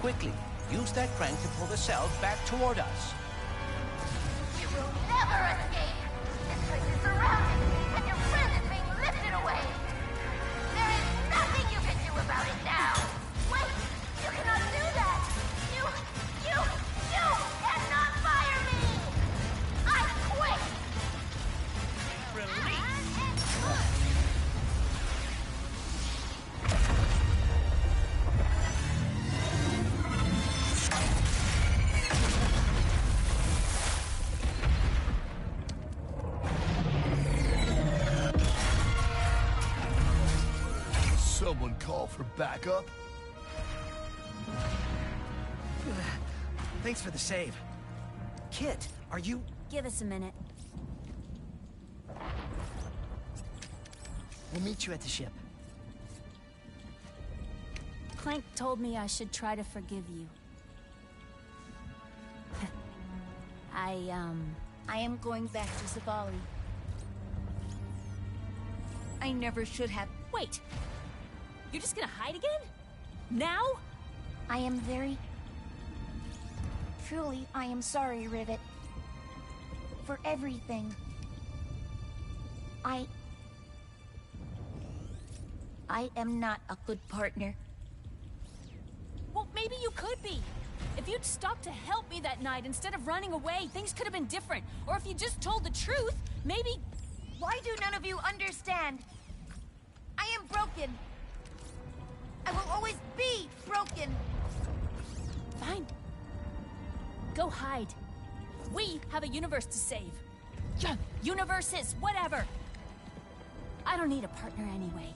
Quickly, use that crank to pull the cell back toward us. You will never escape! This place is surrounded, and your friend is being lifted away! There is nothing you can do about it now! Wait! You cannot do that! You cannot fire me! I quit! Someone call for backup? Thanks for the save. Kit, are you... Give us a minute. We'll meet you at the ship. Clank told me I should try to forgive you. I am going back to Zavali. I never should have. Wait! You're just gonna hide again? Now? I am very... Truly, I am sorry, Rivet. For everything. I am not a good partner. Well, maybe you could be. If you'd stopped to help me that night instead of running away, things could have been different. Or if you just told the truth, maybe... Why do none of you understand? I am broken. I will always be broken. Fine. Go hide. We have a universe to save. Universes, whatever. I don't need a partner anyway.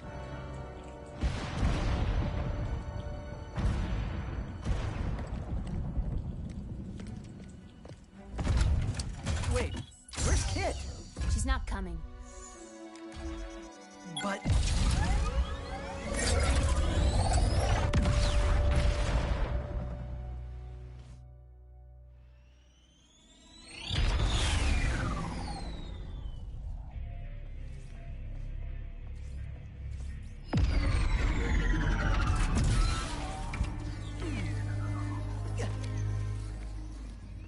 Wait, where's Kit? She's not coming. But...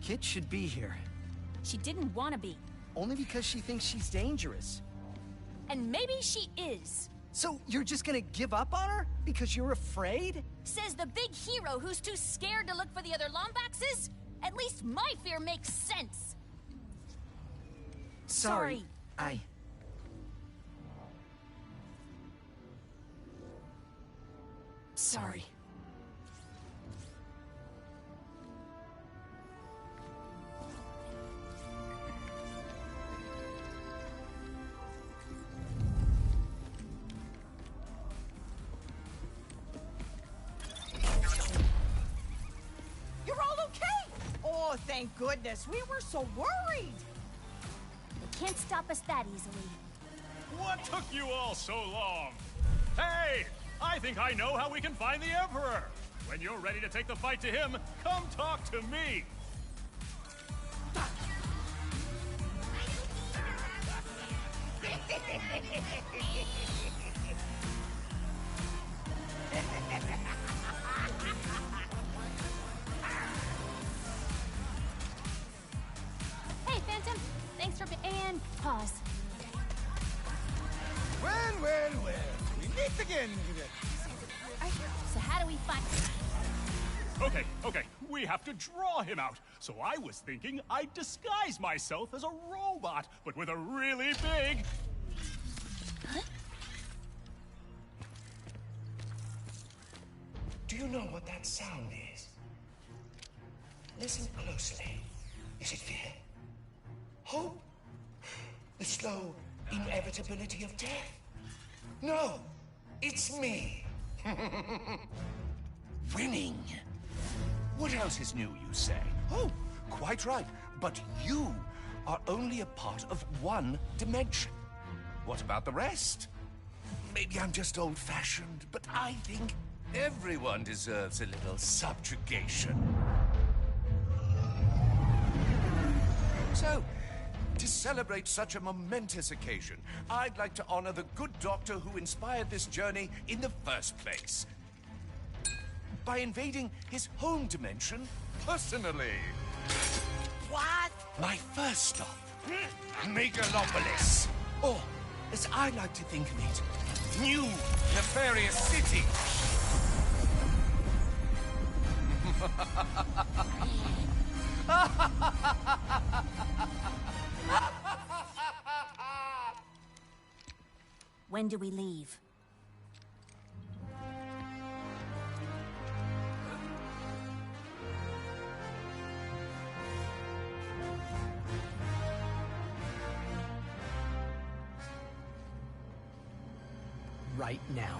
Kit should be here. She didn't want to be. Only because she thinks she's dangerous. And maybe she is. So you're just gonna give up on her? Because you're afraid? Says the big hero who's too scared to look for the other Lombaxes? At least my fear makes sense. Sorry. Sorry. You're all okay? Oh, thank goodness. We were so worried. They can't stop us that easily. What took you all so long? Hey! I think I know how we can find the Emperor! When you're ready to take the fight to him, come talk to me! Hey, Phantom! Thanks for and pause. Well. We meet again. So how do we find... Okay. We have to draw him out. So I was thinking I'd disguise myself as a robot, but with a really big... Huh? Do you know what that sound is? Listen closely. Is it fear? Hope? The slow inevitability of death? No, it's me. Winning. What else is new, you say? Oh, quite right. But you are only a part of one dimension. What about the rest? Maybe I'm just old-fashioned, but I think everyone deserves a little subjugation. So, to celebrate such a momentous occasion, I'd like to honor the good doctor who inspired this journey in the first place. By invading his home dimension personally. What? My first stop, Megalopolis. Or, as I like to think of it, New Nefarious City. When do we leave? Right now.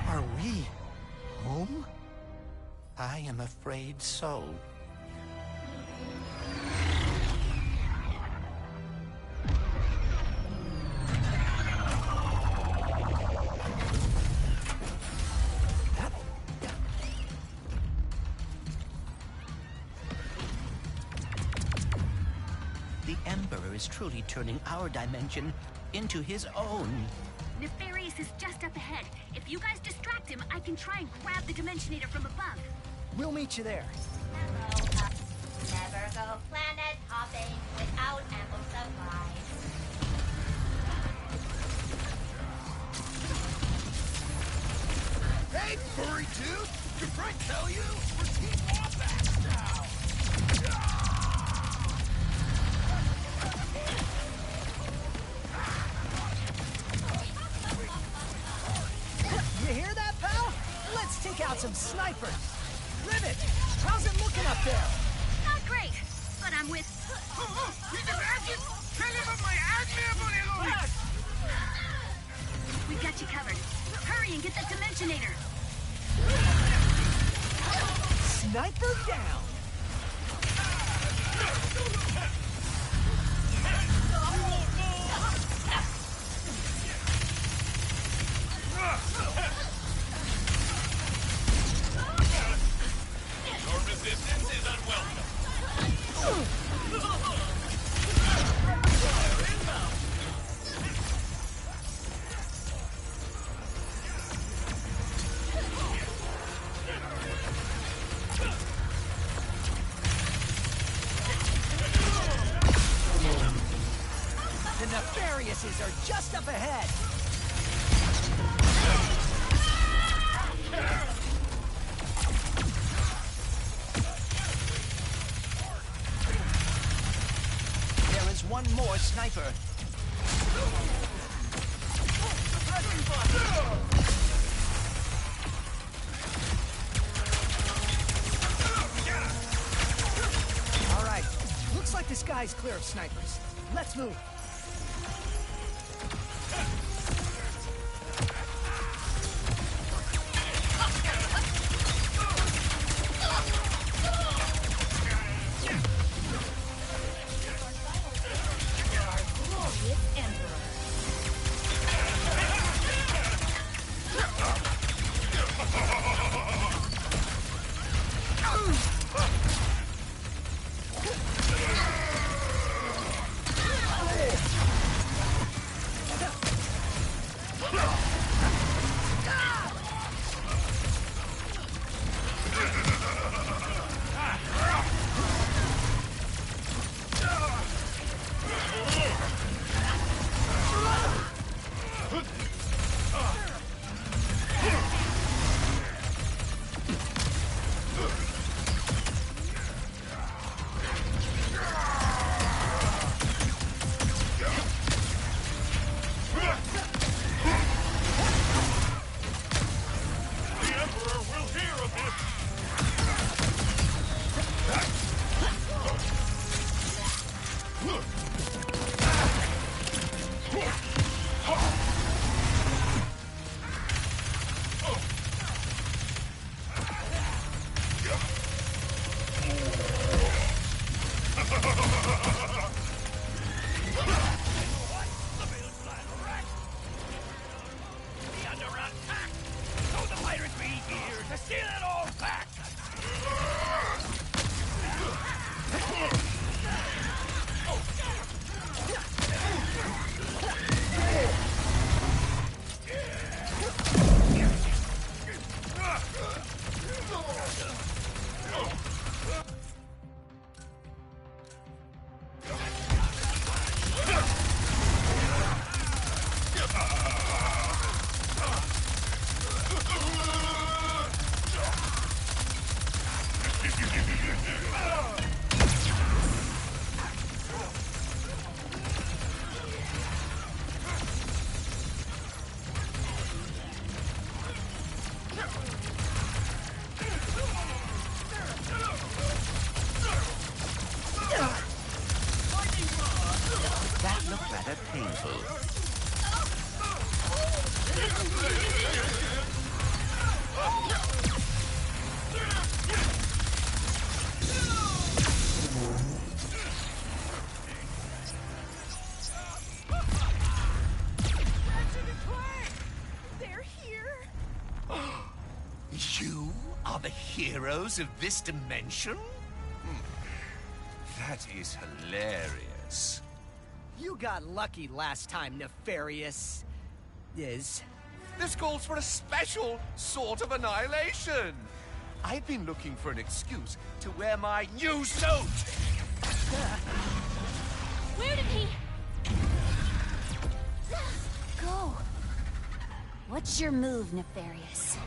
Are we home? I am afraid so. The Emperor is truly turning our dimension into his own. Nefarious is just up ahead. If you guys distract him, I can try and grab the Dimensionator from above. We'll meet you there. Never go planet hopping without ample supplies. Hey, furry dude! Did Frank tell you? We're Team Wombats now! You hear that, pal? Let's take out some snipers. Rivet, how's it looking up there? Not great, but I'm with... We got you covered. Hurry and get that Dimensionator. Sniper down. Your resistance is unwelcome. The Nefariouses are just up ahead. There is one more sniper. All right, looks like the sky's clear of snipers. Let's move. That looked rather painful. You are the heroes of this dimension? That is hilarious. You got lucky last time, Nefarious. Is. This calls for a special sort of annihilation. I've been looking for an excuse to wear my new suit. Where did he go? What's your move, Nefarious?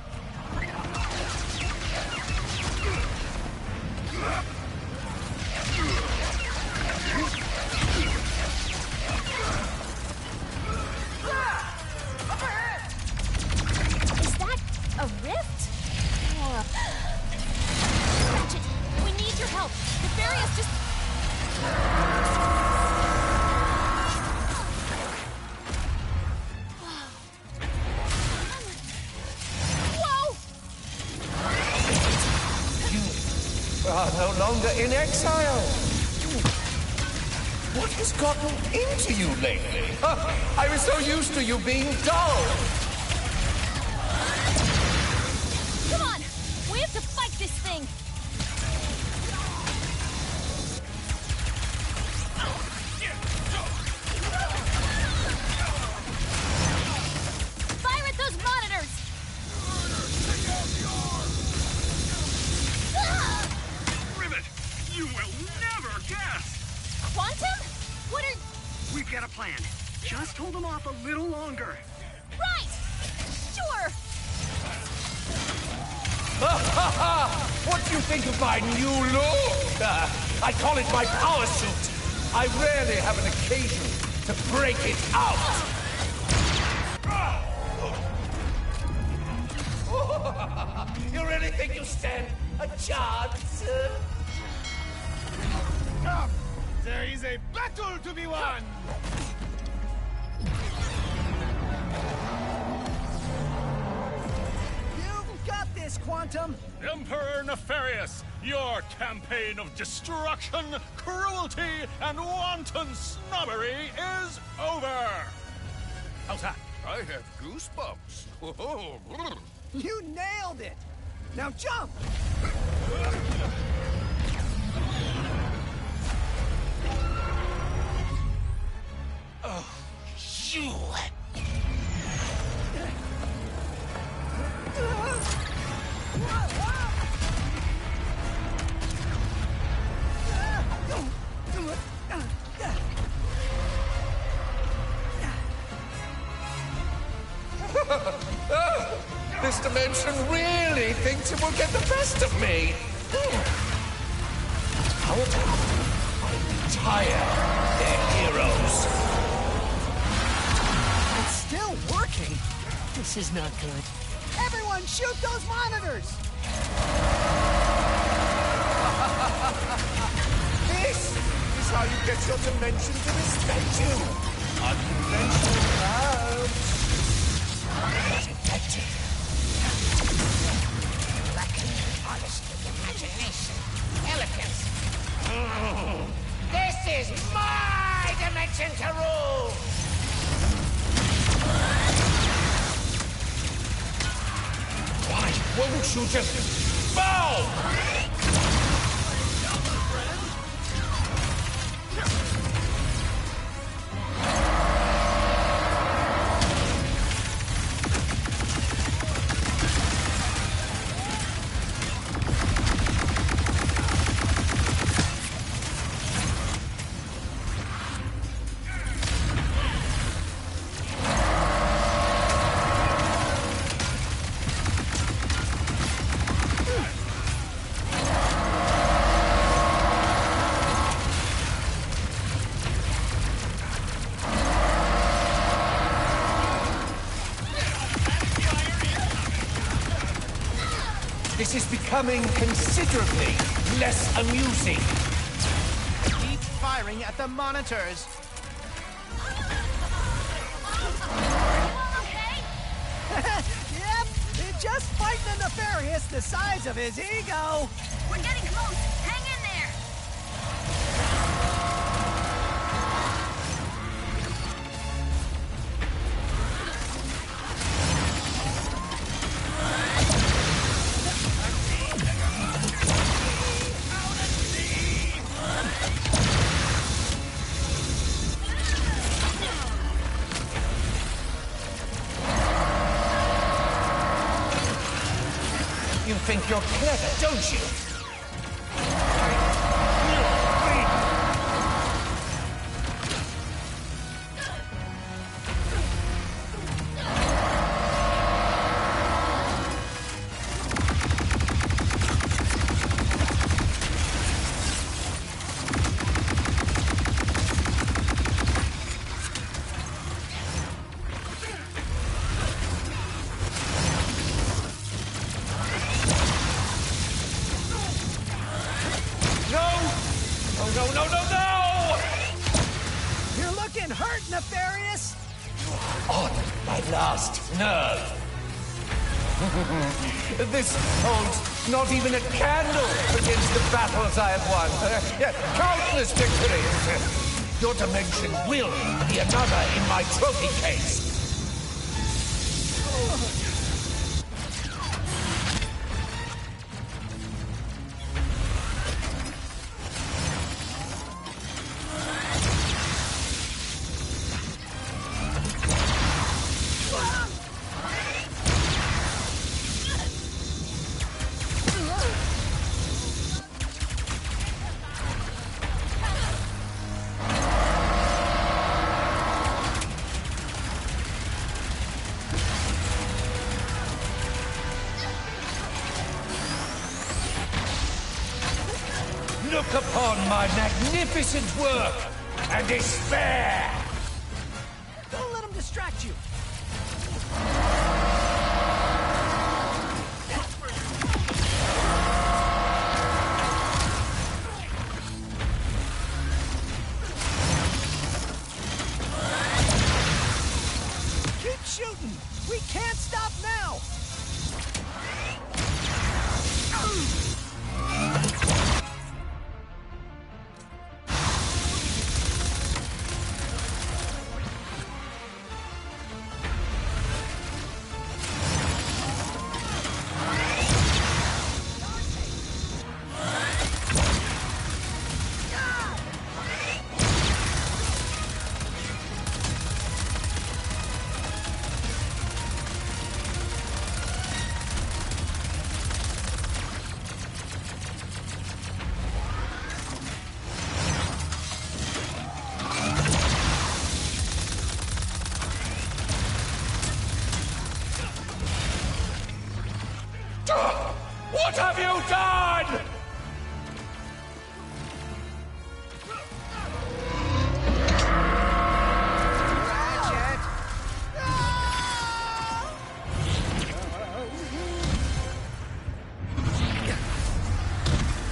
Is that a rift? Or a... Ratchet, we need your help. Nefarious just... Whoa! You are no longer in exile. What has gotten into you lately? I was so used to you being dull. Come on! We have to fight this thing! Fire at those monitors! Rivet, you will never guess! Quantum? What are... We've got a plan. Just hold them off a little longer. Right! Sure! What do you think of my new look? I call it my power suit. I rarely have an occasion to break it out. You really think you stand a chance? There is a battle to be won! You've got this, Quantum! Emperor Nefarious, your campaign of destruction, cruelty, and wanton snobbery is over! How's that? I have goosebumps. You nailed it! Now jump! Oh, you! This dimension really thinks it will get the best of me. How about I retire their heroes? It's still working. This is not good. Everyone shoot those monitors! This is how you get your dimension to respect you. Unconventional crowds. Not infected. Lacking honesty, imagination, elegance. This is my dimension to rule! Why won't you just bow? This is becoming considerably less amusing. Keep firing at the monitors. Yep, just fighting a Nefarious the size of his ego. We're getting close. Hang in there. You think you're clever, don't you? Nefarious? On my last nerve. This holds not even a candle against the battles I have won. Countless victories. Your dimension will be another in my trophy case. Look upon my magnificent work and despair! Don't let him distract you! Keep shooting! We can't stop now! What have you done? Ratchet!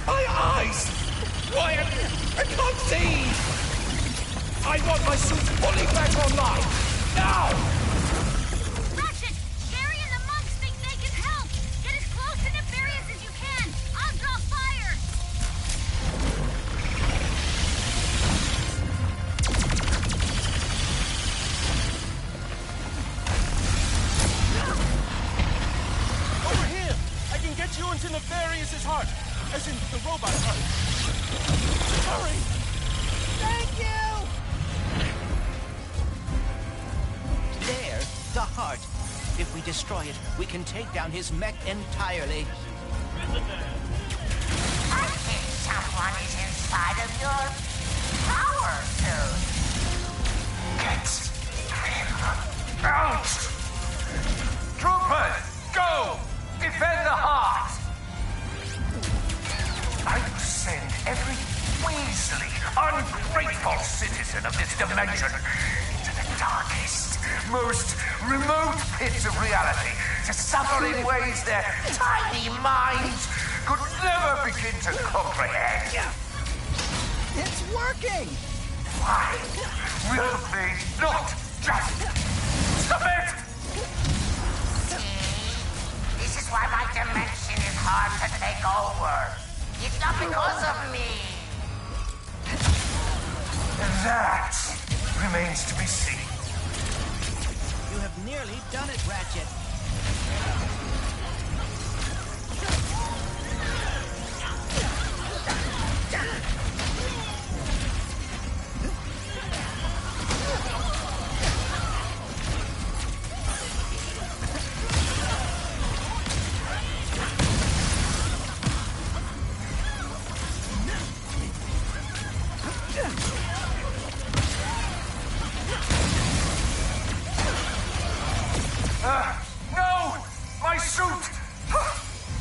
My eyes! Why, I can't see! I want my suit fully back online! Now! Ratchet! Gary and the monks think they can help! Get as close to Nefarious as you can! I'll draw fire! Over here! I can get you into Nefarious's heart! As in the robot heart. Hurry! Thank you! There, the heart. If we destroy it, we can take down his mech entirely. I think someone is inside of your power suit. Get him out! Troopers, go! Defend the heart! I will send every weaselly, ungrateful citizen of this dimension into the darkest, most remote pits of reality to suffer in ways their tiny minds could never begin to comprehend. It's working! Why will they not just submit? See? This is why my dimension is hard to take over. It's not because of me. That remains to be seen. You have nearly done it, Ratchet. No! My suit!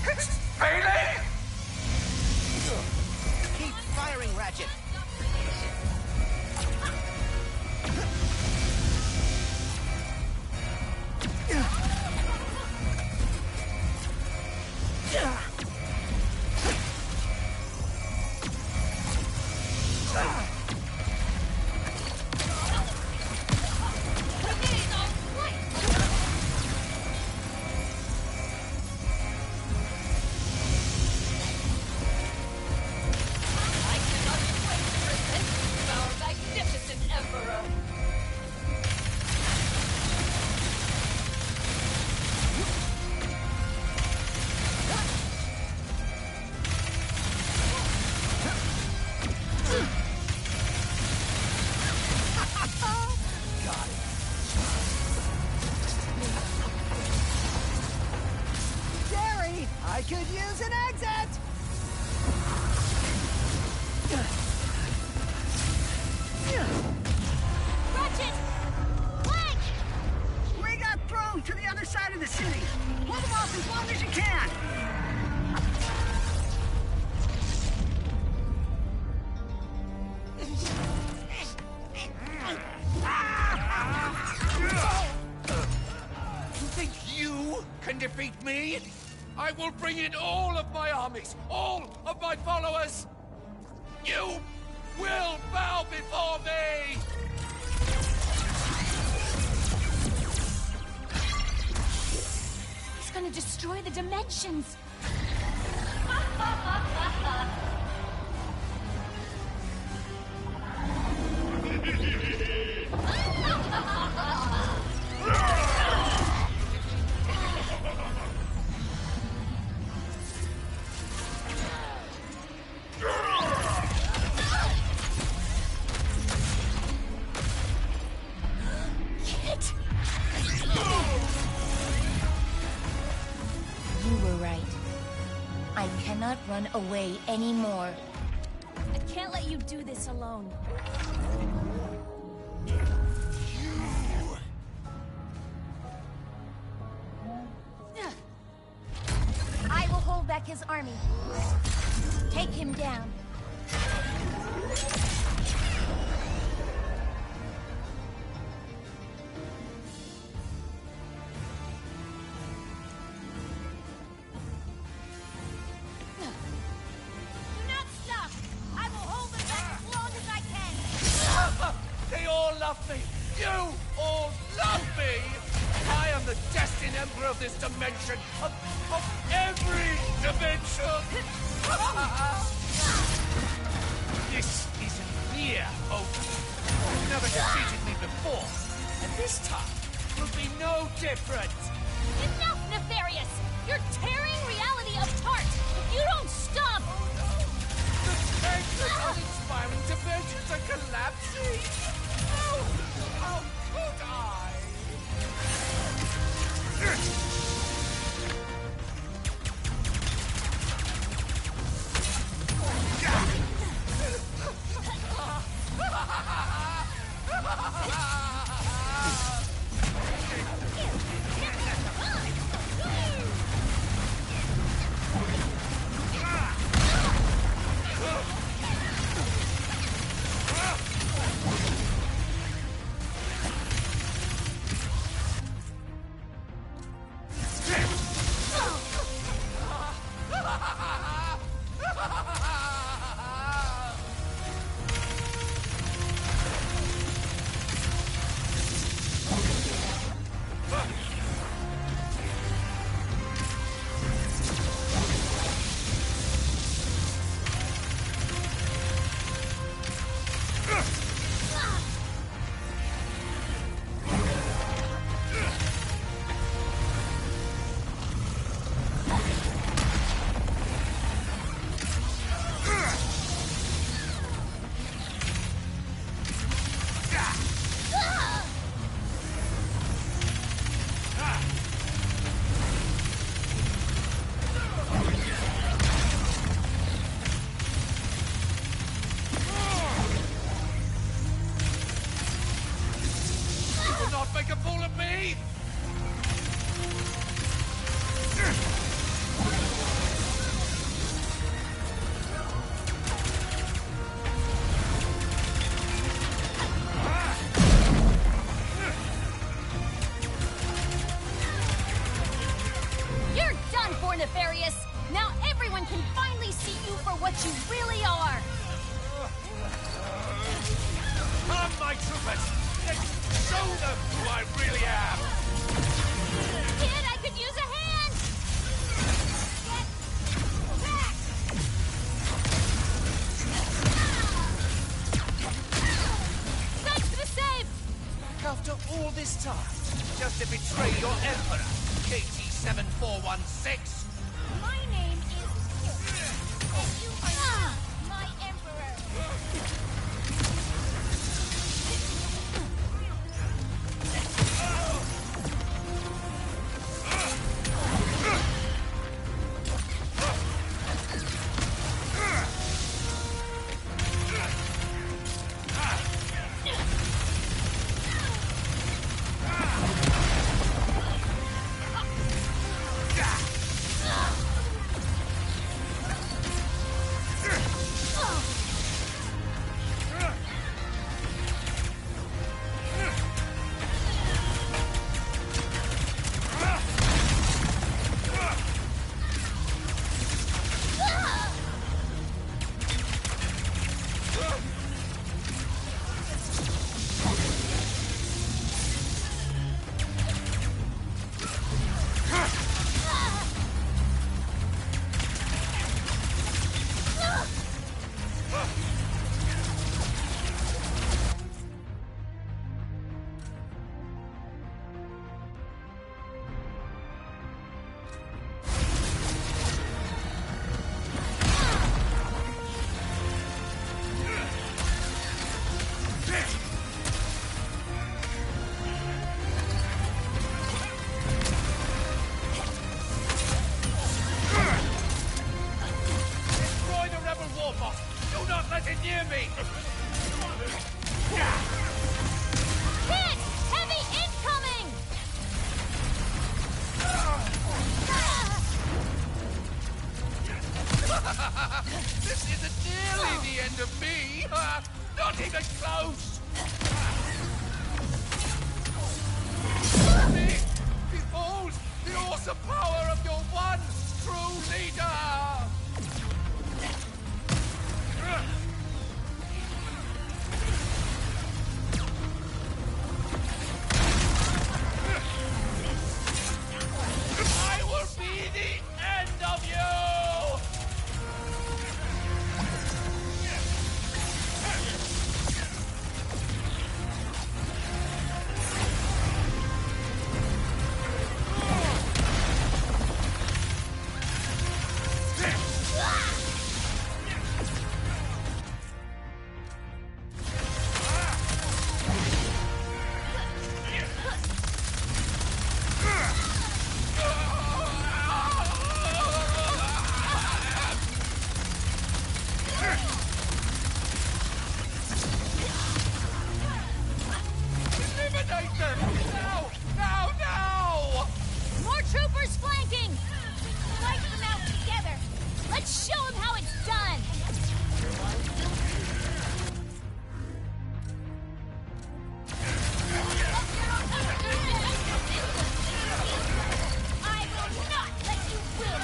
It's failing! Keep firing, Ratchet. I could use an exit! Ratchet! Clank! We got thrown to the other side of the city. Hold them off as long as you can. You think you can defeat me? I will bring in all of my armies, all of my followers. You will bow before me! He's gonna destroy the dimensions. You were right. I cannot run away anymore. I can't let you do this alone. I will hold back his army. Take him down. They all love me! You all love me! I am the destined emperor of this dimension, of every dimension! This is a mere hope. You've never defeated me before, and this time will be no different! Enough, Nefarious! You're tearing reality apart! If you don't stop... The tangled, uninspiring dimensions are collapsing! How could I? Nefarious! Now everyone can finally see you for what you really are! Come, my troopers! Let's show them who I really am! Kid, I could use a hand! Get back! Thanks for the save! After all this time, just to betray your Emperor, KT-7416? My name is... And you are my Emperor! This isn't nearly the end of me! Not even close! Behold the awesome power of your one true leader! I will be the end of you! Eliminate them! Now! Now! Now! More troopers flanking! Wipe them out together! Let's show them how it's done! I will not let you win!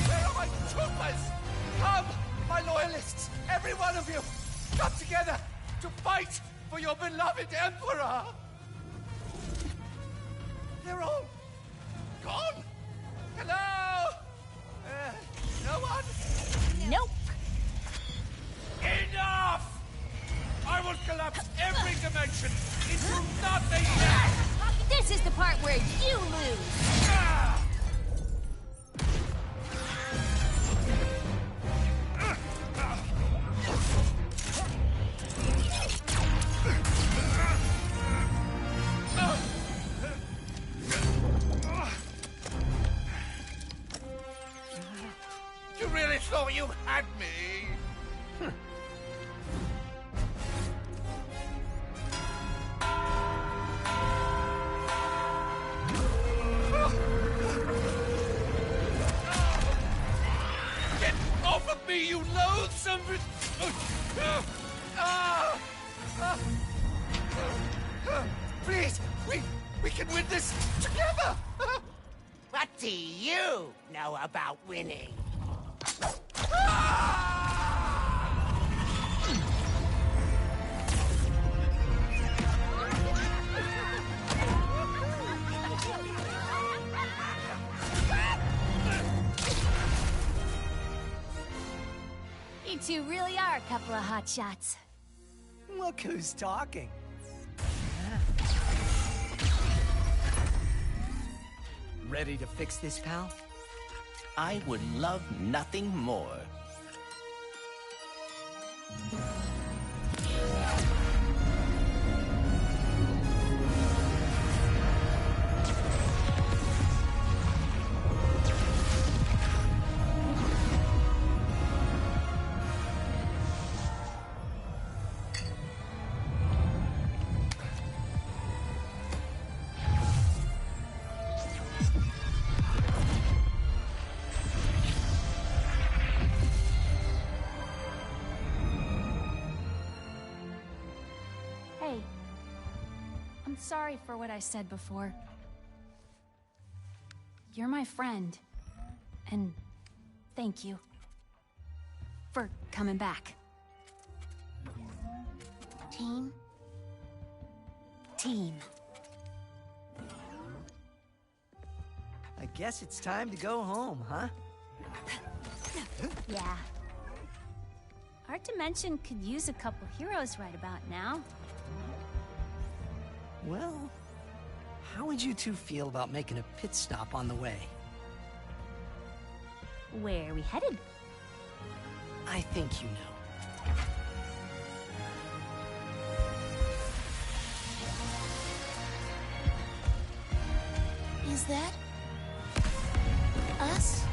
Where are my troopers? Come, my loyalists, every one of you, come together to fight for your beloved Emperor! They're all gone? Hello? No one? Nope. Enough! I will collapse every dimension into nothing! This is the part where you lose. You really thought you had me? Get off of me, you loathsome... see you know about winning. You two really are a couple of hot shots. Look who's talking. Ready to fix this, pal? I would love nothing more. Hey, I'm sorry for what I said before. You're my friend, and thank you for coming back. Team? Team. I guess it's time to go home, huh? Yeah. Our dimension could use a couple heroes right about now. Well, how would you two feel about making a pit stop on the way? Where are we headed? I think you know. Is that... us?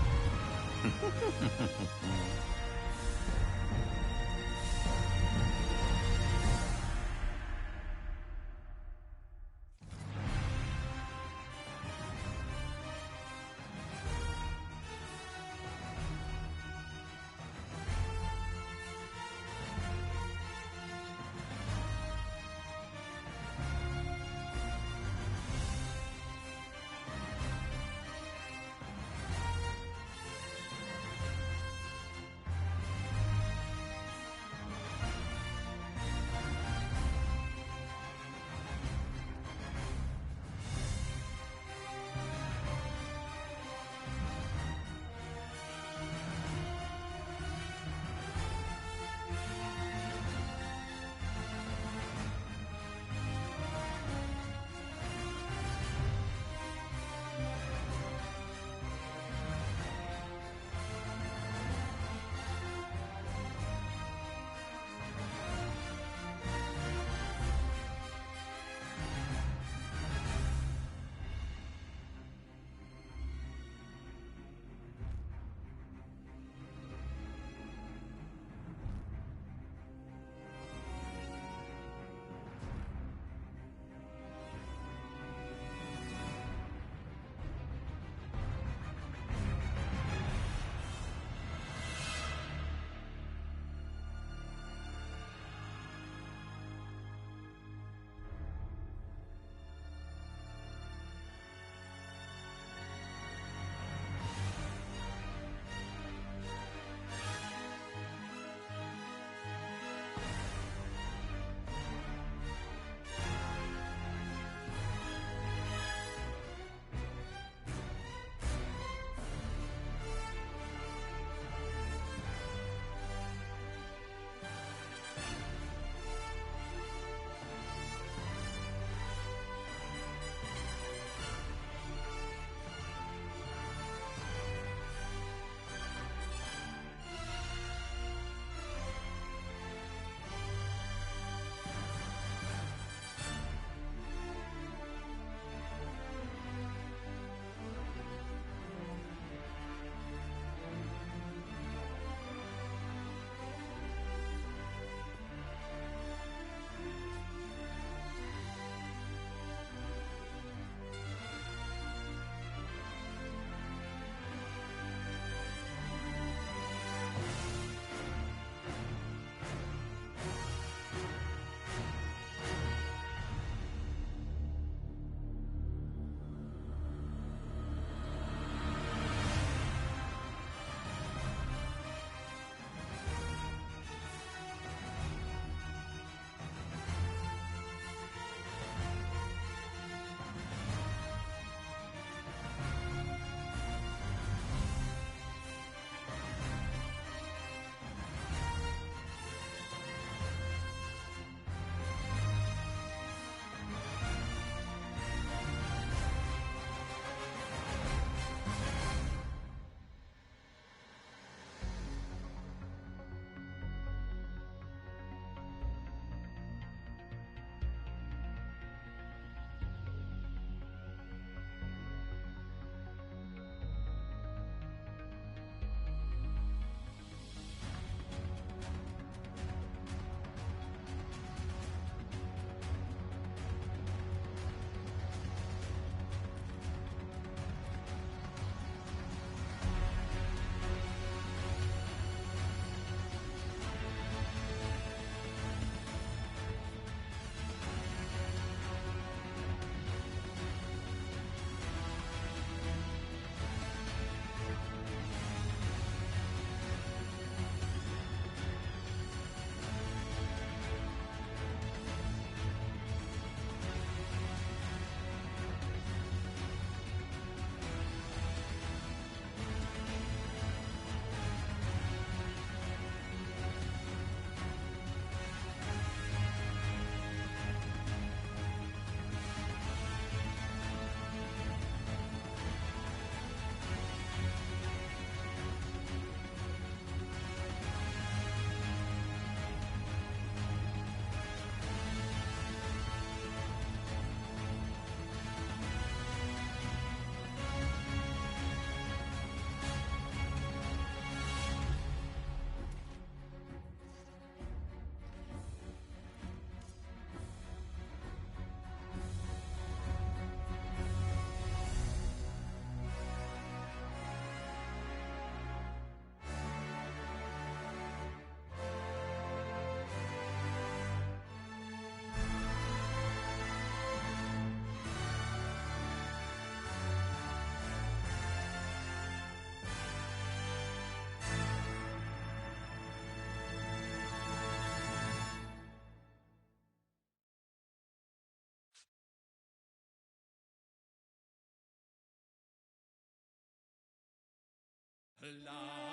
blood.